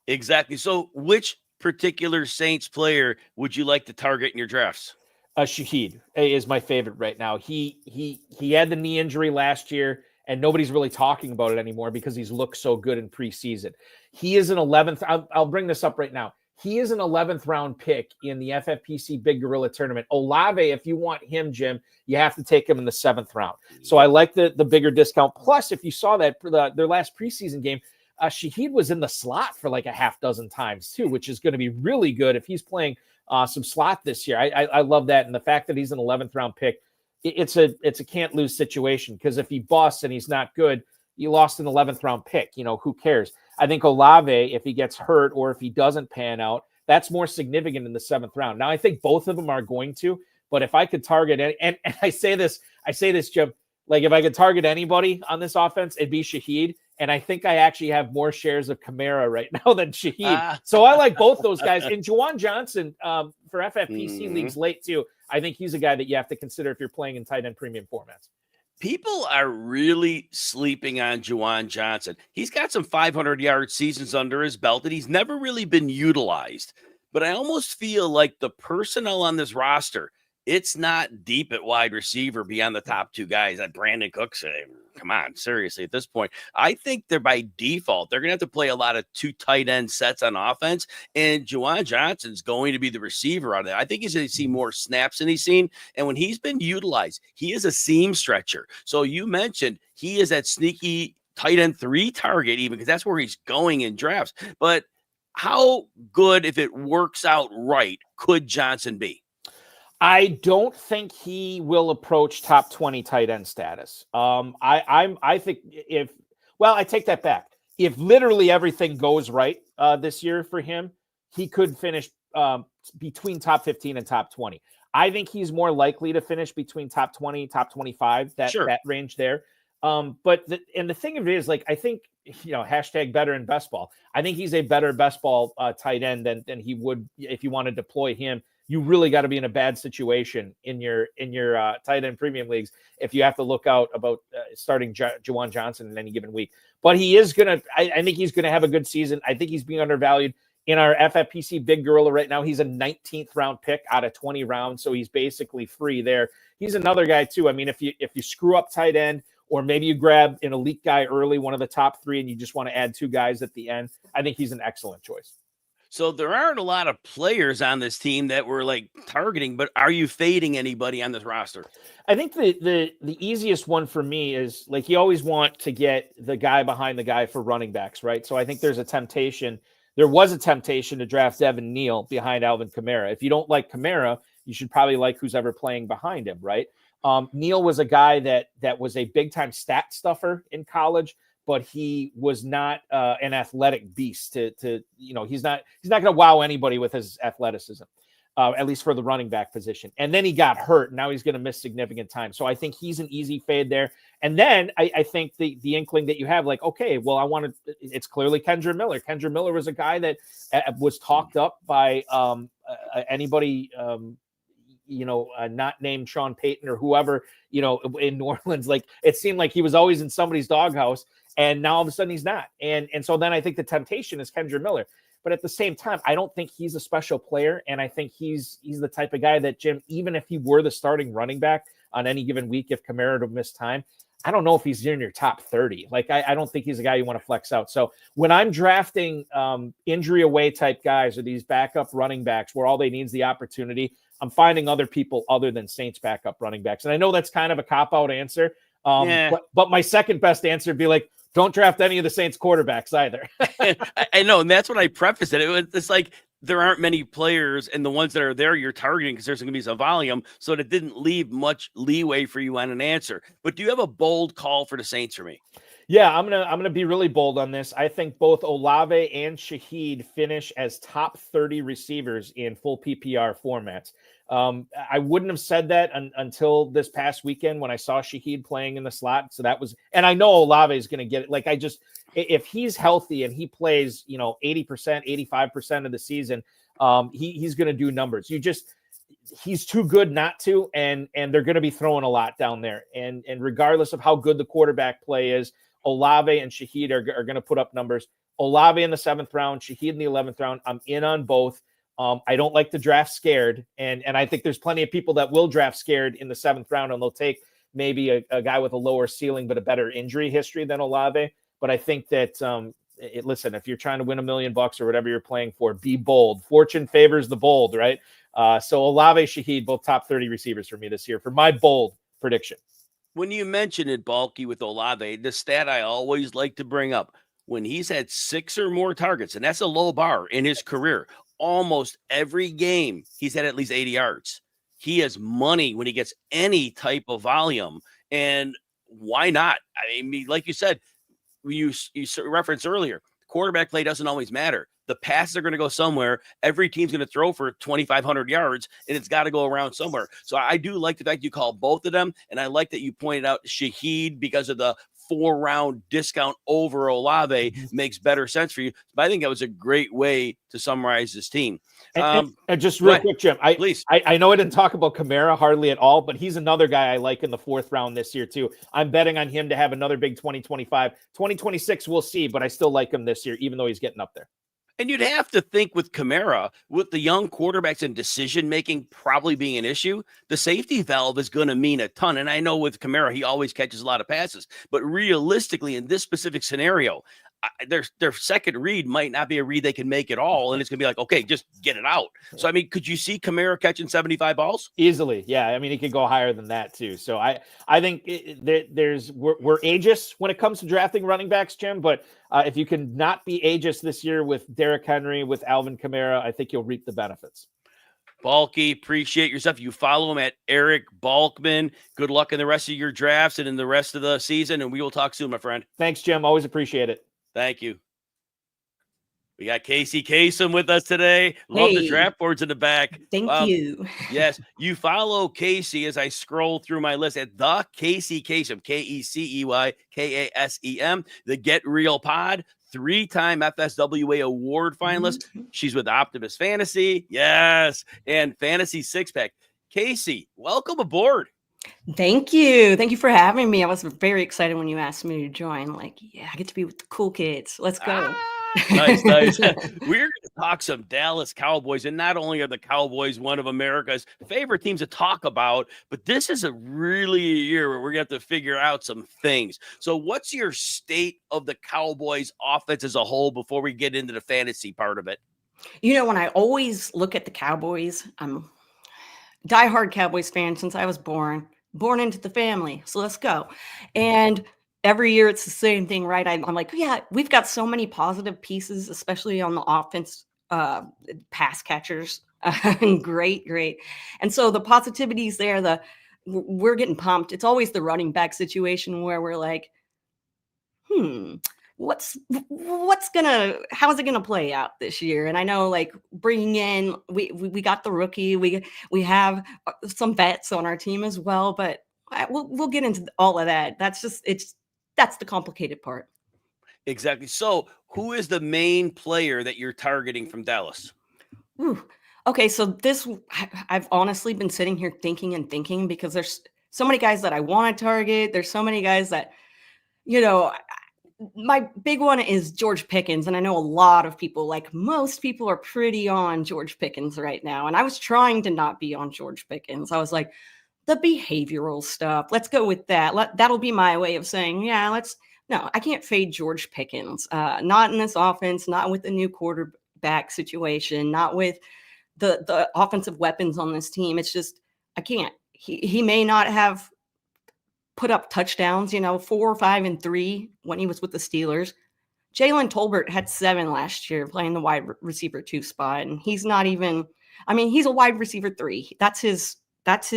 Exactly. So which particular Saints player would you like to target in your drafts? Shaheed is my favorite right now. He had the knee injury last year, and nobody's really talking about it anymore because he's looked so good in preseason. He is an 11th. I'll bring this up right now. He is an 11th round pick in the FFPC Big Gorilla Tournament. Olave, if you want him, Jim, you have to take him in the 7th round. So I like the bigger discount. Plus, if you saw that for their last preseason game, Shaheed was in the slot for like a half dozen times too, which is going to be really good if he's playing some slot this year. I love that. And the fact that he's an 11th round pick, it's a can't lose situation, because if he busts and he's not good, you lost an 11th round pick. Who cares? I think Olave, if he gets hurt or if he doesn't pan out, that's more significant in the 7th round. Now, I think both of them are going to, but if I could target, and I say this, Jim, like if I could target anybody on this offense, it'd be Shaheed. And I think I actually have more shares of Kamara right now than Shaheed. So I like both those guys. And Juwan Johnson for FFPC leagues late too. I think he's a guy that you have to consider if you're playing in tight end premium formats. People are really sleeping on Juwan Johnson. He's got some 500-yard seasons under his belt, and he's never really been utilized. But I almost feel like the personnel on this roster, it's not deep at wide receiver beyond the top two guys. That Brandon Cooks, come on, seriously, at this point. I think they're by default. They're going to have to play a lot of two tight end sets on offense, and Juwan Johnson's going to be the receiver on that. I think he's going to see more snaps than he's seen, and when he's been utilized, he is a seam stretcher. So you mentioned he is that sneaky tight end 3 target even, because that's where he's going in drafts. But how good, if it works out right, could Johnson be? I don't think he will approach top 20 tight end status. I think I take that back. If literally everything goes right this year for him, he could finish between top 15 and top 20. I think he's more likely to finish between top 20, top 25, that range there. But the thing of it is, like, I think, hashtag better in best ball. I think he's a better best ball tight end than he would if you want to deploy him. You really got to be in a bad situation in your tight end premium leagues if you have to look out about starting Juwan Johnson in any given week. But he is going to, I think he's going to have a good season. I think he's being undervalued in our FFPC Big Gorilla right now. He's a 19th round pick out of 20 rounds. So he's basically free there. He's another guy too. I mean, if you screw up tight end, or maybe you grab an elite guy early, one of the top 3, and you just want to add 2 guys at the end, I think he's an excellent choice. So there aren't a lot of players on this team that we're like targeting, but are you fading anybody on this roster? I think the easiest one for me is, like, you always want to get the guy behind the guy for running backs, right? So I think there's a temptation. There was a temptation to draft Devin Neal behind Alvin Kamara. If you don't like Kamara, you should probably like who's ever playing behind him, right? Neal was a guy that was a big time stat stuffer in college, but he was not an athletic beast. He's not going to wow anybody with his athleticism. At least for the running back position. And then he got hurt. Now he's going to miss significant time. So I think he's an easy fade there. And then I think the inkling that you have, like, okay, well, it's clearly Kendra Miller. Kendra Miller was a guy that was talked up by anybody, not named Sean Payton or whoever, in New Orleans. Like, it seemed like he was always in somebody's doghouse, and now all of a sudden he's not. And so then I think the temptation is Kendra Miller. But at the same time, I don't think he's a special player. And I think he's the type of guy that, Jim, even if he were the starting running back on any given week, if Kamara would miss time, I don't know if he's in your top 30. Like, I don't think he's a guy you want to flex out. So when I'm drafting injury away type guys or these backup running backs where all they need is the opportunity, I'm finding other people other than Saints backup running backs. And I know that's kind of a cop-out answer. But my second best answer would be like, don't draft any of the Saints quarterbacks either. I know, and that's what I prefaced it. It's like there aren't many players, and the ones that are there you're targeting because there's going to be some volume, so it didn't leave much leeway for you on an answer. But do you have a bold call for the Saints for me? Yeah, I'm gonna be really bold on this. I think both Olave and Shaheed finish as top 30 receivers in full PPR formats. I wouldn't have said that until this past weekend when I saw Shaheed playing in the slot. So that was, and I know Olave is going to get it. Like, if he's healthy and he plays, 80%, 85% of the season, he's going to do numbers. He's too good not to, and they're going to be throwing a lot down there. And regardless of how good the quarterback play is, Olave and Shaheed are going to put up numbers. Olave in the 7th round, Shaheed in the 11th round. I'm in on both. I don't like to draft scared, and I think there's plenty of people that will draft scared in the 7th round, and they'll take maybe a guy with a lower ceiling but a better injury history than Olave. But I think that listen, if you're trying to win $1 million or whatever you're playing for, be bold. Fortune favors the bold, right? So Olave, Shaheed, both top 30 receivers for me this year for my bold prediction. When you mention it, Balky, with Olave, the stat I always like to bring up, when he's had 6 or more targets, and that's a low bar in his career, almost every game he's had at least 80 yards. He has money when he gets any type of volume. And why not? I mean, like you said, you referenced earlier, quarterback play doesn't always matter. The passes are going to go somewhere. Every team's going to throw for 2,500 yards, and it's got to go around somewhere. So I do like the fact you call both of them, and I like that you pointed out Shaheed because of the 4-round discount over Olave makes better sense for you. But I think that was a great way to summarize this team. And just real quick, Jim, I know I didn't talk about Kamara hardly at all, but he's another guy I like in the 4th round this year too. I'm betting on him to have another big 2025. 2026, we'll see, but I still like him this year, even though he's getting up there. And you'd have to think with Kamara, with the young quarterbacks and decision-making probably being an issue, the safety valve is going to mean a ton. And I know with Kamara, he always catches a lot of passes. But realistically, in this specific scenario, their second read might not be a read they can make at all. And it's going to be like, okay, just get it out. So, I mean, could you see Kamara catching 75 balls? Easily. Yeah. I mean, he could go higher than that too. So I think we're ageist when it comes to drafting running backs, Jim. But if you can not be ageist this year with Derrick Henry, with Alvin Kamara, I think you'll reap the benefits. Balky, appreciate yourself. You follow him at Eric Balkman. Good luck in the rest of your drafts and in the rest of the season. And we will talk soon, my friend. Thanks, Jim. Always appreciate it. Thank you. We got Casey Kasem with us today. Love the draft boards in the back. Thank you. Yes, you follow Casey as I scroll through my list at the Casey Kasem, Kecy Kasem, the Get Real Pod, 3-time FSWA award finalist. She's with Optimus Fantasy. Yes, and Fantasy Six Pack. Casey, welcome aboard. Thank you. Thank you for having me. I was very excited when you asked me to join. Like, yeah, I get to be with the cool kids. Let's go. Nice. We're going to talk some Dallas Cowboys, and not only are the Cowboys one of America's favorite teams to talk about, but this is a really a year where we're going to have to figure out some things. So what's your state of the Cowboys offense as a whole before we get into the fantasy part of it? You know, when I always look at the Cowboys, I'm a diehard Cowboys fan since I was born into the family. So let's go. And every year it's the same thing, right? I'm like, yeah, we've got so many positive pieces, especially on the offense, pass catchers. Great. And so the positivity is there. we're getting pumped. It's always the running back situation where we're like, how's it gonna play out this year? And I know, like, bringing in, we got the rookie, we have some vets on our team as well, but we'll get into all of that. That's the complicated part. Exactly. So, who is the main player that you're targeting from Dallas? Ooh. Okay, so I've honestly been sitting here thinking because there's so many guys that I want to target. There's so many guys that, my big one is George Pickens. And I know a lot of people, like most people, are pretty on George Pickens right now. And I was trying to not be on George Pickens. I was like, the behavioral stuff, let's go with that. That'll be my way of saying, no, I can't fade George Pickens. Not in this offense, not with the new quarterback situation, not with the offensive weapons on this team. It's just, I can't. He may not have put up touchdowns, 4, 5, and 3 when he was with the Steelers. Jalen Tolbert had 7 last year playing the wide receiver 2 spot, and he's not even. I mean, he's a wide receiver 3. That's his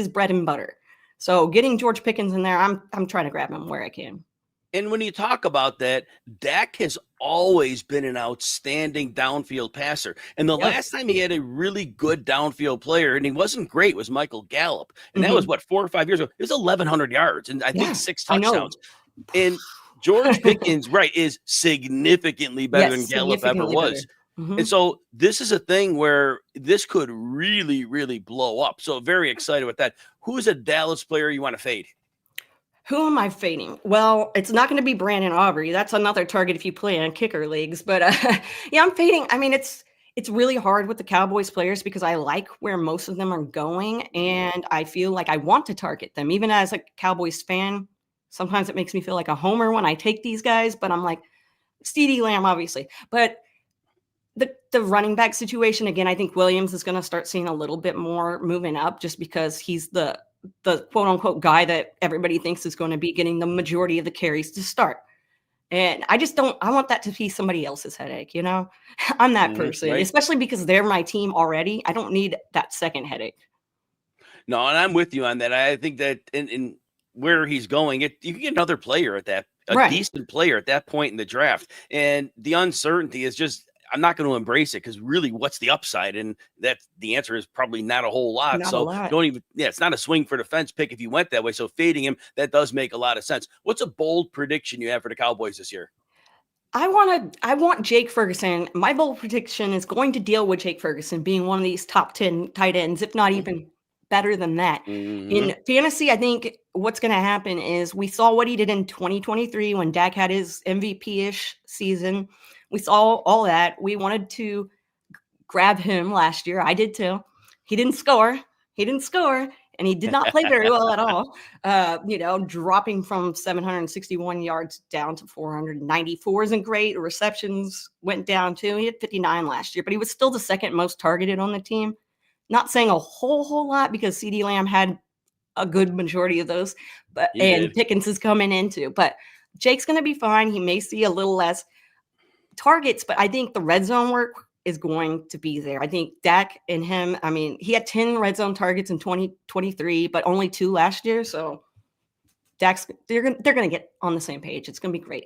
bread and butter. So getting George Pickens in there, I'm trying to grab him where I can. And when you talk about that, Dak has always been an outstanding downfield passer. And the last time he had a really good downfield player, and he wasn't great, was Michael Gallup. And that was, 4 or 5 years ago. It was 1,100 yards and I think 6 touchdowns. And George Pickens, is significantly better than Gallup ever was. And so this is a thing where this could really, really blow up. So very excited with that. Who is a Dallas player you want to fade? Who am I fading? Well, it's not going to be Brandon Aubrey. That's another target if you play on kicker leagues. But I'm fading. I mean, it's really hard with the Cowboys players because I like where most of them are going, and I feel like I want to target them. Even as a Cowboys fan, sometimes it makes me feel like a homer when I take these guys. But I'm like, CeeDee Lamb, obviously. But the running back situation, again, I think Williams is going to start seeing a little bit more moving up just because he's the quote unquote guy that everybody thinks is going to be getting the majority of the carries to start. And I want that to be somebody else's headache. I'm that person, especially because they're my team already. I don't need that second headache. No, and I'm with you on that. I think that in where he's going, you can get another player at that, decent player at that point in the draft. And the uncertainty is just, I'm not going to embrace it because really what's the upside? And that the answer is probably not a whole lot. It's not a swing for the fence pick if you went that way. So fading him, that does make a lot of sense. What's a bold prediction you have for the Cowboys this year? I want Jake Ferguson. My bold prediction is going to deal with Jake Ferguson being one of these top 10 tight ends, if not even better than that. In fantasy, I think what's going to happen is we saw what he did in 2023 when Dak had his MVP-ish season. We saw all that. We wanted to grab him last year. I did too. He didn't score. And he did not play very well at all. Dropping from 761 yards down to 494 isn't great. Receptions went down too. He had 59 last year, but he was still the second most targeted on the team. Not saying a whole lot because CeeDee Lamb had a good majority of those, Pickens is coming into. But Jake's going to be fine. He may see a little less targets, but I think the red zone work is going to be there. I think Dak and him, I mean, he had 10 red zone targets in 2023, but only 2 last year. So they're going to get on the same page. It's going to be great.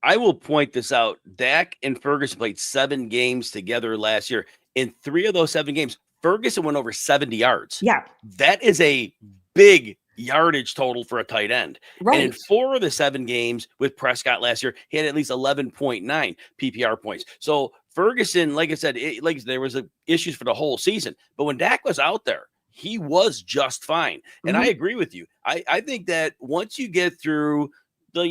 I will point this out. Dak and Ferguson played 7 games together last year. In 3 of those 7 games, Ferguson went over 70 yards. Yeah. That is a big yardage total for a tight end. Right. And in 4 of the 7 games with Prescott last year, he had at least 11.9 PPR points. So Ferguson, like I said, there was issues for the whole season. But when Dak was out there, he was just fine. And I agree with you. I think that once you get through the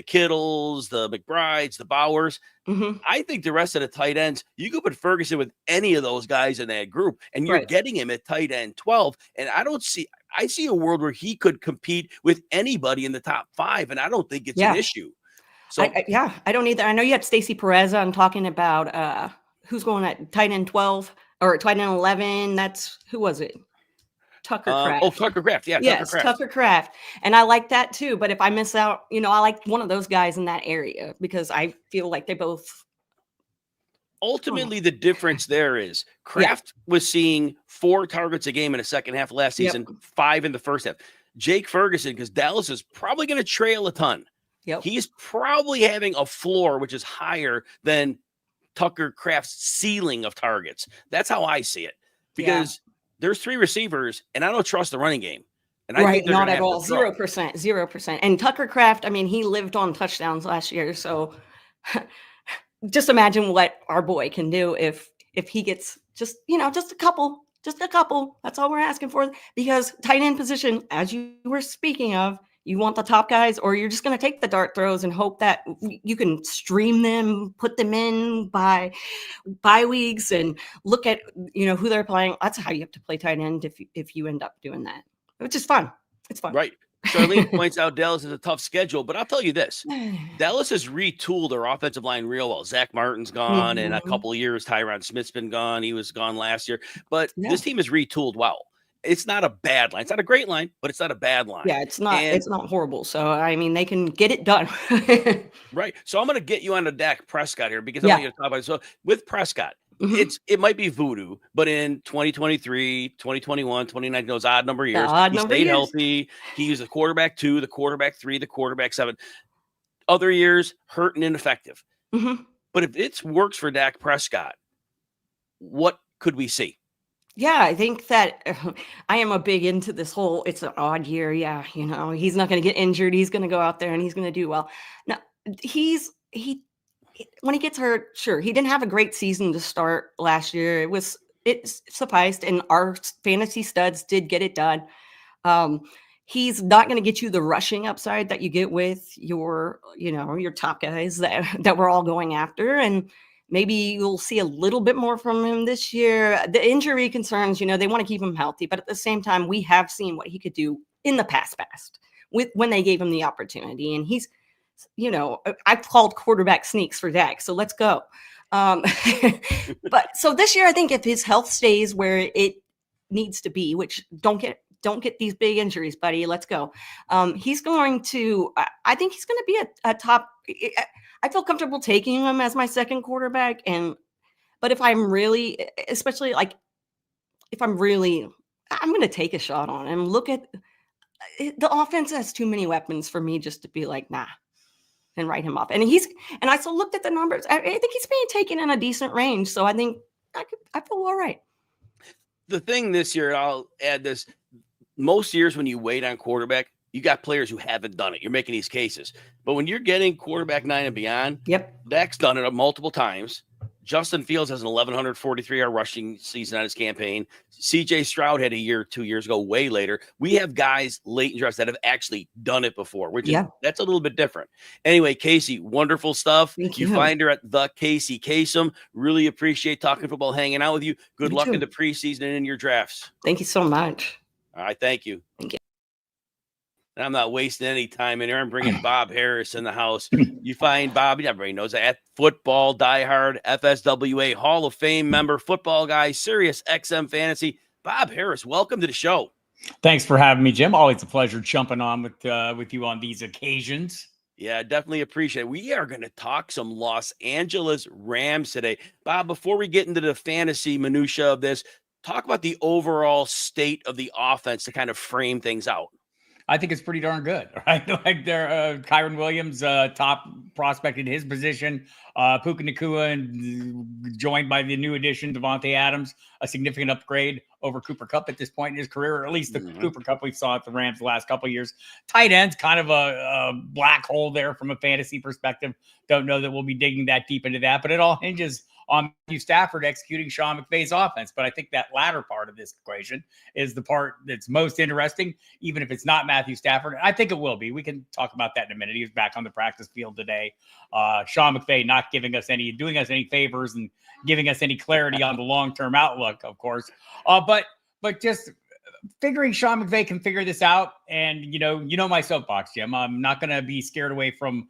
Kittles, the McBrides, the Bowers, I think the rest of the tight ends, you could put Ferguson with any of those guys in that group, and you're getting him at tight end 12. And I see a world where he could compete with anybody in the top 5, and I don't think it's an issue. So I don't either. I know you had Stacy Perez on talking about who's going at tight end 12 or tight end 11. Who was it? Tucker Kraft. Tucker Kraft. Yeah. Yes, Tucker Kraft. And I like that too. But if I miss out, I like one of those guys in that area because I feel like they both ultimately the difference there is Kraft was seeing 4 targets a game in the second half of last season, 5 in the first half. Jake Ferguson, because Dallas is probably going to trail a ton. He's probably having a floor which is higher than Tucker Kraft's ceiling of targets. That's how I see it, because there's 3 receivers, and I don't trust the running game. And I think they're not gonna at have all. to throw. 0%. And Tucker Kraft, I mean, he lived on touchdowns last year. So just imagine what our boy can do if he gets just a couple. That's all we're asking for. Because tight end position, as you were speaking of, you want the top guys, or you're just going to take the dart throws and hope that you can stream them, put them in by weeks, and look at who they're playing. That's how you have to play tight end if you end up doing that, which is fun. It's fun. Right. Charlene points out Dallas has a tough schedule, but I'll tell you this. Dallas has retooled their offensive line real well. Zach Martin's gone in a couple of years. Tyron Smith's been gone. He was gone last year. But this team is retooled well. It's not a bad line. It's not a great line, but it's not a bad line. Yeah, it's not. It's not horrible. So I mean, they can get it done. Right. So I'm going to get you on to Dak Prescott here, because I want you to talk about it. So with Prescott, it might be voodoo, but in 2023, 2021, 2019, those odd number years, he stayed healthy. He was the quarterback 2, the quarterback 3, the quarterback 7. Other years, hurt and ineffective. But if it works for Dak Prescott, what could we see? Yeah, I think that I am a big into this whole, it's an odd year. Yeah. He's not going to get injured. He's going to go out there and he's going to do well. Now, when he gets hurt, sure, he didn't have a great season to start last year. It sufficed, and our fantasy studs did get it done. He's not going to get you the rushing upside that you get with your top guys that we're all going after. And maybe you'll see a little bit more from him this year. The injury concerns, they want to keep him healthy, but at the same time, we have seen what he could do in the past when they gave him the opportunity. And he's, I've called quarterback sneaks for Dak, so let's go. But so this year, I think if his health stays where it needs to be, which don't get these big injuries, buddy, let's go. He's going to, I think he's going to be a top. I feel comfortable taking him as my second quarterback. But if I'm really, especially I'm going to take a shot on him. Look at the offense has too many weapons for me just to be like, nah, and write him off. And I also looked at the numbers. I think he's being taken in a decent range. So I think I feel all right. The thing this year, I'll add this, most years when you wait on quarterback, you got players who haven't done it. You're making these cases. But when you're getting quarterback 9 and beyond, Dak's done it multiple times. Justin Fields has an 1,143-yard rushing season on his campaign. C.J. Stroud had a year 2 years ago, way later. We have guys late in drafts that have actually done it before, which is that's a little bit different. Anyway, Casey, wonderful stuff. Thank you. Find her at the Casey Kasem. Really appreciate talking football, hanging out with you. Good luck in the preseason and in your drafts. Thank you so much. All right, thank you. Thank you. And I'm not wasting any time in here. I'm bringing Bob Harris in the house. You find Bob, everybody knows that, at Football Diehard, FSWA Hall of Fame member, football guy, Sirius XM Fantasy. Bob Harris, welcome to the show. Thanks for having me, Jim. Always a pleasure jumping on with you on these occasions. Yeah, definitely appreciate it. We are going to talk some Los Angeles Rams today. Bob, before we get into the fantasy minutia of this, talk about the overall state of the offense to kind of frame things out. I think it's pretty darn good, right? Like they're Kyron Williams, top prospect in his position. Puka Nacua, and joined by the new addition, Devontae Adams, a significant upgrade over Cooper Kupp at this point in his career, or at least the Cooper Kupp we saw at the Rams the last couple of years. Tight ends, kind of a black hole there from a fantasy perspective. Don't know that we'll be digging that deep into that, but it all hinges on Matthew Stafford executing Sean McVay's offense. But I think that latter part of this equation is the part that's most interesting, even if it's not Matthew Stafford. I think it will be. We can talk about that in a minute. He was back on the practice field today. Sean McVay not doing us any favors and giving us any clarity on the long-term outlook, of course. But just figuring Sean McVay can figure this out. And, you know my soapbox, Jim. I'm not going to be scared away from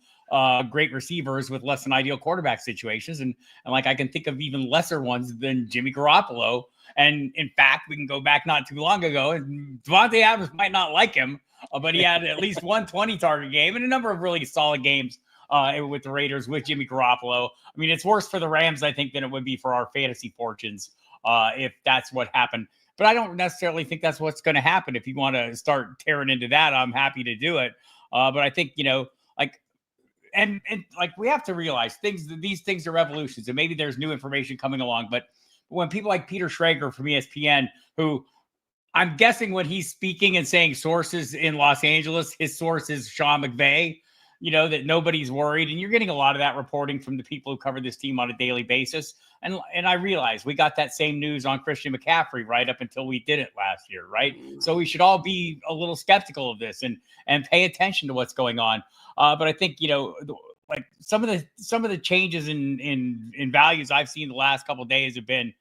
great receivers with less than ideal quarterback situations. And like, I can think of even lesser ones than Jimmy Garoppolo. And in fact, we can go back not too long ago, and Devontae Adams might not like him, but he had at least one 20 target game and a number of really solid games with the Raiders, with Jimmy Garoppolo. I mean, it's worse for the Rams, I think, than it would be for our fantasy fortunes if that's what happened. But I don't necessarily think that's what's going to happen. If you want to start tearing into that, I'm happy to do it. But I think, like, and like we have to realize these things are revolutions, and maybe there's new information coming along. But when people like Peter Schrager from ESPN, who I'm guessing when he's speaking and saying sources in Los Angeles, his source is Sean McVay, that nobody's worried. And you're getting a lot of that reporting from the people who cover this team on a daily basis. And I realize we got that same news on Christian McCaffrey right up until we didn't last year, right? So we should all be a little skeptical of this and pay attention to what's going on. But I think, like some of the changes in values I've seen the last couple of days have been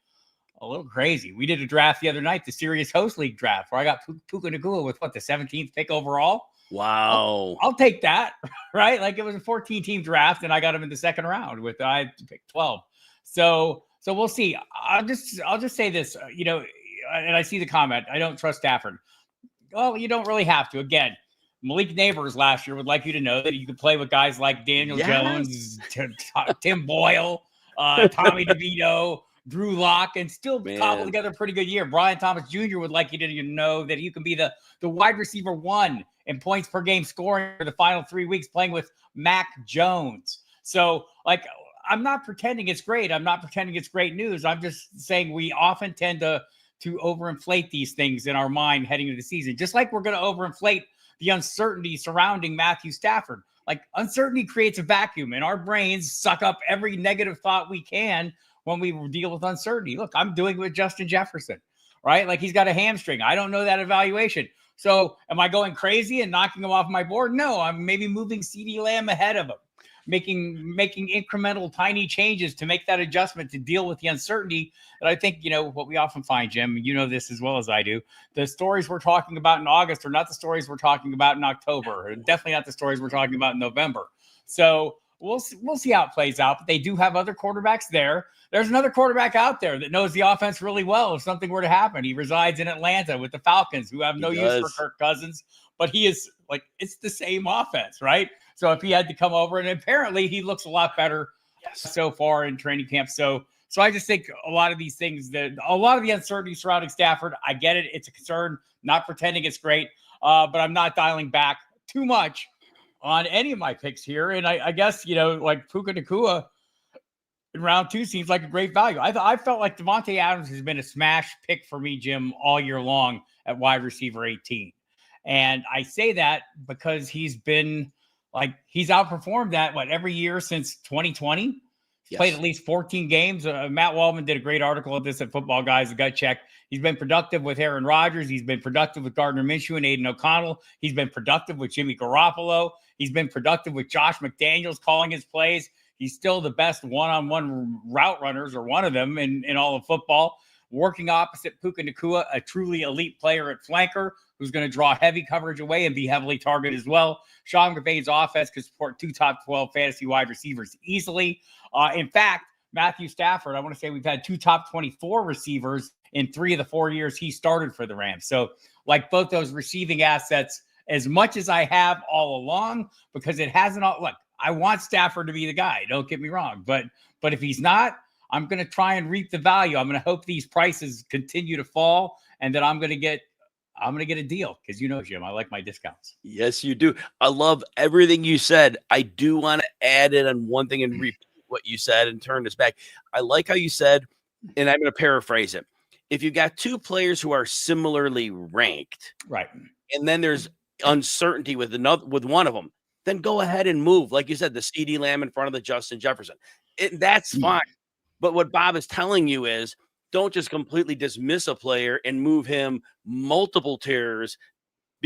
a little crazy. We did a draft the other night, the Serious Host League draft, where I got Puka Nacua with the 17th pick overall. Wow. I'll take that, right? Like it was a 14-team draft, and I got him in the second round I picked 12. So we'll see. I'll just say this, and I see the comment. I don't trust Stafford. Well, you don't really have to. Again, Malik Neighbors last year would like you to know that you could play with guys like Daniel Jones, Tim Boyle, Tommy DeVito, Drew Lock, and still cobble together a pretty good year. Brian Thomas Jr. would like you to know that you can be the wide receiver 1 in points per game scoring for the final 3 weeks playing with Mac Jones. So, like, I'm not pretending it's great. I'm not pretending it's great news. I'm just saying we often tend to overinflate these things in our mind heading into the season, just like we're going to overinflate the uncertainty surrounding Matthew Stafford. Like, uncertainty creates a vacuum, and our brains suck up every negative thought we can when we deal with uncertainty. Look, I'm doing it with Justin Jefferson, right? Like, he's got a hamstring. I don't know that evaluation. So am I going crazy and knocking him off my board? No, I'm maybe moving CeeDee Lamb ahead of him, making incremental tiny changes to make that adjustment to deal with the uncertainty. And I think, what we often find, Jim, you know this as well as I do, the stories we're talking about in August are not the stories we're talking about in October, and definitely not the stories we're talking about in November. So we'll see how it plays out, but they do have other quarterbacks there. There's another quarterback out there that knows the offense really well if something were to happen. He resides in Atlanta with the Falcons, who have no use for Kirk Cousins, but he is like, it's the same offense, right? So if he had to come over, and apparently he looks a lot better so far in training camp. So I just think a lot of these things, a lot of the uncertainty surrounding Stafford, I get it. It's a concern, not pretending it's great, but I'm not dialing back too much on any of my picks here. And I guess, like Puka Nacua in round 2 seems like a great value. I felt like Devontae Adams has been a smash pick for me, Jim, all year long at wide receiver 18. And I say that because he's been he's outperformed that every year since 2020. He's played at least 14 games. Matt Waldman did a great article of this at Football Guys, the Gut Check. He's been productive with Aaron Rodgers. He's been productive with Gardner Minshew and Aiden O'Connell. He's been productive with Jimmy Garoppolo. He's been productive with Josh McDaniels calling his plays. He's still the best one-on-one route runners, or one of them, in all of football. Working opposite Puka Nacua, a truly elite player at flanker who's going to draw heavy coverage away and be heavily targeted as well. Sean McVay's offense could support 2 top 12 fantasy wide receivers easily. In fact, Matthew Stafford, I want to say we've had 2 top 24 receivers in 3 of the 4 years he started for the Rams. So, like, both those receiving assets, as much as I have all along, because it hasn't all. Look, I want Stafford to be the guy. Don't get me wrong, but if he's not, I'm going to try and reap the value. I'm going to hope these prices continue to fall, and that I'm going to get a deal, because Jim, I like my discounts. Yes, you do. I love everything you said. I do want to add in on one thing and repeat what you said and turn this back. I like how you said, and I'm going to paraphrase it. If you got 2 players who are similarly ranked, right, and then there's uncertainty with one of them, then go ahead and move, like you said, the CeeDee Lamb in front of the Justin Jefferson. That's fine. But what Bob is telling you is, don't just completely dismiss a player and move him multiple tiers,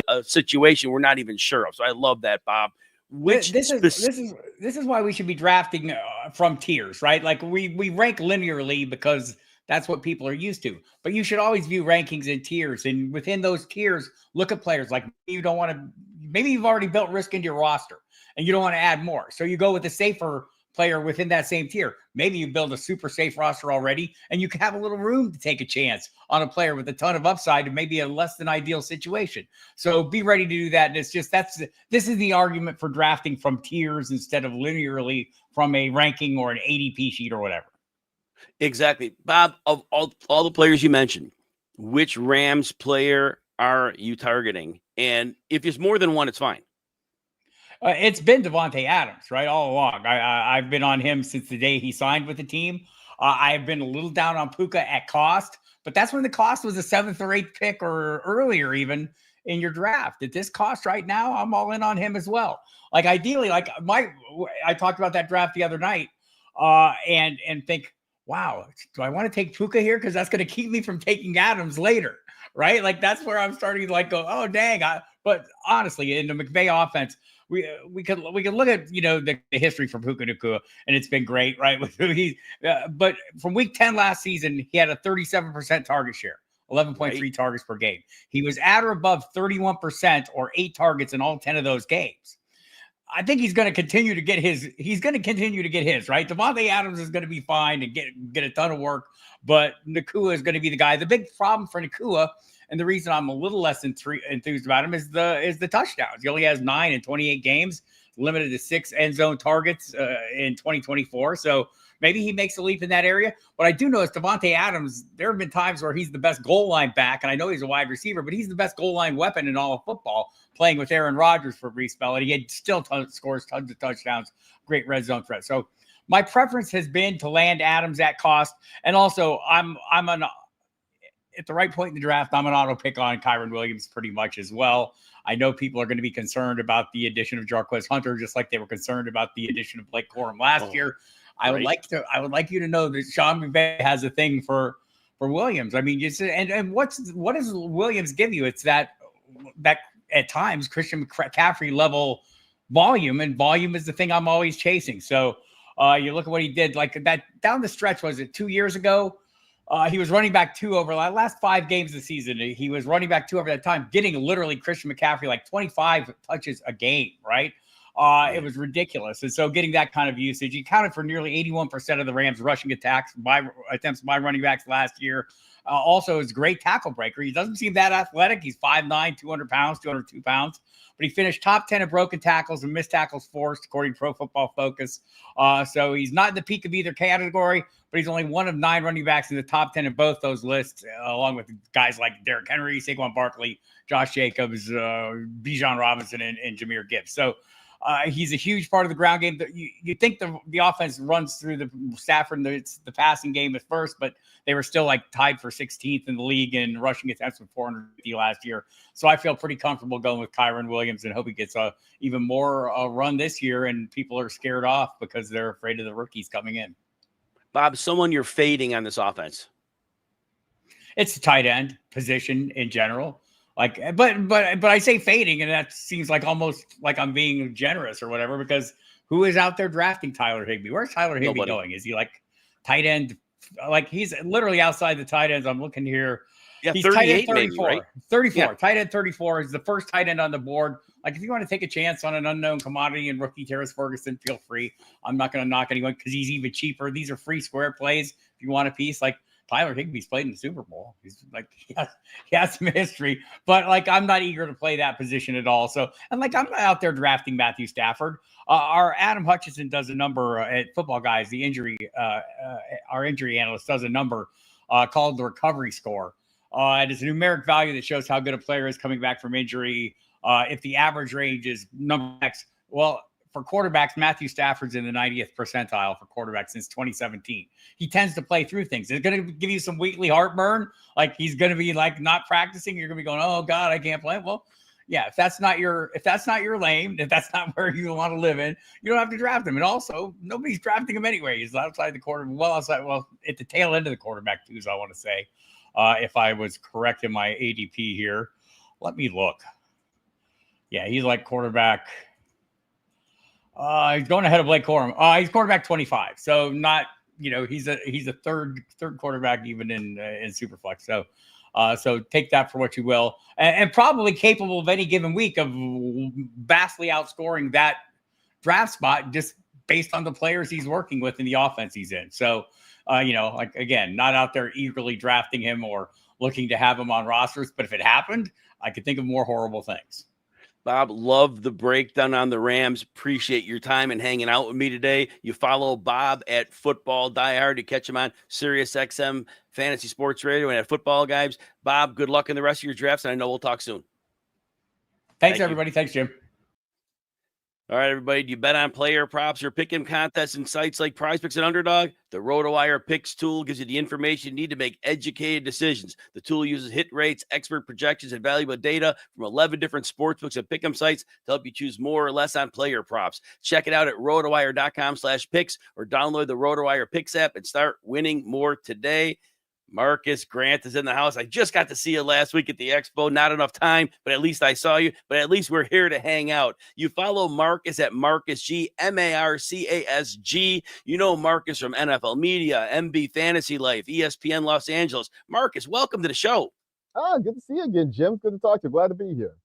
a situation we're not even sure of. So I love that, Bob. This is why we should be drafting from tiers, right? Like we rank linearly because that's what people are used to. But you should always view rankings in tiers, and within those tiers, look at players like you don't want to. Maybe you've already built risk into your roster and you don't want to add more, so you go with the safer player within that same tier. Maybe you build a super safe roster already, and you can have a little room to take a chance on a player with a ton of upside and maybe a less than ideal situation. So be ready to do that. And it's just this is the argument for drafting from tiers instead of linearly from a ranking or an ADP sheet or whatever. Exactly. Bob, of all the players you mentioned, which Rams player are you targeting? And if it's more than one, it's fine. It's been Davante Adams, right, all along. I've been on him since the day he signed with the team. I've been a little down on Puka at cost, but that's when the cost was a 7th or 8th pick or earlier even in your draft. At this cost right now, I'm all in on him as well. Like ideally, I talked about that draft the other night and think, wow, do I want to take Puka here? Because that's going to keep me from taking Adams later, right? Like that's where I'm starting to go, oh, dang. But honestly, in the McVay offense, we can look at the history from Puka Nacua, and it's been great, right? But from week 10 last season, he had a 37% target share, 11.3 targets per game. He was at or above 31% or 8 targets in all 10 of those games. I think he's going to continue to get his. He's going to continue to get his, right? Davante Adams is going to be fine and get a ton of work, but Nacua is going to be the guy. The big problem for Nacua, and the reason I'm a little less enthused about him, is the touchdowns. He only has 9 in 28 games, limited to 6 end zone targets in 2024. So maybe he makes a leap in that area. What I do know is Davante Adams, there have been times where he's the best goal line back, and I know he's a wide receiver, but he's the best goal line weapon in all of football, playing with Aaron Rodgers for a brief spell, and he still scores tons of touchdowns, great red zone threat. So my preference has been to land Adams at cost, and also at the right point in the draft, I'm an auto pick on Kyren Williams pretty much as well. I know people are going to be concerned about the addition of Jarquez Hunter, just like they were concerned about the addition of Blake Corum last year. I would like you to know that Sean McVay has a thing for Williams. I mean, what does Williams give you? It's that at times Christian McCaffrey level volume, and volume is the thing I'm always chasing. So you look at what he did, like that down the stretch. Was it 2 years ago? He was running back 2 over the last 5 games of the season. He was running back 2 over that time, getting literally Christian McCaffrey like 25 touches a game, right? It was ridiculous. And so getting that kind of usage, he counted for nearly 81% of the Rams rushing attempts by running backs last year. Also is a great tackle breaker. He doesn't seem that athletic. He's 5'9", 200 pounds, 202 pounds. But he finished top 10 in broken tackles and missed tackles forced, according to Pro Football Focus. So he's not in the peak of either category, but he's only one of 9 running backs in the top 10 in both those lists, along with guys like Derrick Henry, Saquon Barkley, Josh Jacobs, Bijan Robinson, and Jahmyr Gibbs. So he's a huge part of the ground game. You think the offense runs through the Stafford, the passing game at first, but they were still tied for 16th in the league in rushing attempts with 450 last year. So I feel pretty comfortable going with Kyren Williams and hope he gets even more run this year, and people are scared off because they're afraid of the rookies coming in. Bob, someone you're fading on this offense? It's the tight end position in general. But I say fading, and that seems almost like I'm being generous or whatever, because who is out there drafting Tyler Higbee? Where's Tyler Higbee going? Is he tight end? He's literally outside the tight ends. I'm looking here. Yeah, he's 38 tight end 34. maybe, right? 34. Yeah. Tight end 34 is the first tight end on the board. If you want to take a chance on an unknown commodity and rookie Terrace Ferguson, feel free. I'm not going to knock anyone because he's even cheaper. These are free square plays. If you want a piece, Tyler Higbee's played in the Super Bowl. He's he has some history, but I'm not eager to play that position at all. So, and I'm not out there drafting Matthew Stafford. Our Adam Hutchinson does a number at Football Guys, our injury analyst does a number called the recovery score. And it's a numeric value that shows how good a player is coming back from injury. If the average range is number X, well, for quarterbacks, Matthew Stafford's in the 90th percentile for quarterbacks since 2017. He tends to play through things. It's going to give you some weekly heartburn. He's going to be not practicing. You're going to be going, oh God, I can't play. Well, yeah, if that's not your lane, if that's not where you want to live in, you don't have to draft him. And also, nobody's drafting him anyway. He's outside the quarter. Well, at the tail end of the quarterback twos, I want to say, if I was correct in my ADP here. Let me look. Yeah, he's quarterback. He's going ahead of Blake Corum. He's quarterback 25. So not, he's a third quarterback even in Superflex. So take that for what you will, and probably capable of any given week of vastly outscoring that draft spot just based on the players he's working with in the offense he's in. So, like, again, not out there eagerly drafting him or looking to have him on rosters. But if it happened, I could think of more horrible things. Bob, love the breakdown on the Rams. Appreciate your time and hanging out with me today. You follow Bob at Football Diehard. You catch him on Sirius XM Fantasy Sports Radio and at Football Guys. Bob, good luck in the rest of your drafts, and I know we'll talk soon. Thanks, everybody. Thanks, Jim. All right, everybody. Do you bet on player props or pick 'em contests and sites like PrizePicks and Underdog? The RotoWire Picks tool gives you the information you need to make educated decisions. The tool uses hit rates, expert projections, and valuable data from 11 different sportsbooks and pick 'em sites to help you choose more or less on player props. Check it out at rotowire.com/picks or download the RotoWire Picks app and start winning more today. Marcus Grant is in the house. I just got to see you last week at the Expo. Not enough time, but at least I saw you. But at least we're here to hang out. You follow Marcus at Marcus G, MarCasG. You know Marcus from NFL Media, MB Fantasy Life, ESPN Los Angeles. Marcus, welcome to the show. Good to see you again, Jim. Good to talk to you. Glad to be here.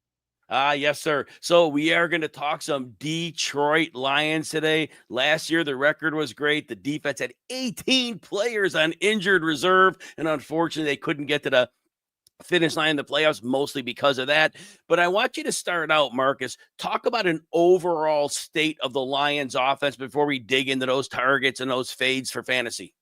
Yes, sir. So we are going to talk some Detroit Lions today. Last year, the record was great. The defense had 18 players on injured reserve, and unfortunately, they couldn't get to the finish line in the playoffs, mostly because of that. But I want you to start out, Marcus. Talk about an overall state of the Lions offense before we dig into those targets and those fades for fantasy.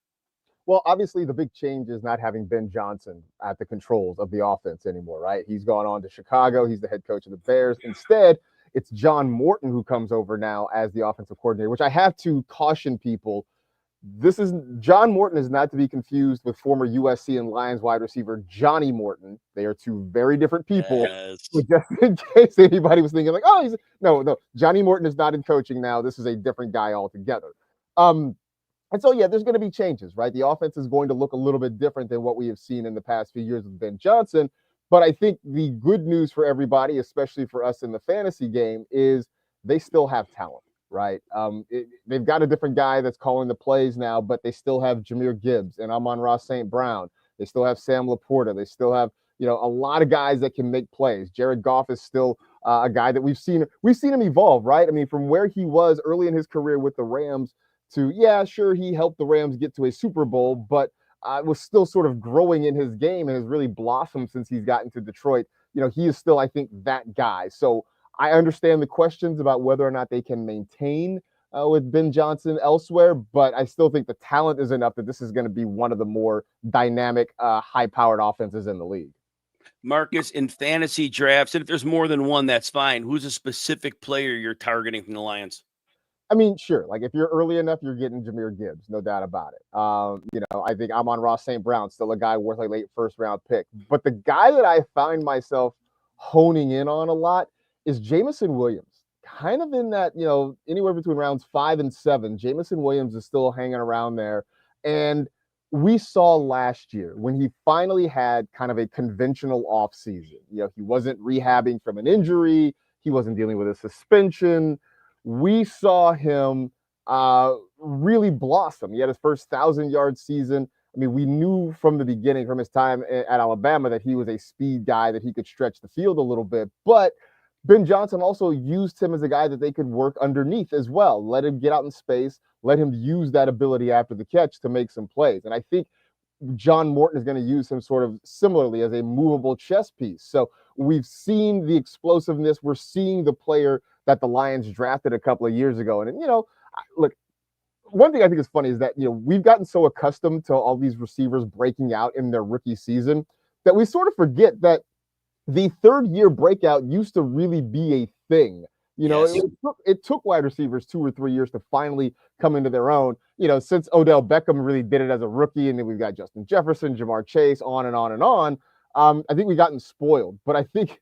Well, obviously, the big change is not having Ben Johnson at the controls of the offense anymore, right? He's gone on to Chicago. He's the head coach of the Bears. Instead, it's John Morton who comes over now as the offensive coordinator, which I have to caution people. John Morton is not to be confused with former USC and Lions wide receiver Johnny Morton. They are two very different people. Yes. So just in case anybody was thinking like, oh, no, Johnny Morton is not in coaching now. This is a different guy altogether. And so, yeah, there's going to be changes, right? The offense is going to look a little bit different than what we have seen in the past few years with Ben Johnson. But I think the good news for everybody, especially for us in the fantasy game, is they still have talent, right? They've got a different guy that's calling the plays now, but they still have Jahmyr Gibbs and Amon-Ra St. Brown. They still have Sam Laporta. They still have, a lot of guys that can make plays. Jared Goff is still a guy that we've seen him evolve, right? I mean, from where he was early in his career with the Rams to, yeah, sure, he helped the Rams get to a Super Bowl, but was still sort of growing in his game and has really blossomed since he's gotten to Detroit. He is still, I think, that guy. So I understand the questions about whether or not they can maintain with Ben Johnson elsewhere, but I still think the talent is enough that this is going to be one of the more dynamic, high-powered offenses in the league. Marcus, in fantasy drafts, and if there's more than one, that's fine. Who's a specific player you're targeting from the Lions? I mean, sure. Like if you're early enough, you're getting Jahmyr Gibbs, no doubt about it. I think Amon-Ra St. Brown, still a guy worth a late first round pick. But the guy that I find myself honing in on a lot is Jameson Williams. Kind of in that, anywhere between rounds 5 and 7, Jameson Williams is still hanging around there. And we saw last year when he finally had kind of a conventional offseason. He wasn't rehabbing from an injury. He wasn't dealing with a suspension. We saw him really blossom. He had his first 1,000-yard season. I mean, we knew from the beginning, from his time at Alabama, that he was a speed guy, that he could stretch the field a little bit. But Ben Johnson also used him as a guy that they could work underneath as well. Let him get out in space. Let him use that ability after the catch to make some plays. And I think John Morton is going to use him sort of similarly as a movable chess piece. So we've seen the explosiveness. We're seeing the player that the Lions drafted a couple of years ago. And, look, one thing I think is funny is that, we've gotten so accustomed to all these receivers breaking out in their rookie season that we sort of forget that the third-year breakout used to really be a thing. Yes. It took wide receivers 2 or 3 years to finally come into their own, since Odell Beckham really did it as a rookie, and then we've got Justin Jefferson, Jamar Chase, on and on and on. I think we've gotten spoiled, but I think,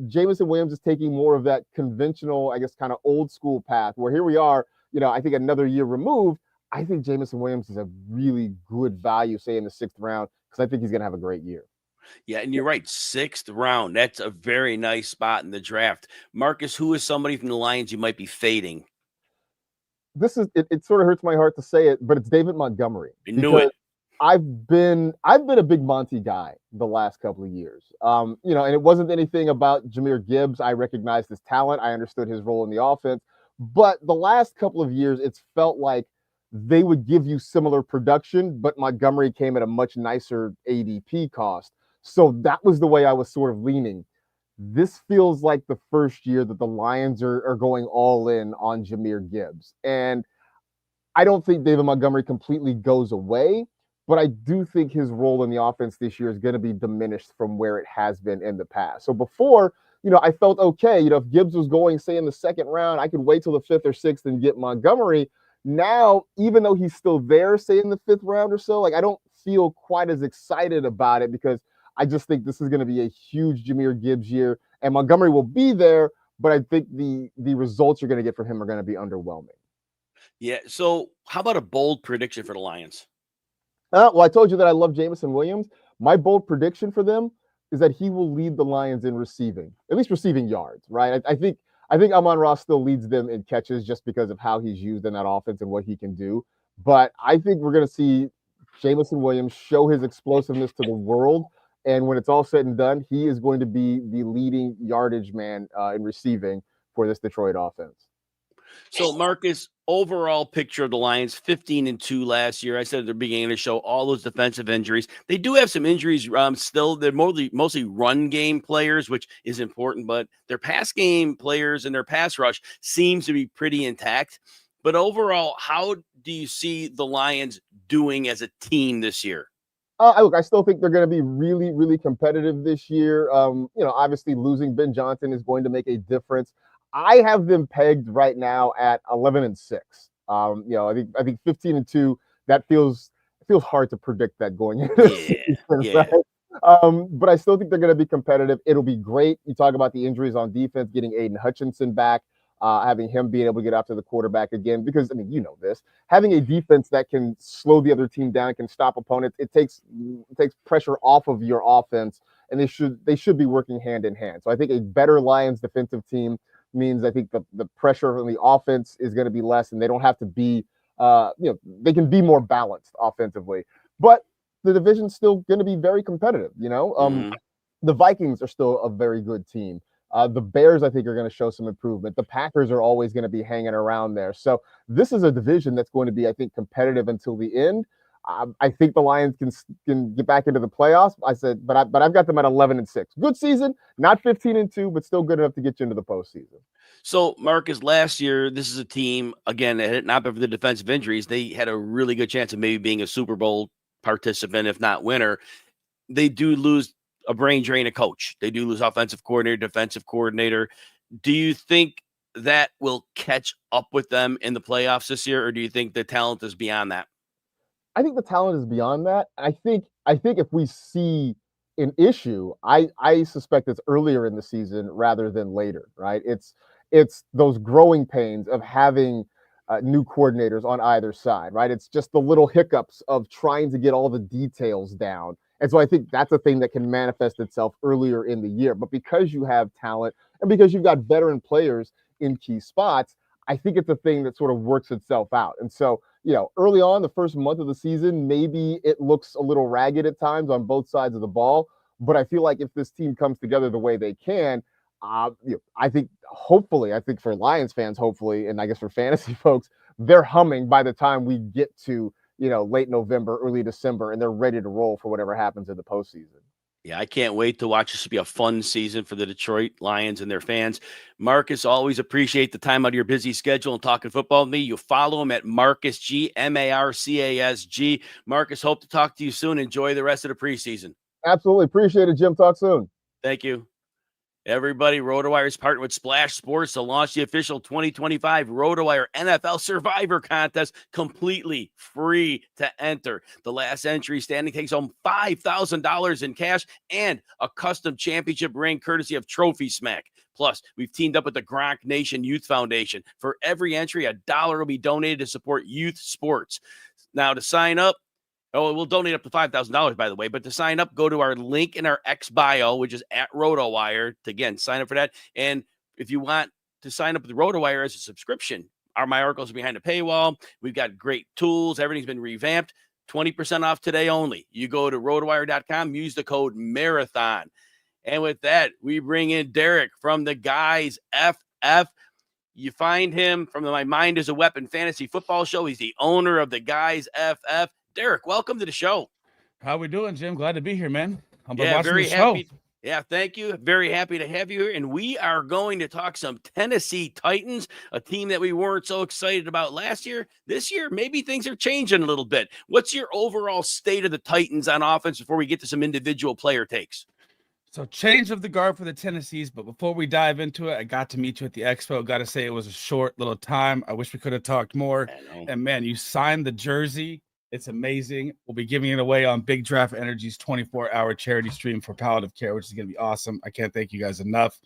Jameson Williams is taking more of that conventional, I guess, kind of old school path where here we are, I think another year removed. I think Jameson Williams is a really good value, say in the 6th round, because I think he's going to have a great year. Yeah, and you're right. 6th round. That's a very nice spot in the draft. Marcus, who is somebody from the Lions you might be fading? It sort of hurts my heart to say it, but it's David Montgomery. I knew it. I've been a big Monty guy the last couple of years. And it wasn't anything about Jahmyr Gibbs. I recognized his talent. I understood his role in the offense. But the last couple of years, it's felt like they would give you similar production, but Montgomery came at a much nicer ADP cost. So that was the way I was sort of leaning. This feels like the first year that the Lions are going all in on Jahmyr Gibbs. And I don't think David Montgomery completely goes away, but I do think his role in the offense this year is going to be diminished from where it has been in the past. So before, I felt okay. If Gibbs was going, say, in the second round, I could wait till the fifth or sixth and get Montgomery. Now, even though he's still there, say in the fifth round or so, I don't feel quite as excited about it because I just think this is going to be a huge Jahmyr Gibbs year, and Montgomery will be there, but I think the results you're going to get from him are going to be underwhelming. Yeah. So how about a bold prediction for the Lions? Well, I told you that I love Jameson Williams. My bold prediction for them is that he will lead the Lions in receiving, at least receiving yards, right? I think Amon-Ra still leads them in catches just because of how he's used in that offense and what he can do. But I think we're going to see Jameson Williams show his explosiveness to the world. And when it's all said and done, he is going to be the leading yardage man in receiving for this Detroit offense. So, Marcus, overall picture of the Lions, 15-2 last year. I said at the beginning of the show, all those defensive injuries. They do have some injuries still. They're mostly run game players, which is important, but their pass game players and their pass rush seems to be pretty intact. But overall, how do you see the Lions doing as a team this year? Look, I still think they're going to be really, really competitive this year. Obviously losing Ben Johnson is going to make a difference. I have them pegged right now at 11-6. I think 15-2. That feels hard to predict that going into the season, right? But I still think they're going to be competitive. It'll be great. You talk about the injuries on defense, getting Aiden Hutchinson back, having him being able to get after the quarterback again. Because this, having a defense that can slow the other team down, can stop opponents, it takes pressure off of your offense, and they should be working hand in hand. So I think a better Lions defensive team means I think the pressure on the offense is going to be less, and they don't have to be, they can be more balanced offensively. But the division's still going to be very competitive. The Vikings are still a very good team. The Bears, I think, are going to show some improvement. The Packers are always going to be hanging around there. So this is a division that's going to be, I think, competitive until the end. I think the Lions can get back into the playoffs. I said, but I've got them at 11-6. Good season, not 15-2, but still good enough to get you into the postseason. So, Marcus, last year, this is a team, again, that had it not been for the defensive injuries, they had a really good chance of maybe being a Super Bowl participant, if not winner. They do lose a brain drain of coach. They do lose offensive coordinator, defensive coordinator. Do you think that will catch up with them in the playoffs this year, or do you think the talent is beyond that? I think the talent is beyond that. I think if we see an issue, I suspect it's earlier in the season rather than later, right? It's those growing pains of having new coordinators on either side, right? It's just the little hiccups of trying to get all the details down. And so I think that's a thing that can manifest itself earlier in the year. But because you have talent and because you've got veteran players in key spots, I think it's a thing that sort of works itself out. And so, early on, the first month of the season, maybe it looks a little ragged at times on both sides of the ball. But I feel like if this team comes together the way they can, I think for Lions fans, hopefully, and I guess for fantasy folks, they're humming by the time we get to, late November, early December, and they're ready to roll for whatever happens in the postseason. Yeah, I can't wait to watch. This will be a fun season for the Detroit Lions and their fans. Marcus, always appreciate the time out of your busy schedule and talking football with me. You follow him at Marcus G, MarCasG. Marcus, hope to talk to you soon. Enjoy the rest of the preseason. Absolutely. Appreciate it, Jim. Talk soon. Thank you. Everybody, RotoWire is partnered with Splash Sports to launch the official 2025 RotoWire NFL Survivor Contest, completely free to enter. The last entry standing takes home $5,000 in cash and a custom championship ring courtesy of Trophy Smack. Plus, we've teamed up with the Gronk Nation Youth Foundation. For every entry, $1 will be donated to support youth sports. Now, to sign up, we'll donate up to $5,000, by the way. But to sign up, go to our link in our X bio, which is at RotoWire. To, again, sign up for that. And if you want to sign up with RotoWire as a subscription, my articles are behind a paywall. We've got great tools. Everything's been revamped. 20% off today only. You go to rotowire.com, use the code MARATHON. And with that, we bring in Derek from the Guys FF. You find him from the My Mind is a Weapon Fantasy Football Show. He's the owner of the Guys FF. Derek, welcome to the show. How we doing, Jim? Glad to be here, man. I'm Yeah, watching very the show. happy. Yeah, thank you. Very happy to have you here. And we are going to talk some Tennessee Titans, a team that we weren't so excited about last year. This year, maybe things are changing a little bit. What's your overall state of the Titans on offense before we get to some individual player takes? So change of the guard for the Tennessees, but before we dive into it, I got to meet you at the expo. Got to say it was a short little time. I wish we could have talked more. And man, you signed the jersey. It's amazing. We'll be giving it away on Big Draft Energy's 24-hour charity stream for palliative care, which is going to be awesome. I can't thank you guys enough.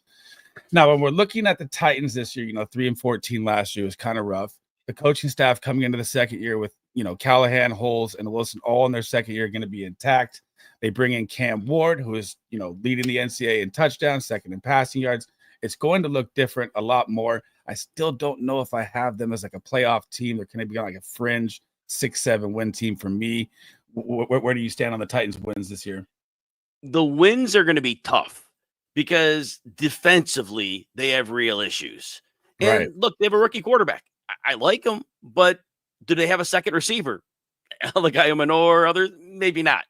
Now, when we're looking at the Titans this year, 3-14 last year was kind of rough. The coaching staff coming into the second year with, Callahan, Holes, and Wilson all in their second year going to be intact. They bring in Cam Ward, who is, leading the NCAA in touchdowns, second in passing yards. It's going to look different a lot more. I still don't know if I have them as like a playoff team. They're going to be like a fringe 6-7 win team for me. Where do you stand on the Titans wins this year? The wins are going to be tough because defensively they have real issues. And look, they have a rookie quarterback. I like them, but do they have a second receiver? Like Manor, others? Maybe not.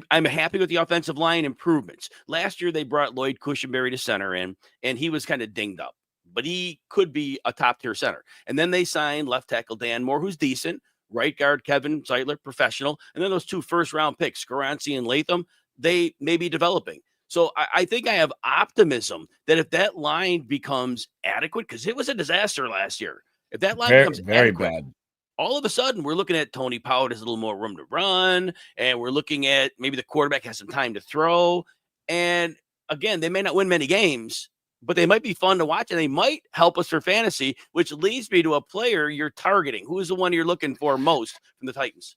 I'm happy with the offensive line improvements. Last year, they brought Lloyd Cushenberry to center in, and he was kind of dinged up, but he could be a top-tier center. And then they signed left tackle Dan Moore, who's decent, right guard Kevin Zeitler, professional, and then those 2 first-round picks, Skaranci and Latham, they may be developing. So I think I have optimism that if that line becomes adequate, because it was a disaster last year, if that line becomes very adequate, bad. All of a sudden, we're looking at Tony Pollard has a little more room to run, and we're looking at maybe the quarterback has some time to throw. And again, they may not win many games, but they might be fun to watch, and they might help us for fantasy, which leads me to a player you're targeting. Who is the one you're looking for most from the Titans?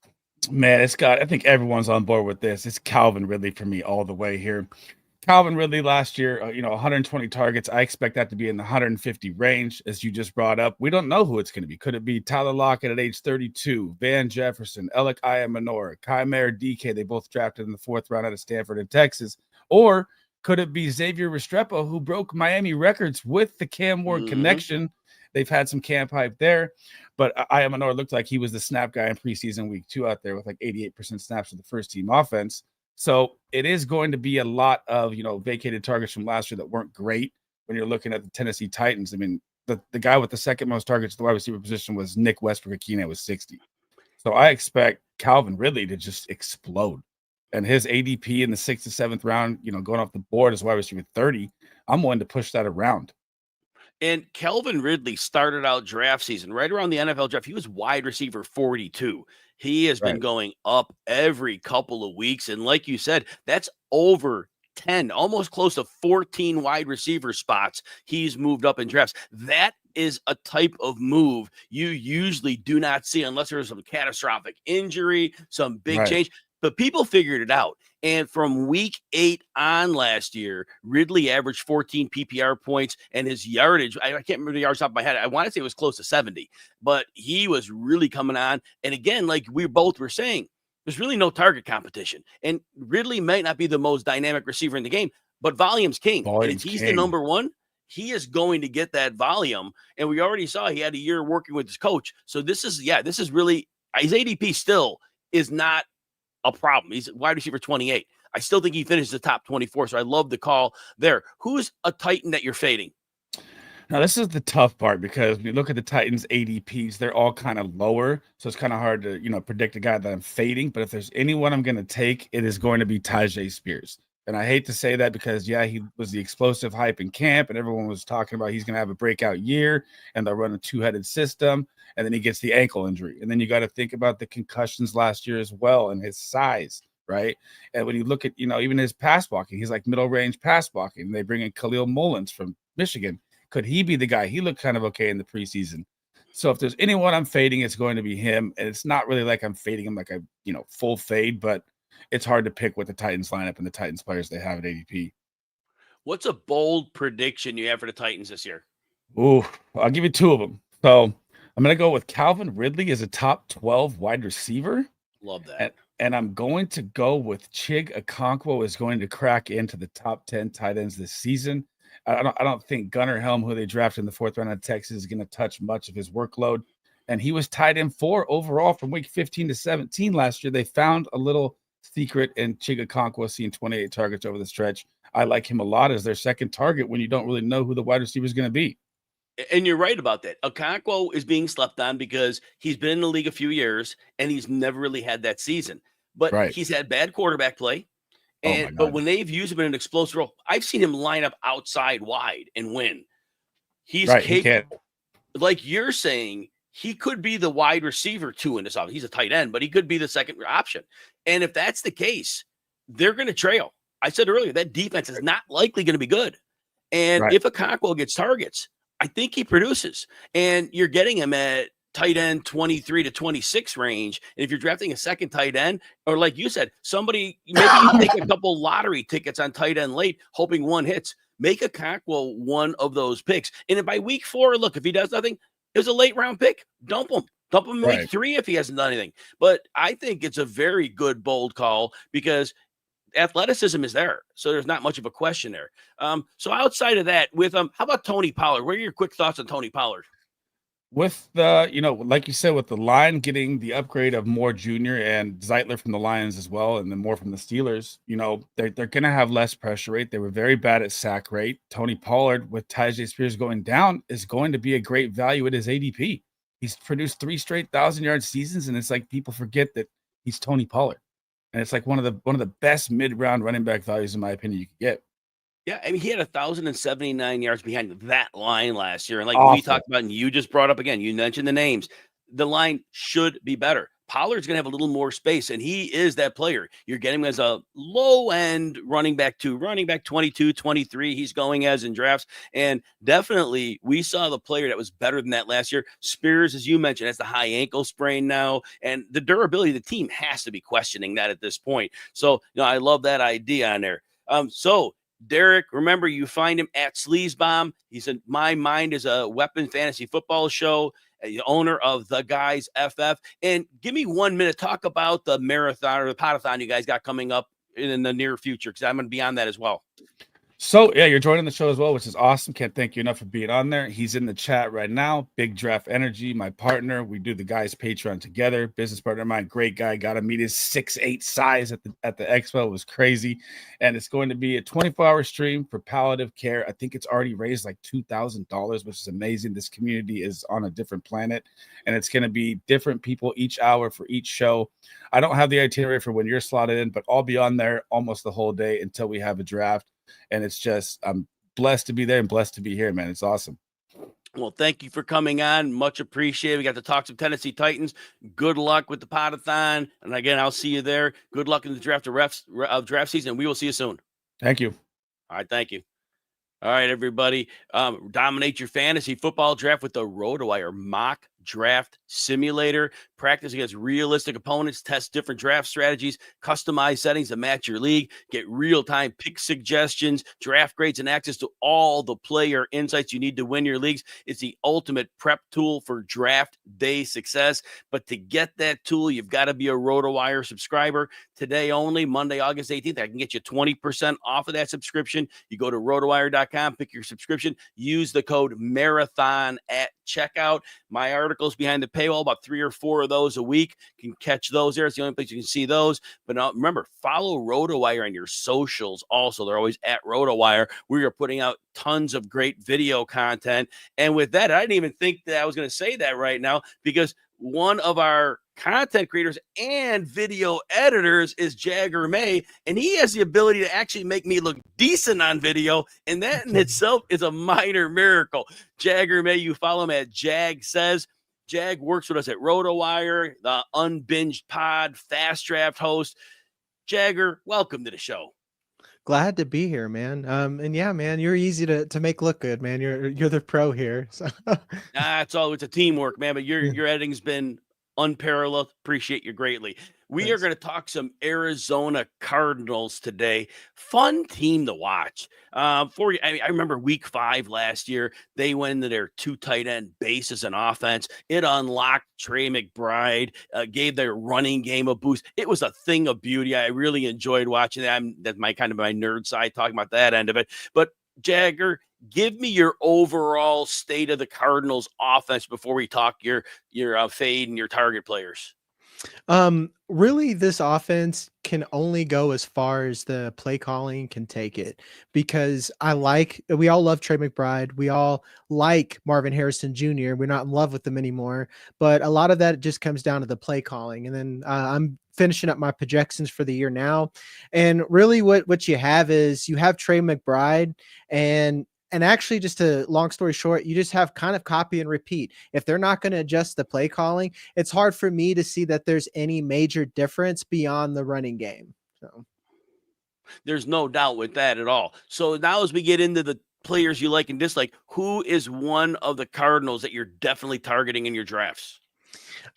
Man, I think everyone's on board with this. It's Calvin Ridley for me all the way here. Calvin Ridley last year, 120 targets. I expect that to be in the 150 range, as you just brought up. We don't know who it's going to be. Could it be Tyler Lockett at age 32, Van Jefferson, Alec Ayamanor, Chimera DK? They both drafted in the 4th round out of Stanford and Texas. Or could it be Xavier Restrepo, who broke Miami records with the Cam Ward connection? They've had some camp hype there, but Ayamanor looked like he was the snap guy in preseason week 2 out there with like 88% snaps of the first team offense. So it is going to be a lot of, vacated targets from last year that weren't great when you're looking at the Tennessee Titans. I mean, the guy with the second most targets at the wide receiver position was Nick Westbrook-Akine with 60. So I expect Calvin Ridley to just explode. And his ADP in the 6th to 7th round, going off the board as wide receiver 30, I'm willing to push that around. And Calvin Ridley started out draft season right around the NFL draft. He was wide receiver 42. He has been going up every couple of weeks. And like you said, that's over 10, almost close to 14 wide receiver spots he's moved up in drafts. That is a type of move you usually do not see unless there's some catastrophic injury, some big change. But people figured it out. And from week 8 on last year, Ridley averaged 14 PPR points, and his yardage, I can't remember the yards off my head. I want to say it was close to 70, but he was really coming on. And again, like we both were saying, there's really no target competition. And Ridley might not be the most dynamic receiver in the game, but volume's king. And if he's the number one, he is going to get that volume. And we already saw he had a year working with his coach. So this is really, his ADP still is not a problem. He's wide receiver 28. I still think he finishes the top 24. So I love the call there. Who's a Titan that you're fading? Now, this is the tough part because when you look at the Titans ADPs, they're all kind of lower. So it's kind of hard to, predict a guy that I'm fading. But if there's anyone I'm going to take, it is going to be Tyjae Spears. And I hate to say that because, he was the explosive hype in camp and everyone was talking about he's going to have a breakout year and they'll run a 2-headed system. And then he gets the ankle injury. And then you got to think about the concussions last year as well and his size, right? And when you look at, even his pass blocking, he's like middle range pass blocking. They bring in Khalil Mullins from Michigan. Could he be the guy? He looked kind of okay in the preseason. So if there's anyone I'm fading, it's going to be him. And it's not really like I'm fading him like a, full fade, but it's hard to pick what the Titans lineup and the Titans players they have at ADP. What's a bold prediction you have for the Titans this year? Ooh, I'll give you 2 of them. So I'm going to go with Calvin Ridley as a top 12 wide receiver. Love that. And I'm going to go with Chig Okonkwo is going to crack into the top 10 tight ends this season. I don't think Gunnar Helm, who they drafted in the 4th round of Texas, is going to touch much of his workload. And he was tight end 4 overall from week 15 to 17 last year. They found a little secret in Chigakonkwo, seeing 28 targets over the stretch. I like him a lot as their second target when you don't really know who the wide receiver is going to be. And you're right about that. Okonkwo is being slept on because he's been in the league a few years and he's never really had that season. But he's had bad quarterback play. And but when they've used him in an explosive role, I've seen him line up outside wide and win. He's capable. Like you're saying, he could be the wide receiver 2 in this offense. He's a tight end, but he could be the second option. And if that's the case, they're going to trail. I said earlier, that defense is not likely going to be good. And if Okonkwo gets targets, I think he produces. And you're getting him at tight end 23 to 26 range. And if you're drafting a second tight end, or like you said, maybe you take a couple lottery tickets on tight end late, hoping one hits, make Okonkwo one of those picks. And if by week 4, look, if he does nothing, it was a late round pick. Dump him in week 3 if he hasn't done anything. But I think it's a very good, bold call because athleticism is there. So there's not much of a question there. So outside of that, with how about Tony Pollard? What are your quick thoughts on Tony Pollard? With the, like you said, with the line getting the upgrade of Moore Jr. and Zeitler from the Lions as well, and then more from the Steelers, they're going to have less pressure rate. They were very bad at sack rate. Tony Pollard, with Tyjae Spears going down, is going to be a great value at his ADP. He's produced 3 straight 1,000-yard seasons, and it's like people forget that he's Tony Pollard, and it's like one of the best mid-round running back values in my opinion you could get. Yeah, I mean, he had 1,079 yards behind that line last year. And like Awful. we talked about, and you just brought up again, you mentioned the names. The line should be better. Pollard's going to have a little more space, and he is that player. You're getting him as a low-end running back 22, 23. He's going as in drafts. And definitely, we saw the player that was better than that last year. Spears, as you mentioned, has the high ankle sprain now. And the durability of the team has to be questioning that at this point. So, I love that idea on there. So, Derek, remember, you find him at Sleazebomb. He said, My Mind is a Weapon Fantasy Football show, the owner of The Guys FF. And give me 1 minute, talk about the marathon or the podathon you guys got coming up in the near future, because I'm going to be on that as well. So, yeah, you're joining the show as well, which is awesome. Can't thank you enough for being on there. He's in the chat right now. Big Draft Energy, my partner. We do the Guys Patreon together. Business partner of mine, great guy. Got to meet his 6'8" size at the expo. It was crazy. And it's going to be a 24-hour stream for palliative care. I think it's already raised like $2,000, which is amazing. This community is on a different planet, and it's going to be different people each hour for each show. I don't have the itinerary for when you're slotted in, but I'll be on there almost the whole day until we have a draft. And it's just, I'm blessed to be there and blessed to be here, man. It's awesome. Well, thank you for coming on. Much appreciated. We got to talk some Tennessee Titans. Good luck with the podathon. And again, I'll see you there. Good luck in the draft season. We will see you soon. Thank you. All right. Thank you. All right, everybody. Dominate your fantasy football draft with the RotoWire mock draft simulator. Practice against realistic opponents, test different draft strategies, customize settings to match your league, get real-time pick suggestions, draft grades, and access to all the player insights you need to win your leagues. It's the ultimate prep tool for draft day success. But to get that tool, you've got to be a RotoWire subscriber. Today only, Monday, August 18th, I can get you 20% off of that subscription. You go to rotowire.com, pick your subscription, use the code MARATHON at checkout. My articles behind the paywall, about 3 or 4 of those a week. You can catch those there. It's the only place you can see those. But now, remember, follow RotoWire on your socials also. They're always at RotoWire. We are putting out tons of great video content. And with that, I didn't even think that I was going to say that right now, because one of our content creators and video editors is Jagger May, and he has the ability to actually make me look decent on video, and that in itself is a minor miracle. Jagger May, you follow him at Jag Says. Jag works with us at RotoWire, the Unbinged Pod, Fast Draft host. Jagger, welcome to the show. Glad to be here, man. And yeah, man, you're easy to make look good, man. You're the pro here. So. It's a teamwork, man. But your editing's been unparalleled. Appreciate you greatly. We are going to talk some Arizona Cardinals today. Fun team to watch. I remember week 5 last year, they went into their 2 tight end bases and offense. It unlocked Trey McBride, gave their running game a boost. It was a thing of beauty. I really enjoyed watching that. That's my kind of my nerd side talking about that end of it. But Jagger, Give me your overall state of the Cardinals offense before we talk your fade and your target players. Really, this offense can only go as far as the play calling can take it, because we all love Trey McBride. We all like Marvin Harrison Jr. We're not in love with them anymore, but a lot of that just comes down to the play calling. And then I'm finishing up my projections for the year now. And really what you have is you have Trey McBride, and actually, just a long story short, you just have kind of copy and repeat. If they're not going to adjust the play calling, it's hard for me to see that there's any major difference beyond the running game. So there's no doubt with that at all. So now as we get into the players you like and dislike, who is one of the Cardinals that you're definitely targeting in your drafts?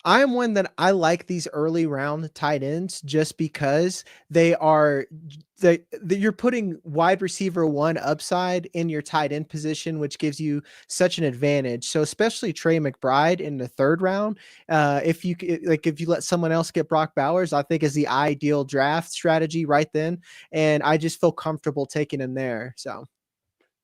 I am one that I like these early round tight ends just because you're putting wide receiver 1 upside in your tight end position, which gives you such an advantage. So especially Trey McBride in the 3rd round, if you let someone else get Brock Bowers, I think is the ideal draft strategy right then. And I just feel comfortable taking him there. So.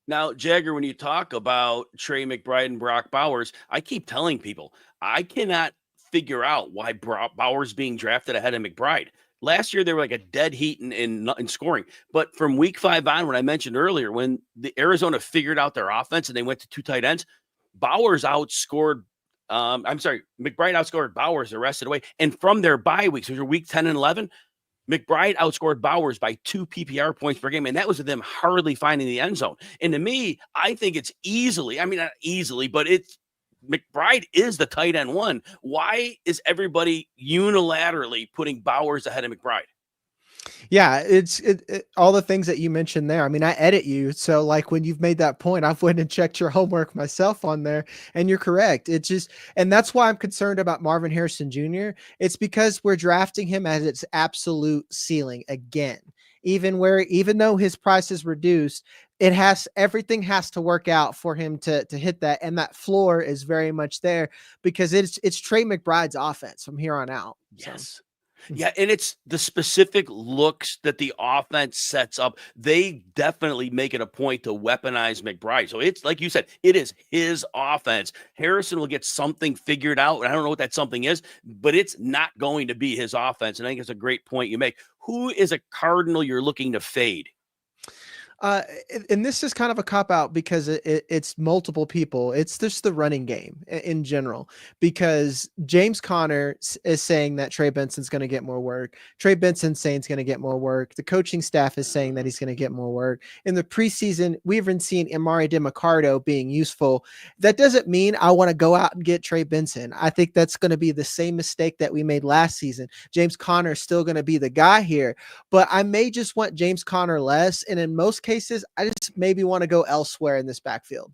Now, Jagger, when you talk about Trey McBride and Brock Bowers, I keep telling people I cannot figure out why Bowers being drafted ahead of McBride. Last year, they were like a dead heat in scoring. But from week 5 on, when I mentioned earlier, when the Arizona figured out their offense and they went to 2 tight ends, McBride outscored Bowers the rest of the way. And from their bye weeks, which are week 10 and 11, McBride outscored Bowers by 2 PPR points per game, and that was with them hardly finding the end zone. And to me, I think it's not easily, but it's McBride is the tight end 1. Why is everybody unilaterally putting Bowers ahead of McBride? Yeah, it's all the things that you mentioned there. I mean, I edit you, so like when you've made that point, I've went and checked your homework myself on there, and you're correct. And that's why I'm concerned about Marvin Harrison Jr. It's because we're drafting him at its absolute ceiling again. Even though his price is reduced, everything has to work out for him to hit that, and that floor is very much there because it's Trey McBride's offense from here on out. Yes. So. Yeah, and it's the specific looks that the offense sets up. They definitely make it a point to weaponize McBride. So it's like you said, it is his offense. Harrison will get something figured out. I don't know what that something is, but it's not going to be his offense. And I think it's a great point you make. Who is a Cardinal you're looking to fade? And this is kind of a cop-out because it's multiple people. It's just the running game in general, because James Conner is saying that Trey Benson's going to get more work. Trey Benson's saying he's going to get more work. The coaching staff is saying that he's going to get more work. In the preseason, we've been seeing Amari DeMarcado being useful. That doesn't mean I want to go out and get Trey Benson. I think that's going to be the same mistake that we made last season. James Conner is still going to be the guy here, but I may just want James Conner less. And in most cases, I just maybe want to go elsewhere in this backfield.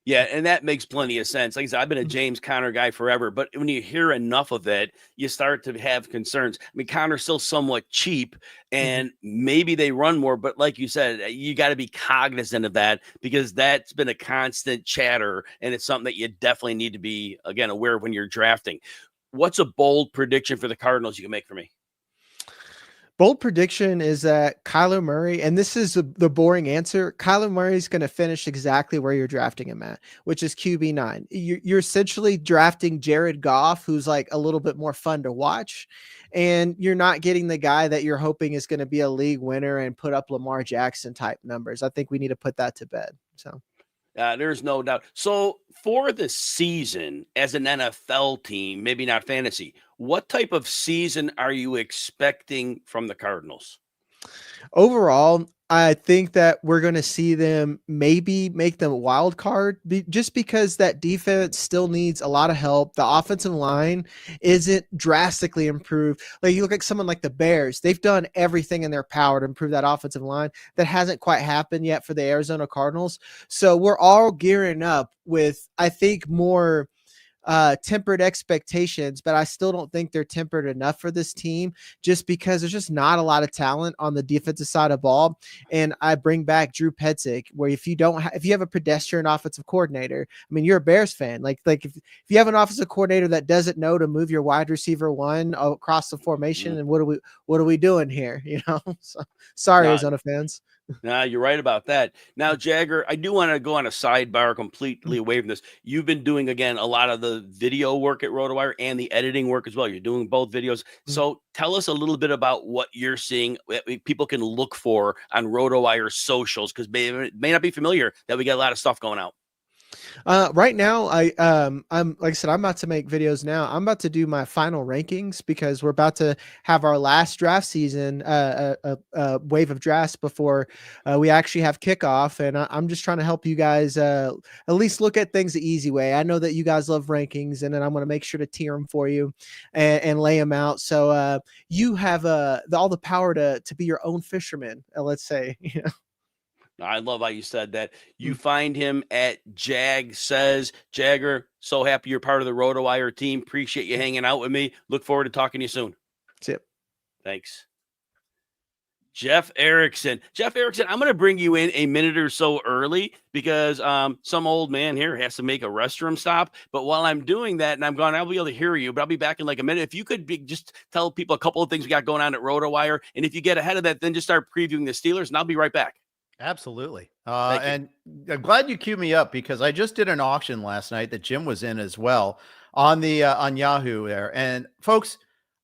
Yeah, and that makes plenty of sense. Like I said, I've been a James Conner guy forever, but when you hear enough of it, you start to have concerns. I mean, Conner's still somewhat cheap, and maybe they run more, but like you said, you got to be cognizant of that because that's been a constant chatter, and it's something that you definitely need to be, again, aware of when you're drafting. What's a bold prediction for the Cardinals you can make for me? Bold prediction is that Kyler Murray, and this is the boring answer, Kyler Murray is going to finish exactly where you're drafting him at, which is QB9. You're essentially drafting Jared Goff, who's like a little bit more fun to watch, and you're not getting the guy that you're hoping is going to be a league winner and put up Lamar Jackson type numbers. I think we need to put that to bed. So. There's no doubt. So for the season as an NFL team, maybe not fantasy, what type of season are you expecting from the Cardinals? Overall, I think that we're going to see them maybe make them a wild card just because that defense still needs a lot of help. The offensive line isn't drastically improved. Like you look at someone like the Bears, they've done everything in their power to improve that offensive line. That hasn't quite happened yet for the Arizona Cardinals. So we're all gearing up with, I think, more tempered expectations, but I still don't think they're tempered enough for this team just because there's just not a lot of talent on the defensive side of ball. And I bring back Drew Petzik, where if you have a pedestrian offensive coordinator, I mean, you're a Bears fan. Like if you have an offensive coordinator that doesn't know to move your wide receiver 1 across the formation, and what are we doing here? You know, so, sorry, Arizona fans. Nah, you're right about that. Now, Jagger, I do want to go on a sidebar completely away from this. You've been doing, again, a lot of the video work at RotoWire and the editing work as well. You're doing both videos. So tell us a little bit about what you're seeing that people can look for on RotoWire socials, because may not be familiar that we got a lot of stuff going out. Right now, I'm like I said, I'm about to make videos now. I'm about to do my final rankings because we're about to have our last draft season, a wave of drafts before we actually have kickoff. And I'm just trying to help you guys at least look at things the easy way. I know that you guys love rankings, and then I'm going to make sure to tier them for you and lay them out. So you have all the power to be your own fisherman. Let's say, you know. I love how you said that. You find him at Jag Says. Jagger, so happy you're part of the RotoWire team. Appreciate you hanging out with me. Look forward to talking to you soon. That's it. Thanks. Jeff Erickson. Jeff Erickson, I'm going to bring you in a minute or so early because some old man here has to make a restroom stop. But while I'm doing that and I'm gone, I'll be able to hear you, but I'll be back in like a minute. If you could just tell people a couple of things we got going on at RotoWire, and if you get ahead of that, then just start previewing the Steelers, and I'll be right back. Absolutely. And I'm glad you queued me up because I just did an auction last night that Jim was in as well on the on Yahoo there. And folks,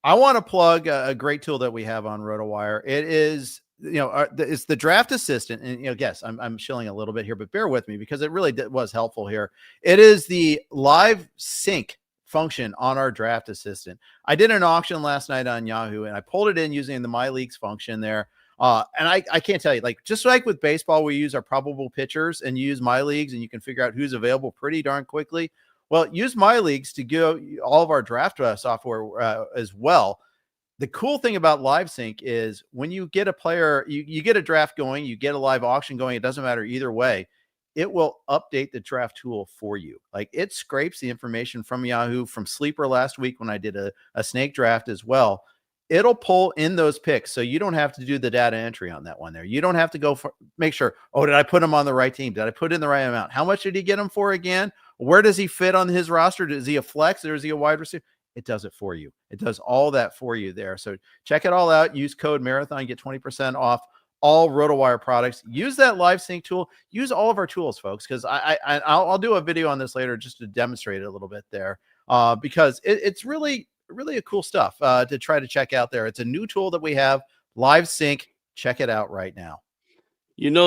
I want to plug a great tool that we have on RotoWire. It is, it's the draft assistant. And, yes, I'm shilling a little bit here, but bear with me because it really was helpful here. It is the live sync function on our draft assistant. I did an auction last night on Yahoo and I pulled it in using the My Leagues function there. And I can't tell you, just like with baseball, we use our probable pitchers and use My Leagues and you can figure out who's available pretty darn quickly. Well, use My Leagues to go all of our draft software as well. The cool thing about Live Sync is when you get a player, you get a draft going, you get a live auction going, it doesn't matter either way. It will update the draft tool for you. It scrapes the information from Yahoo, from Sleeper last week when I did a snake draft as well. It'll pull in those picks. So you don't have to do the data entry on that one there. You don't have to go make sure, did I put him on the right team? Did I put in the right amount? How much did he get him for again? Where does he fit on his roster? Is he a flex or is he a wide receiver? It does it for you. It does all that for you there. So check it all out. Use code Marathon, get 20% off all RotoWire products. Use that live sync tool. Use all of our tools, folks, because I'll do a video on this later just to demonstrate it a little bit there because it's really a cool stuff to try to check out there. It's a new tool that we have, Live Sync. Check it out right now.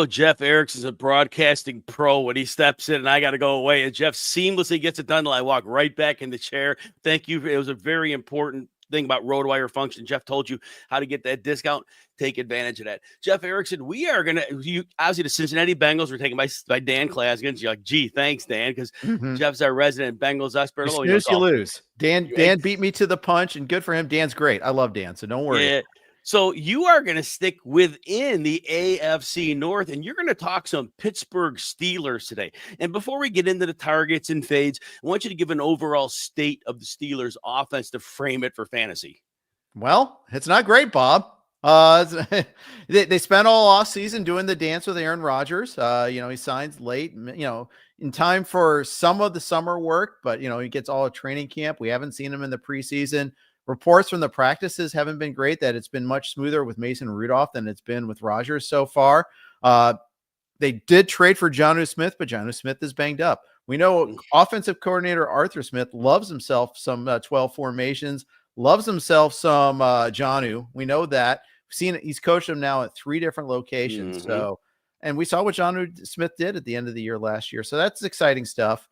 Jeff Erickson's a broadcasting pro when he steps in and I got to go away. And Jeff seamlessly gets it done until I walk right back in the chair. Thank you. It was a very important thing about RotoWire function. Jeff told you how to get that discount. Take advantage of that. Jeff Erickson, we are going to, obviously the Cincinnati Bengals were taken by Dan Clasgens. You're like, gee, thanks, Dan, because Jeff's our resident Bengals expert. You snooze, you lose. Dan beat me to the punch, and good for him. Dan's great. I love Dan, so don't worry. Yeah. So you are going to stick within the AFC North, and you're going to talk some Pittsburgh Steelers today. And before we get into the targets and fades, I want you to give an overall state of the Steelers offense to frame it for fantasy. Well, it's not great, Bob. They spent all off season doing the dance with Aaron Rodgers. He signs late, in time for some of the summer work, but he gets all of training camp. We haven't seen him in the preseason. Reports from the practices haven't been great, that it's been much smoother with Mason Rudolph than it's been with Rodgers so far. They did trade for Jonnu Smith, but Jonnu Smith is banged up. We know offensive coordinator Arthur Smith loves himself some 12 formations, loves himself some Jonnu. We know that. We've seen it. He's coached him now at 3 different locations. So, and we saw what Jonnu Smith did at the end of the year last year. So that's exciting stuff.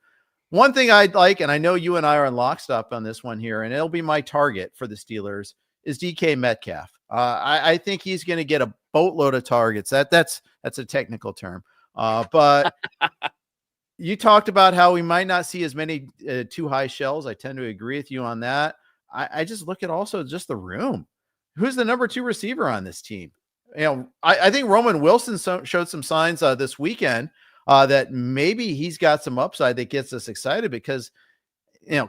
One thing I'd like, and I know you and I are on lockstep on this one here, and it'll be my target for the Steelers, is DK Metcalf. I think he's going to get a boatload of targets. That's a technical term. But you talked about how we might not see as many too high shells. I tend to agree with you on that. I just look at also just the room. Who's the number 2 receiver on this team? I think Roman Wilson showed some signs this weekend that maybe he's got some upside that gets us excited because,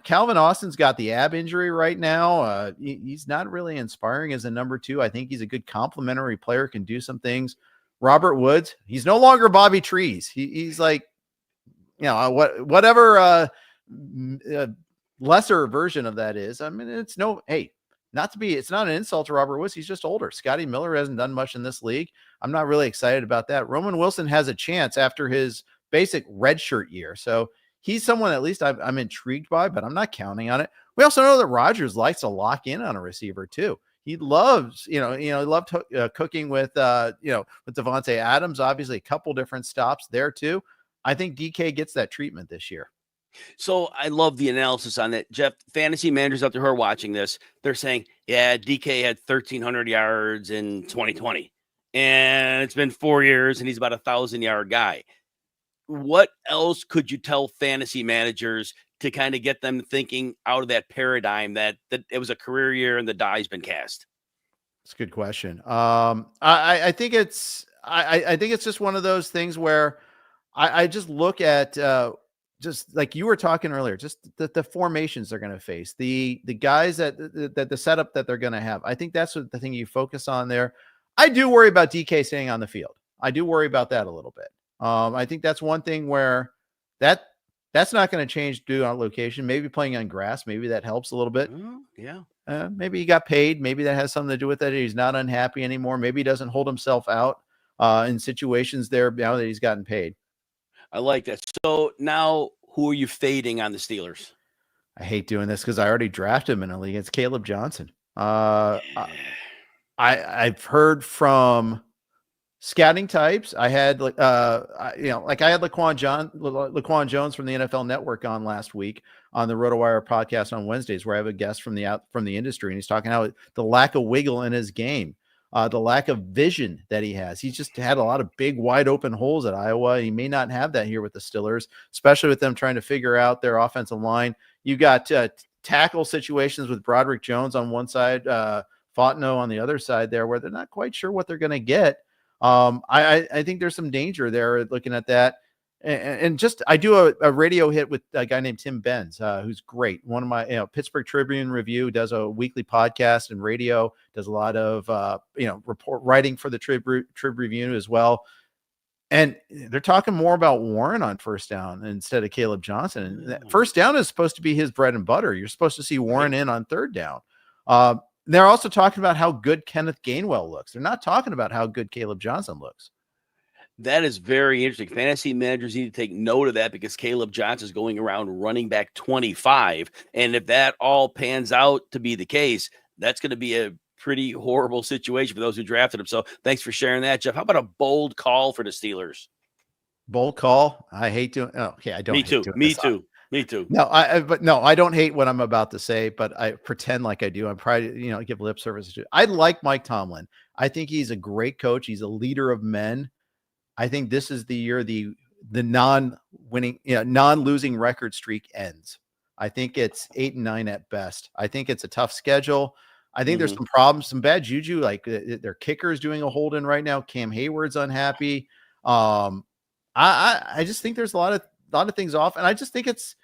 Calvin Austin's got the ab injury right now. He's not really inspiring as a number 2. I think he's a good complementary player, can do some things. Robert Woods, he's no longer Bobby Trees. He's like, whatever lesser version of that is. I mean, it's not an insult to Robert Woods. He's just older. Scotty Miller hasn't done much in this league. I'm not really excited about that. Roman Wilson has a chance after his basic redshirt year. So he's someone at least I'm intrigued by, but I'm not counting on it. We also know that Rodgers likes to lock in on a receiver too. He loves, he loved cooking with, with Devontae Adams, obviously a couple different stops there too. I think DK gets that treatment this year. So I love the analysis on that. Jeff, fantasy managers out there who are watching this, they're saying, yeah, DK had 1,300 yards in 2020, and it's been 4 years, and he's about 1,000-yard guy. What else could you tell fantasy managers to kind of get them thinking out of that paradigm that it was a career year and the die's been cast? It's a good question. I think it's just one of those things where I just look at just like you were talking earlier, just the formations they're going to face, the guys that the setup that they're going to have. I think that's what the thing you focus on there. I do worry about DK staying on the field. I do worry about that a little bit. I think that's one thing where that's not going to change due on location. Maybe playing on grass, maybe that helps a little bit. Yeah. Maybe he got paid. Maybe that has something to do with it. He's not unhappy anymore. Maybe he doesn't hold himself out in situations there now that he's gotten paid. I like that. So now who are you fading on the Steelers? I hate doing this because I already drafted him in a league. It's Caleb Johnson. I've heard from scouting types. I had I had Laquan Jones from the NFL Network on last week on the RotoWire podcast on Wednesdays, where I have a guest from the industry, and he's talking about the lack of wiggle in his game, the lack of vision that he has. He's just had a lot of big, wide open holes at Iowa. He may not have that here with the Steelers, especially with them trying to figure out their offensive line. You got tackle situations with Broderick Jones on one side, Fontenot on the other side there, where they're not quite sure what they're going to get. I think there's some danger there looking at that. And just, I do a radio hit with a guy named Tim Benz, who's great. One of my, Pittsburgh Tribune Review, does a weekly podcast and radio, does a lot of, report writing for the Trib Review as well. And they're talking more about Warren on first down instead of Caleb Johnson. And first down is supposed to be his bread and butter. You're supposed to see Warren in on third down. They're also talking about how good Kenneth Gainwell looks. They're not talking about how good Caleb Johnson looks. That is very interesting. Fantasy managers need to take note of that because Caleb Johnson is going around running back 25. And if that all pans out to be the case, that's going to be a pretty horrible situation for those who drafted him. So thanks for sharing that, Jeff. How about a bold call for the Steelers? Bold call? I hate doing. Oh, okay. I don't. Me too. No, I don't hate what I'm about to say, but I pretend like I do. I'm probably, give lip service to. I like Mike Tomlin. I think he's a great coach. He's a leader of men. I think this is the year the non-winning, non-losing record streak ends. I think it's 8-9 at best. I think it's a tough schedule. I think there's some problems, some bad juju. Like their kicker is doing a hold in right now. Cam Hayward's unhappy. I just think there's a lot of things off, and I just think it's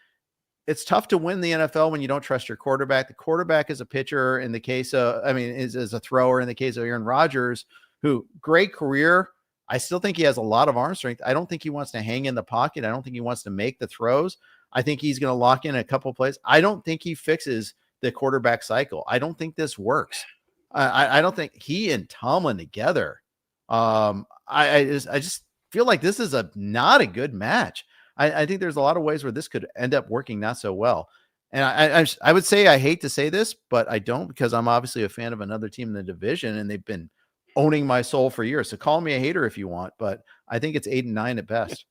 tough to win the NFL when you don't trust your quarterback. The quarterback is a pitcher in the case of, is a thrower in the case of Aaron Rodgers, who great career. I still think he has a lot of arm strength. I don't think he wants to hang in the pocket. I don't think he wants to make the throws. I think he's going to lock in a couple of plays. I don't think he fixes the quarterback cycle. I don't think this works. I don't think he and Tomlin together. I just feel like this is not a good match. I think there's a lot of ways where this could end up working not so well. And I would say, I hate to say this, but I don't, because I'm obviously a fan of another team in the division and they've been owning my soul for years. So call me a hater if you want, but I think it's 8-9 at best.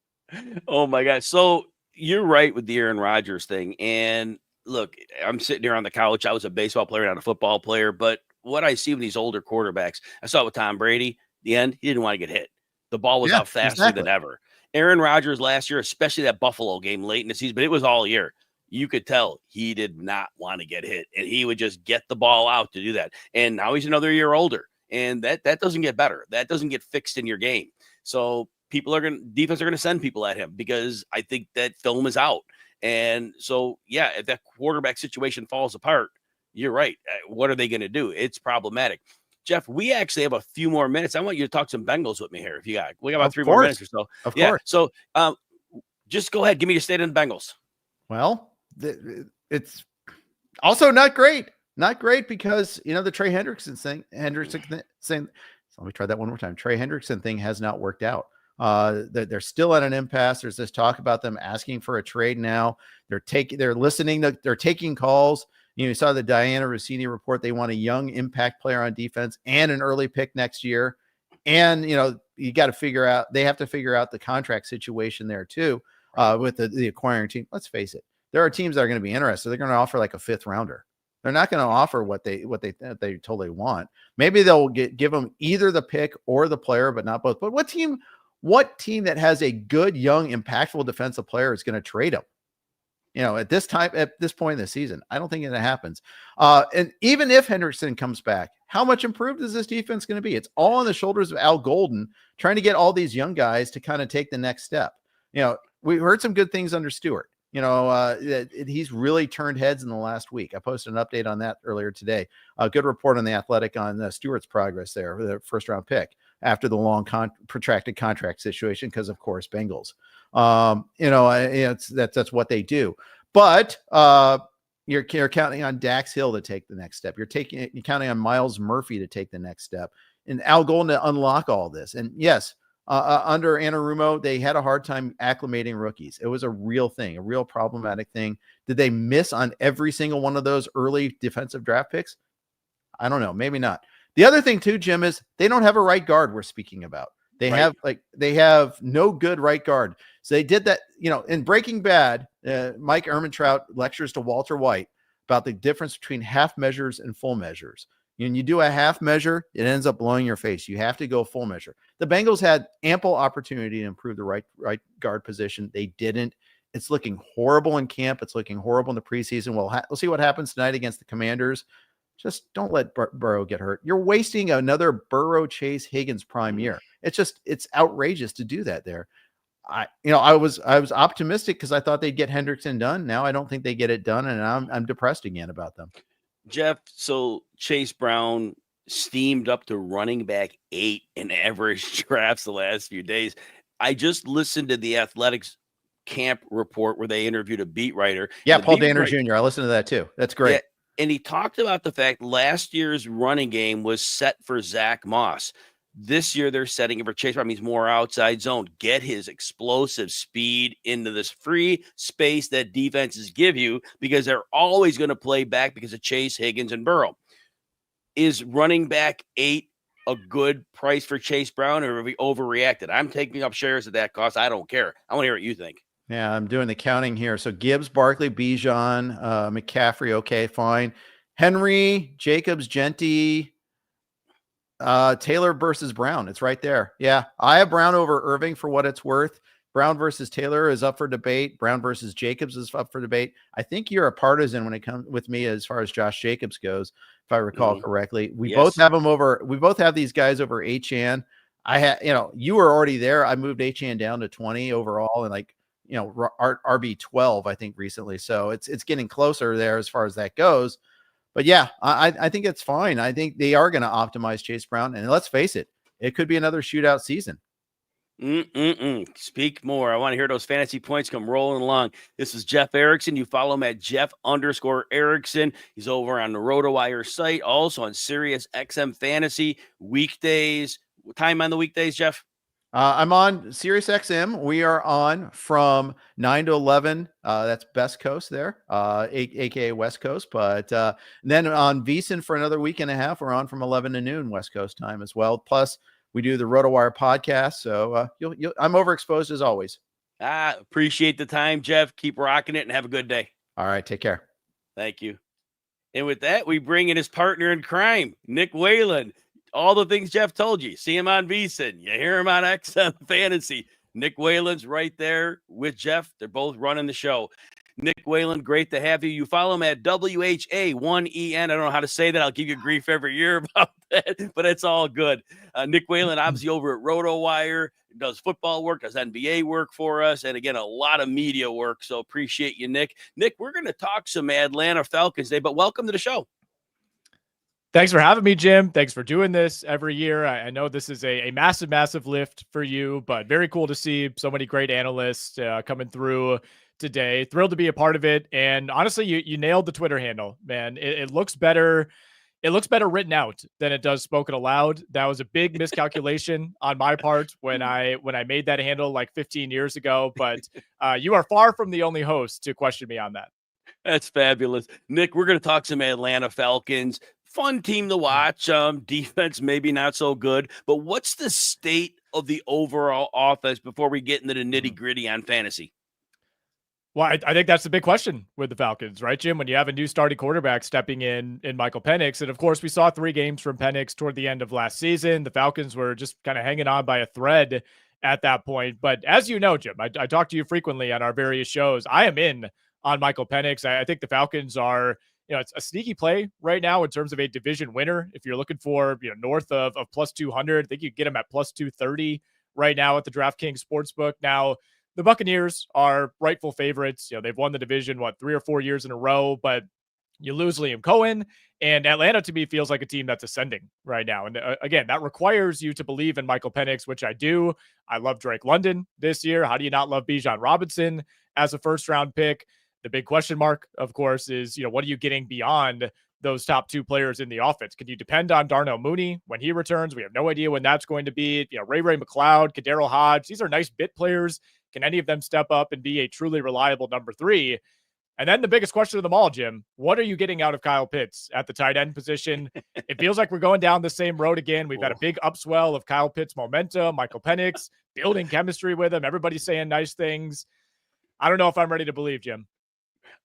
Oh my God. So you're right with the Aaron Rodgers thing. And look, I'm sitting here on the couch. I was a baseball player, not a football player, but what I see with these older quarterbacks, I saw it with Tom Brady, the end, he didn't want to get hit. The ball was out faster than ever. Aaron Rodgers last year, especially that Buffalo game late in the season, but it was all year. You could tell he did not want to get hit, and he would just get the ball out to do that. And now he's another year older, and that doesn't get better. That doesn't get fixed in your game. So defense are going to send people at him because I think that film is out. And so, yeah, if that quarterback situation falls apart, you're right. What are they going to do? It's problematic. Jeff, we actually have a few more minutes. I want you to talk some Bengals with me here. We got about 3 more minutes or so. Of course. So just go ahead. Give me your state of the Bengals. Well, it's also not great. Not great because, the Trey Hendrickson thing, let me try that one more time. Trey Hendrickson thing has not worked out. They're still at an impasse. There's this talk about them asking for a trade now. They're taking calls. You saw the Diana Rossini report. They want a young impact player on defense and an early pick next year. And, you got to they have to figure out the contract situation there too, with the acquiring team. Let's face it. There are teams that are going to be interested. They're going to offer like a 5th rounder. They're not going to offer what they totally want. Maybe they'll give them either the pick or the player, but not both. But what team that has a good, young, impactful defensive player is going to trade him? At this point in the season, I don't think that happens. And even if Hendrickson comes back, how much improved is this defense going to be? It's all on the shoulders of Al Golden trying to get all these young guys to kind of take the next step. We heard some good things under Stewart. He's really turned heads in the last week. I posted an update on that earlier today. A good report on The Athletic on Stewart's progress there, the first round pick after the long protracted contract situation. Cause of course, Bengals, that's what they do, but, you're counting on Dax Hill to take the next step. You're counting on Miles Murphy to take the next step and Al Golden to unlock all this. And yes, under Anarumo, they had a hard time acclimating rookies. It was a real thing, a real problematic thing. Did they miss on every single one of those early defensive draft picks? I don't know. Maybe not. The other thing too, Jim, is they don't have a right guard we're speaking about. They have no good right guard. So they did that, in Breaking Bad, Mike Ehrmantraut lectures to Walter White about the difference between half measures and full measures. When you do a half measure, it ends up blowing your face. You have to go full measure. The Bengals had ample opportunity to improve the right guard position. They didn't. It's looking horrible in camp. It's looking horrible in the preseason. We'll see what happens tonight against the Commanders. Just don't let Burrow get hurt. You're wasting another Burrow, Chase, Higgins prime year. It's outrageous to do that there. I was optimistic because I thought they'd get Hendrickson done. Now I don't think they get it done, and I'm depressed again about them. Jeff, so Chase Brown steamed up to running back 8 in average drafts the last few days. I just listened to the Athletics camp report where they interviewed a beat writer. Yeah, Paul Danner Jr. I listened to that too. That's great. Yeah, and he talked about the fact last year's running game was set for Zach Moss. This year, they're setting it for Chase Brown. He's more outside zone. Get his explosive speed into this free space that defenses give you because they're always going to play back because of Chase, Higgins, and Burrow. Is running back 8 a good price for Chase Brown, or have we overreacted? I'm taking up shares at that cost. I don't care. I want to hear what you think. Yeah, I'm doing the counting here. So Gibbs, Barkley, Bijan, McCaffrey, okay, fine. Henry, Jacobs, Genty, Taylor versus Brown. It's right there. Yeah, I have Brown over Irving for what it's worth. Brown versus Taylor is up for debate. Brown versus Jacobs is up for debate. I think you're a partisan when it comes with me as far as Josh Jacobs goes, if I recall correctly. We both have him over. We both have these guys over Achane. I had, you were already there. I moved Achane down to 20 overall and RB 12, I think recently. So it's getting closer there as far as that goes. But yeah, I think it's fine. I think they are going to optimize Chase Brown. And let's face it, it could be another shootout season. Speak more. I want to hear those fantasy points come rolling along. This is Jeff Erickson. You follow him at Jeff_Erickson. He's over on the RotoWire site, also on Sirius XM Fantasy weekdays. What time on the weekdays, Jeff? I'm on Sirius XM. We are on from 9 to 11. That's Best Coast there, aka West Coast. But then on VSiN for another week and a half, we're on from 11 to noon West Coast time as well. Plus, we do the RotoWire podcast. So I'm overexposed as always. Appreciate the time, Jeff. Keep rocking it and have a good day. All right. Take care. Thank you. And with that, we bring in his partner in crime, Nick Whalen. All the things Jeff told you. See him on VSiN. You hear him on XM Fantasy. Nick Whalen's right there with Jeff. They're both running the show. Nick Whalen, great to have you. You follow him at WHA1EN. I don't know how to say that. I'll give you grief every year about that, but it's all good. Nick Whalen, obviously over at RotoWire, does football work, does NBA work for us, and again, a lot of media work. So appreciate you, Nick. Nick, we're going to talk some Atlanta Falcons Day, but welcome to the show. Thanks for having me, Jim. Thanks for doing this every year. I know this is a massive, massive lift for you, but very cool to see so many great analysts coming through today. Thrilled to be a part of it. And honestly, you nailed the Twitter handle, man. It looks better. It looks better written out than it does spoken aloud. That was a big miscalculation on my part when I made that handle like 15 years ago. But you are far from the only host to question me on that. That's fabulous. Nick, we're going to talk some Atlanta Falcons. Fun team to watch. Defense maybe not so good, but what's the state of the overall offense before we get into the nitty-gritty on fantasy? Well, I think that's the big question with the Falcons, right, Jim? When you have a new starting quarterback stepping in Michael Penix, and of course we saw 3 games from Penix toward the end of last season. The Falcons were just kind of hanging on by a thread at that point. But as you know, Jim, I talk to you frequently on our various shows. I am in on Michael Penix. I think the Falcons are, it's a sneaky play right now in terms of a division winner. If you're looking for, north of plus 200, I think you get them at plus 230 right now at the DraftKings Sportsbook. Now, the Buccaneers are rightful favorites. They've won the division, 3 or 4 years in a row, but you lose Liam Cohen, and Atlanta to me feels like a team that's ascending right now. And again, that requires you to believe in Michael Penix, which I do. I love Drake London this year. How do you not love Bijan Robinson as a first-round pick? The big question mark, of course, is, what are you getting beyond those top 2 players in the offense? Can you depend on Darnell Mooney when he returns? We have no idea when that's going to be. Ray McLeod, Kadero Hodge, these are nice bit players. Can any of them step up and be a truly reliable number 3? And then the biggest question of them all, Jim, what are you getting out of Kyle Pitts at the tight end position? It feels like we're going down the same road again. We've got a big upswell of Kyle Pitts momentum, Michael Penix building chemistry with him. Everybody's saying nice things. I don't know if I'm ready to believe, Jim.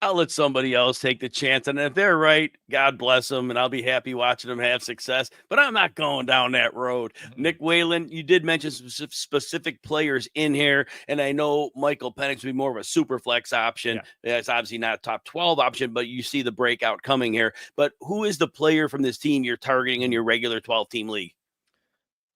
I'll let somebody else take the chance. And if they're right, God bless them. And I'll be happy watching them have success. But I'm not going down that road. Nick Whalen, you did mention some specific players in here. And I know Michael Penix would be more of a super flex option. Yeah. It's obviously not a top 12 option, but you see the breakout coming here. But who is the player from this team you're targeting in your regular 12-team league?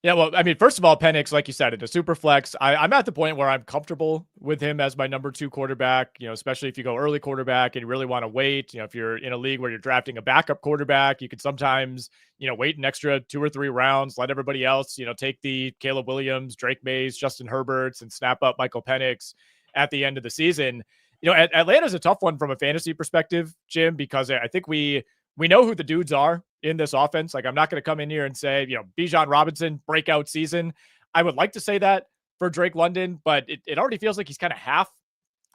Yeah, well, I mean, first of all, Penix, like you said, in a super flex, I'm at the point where I'm comfortable with him as my number 2 quarterback, especially if you go early quarterback and you really want to wait. If you're in a league where you're drafting a backup quarterback, you could sometimes, wait an extra 2 or 3 rounds, let everybody else, take the Caleb Williams, Drake Mays, Justin Herberts, and snap up Michael Penix at the end of the season. Atlanta's a tough one from a fantasy perspective, Jim, because I think we know who the dudes are in this offense. Like, I'm not going to come in here and say, Bijan Robinson breakout season. I would like to say that for Drake London, but it already feels like he's kind of half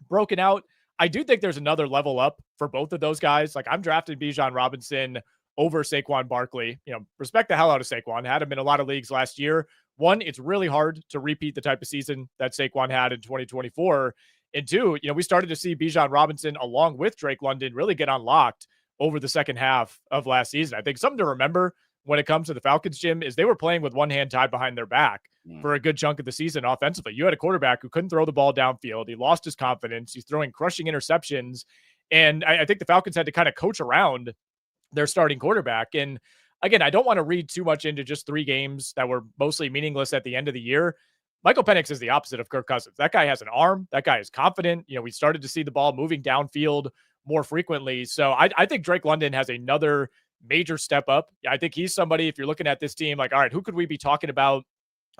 broken out. I do think there's another level up for both of those guys. Like, I'm drafting Bijan Robinson over Saquon Barkley. Respect the hell out of Saquon. Had him in a lot of leagues last year. One, it's really hard to repeat the type of season that Saquon had in 2024. And 2, we started to see Bijan Robinson along with Drake London really get unlocked over the second half of last season. I think something to remember when it comes to the Falcons, Jim, is they were playing with one hand tied behind their back for a good chunk of the season offensively. You had a quarterback who couldn't throw the ball downfield. He lost his confidence. He's throwing crushing interceptions. And I think the Falcons had to kind of coach around their starting quarterback. And again, I don't want to read too much into just 3 games that were mostly meaningless at the end of the year. Michael Penix is the opposite of Kirk Cousins. That guy has an arm. That guy is confident. We started to see the ball moving downfield more frequently. So I think Drake London has another major step up. I think he's somebody, if you're looking at this team, like, all right, who could we be talking about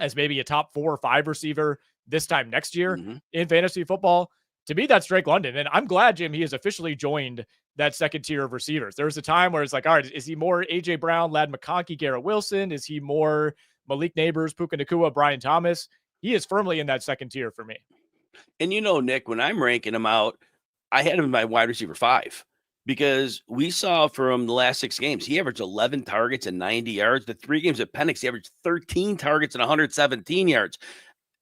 as maybe a top 4 or 5 receiver this time next year in fantasy football? To me, that's Drake London. And I'm glad, Jim, he has officially joined that second tier of receivers. There was a time where it's like, all right, is he more A.J. Brown, Lad McConkey, Garrett Wilson? Is he more Malik Neighbors, Puka Nacua, Brian Thomas? He is firmly in that second tier for me. And Nick, when I'm ranking him out, I had him in my wide receiver 5 because we saw from the last 6 games, he averaged 11 targets and 90 yards. The 3 games at Penix, he averaged 13 targets and 117 yards.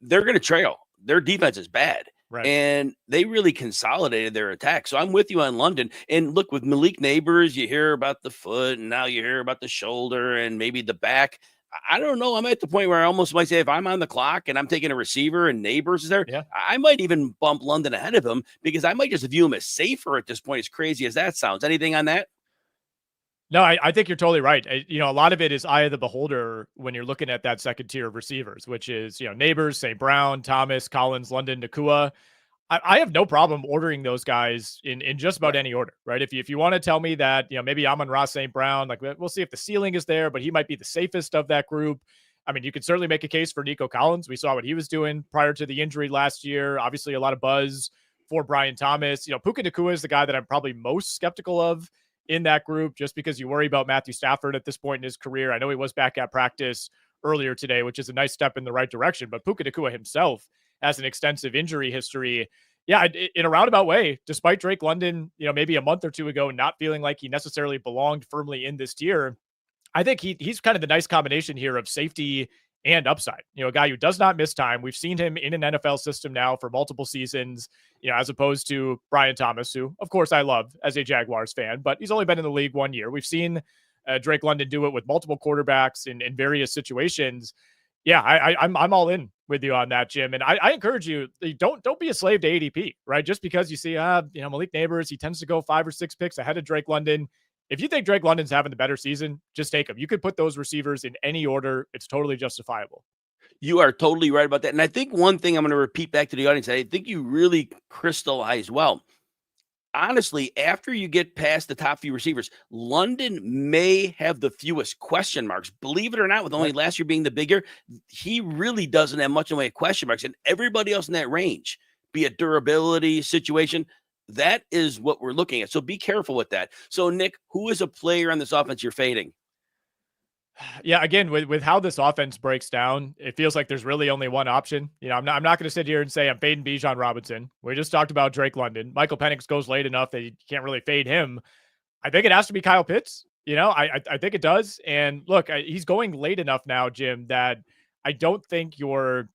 They're going to trail. Their defense is bad. Right. And they really consolidated their attack. So I'm with you on London. And look, with Malik Neighbors, you hear about the foot, and now you hear about the shoulder and maybe the back. I don't know. I'm at the point where I almost might say if I'm on the clock and I'm taking a receiver and Neighbors is there, I might even bump London ahead of him because I might just view him as safer at this point, as crazy as that sounds. Anything on that? No, I think you're totally right. A lot of it is eye of the beholder when you're looking at that second tier of receivers, which is, Neighbors, St. Brown, Thomas, Collins, London, Nacua. I have no problem ordering those guys in just about any order, right? If you want to tell me that, maybe Amon-Ra St. Brown, like we'll see if the ceiling is there, but he might be the safest of that group. I mean, you could certainly make a case for Nico Collins. We saw what he was doing prior to the injury last year. Obviously, a lot of buzz for Brian Thomas. Puka Nacua is the guy that I'm probably most skeptical of in that group, just because you worry about Matthew Stafford at this point in his career. I know he was back at practice earlier today, which is a nice step in the right direction, but Puka Nacua himself has an extensive injury history. Yeah, in a roundabout way, despite Drake London, maybe a month or two ago, not feeling like he necessarily belonged firmly in this tier, I think he's kind of the nice combination here of safety and upside. A guy who does not miss time. We've seen him in an NFL system now for multiple seasons, as opposed to Brian Thomas, who, of course, I love as a Jaguars fan, but he's only been in the league 1 year. We've seen Drake London do it with multiple quarterbacks in various situations. Yeah, I'm all in with you on that, Jim. And I encourage you, don't be a slave to ADP, right? Just because you see, Malik Neighbors, he tends to go 5 or 6 picks ahead of Drake London. If you think Drake London's having the better season, just take him. You could put those receivers in any order. It's totally justifiable. You are totally right about that. And I think one thing I'm going to repeat back to the audience, I think you really crystallized well. Honestly, after you get past the top few receivers, London may have the fewest question marks. Believe it or not, with only last year being the bigger, he really doesn't have much in the way of question marks. And everybody else in that range, be it durability, situation, that is what we're looking at. So be careful with that. So, Nick, who is a player on this offense you're fading? Yeah, again, with how this offense breaks down, it feels like there's really only one option. I'm not going to sit here and say I'm fading Bijan Robinson. We just talked about Drake London. Michael Penix goes late enough that you can't really fade him. I think it has to be Kyle Pitts. I think it does. And look, he's going late enough now, Jim, that I don't think you're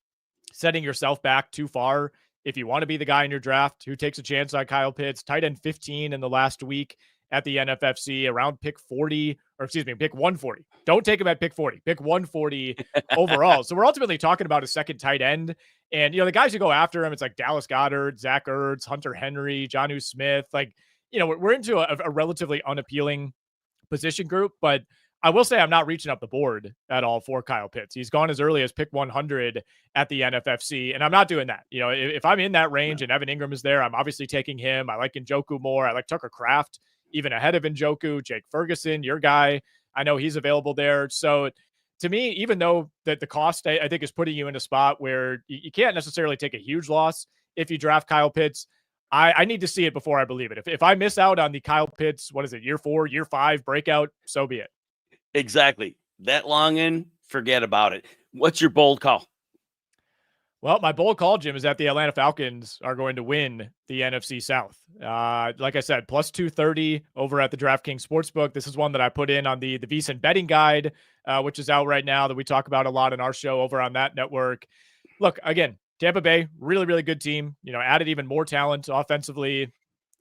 setting yourself back too far if you want to be the guy in your draft who takes a chance on Kyle Pitts. Tight end 15 in the last week at the NFFC, around pick 40, or excuse me, pick 140. Don't take him at pick 40, pick 140 overall. So we're ultimately talking about a second tight end. And, the guys who go after him, it's like Dallas Goedert, Zach Ertz, Hunter Henry, Jonnu Smith. We're into a relatively unappealing position group, but I will say I'm not reaching up the board at all for Kyle Pitts. He's gone as early as pick 100 at the NFFC, and I'm not doing that. If I'm in that range and Evan Ingram is there, I'm obviously taking him. I like Njoku more. I like Tucker Kraft even ahead of Njoku. Jake Ferguson, your guy, I know he's available there. So to me, even though that the cost, I think, is putting you in a spot where you can't necessarily take a huge loss if you draft Kyle Pitts, I need to see it before I believe it. If I miss out on the Kyle Pitts, what is it, year 4, year 5 breakout, so be it. Exactly. That long in, forget about it. What's your bold call? Well, my bold call, Jim, is that the Atlanta Falcons are going to win the NFC South. Like I said, plus 230 over at the DraftKings Sportsbook. This is one that I put in on the VSiN betting guide, which is out right now, that we talk about a lot in our show over on that network. Look, again, Tampa Bay, really, really good team. Added even more talent offensively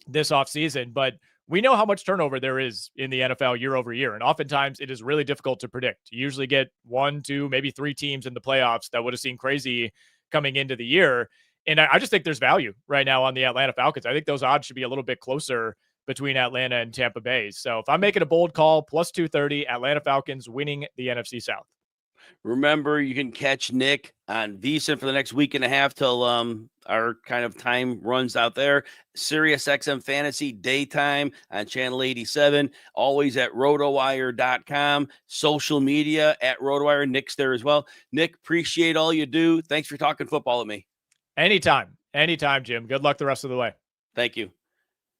this offseason, but we know how much turnover there is in the NFL year over year. And oftentimes it is really difficult to predict. You usually get 1, 2, maybe 3 teams in the playoffs that would have seemed crazy coming into the year. And I just think there's value right now on the Atlanta Falcons. I think those odds should be a little bit closer between Atlanta and Tampa Bay. So if I'm making a bold call, plus 230, Atlanta Falcons winning the NFC South. Remember, you can catch Nick on VSiN for the next week and a half till our kind of time runs out there. Sirius XM Fantasy Daytime on Channel 87. Always at rotowire.com. Social media at RotoWire. Nick's there as well. Nick, appreciate all you do. Thanks for talking football with me. Anytime, Jim. Good luck the rest of the way. Thank you.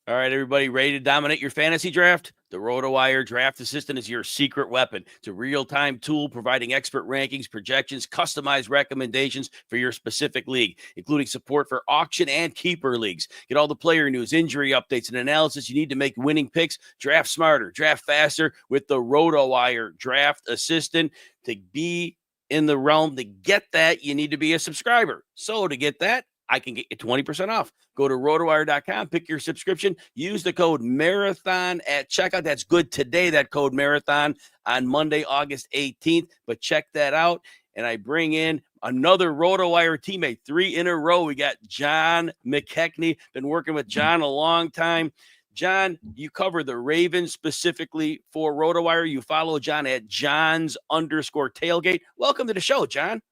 All right, everybody, ready to dominate your fantasy draft? The RotoWire Draft Assistant is your secret weapon. It's a real-time tool providing expert rankings, projections, customized recommendations for your specific league, including support for auction and keeper leagues. Get all the player news, injury updates, and analysis you need to make winning picks. Draft smarter, draft faster with the RotoWire Draft Assistant. To be in the realm to get that, you need to be a subscriber. So to get that, I can get you 20% off. Go to rotowire.com, pick your subscription, use the code MARATHON at checkout. That's good today, that code MARATHON on Monday, August 18th. But check that out. And I bring in another RotoWire teammate, 3 in a row. We got John McKechnie. Been working with John a long time. John, you cover the Ravens specifically for RotoWire. You follow John at Johns_tailgate. Welcome to the show, John.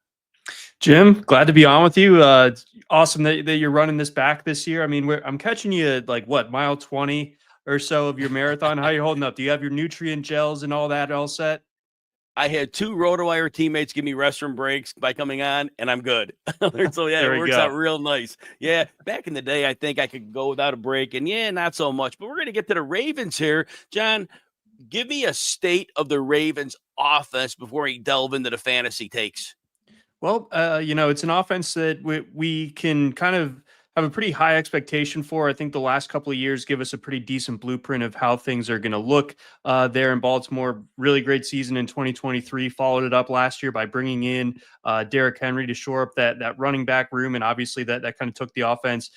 Jim, glad to be on with you. It's awesome that you're running this back this year. I mean, I'm catching you at like what, mile 20 or so of your marathon. How are you holding up? Do you have your nutrient gels and all that all set? I had 2 RotoWire teammates give me restroom breaks by coming on, and I'm good. So, yeah, There it we works go. out real nice. Yeah, back in the day, I think I could go without a break, and yeah, not so much. But we're going to get to the Ravens here. John, give me a state of the Ravens offense before we delve into the fantasy takes. Well, it's an offense that we can kind of have a pretty high expectation for. I think the last couple of years give us a pretty decent blueprint of how things are going to look there in Baltimore. Really great season in 2023. Followed it up last year by bringing in Derrick Henry to shore up that running back room, and obviously that kind of took the offense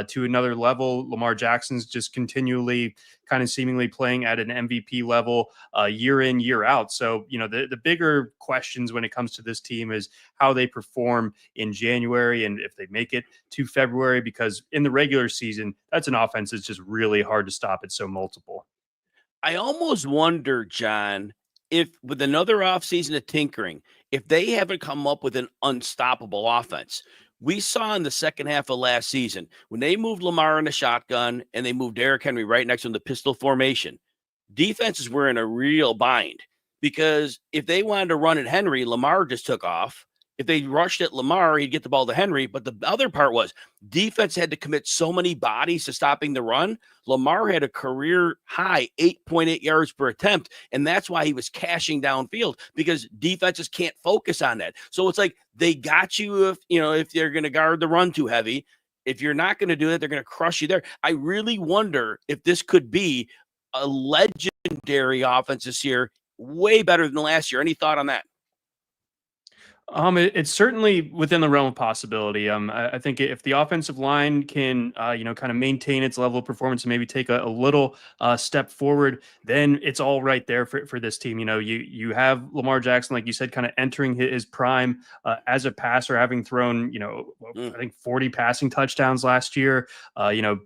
to another level. Lamar Jackson's just continually kind of seemingly playing at an MVP level year in, year out. So, the bigger questions when it comes to this team is how they perform in January and if they make it to February, because in the regular season, that's an offense that's just really hard to stop. It's so multiple. I almost wonder, John, if with another offseason of tinkering, if they haven't come up with an unstoppable offense. We saw in the second half of last season when they moved Lamar in the shotgun and they moved Derrick Henry right next to him, the pistol formation, defenses were in a real bind because if they wanted to run at Henry, Lamar just took off. If they rushed at Lamar, he'd get the ball to Henry. But the other part was defense had to commit so many bodies to stopping the run. Lamar had a career high 8.8 yards per attempt. And that's why he was cashing downfield because defenses can't focus on that. So it's like they got you if they're going to guard the run too heavy. If you're not going to do that, they're going to crush you there. I really wonder if this could be a legendary offense this year, way better than last year. Any thought on that? It's certainly within the realm of possibility. I think if the offensive line can, kind of maintain its level of performance and maybe take a little step forward, then it's all right there for this team. You have Lamar Jackson, like you said, kind of entering his prime as a passer, having thrown, I think 40 passing touchdowns last year,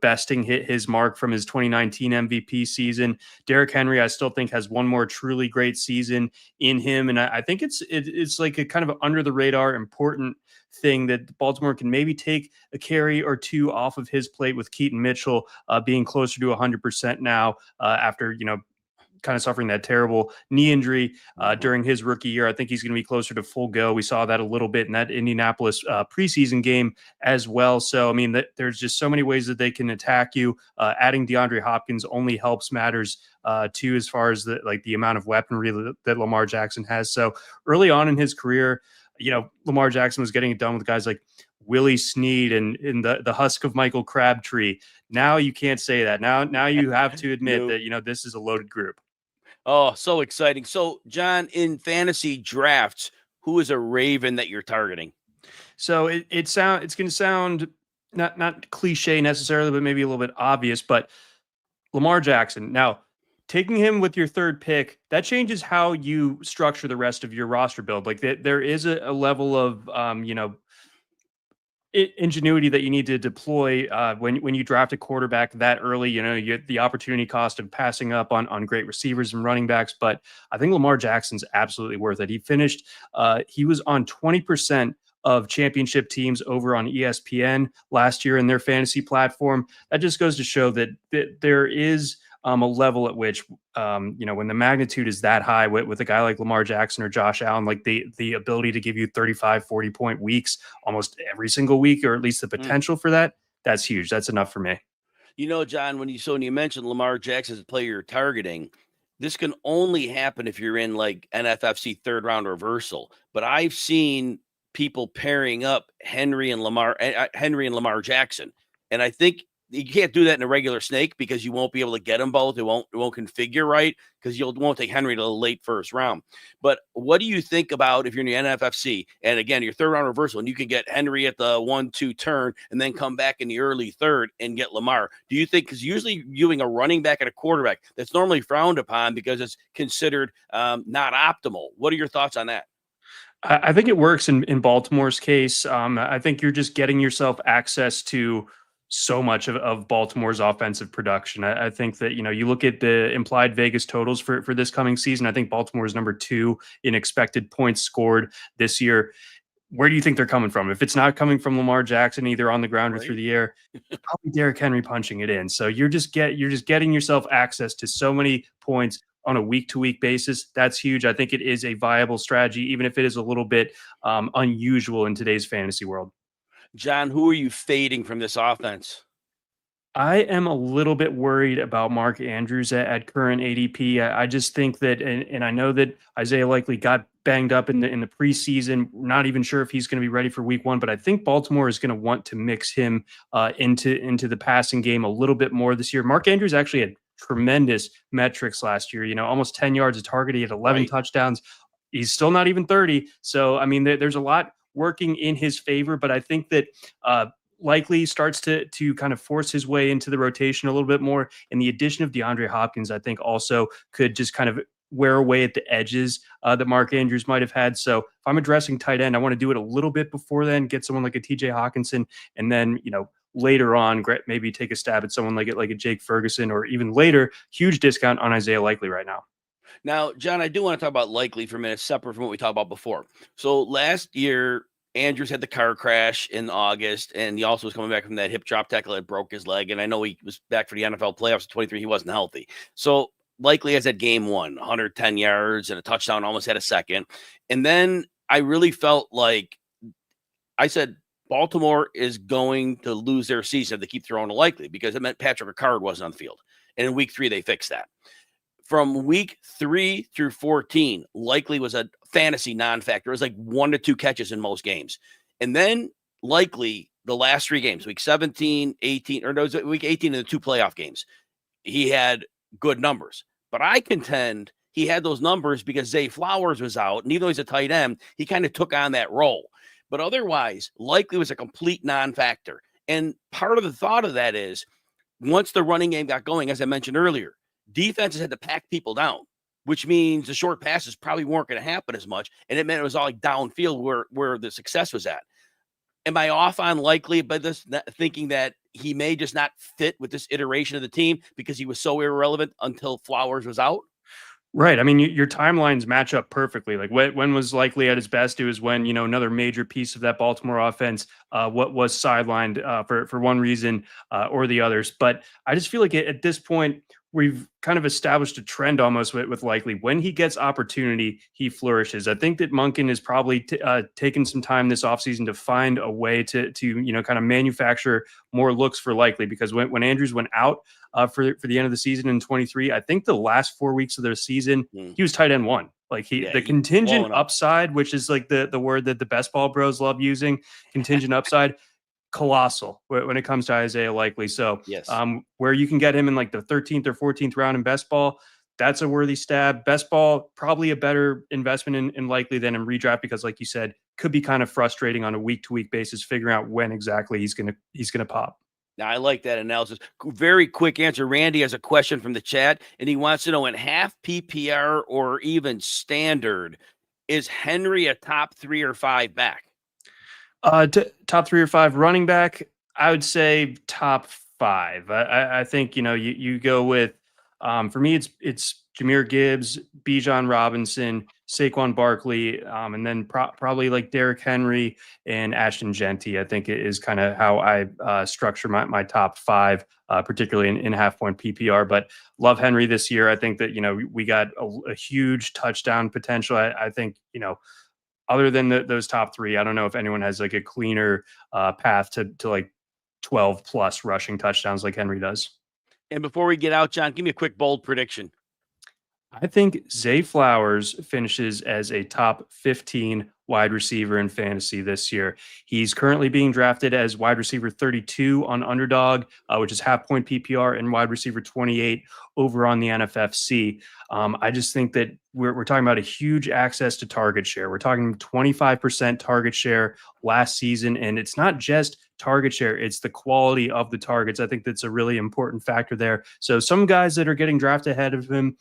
besting his mark from his 2019 MVP season. Derrick Henry, I still think has one more truly great season in him. And I think it's like a kind of under the radar important thing that Baltimore can maybe take a carry or two off of his plate with Keaton Mitchell being closer to 100% now after, kind of suffering that terrible knee injury during his rookie year. I think he's going to be closer to full go. We saw that a little bit in that Indianapolis preseason game as well. So, I mean, there's just so many ways that they can attack you. Adding DeAndre Hopkins only helps matters too, as far as the amount of weaponry that Lamar Jackson has. So early on in his career, Lamar Jackson was getting it done with guys like Willie Snead and the husk of Michael Crabtree. Now you can't say that. Now you have to admit that, this is a loaded group. Oh, so exciting. So, John, in fantasy drafts, who is a Raven that you're targeting? So it's going to sound not cliche necessarily, but maybe a little bit obvious, but Lamar Jackson. Now, taking him with your third pick, that changes how you structure the rest of your roster build. Like there is a level of, ingenuity that you need to deploy when you draft a quarterback that early. You get the opportunity cost of passing up on great receivers and running backs. But I think Lamar Jackson's absolutely worth it. He finished, he was on 20% of championship teams over on ESPN last year in their fantasy platform. That just goes to show that there is a level at which, when the magnitude is that high with a guy like Lamar Jackson or Josh Allen, like the ability to give you 35, 40-point weeks almost every single week, or at least the potential for that, that's huge. That's enough for me. John, when you mentioned Lamar Jackson as a player you're targeting, this can only happen if you're in like NFFC third round reversal. But I've seen people pairing up Henry and Lamar Jackson. And I think you can't do that in a regular snake because you won't be able to get them both. It won't configure right because you won't take Henry to the late first round. But what do you think about if you're in the NFFC and again, your third round reversal and you can get Henry at the 1-2 turn and then come back in the early third and get Lamar? Do you think, because usually viewing a running back and a quarterback, that's normally frowned upon because it's considered not optimal. What are your thoughts on that? I think it works in Baltimore's case. I think you're just getting yourself access to so much of Baltimore's offensive production. I think that, you look at the implied Vegas totals for this coming season. I think Baltimore is number 2 in expected points scored this year. Where do you think they're coming from? If it's not coming from Lamar Jackson, either on the ground or through the air, probably Derrick Henry punching it in. So you're just getting yourself access to so many points on a week-to-week basis, that's huge. I think it is a viable strategy, even if it is a little bit unusual in today's fantasy world. John, who are you fading from this offense? I am a little bit worried about Mark Andrews at current ADP. I just think that, and I know that Isaiah likely got banged up in the preseason. Not even sure if he's going to be ready for week 1, but I think Baltimore is going to want to mix him into the passing game a little bit more this year. Mark Andrews actually had tremendous metrics last year. Almost 10 yards a target. He had 11 touchdowns. He's still not even 30. So I mean, there's a lot working in his favor, but I think that likely starts to kind of force his way into the rotation a little bit more. And the addition of DeAndre Hopkins, I think, also could just kind of wear away at the edges that Mark Andrews might have had. So if I'm addressing tight end, I want to do it a little bit before then, get someone like a TJ Hawkinson, and then, later on, maybe take a stab at someone like a Jake Ferguson, or even later, huge discount on Isaiah Likely right now. Now, John, I do want to talk about Likely for a minute, separate from what we talked about before. So last year, Andrews had the car crash in August, and he also was coming back from that hip drop tackle that broke his leg. And I know he was back for the NFL playoffs at 23. He wasn't healthy. So Likely has that game 1, 110 yards and a touchdown, almost had a second. And then I really felt like I said Baltimore is going to lose their season if they keep throwing to Likely, because it meant Patrick Ricard wasn't on the field. And in week 3, they fixed that. From week 3 through 14, Likely was a fantasy non-factor. It was like 1 to 2 catches in most games. And then Likely, the last 3 games, week 17, 18, or no, week 18 and the 2 playoff games, he had good numbers. But I contend he had those numbers because Zay Flowers was out. And even though he's a tight end, he kind of took on that role. But otherwise, Likely was a complete non-factor. And part of the thought of that is, once the running game got going, as I mentioned earlier, defenses had to pack people down, which means the short passes probably weren't going to happen as much. And it meant it was all like downfield where the success was at. Am I off on Likely by this, thinking that he may just not fit with this iteration of the team because he was so irrelevant until Flowers was out? Right. I mean, your timelines match up perfectly. Like when was Likely at his best? It was when, another major piece of that Baltimore offense what was sidelined for one reason or the others. But I just feel like at this point, we've kind of established a trend almost with Likely. When he gets opportunity, he flourishes. I think that Monken has probably taken some time this offseason to find a way to kind of manufacture more looks for Likely, because when Andrews went out for the end of the season in 23, I think the last 4 weeks of their season, he was tight end 1. Like the contingent upside, which is like the word that the best ball bros love using, contingent upside, colossal when it comes to Isaiah Likely. So yes. Where you can get him in like the 13th or 14th round in best ball, that's a worthy stab. Best ball, probably a better investment in Likely than in redraft, because like you said, could be kind of frustrating on a week-to-week basis, figuring out when exactly he's gonna pop. Now, I like that analysis. Very quick answer. Randy has a question from the chat, and he wants to know, in half PPR or even standard, is Henry a top 3 or 5 back? Top 3 or 5 running back, I would say top 5. I think you go with for me it's Jahmyr Gibbs, Bijan Robinson, Saquon Barkley, and then probably like Derrick Henry and Ashton Genty. I think it is kind of how I structure my top 5, particularly in half point PPR. But love Henry this year. I think that we got a huge touchdown potential. I think other than those top 3, I don't know if anyone has like a cleaner path to like 12 plus rushing touchdowns like Henry does. And before we get out, John, give me a quick bold prediction. I think Zay Flowers finishes as a top 15 wide receiver in fantasy this year. He's currently being drafted as wide receiver 32 on Underdog, which is half point PPR, and wide receiver 28 over on the NFFC. I just think that we're talking about a huge access to target share. We're talking 25% target share last season, and it's not just target share, it's the quality of the targets. I think that's a really important factor there. So some guys that are getting drafted ahead of him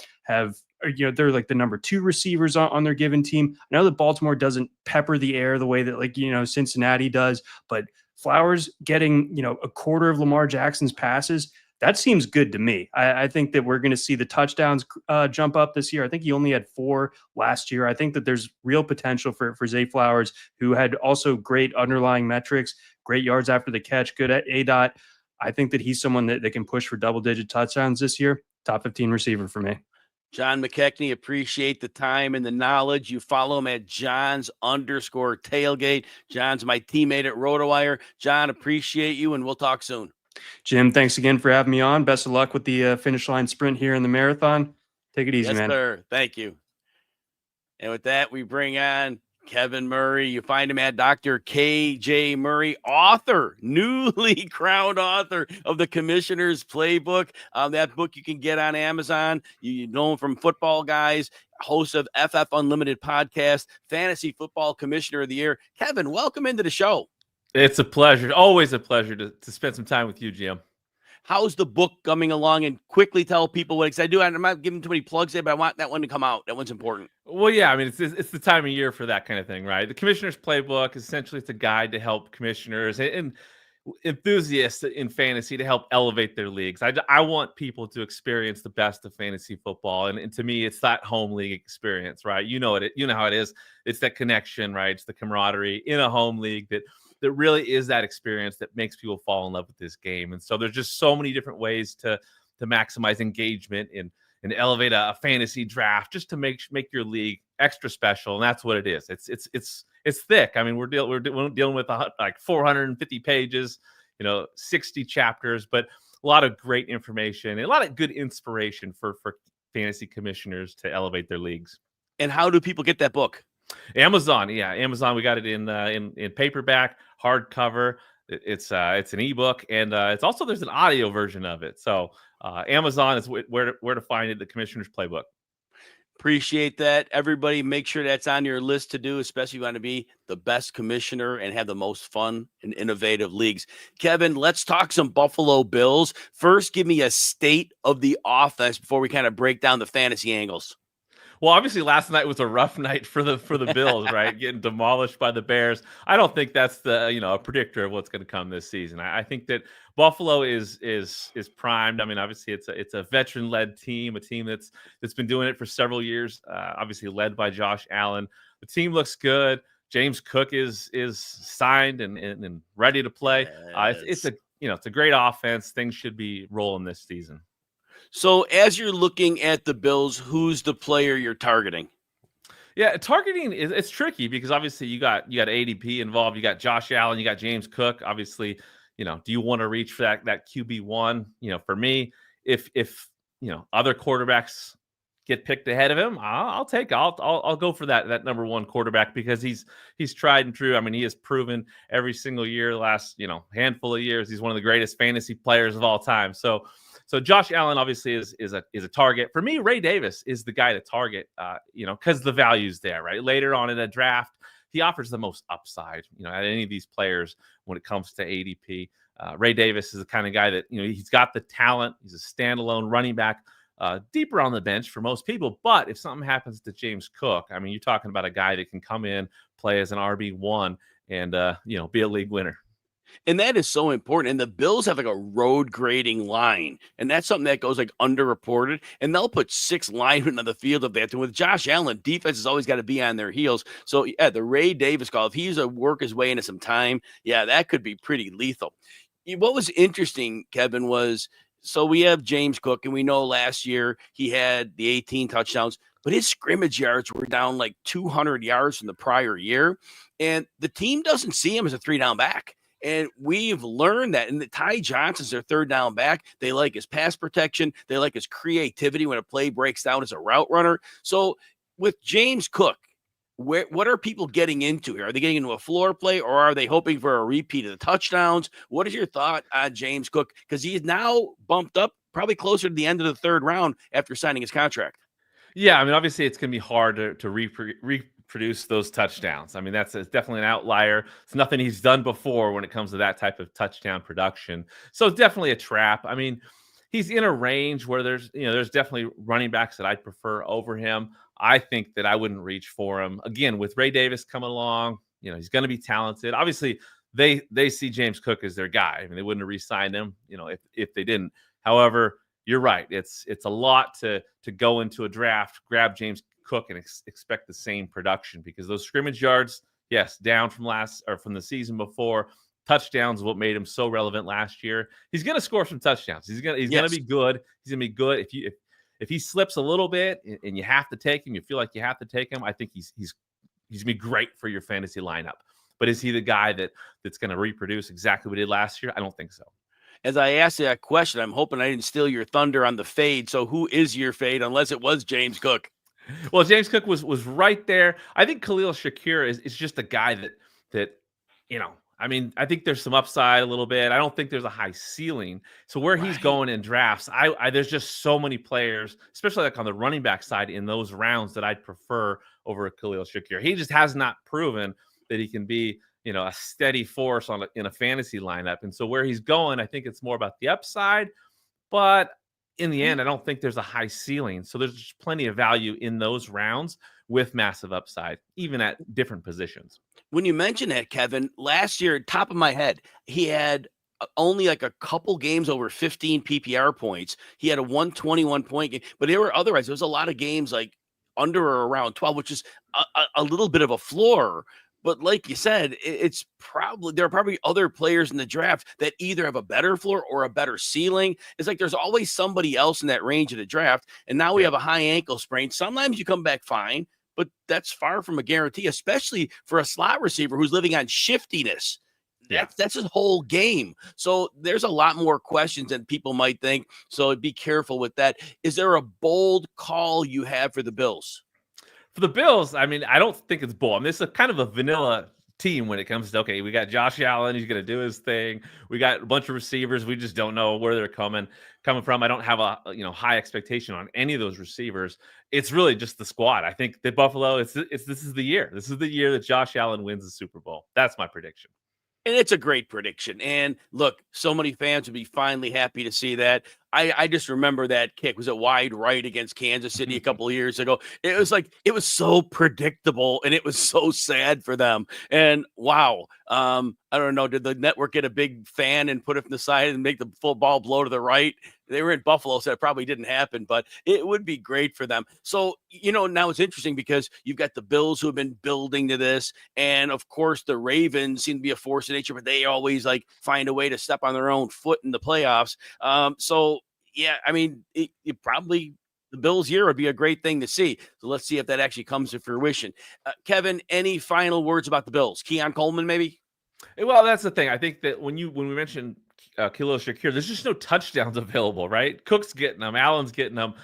they're like the number 2 receivers on their given team. I know that Baltimore doesn't pepper the air the way that Cincinnati does, but Flowers getting a quarter of Lamar Jackson's passes, that seems good to me. I think that we're going to see the touchdowns jump up this year. I think he only had 4 last year. I think that there's real potential for Zay Flowers, who had also great underlying metrics, great yards after the catch, good at ADOT. I think that he's someone that can push for double-digit touchdowns this year. Top 15 receiver for me. John McKechnie, appreciate the time and the knowledge. You follow him at Johns_tailgate. John's my teammate at RotoWire. John, appreciate you, and we'll talk soon. Jim, thanks again for having me on. Best of luck with the finish line sprint here in the marathon. Take it easy, Yes, man. sir. Thank you. And with that, we bring on Kevin Murray. You find him at Dr. KJ Murray, author, newly crowned author of the Commissioner's Playbook. That book you can get on Amazon. You know him from Football Guys, host of FF Unlimited podcast, Fantasy Football Commissioner of the Year. Kevin, welcome into the show. It's a pleasure. Always a pleasure to spend some time with you, Jim. How's the book coming along? And quickly tell people what, because I do. I'm not giving too many plugs there, but I want that one to come out. That one's important. Well, yeah, I mean, it's the time of year for that kind of thing, right? The Commissioner's Playbook, essentially, it's a guide to help commissioners and enthusiasts in fantasy to help elevate their leagues. I want people to experience the best of fantasy football, and to me, it's that home league experience, right? You know it. You know how it is. It's that connection, right? It's the camaraderie in a home league that really is that experience that makes people fall in love with this game. And so there's just so many different ways to maximize engagement and elevate a fantasy draft just to make your league extra special. And that's what it is. It's thick. I mean, we're dealing with like 450 pages, 60 chapters, but a lot of great information and a lot of good inspiration for fantasy commissioners to elevate their leagues. And how do people get that book? Amazon. Yeah, Amazon. We got it in paperback, hardcover. It's an ebook, and it's also there's an audio version of it. So Amazon is where to find it. The Commissioner's Playbook. Appreciate that. Everybody, make sure that's on your list to do, especially if you want to be the best commissioner and have the most fun and innovative leagues. Kevin, let's talk some Buffalo Bills. First, give me a state of the offense before we kind of break down the fantasy angles. Well, obviously, last night was a rough night for the Bills, right? Getting demolished by the Bears. I don't think that's a predictor of what's going to come this season. I think that Buffalo is primed. I mean, obviously, it's a veteran-led team, a team that's been doing it for several years. Obviously, led by Josh Allen. The team looks good. James Cook is signed and ready to play. It's a great offense. Things should be rolling this season. So as you're looking at the Bills, who's the player you're targeting? Yeah, targeting it's tricky because obviously you got ADP involved, you got Josh Allen, you got James Cook. Obviously, do you want to reach for that QB1? For me, if other quarterbacks get picked ahead of him, I'll go for that number one quarterback because he's tried and true. I mean, he has proven every single year, the last handful of years, he's one of the greatest fantasy players of all time. So Josh Allen obviously is a target. For me, Ray Davis is the guy to target, because the value's there, right? Later on in a draft, he offers the most upside, at any of these players when it comes to ADP. Ray Davis is the kind of guy that, he's got the talent. He's a standalone running back, deeper on the bench for most people. But if something happens to James Cook, I mean, you're talking about a guy that can come in, play as an RB1 and, be a league winner. And that is so important. And the Bills have like a road grading line. And that's something that goes like underreported. And they'll put 6 linemen on the field if they have to. With Josh Allen, defense has always got to be on their heels. So, yeah, the Ray Davis call, if he's to work his way into some time, yeah, that could be pretty lethal. What was interesting, Kevin, was so we have James Cook, and we know last year he had the 18 touchdowns, but his scrimmage yards were down like 200 yards from the prior year. And the team doesn't see him as a 3-down back. And we've learned that. And Ty Johnson's their 3rd down back. They like his pass protection. They like his creativity when a play breaks down as a route runner. So with James Cook, what are people getting into here? Are they getting into a floor play, or are they hoping for a repeat of the touchdowns? What is your thought on James Cook? Because he's now bumped up probably closer to the end of the 3rd round after signing his contract. Yeah, I mean, obviously it's going to be hard to reproduce those touchdowns. I mean, it's definitely an outlier. It's nothing he's done before when it comes to that type of touchdown production. So it's definitely a trap. I mean, he's in a range where there's definitely running backs that I'd prefer over him. I think that I wouldn't reach for him. Again, with Ray Davis coming along, he's going to be talented. Obviously, they see James Cook as their guy. I mean, they wouldn't have re-signed him, if they didn't. However, you're right. It's a lot to go into a draft, grab James Cook and expect the same production, because those scrimmage yards, yes, down from the season before. Touchdowns is what made him so relevant last year. He's going to score some touchdowns. He's going to be good. He's going to be good. if he slips a little bit and you have to take him, you feel like you have to take him, I think he's gonna be great for your fantasy lineup. But is he the guy that's going to reproduce exactly what he did last year? I don't think so. As I asked you that question, I'm hoping I didn't steal your thunder on the fade. So who is your fade, unless it was James Cook? Well, James Cook was right there. I think Khalil Shakir is just a guy that I mean, I think there's some upside a little bit. I don't think there's a high ceiling. So where he's going in drafts, I there's just so many players, especially like on the running back side in those rounds, that I'd prefer over Khalil Shakir. He just has not proven that he can be, a steady force in a fantasy lineup. And so where he's going, I think it's more about the upside. But in the end, I don't think there's a high ceiling. So there's just plenty of value in those rounds with massive upside, even at different positions. When you mention that, Kevin, last year, top of my head, he had only like a couple games over 15 PPR points. He had a 121 point game, but there were otherwise, there was a lot of games like under or around 12, which is a little bit of a floor. But like you said, there are probably other players in the draft that either have a better floor or a better ceiling. It's like there's always somebody else in that range of the draft. And now we have a high ankle sprain. Sometimes you come back fine, but that's far from a guarantee, especially for a slot receiver who's living on shiftiness. That's his whole game. So there's a lot more questions than people might think. So be careful with that. Is there a bold call you have for the Bills? For the Bills, I mean, I don't think it's bold. I mean, it's a kind of a vanilla team when it comes to, okay, we got Josh Allen. He's going to do his thing. We got a bunch of receivers. We just don't know where they're coming from. I don't have a high expectation on any of those receivers. It's really just the squad. I think that Buffalo, this is the year. This is the year that Josh Allen wins the Super Bowl. That's my prediction. And it's a great prediction. And look, so many fans would be finally happy to see that. I just remember that kick was a wide right against Kansas City a couple of years ago. It was like, it was so predictable and it was so sad for them. And wow, I don't know, did the network get a big fan and put it from the side and make the full ball blow to the right? They were in Buffalo, so that probably didn't happen, but it would be great for them. So, now it's interesting because you've got the Bills who have been building to this. And of course, the Ravens seem to be a force of nature, but they always find a way to step on their own foot in the playoffs. So yeah, I mean, the Bills year would be a great thing to see. So let's see if that actually comes to fruition. Kevin, any final words about the Bills? Keon Coleman, maybe? Well, that's the thing. I think that when we mentioned Khalil Shakir, there's just no touchdowns available, right? Cook's getting them. Allen's getting them.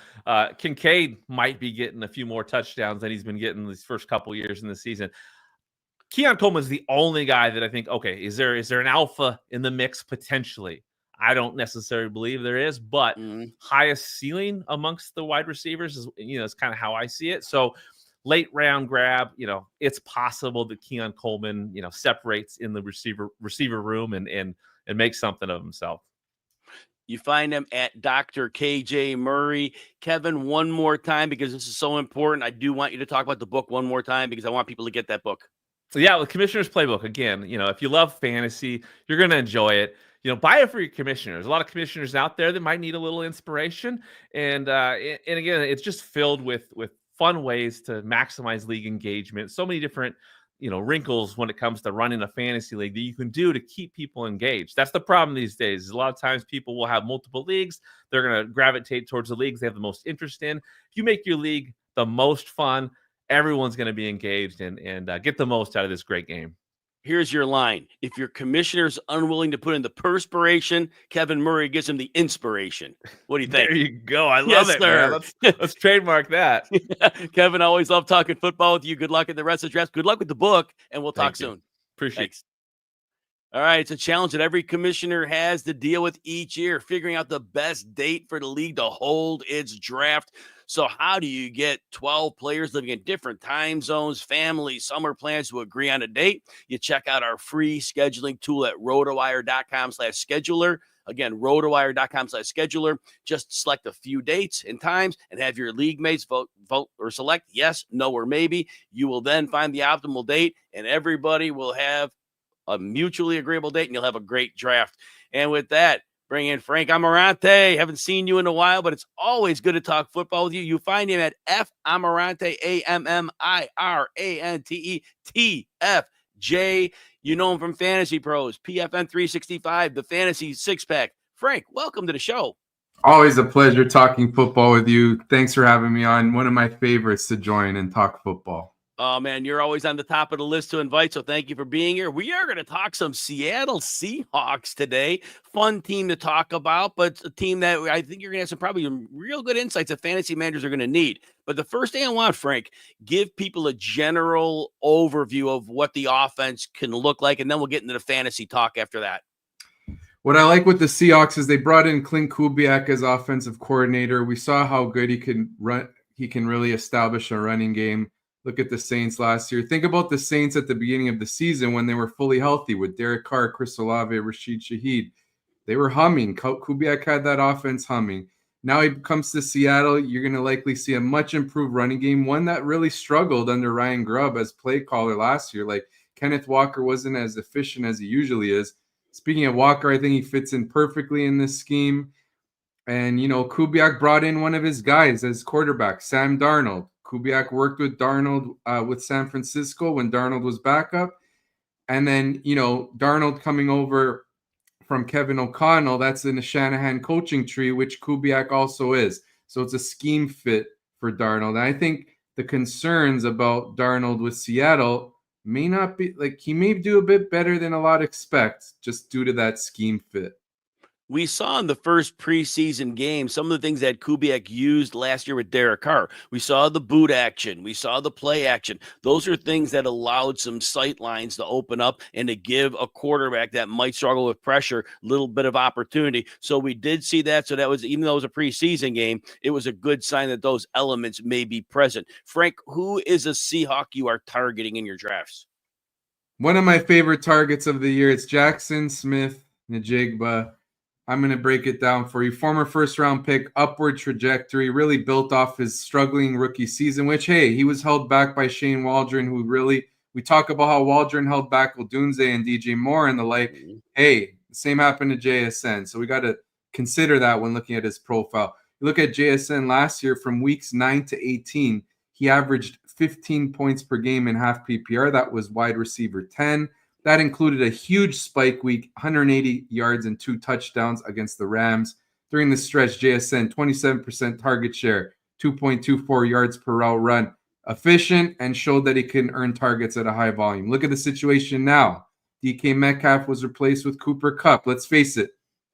Kincaid might be getting a few more touchdowns than he's been getting these first couple years in the season. Keon Coleman is the only guy that I think, okay, is there an alpha in the mix potentially? I don't necessarily believe there is, but highest ceiling amongst the wide receivers is kind of how I see it. So late round grab, it's possible that Keon Coleman, separates in the receiver room and makes something of himself. You find them at Dr. KJ Murray. Kevin, one more time, because this is so important. I do want you to talk about the book one more time because I want people to get that book. So yeah, the Commissioner's Playbook. Again, if you love fantasy, you're going to enjoy it. Buy it for your commissioners. A lot of commissioners out there that might need a little inspiration. And again, it's just filled with fun ways to maximize league engagement. So many different, wrinkles when it comes to running a fantasy league that you can do to keep people engaged. That's the problem these days. A lot of times people will have multiple leagues. They're going to gravitate towards the leagues they have the most interest in. If you make your league the most fun, everyone's going to be engaged and get the most out of this great game. Here's your line. If your commissioner's unwilling to put in the perspiration, Kevin Murray gives him the inspiration. What do you think? There you go. I love it, man. Let's trademark that. Kevin, always love talking football with you. Good luck in the rest of the draft. Good luck with the book, and we'll talk soon. Appreciate it. All right, it's a challenge that every commissioner has to deal with each year, figuring out the best date for the league to hold its draft. So how do you get 12 players living in different time zones, families, summer plans to agree on a date? You check out our free scheduling tool at rotowire.com/scheduler. Again, rotowire.com/scheduler. Just select a few dates and times and have your league mates vote or select yes, no, or maybe. You will then find the optimal date, and everybody will have a mutually agreeable date, and you'll have a great draft. And with that, bring in Frank Amarante. Haven't seen you in a while, but it's always good to talk football with you. You find him at F Amarante, AMMIRANTETFJ. You know him from Fantasy Pros, PFN 365, the Fantasy Six Pack. Frank, welcome to the show. Always a pleasure talking football with you. Thanks for having me on. One of my favorites to join and talk football. Oh, man, you're always on the top of the list to invite, so thank you for being here. We are going to talk some Seattle Seahawks today. Fun team to talk about, but a team that I think you're going to have some probably real good insights that fantasy managers are going to need. But the first thing I want, Frank, give people a general overview of what the offense can look like, and then we'll get into the fantasy talk after that. What I like with the Seahawks is they brought in Clint Kubiak as offensive coordinator. We saw how good he can run. He can really establish a running game. Look at the Saints last year. Think about the Saints at the beginning of the season when they were fully healthy with Derek Carr, Chris Olave, Rashid Shaheed. They were humming. Kubiak had that offense humming. Now he comes to Seattle. You're going to likely see a much improved running game, one that really struggled under Ryan Grubb as play caller last year. Like Kenneth Walker wasn't as efficient as he usually is. Speaking of Walker, I think he fits in perfectly in this scheme. And, Kubiak brought in one of his guys as quarterback, Sam Darnold. Kubiak worked with Darnold with San Francisco when Darnold was backup. And then, Darnold coming over from Kevin O'Connell, that's in the Shanahan coaching tree, which Kubiak also is. So it's a scheme fit for Darnold. And I think the concerns about Darnold with Seattle may not be he may do a bit better than a lot expect just due to that scheme fit. We saw in the first preseason game some of the things that Kubiak used last year with Derek Carr. We saw the boot action. We saw the play action. Those are things that allowed some sight lines to open up and to give a quarterback that might struggle with pressure a little bit of opportunity. So we did see that. So that was, even though it was a preseason game, it was a good sign that those elements may be present. Frank, who is a Seahawk you are targeting in your drafts? One of my favorite targets of the year, it's Jackson Smith-Njigba. I'm going to break it down for you. Former first-round pick, upward trajectory, really built off his struggling rookie season, which, hey, he was held back by Shane Waldron, who really – we talk about how Waldron held back Odunze and DJ Moore and the like. Hey, the same happened to JSN. So we got to consider that when looking at his profile. You look at JSN last year from weeks 9 to 18, he averaged 15 points per game in half PPR. That was wide receiver 10. That included a huge spike week, 180 yards and 2 touchdowns against the Rams. During the stretch, JSN, 27% target share, 2.24 yards per route run. Efficient and showed that he can earn targets at a high volume. Look at the situation now. DK Metcalf was replaced with Cooper Kupp. Let's face it,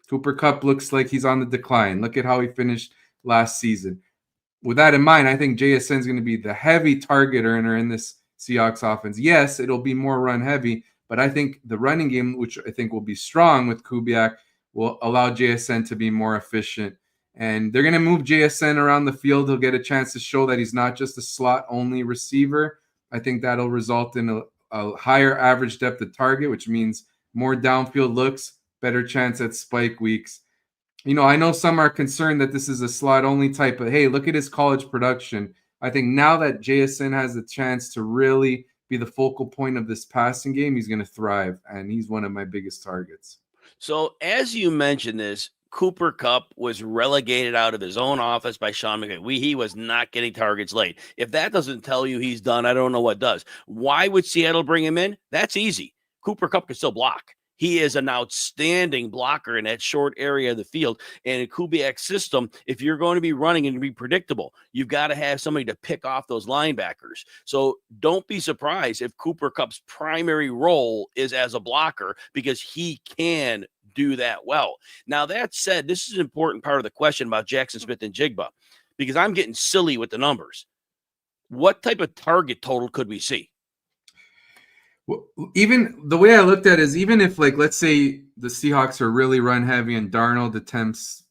Cooper Kupp looks like he's on the decline. Look at how he finished last season. With that in mind, I think JSN is going to be the heavy target earner in this Seahawks offense. Yes, it'll be more run heavy, but I think the running game, which I think will be strong with Kubiak, will allow JSN to be more efficient. And they're going to move JSN around the field. He'll get a chance to show that he's not just a slot-only receiver. I think that'll result in a higher average depth of target, which means more downfield looks, better chance at spike weeks. I know some are concerned that this is a slot-only type, but hey, look at his college production. I think now that JSN has the chance to really be the focal point of this passing game, he's going to thrive, and he's one of my biggest targets. So as you mentioned this, Cooper Kupp was relegated out of his own office by Sean McVay. He was not getting targets late. If that doesn't tell you he's done, I don't know what does. Why would Seattle bring him in? That's easy. Cooper Kupp can still block. He is an outstanding blocker in that short area of the field. And in Kubiak's system, if you're going to be running and be predictable, you've got to have somebody to pick off those linebackers. So don't be surprised if Cooper Kupp's primary role is as a blocker, because he can do that well. Now, that said, this is an important part of the question about Jackson Smith-Njigba, because I'm getting silly with the numbers. What type of target total could we see? Well, even the way I looked at it is, even if, let's say the Seahawks are really run heavy and Darnold attempts,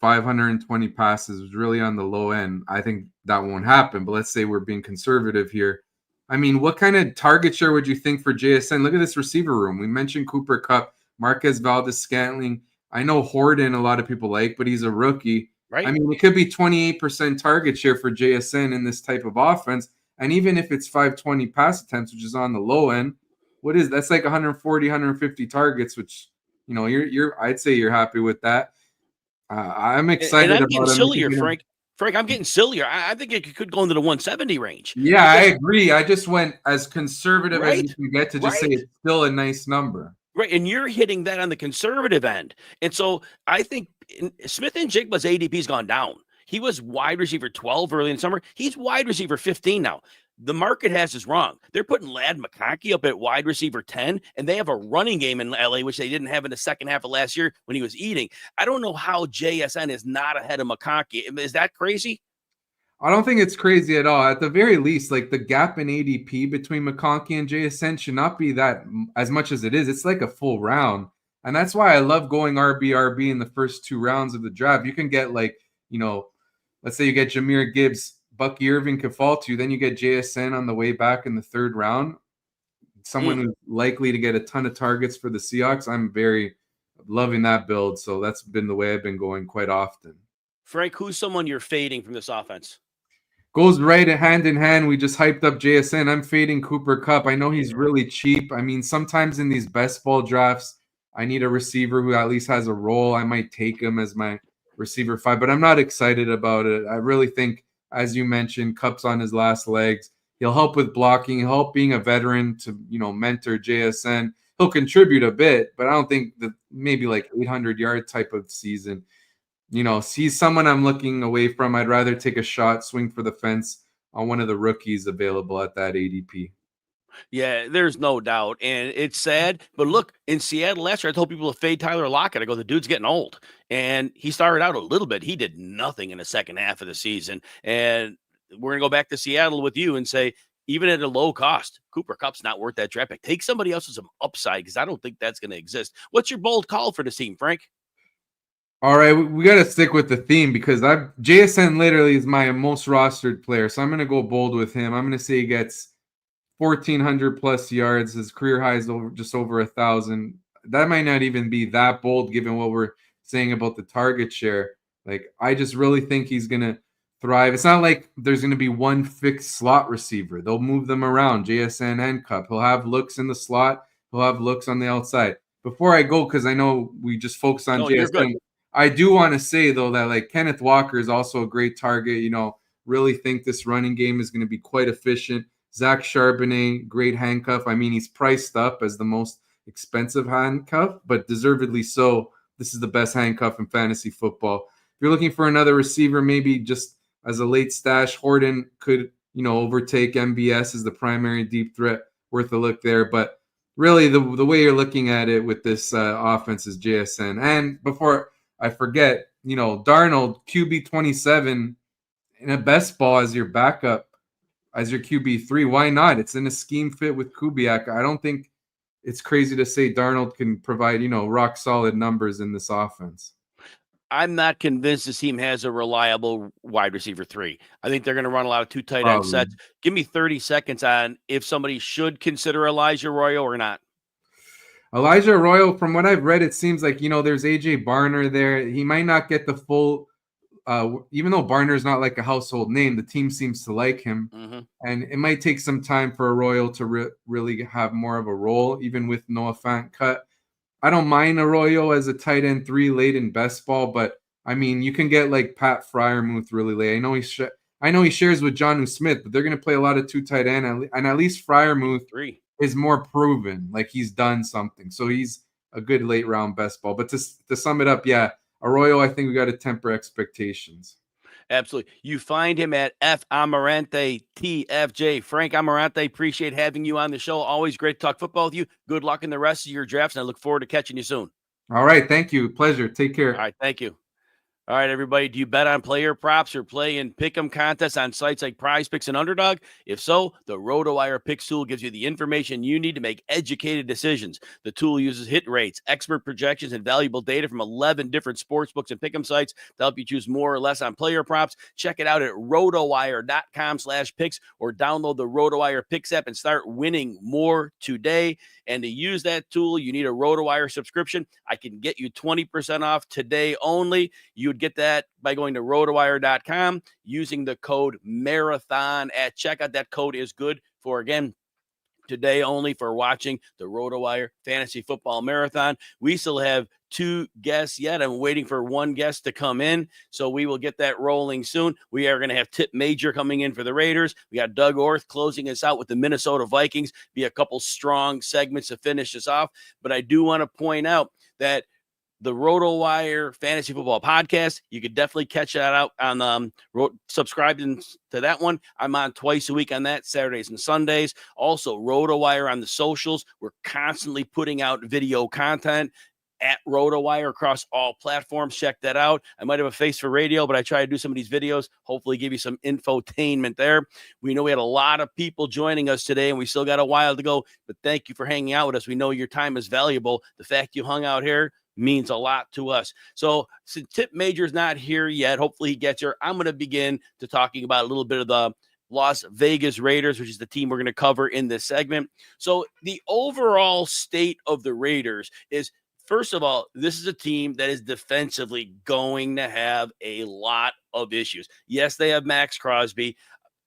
520 passes, was really on the low end, I think that won't happen. But let's say we're being conservative here. I mean, what kind of target share would you think for JSN? Look at this receiver room. We mentioned Cooper Kupp, Marquez Valdes-Scantling. I know Horton a lot of people like, but he's a rookie. Right. I mean, it could be 28% target share for JSN in this type of offense. And even if it's 520 pass attempts, which is on the low end, that's like 140, 150 targets, which, I'd say you're happy with that. I'm excited and I'm about getting him. sillier, Frank. Frank, I'm getting sillier. I think it could go into the 170 range. Yeah, I agree. I just went as conservative as you can get to just say it's still a nice number. Right, and you're hitting that on the conservative end. And so I think Smith and Jigba's ADP's gone down. He was wide receiver 12 early in the summer. He's wide receiver 15 now. The market has us wrong. They're putting Lad McConkey up at wide receiver 10, and they have a running game in LA, which they didn't have in the second half of last year when he was eating. I don't know how JSN is not ahead of McConkey. Is that crazy? I don't think it's crazy at all. At the very least, like the gap in ADP between McConkey and JSN should not be that as much as it is. It's like a full round. And that's why I love going RB in the first 2 rounds of the draft. You can get like, let's say you get Jahmyr Gibbs, Bucky Irving could fall to you. Then you get JSN on the way back in the 3rd round. Someone who's likely to get a ton of targets for the Seahawks. I'm very loving that build. So that's been the way I've been going quite often. Frank, who's someone you're fading from this offense? Goes right hand in hand. We just hyped up JSN. I'm fading Cooper Kupp. I know he's really cheap. I mean, sometimes in these best ball drafts, I need a receiver who at least has a role. I might take him as my receiver 5, but I'm not excited about it. I really think, as you mentioned, Kupp's on his last legs. He'll help with blocking, he'll help being a veteran to, mentor JSN. He'll contribute a bit, but I don't think that maybe like 800-yard type of season. He's someone I'm looking away from. I'd rather take a shot, swing for the fence on one of the rookies available at that ADP. Yeah, there's no doubt. And it's sad. But look, in Seattle last year, I told people to fade Tyler Lockett. I go, the dude's getting old. And he started out a little bit. He did nothing in the second half of the season. And we're going to go back to Seattle with you and say, even at a low cost, Cooper Kupp's not worth that draft pick. Take somebody else with some upside because I don't think that's going to exist. What's your bold call for this team, Frank? All right, we got to stick with the theme because JSN literally is my most rostered player. So I'm going to go bold with him. I'm going to say he gets 1,400 plus yards. His career high is just over 1,000. That might not even be that bold given what we're saying about the target share. Like, I just really think he's going to thrive. It's not like there's going to be one fixed slot receiver. They'll move them around, JSN and Kupp. He'll have looks in the slot. He'll have looks on the outside. Before I go, because I know we just focus on JSN, I do want to say, though, that like Kenneth Walker is also a great target. Really think this running game is going to be quite efficient. Zach Charbonnet, great handcuff. I mean, he's priced up as the most expensive handcuff, but deservedly so. This is the best handcuff in fantasy football. If you're looking for another receiver, maybe just as a late stash, Horton could, overtake MBS as the primary deep threat. Worth a look there. But really, the way you're looking at it with this offense is JSN. And before I forget, Darnold, QB 27 in a best ball as your backup, as your QB3. Why not? It's in a scheme fit with Kubiak. I don't think it's crazy to say Darnold can provide, rock solid numbers in this offense. I'm not convinced this team has a reliable wide receiver 3. I think they're going to run a lot of 2 tight end sets. Give me 30 seconds on if somebody should consider Elijah Arroyo or not. Elijah Arroyo, from what I've read, it seems like, there's AJ Barner there. He might not get the full, even though Barner's not like a household name, the team seems to like him. Mm-hmm. And it might take some time for Arroyo to really have more of a role, even with Noah Fant cut. I don't mind Arroyo as a tight end 3 late in best ball, but I mean, you can get like Pat Freiermuth really late. I know he shares with Jonnu Smith, but they're going to play a lot of 2 tight end, and at least Freiermuth 3 is more proven, like he's done something. So he's a good late round best ball. But to sum it up, yeah, Arroyo, I think we got to temper expectations. Absolutely. You find him at F Amarante TFJ. Frank Amarante, appreciate having you on the show. Always great to talk football with you. Good luck in the rest of your drafts, and I look forward to catching you soon. All right. Thank you. Pleasure. Take care. All right. Thank you. All right, everybody. Do you bet on player props or play in pick'em contests on sites like Prize Picks and Underdog? If so, the RotoWire Picks tool gives you the information you need to make educated decisions. The tool uses hit rates, expert projections, and valuable data from 11 different sportsbooks and pick'em sites to help you choose more or less on player props. Check it out at rotowire.com/picks or download the RotoWire Picks app and start winning more today. And to use that tool, you need a RotoWire subscription. I can get you 20% off today only. You would get that by going to rotowire.com using the code MARATHON at checkout. That code is good for, again, today only for watching the RotoWire Fantasy Football Marathon. We still have 2 guests yet. I'm waiting for one guest to come in, so we will get that rolling soon. We are going to have Tip Major coming in for the Raiders. We got Doug Orth closing us out with the Minnesota Vikings. Be a couple strong segments to finish us off. But I do want to point out that the Roto Wire Fantasy Football Podcast. You could definitely catch that out on subscribing to that one. I'm on twice a week on that, Saturdays and Sundays. Also, Roto Wire on the socials. We're constantly putting out video content at Roto Wire across all platforms. Check that out. I might have a face for radio, but I try to do some of these videos, hopefully give you some infotainment there. We know we had a lot of people joining us today, and we still got a while to go, but thank you for hanging out with us. We know your time is valuable. The fact you hung out here means a lot to us. So since Tip Major's not here yet, hopefully he gets here, I'm going to begin to talking about a little bit of the Las Vegas Raiders, which is the team we're going to cover in this segment. So the overall state of the Raiders is, first of all, this is a team that is defensively going to have a lot of issues. Yes, they have Max Crosby.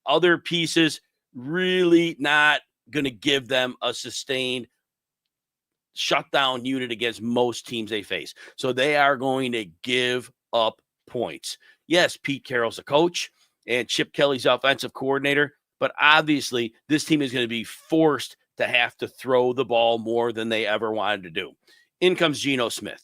Other pieces really not going to give them a sustained shutdown unit against most teams they face. So they are going to give up points. Yes, Pete Carroll's a coach and Chip Kelly's offensive coordinator, but obviously this team is going to be forced to have to throw the ball more than they ever wanted to do. In comes Geno Smith.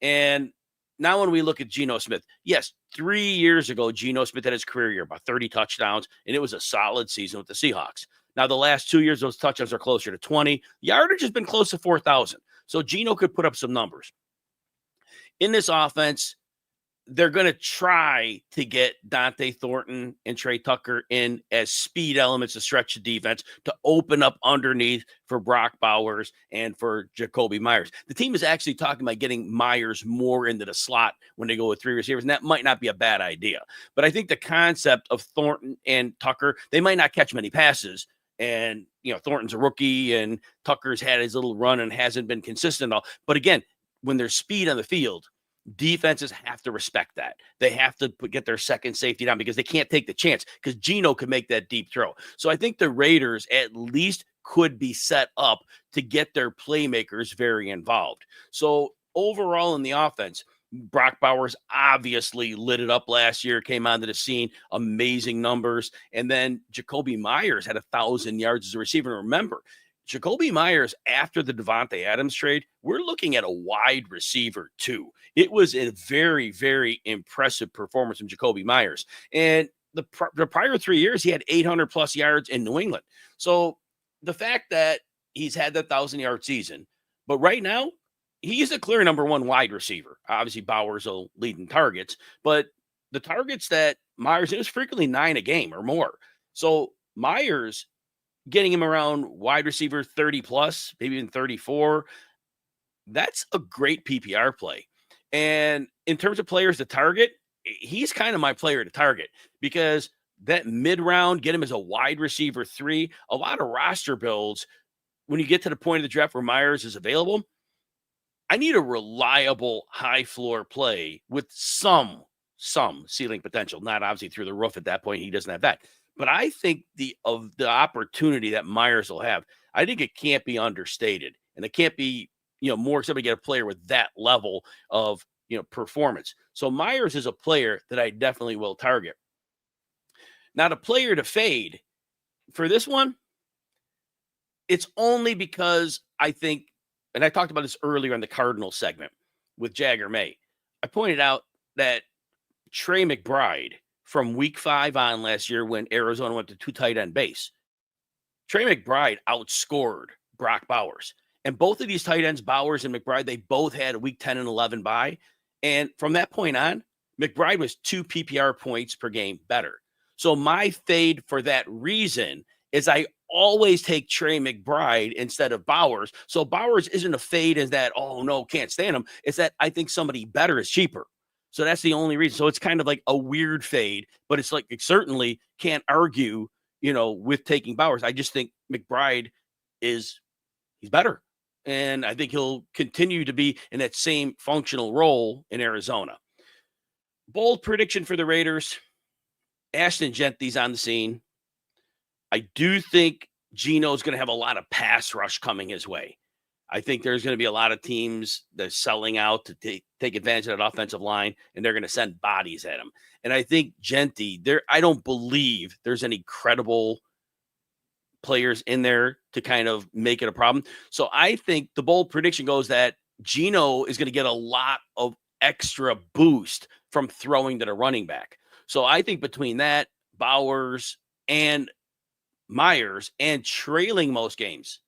And now when we look at Geno Smith, yes, 3 years ago, Geno Smith had his career year, about 30 touchdowns, and it was a solid season with the Seahawks. Now, the last 2 years, those touchdowns are closer to 20. Yardage has been close to 4,000. So Geno could put up some numbers. In this offense, they're going to try to get Dante Thornton and Trey Tucker in as speed elements to stretch the defense, to open up underneath for Brock Bowers and for Jacoby Myers. The team is actually talking about getting Myers more into the slot when they go with three receivers, and that might not be a bad idea. But I think the concept of Thornton and Tucker, they might not catch many passes. And, Thornton's a rookie and Tucker's had his little run and hasn't been consistent at all. But again, when there's speed on the field, defenses have to respect that. They have to get their second safety down because they can't take the chance because Geno could make that deep throw. So I think the Raiders at least could be set up to get their playmakers very involved. So overall in the offense, Brock Bowers obviously lit it up last year, came onto the scene, amazing numbers. And then Jacoby Myers had 1,000 yards as a receiver. And remember, Jacoby Myers, after the Davante Adams trade, we're looking at a wide receiver too. It was a very, very impressive performance from Jacoby Myers. And the prior 3 years, he had 800 plus yards in New England. So the fact that he's had that 1,000-yard season, but right now, he's a clear number one wide receiver. Obviously, Bowers will lead in targets, but the targets that Myers, it was frequently 9 a game or more. So Myers, getting him around wide receiver 30 plus, maybe even 34, that's a great PPR play. And in terms of players to target, he's kind of my player to target because that mid-round, get him as a wide receiver 3, a lot of roster builds, when you get to the point of the draft where Myers is available, I need a reliable high floor play with some ceiling potential, not obviously through the roof at that point. He doesn't have that. But I think the opportunity that Myers will have, I think it can't be understated. And it can't be, more except to get a player with that level of, performance. So Myers is a player that I definitely will target. Now, the player to fade for this one, it's only because I think, and I talked about this earlier in the Cardinals segment with Jagger May. I pointed out that Trey McBride from week 5 on last year when Arizona went to 2 tight end base, Trey McBride outscored Brock Bowers. And both of these tight ends, Bowers and McBride, they both had a week 10 and 11 bye. And from that point on, McBride was 2 PPR points per game better. So my fade for that reason is I always take Trey McBride instead of Bowers. So Bowers isn't a fade as that, oh no, can't stand him. It's that I think somebody better is cheaper. So that's the only reason. So it's kind of like a weird fade, but it's like, it certainly can't argue, with taking Bowers. I just think McBride he's better. And I think he'll continue to be in that same functional role in Arizona. Bold prediction for the Raiders. Ashton Genty's on the scene. I do think Geno's going to have a lot of pass rush coming his way. I think there's going to be a lot of teams that are selling out to take advantage of that offensive line, and they're going to send bodies at him. And I think Genty, I don't believe there's any credible players in there to kind of make it a problem. So I think the bold prediction goes that Geno is going to get a lot of extra boost from throwing to the running back. So I think between that, Bowers and Myers, and trailing most games,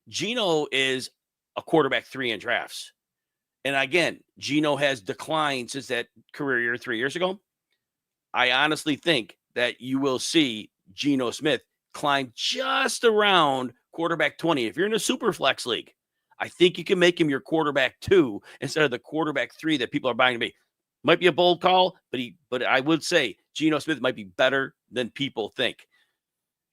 Geno is a quarterback 3 in drafts. And again, Geno has declined since that career year 3 years ago. I honestly think that you will see Geno Smith climb just around quarterback 20. If you're in a super flex league, I think you can make him your quarterback 2 instead of the quarterback 3 that people are buying to be. Might be a bold call, but I would say Geno Smith might be better than people think.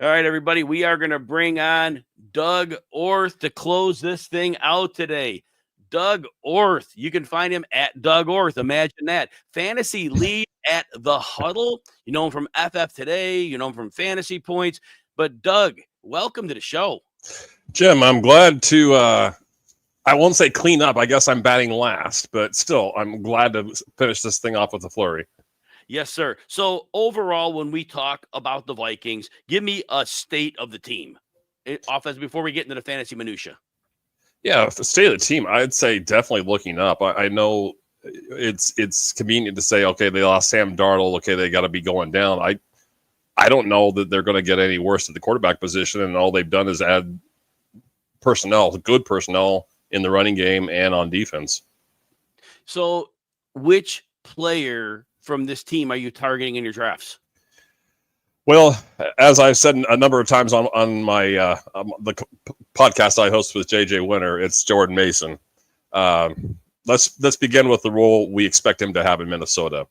All right, everybody, we are going to bring on Doug Orth to close this thing out today. Doug Orth, you can find him at Doug Orth. Imagine that. Fantasy lead at The Huddle. You know him from FF Today. You know him from Fantasy Points. But Doug, welcome to the show. Jim, I'm glad to, I won't say clean up. I guess I'm batting last, but still, I'm glad to finish this thing off with a flurry. Yes, sir. So overall, when we talk about the Vikings, give me a state of the team offense before we get into the fantasy minutia. Yeah, the state of the team, I'd say definitely looking up. I know it's convenient to say, okay, they lost Sam Darnold. Okay, they got to be going down. I don't know that they're going to get any worse at the quarterback position, and all they've done is add personnel, good personnel in the running game and on defense. So which player from this team are you targeting in your drafts? Well, as I've said a number of times on my the podcast I host with JJ Winter, it's Jordan Mason. Let's begin with the role we expect him to have in Minnesota.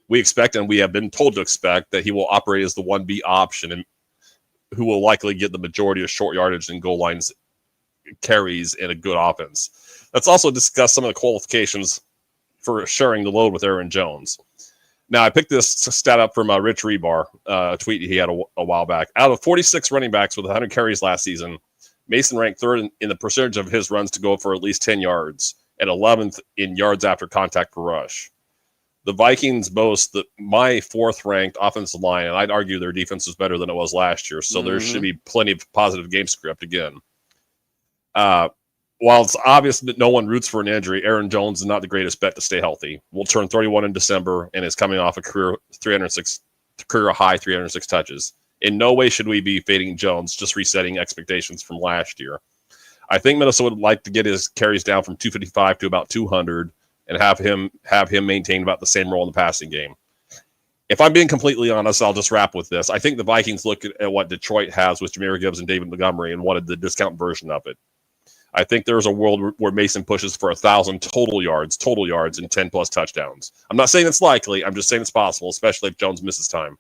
We expect, and we have been told to expect, that he will operate as the 1B option and who will likely get the majority of short yardage and goal lines carries in a good offense. Let's also discuss some of the qualifications for sharing the load with Aaron Jones. Now, I picked this stat up from Rich Rebar, a tweet he had a while back. Out of 46 running backs with 100 carries last season, Mason ranked third in the percentage of his runs to go for at least 10 yards and 11th in yards after contact per rush. The Vikings boast my fourth-ranked offensive line, and I'd argue their defense is better than it was last year, so there should be plenty of positive game script again. While it's obvious that no one roots for an injury, Aaron Jones is not the greatest bet to stay healthy. Will turn 31 in December and is coming off a career high 306 touches. In no way should we be fading Jones, just resetting expectations from last year. I think Minnesota would like to get his carries down from 255 to about 200 and have him maintain about the same role in the passing game. If I'm being completely honest, I'll just wrap with this. I think the Vikings look at what Detroit has with Jahmyr Gibbs and David Montgomery and wanted the discount version of it. I think there's a world where Mason pushes for 1,000 total yards and 10 plus touchdowns. I'm not saying it's likely. I'm just saying it's possible, especially if Jones misses time.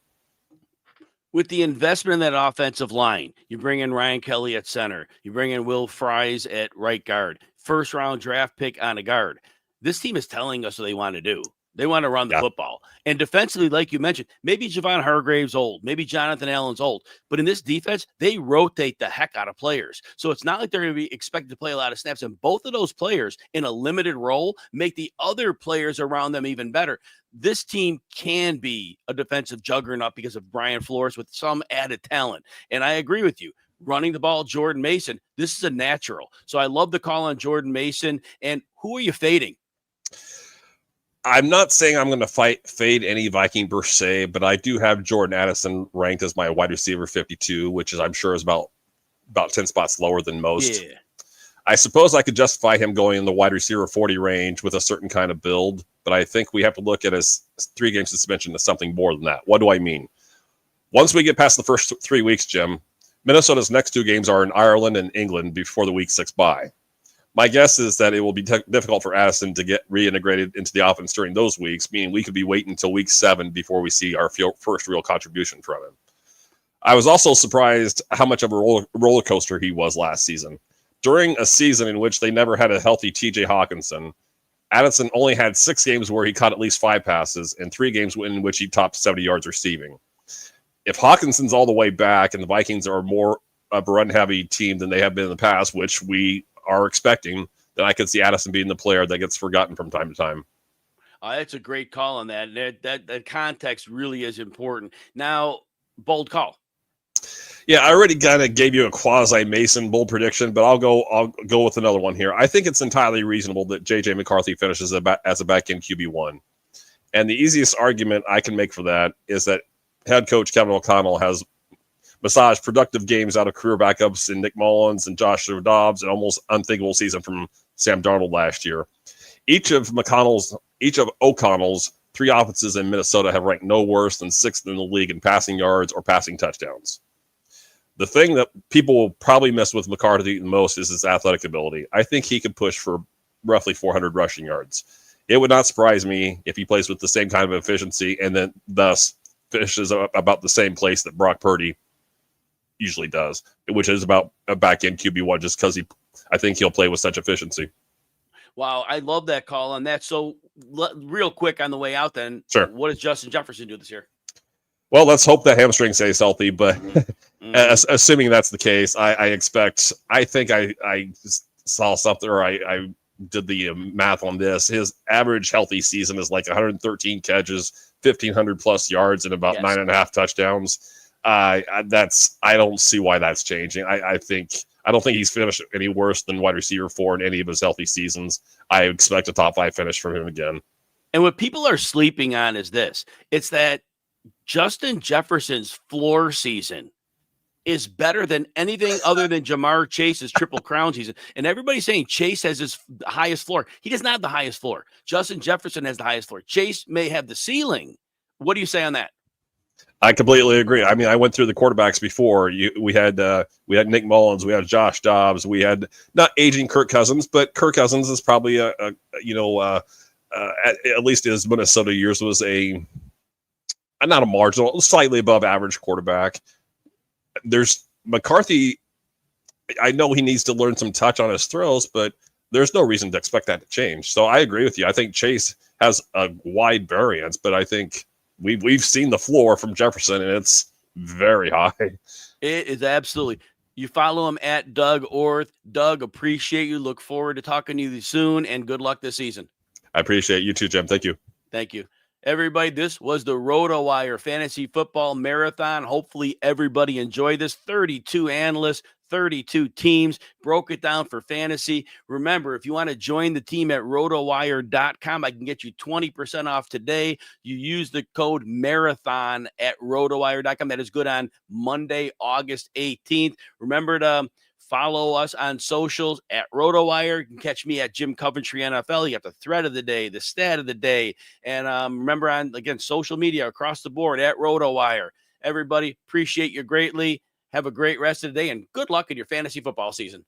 With the investment in that offensive line, you bring in Ryan Kelley at center. You bring in Will Fries at right guard. First round draft pick on a guard. This team is telling us what they want to do. They want to run the football. And defensively, like you mentioned, maybe Javon Hargrave's old, maybe Jonathan Allen's old. But in this defense, they rotate the heck out of players. So it's not like they're going to be expected to play a lot of snaps. And both of those players in a limited role make the other players around them even better. This team can be a defensive juggernaut because of Brian Flores with some added talent. And I agree with you. Running the ball, Jordan Mason, this is a natural. So I love the call on Jordan Mason. And who are you fading? I'm not saying I'm going to fade any Viking per se, but I do have Jordan Addison ranked as my wide receiver 52, which is I'm sure is about 10 spots lower than most. Yeah. I suppose I could justify him going in the wide receiver 40 range with a certain kind of build, but I think we have to look at his 3-game suspension as something more than that. What do I mean? Once we get past the first 3 weeks, Jim, Minnesota's next 2 games are in Ireland and England before the week 6 bye. My guess is that it will be difficult for Addison to get reintegrated into the offense during those weeks, meaning we could be waiting until week 7 before we see our first real contribution from him. I was also surprised how much of a roller coaster he was last season. During a season in which they never had a healthy TJ Hawkinson, Addison only had 6 games where he caught at least 5 passes and 3 games in which he topped 70 yards receiving. If Hawkinson's all the way back and the Vikings are more of a run-heavy team than they have been in the past, which we are expecting, then I could see Addison being the player that gets forgotten from time to time. That's a great call on that. That context really is important. Now, bold call. Yeah, I already kind of gave you a quasi Mason bull prediction, but I'll go with another one here. I think it's entirely reasonable that JJ McCarthy finishes as a back end QB1. And the easiest argument I can make for that is that head coach Kevin O'Connell has massaged productive games out of career backups in Nick Mullins and Joshua Dobbs, an almost unthinkable season from Sam Darnold last year. Each of O'Connell's 3 offenses in Minnesota have ranked no worse than 6th in the league in passing yards or passing touchdowns. The thing that people will probably miss with McCarthy the most is his athletic ability. I think he could push for roughly 400 rushing yards. It would not surprise me if he plays with the same kind of efficiency and then thus finishes about the same place that Brock Purdy usually does, which is about a back-end QB1, just because I think he'll play with such efficiency. Wow, I love that call on that. So real quick on the way out then, sure. What does Justin Jefferson do this year? Well, let's hope that hamstring stays healthy, but assuming that's the case, I think I saw something, or I did the math on this. His average healthy season is like 113 catches, 1,500 plus yards, and about 9.5 touchdowns. I don't see why that's changing. I don't think he's finished any worse than wide receiver 4 in any of his healthy seasons. I expect a top 5 finish from him again. And what people are sleeping on is this. It's that Justin Jefferson's floor season is better than anything other than Jamar Chase's Triple Crown season. And everybody's saying Chase has his highest floor. He does not have the highest floor. Justin Jefferson has the highest floor. Chase may have the ceiling. What do you say on that? I completely agree. I mean, I went through the quarterbacks before. We had Nick Mullins, we had Josh Dobbs, we had not aging Kirk Cousins, but Kirk Cousins is probably at least his Minnesota years was not a marginal, slightly above average quarterback. There's McCarthy. I know he needs to learn some touch on his throws, but there's no reason to expect that to change. So I agree with you. I think Chase has a wide variance, but I think we've seen the floor from Jefferson, and it's very high. It is absolutely. You follow him at Doug Orth. Doug, appreciate you. Look forward to talking to you soon, and good luck this season. I appreciate you too, Jim. Thank you. Thank you. Everybody, this was the Roto Wire Fantasy Football Marathon. Hopefully everybody enjoyed this. 32 analysts, 32 teams, broke it down for fantasy. Remember, if you want to join the team at rotowire.com, I can get you 20% off today. You use the code MARATHON at rotowire.com. That is good on Monday, August 18th. Remember to follow us on socials at RotoWire. You can catch me at Jim Coventry NFL. You got the thread of the day, the stat of the day. And remember on, again, social media across the board at RotoWire. Everybody, appreciate you greatly. Have a great rest of the day and good luck in your fantasy football season.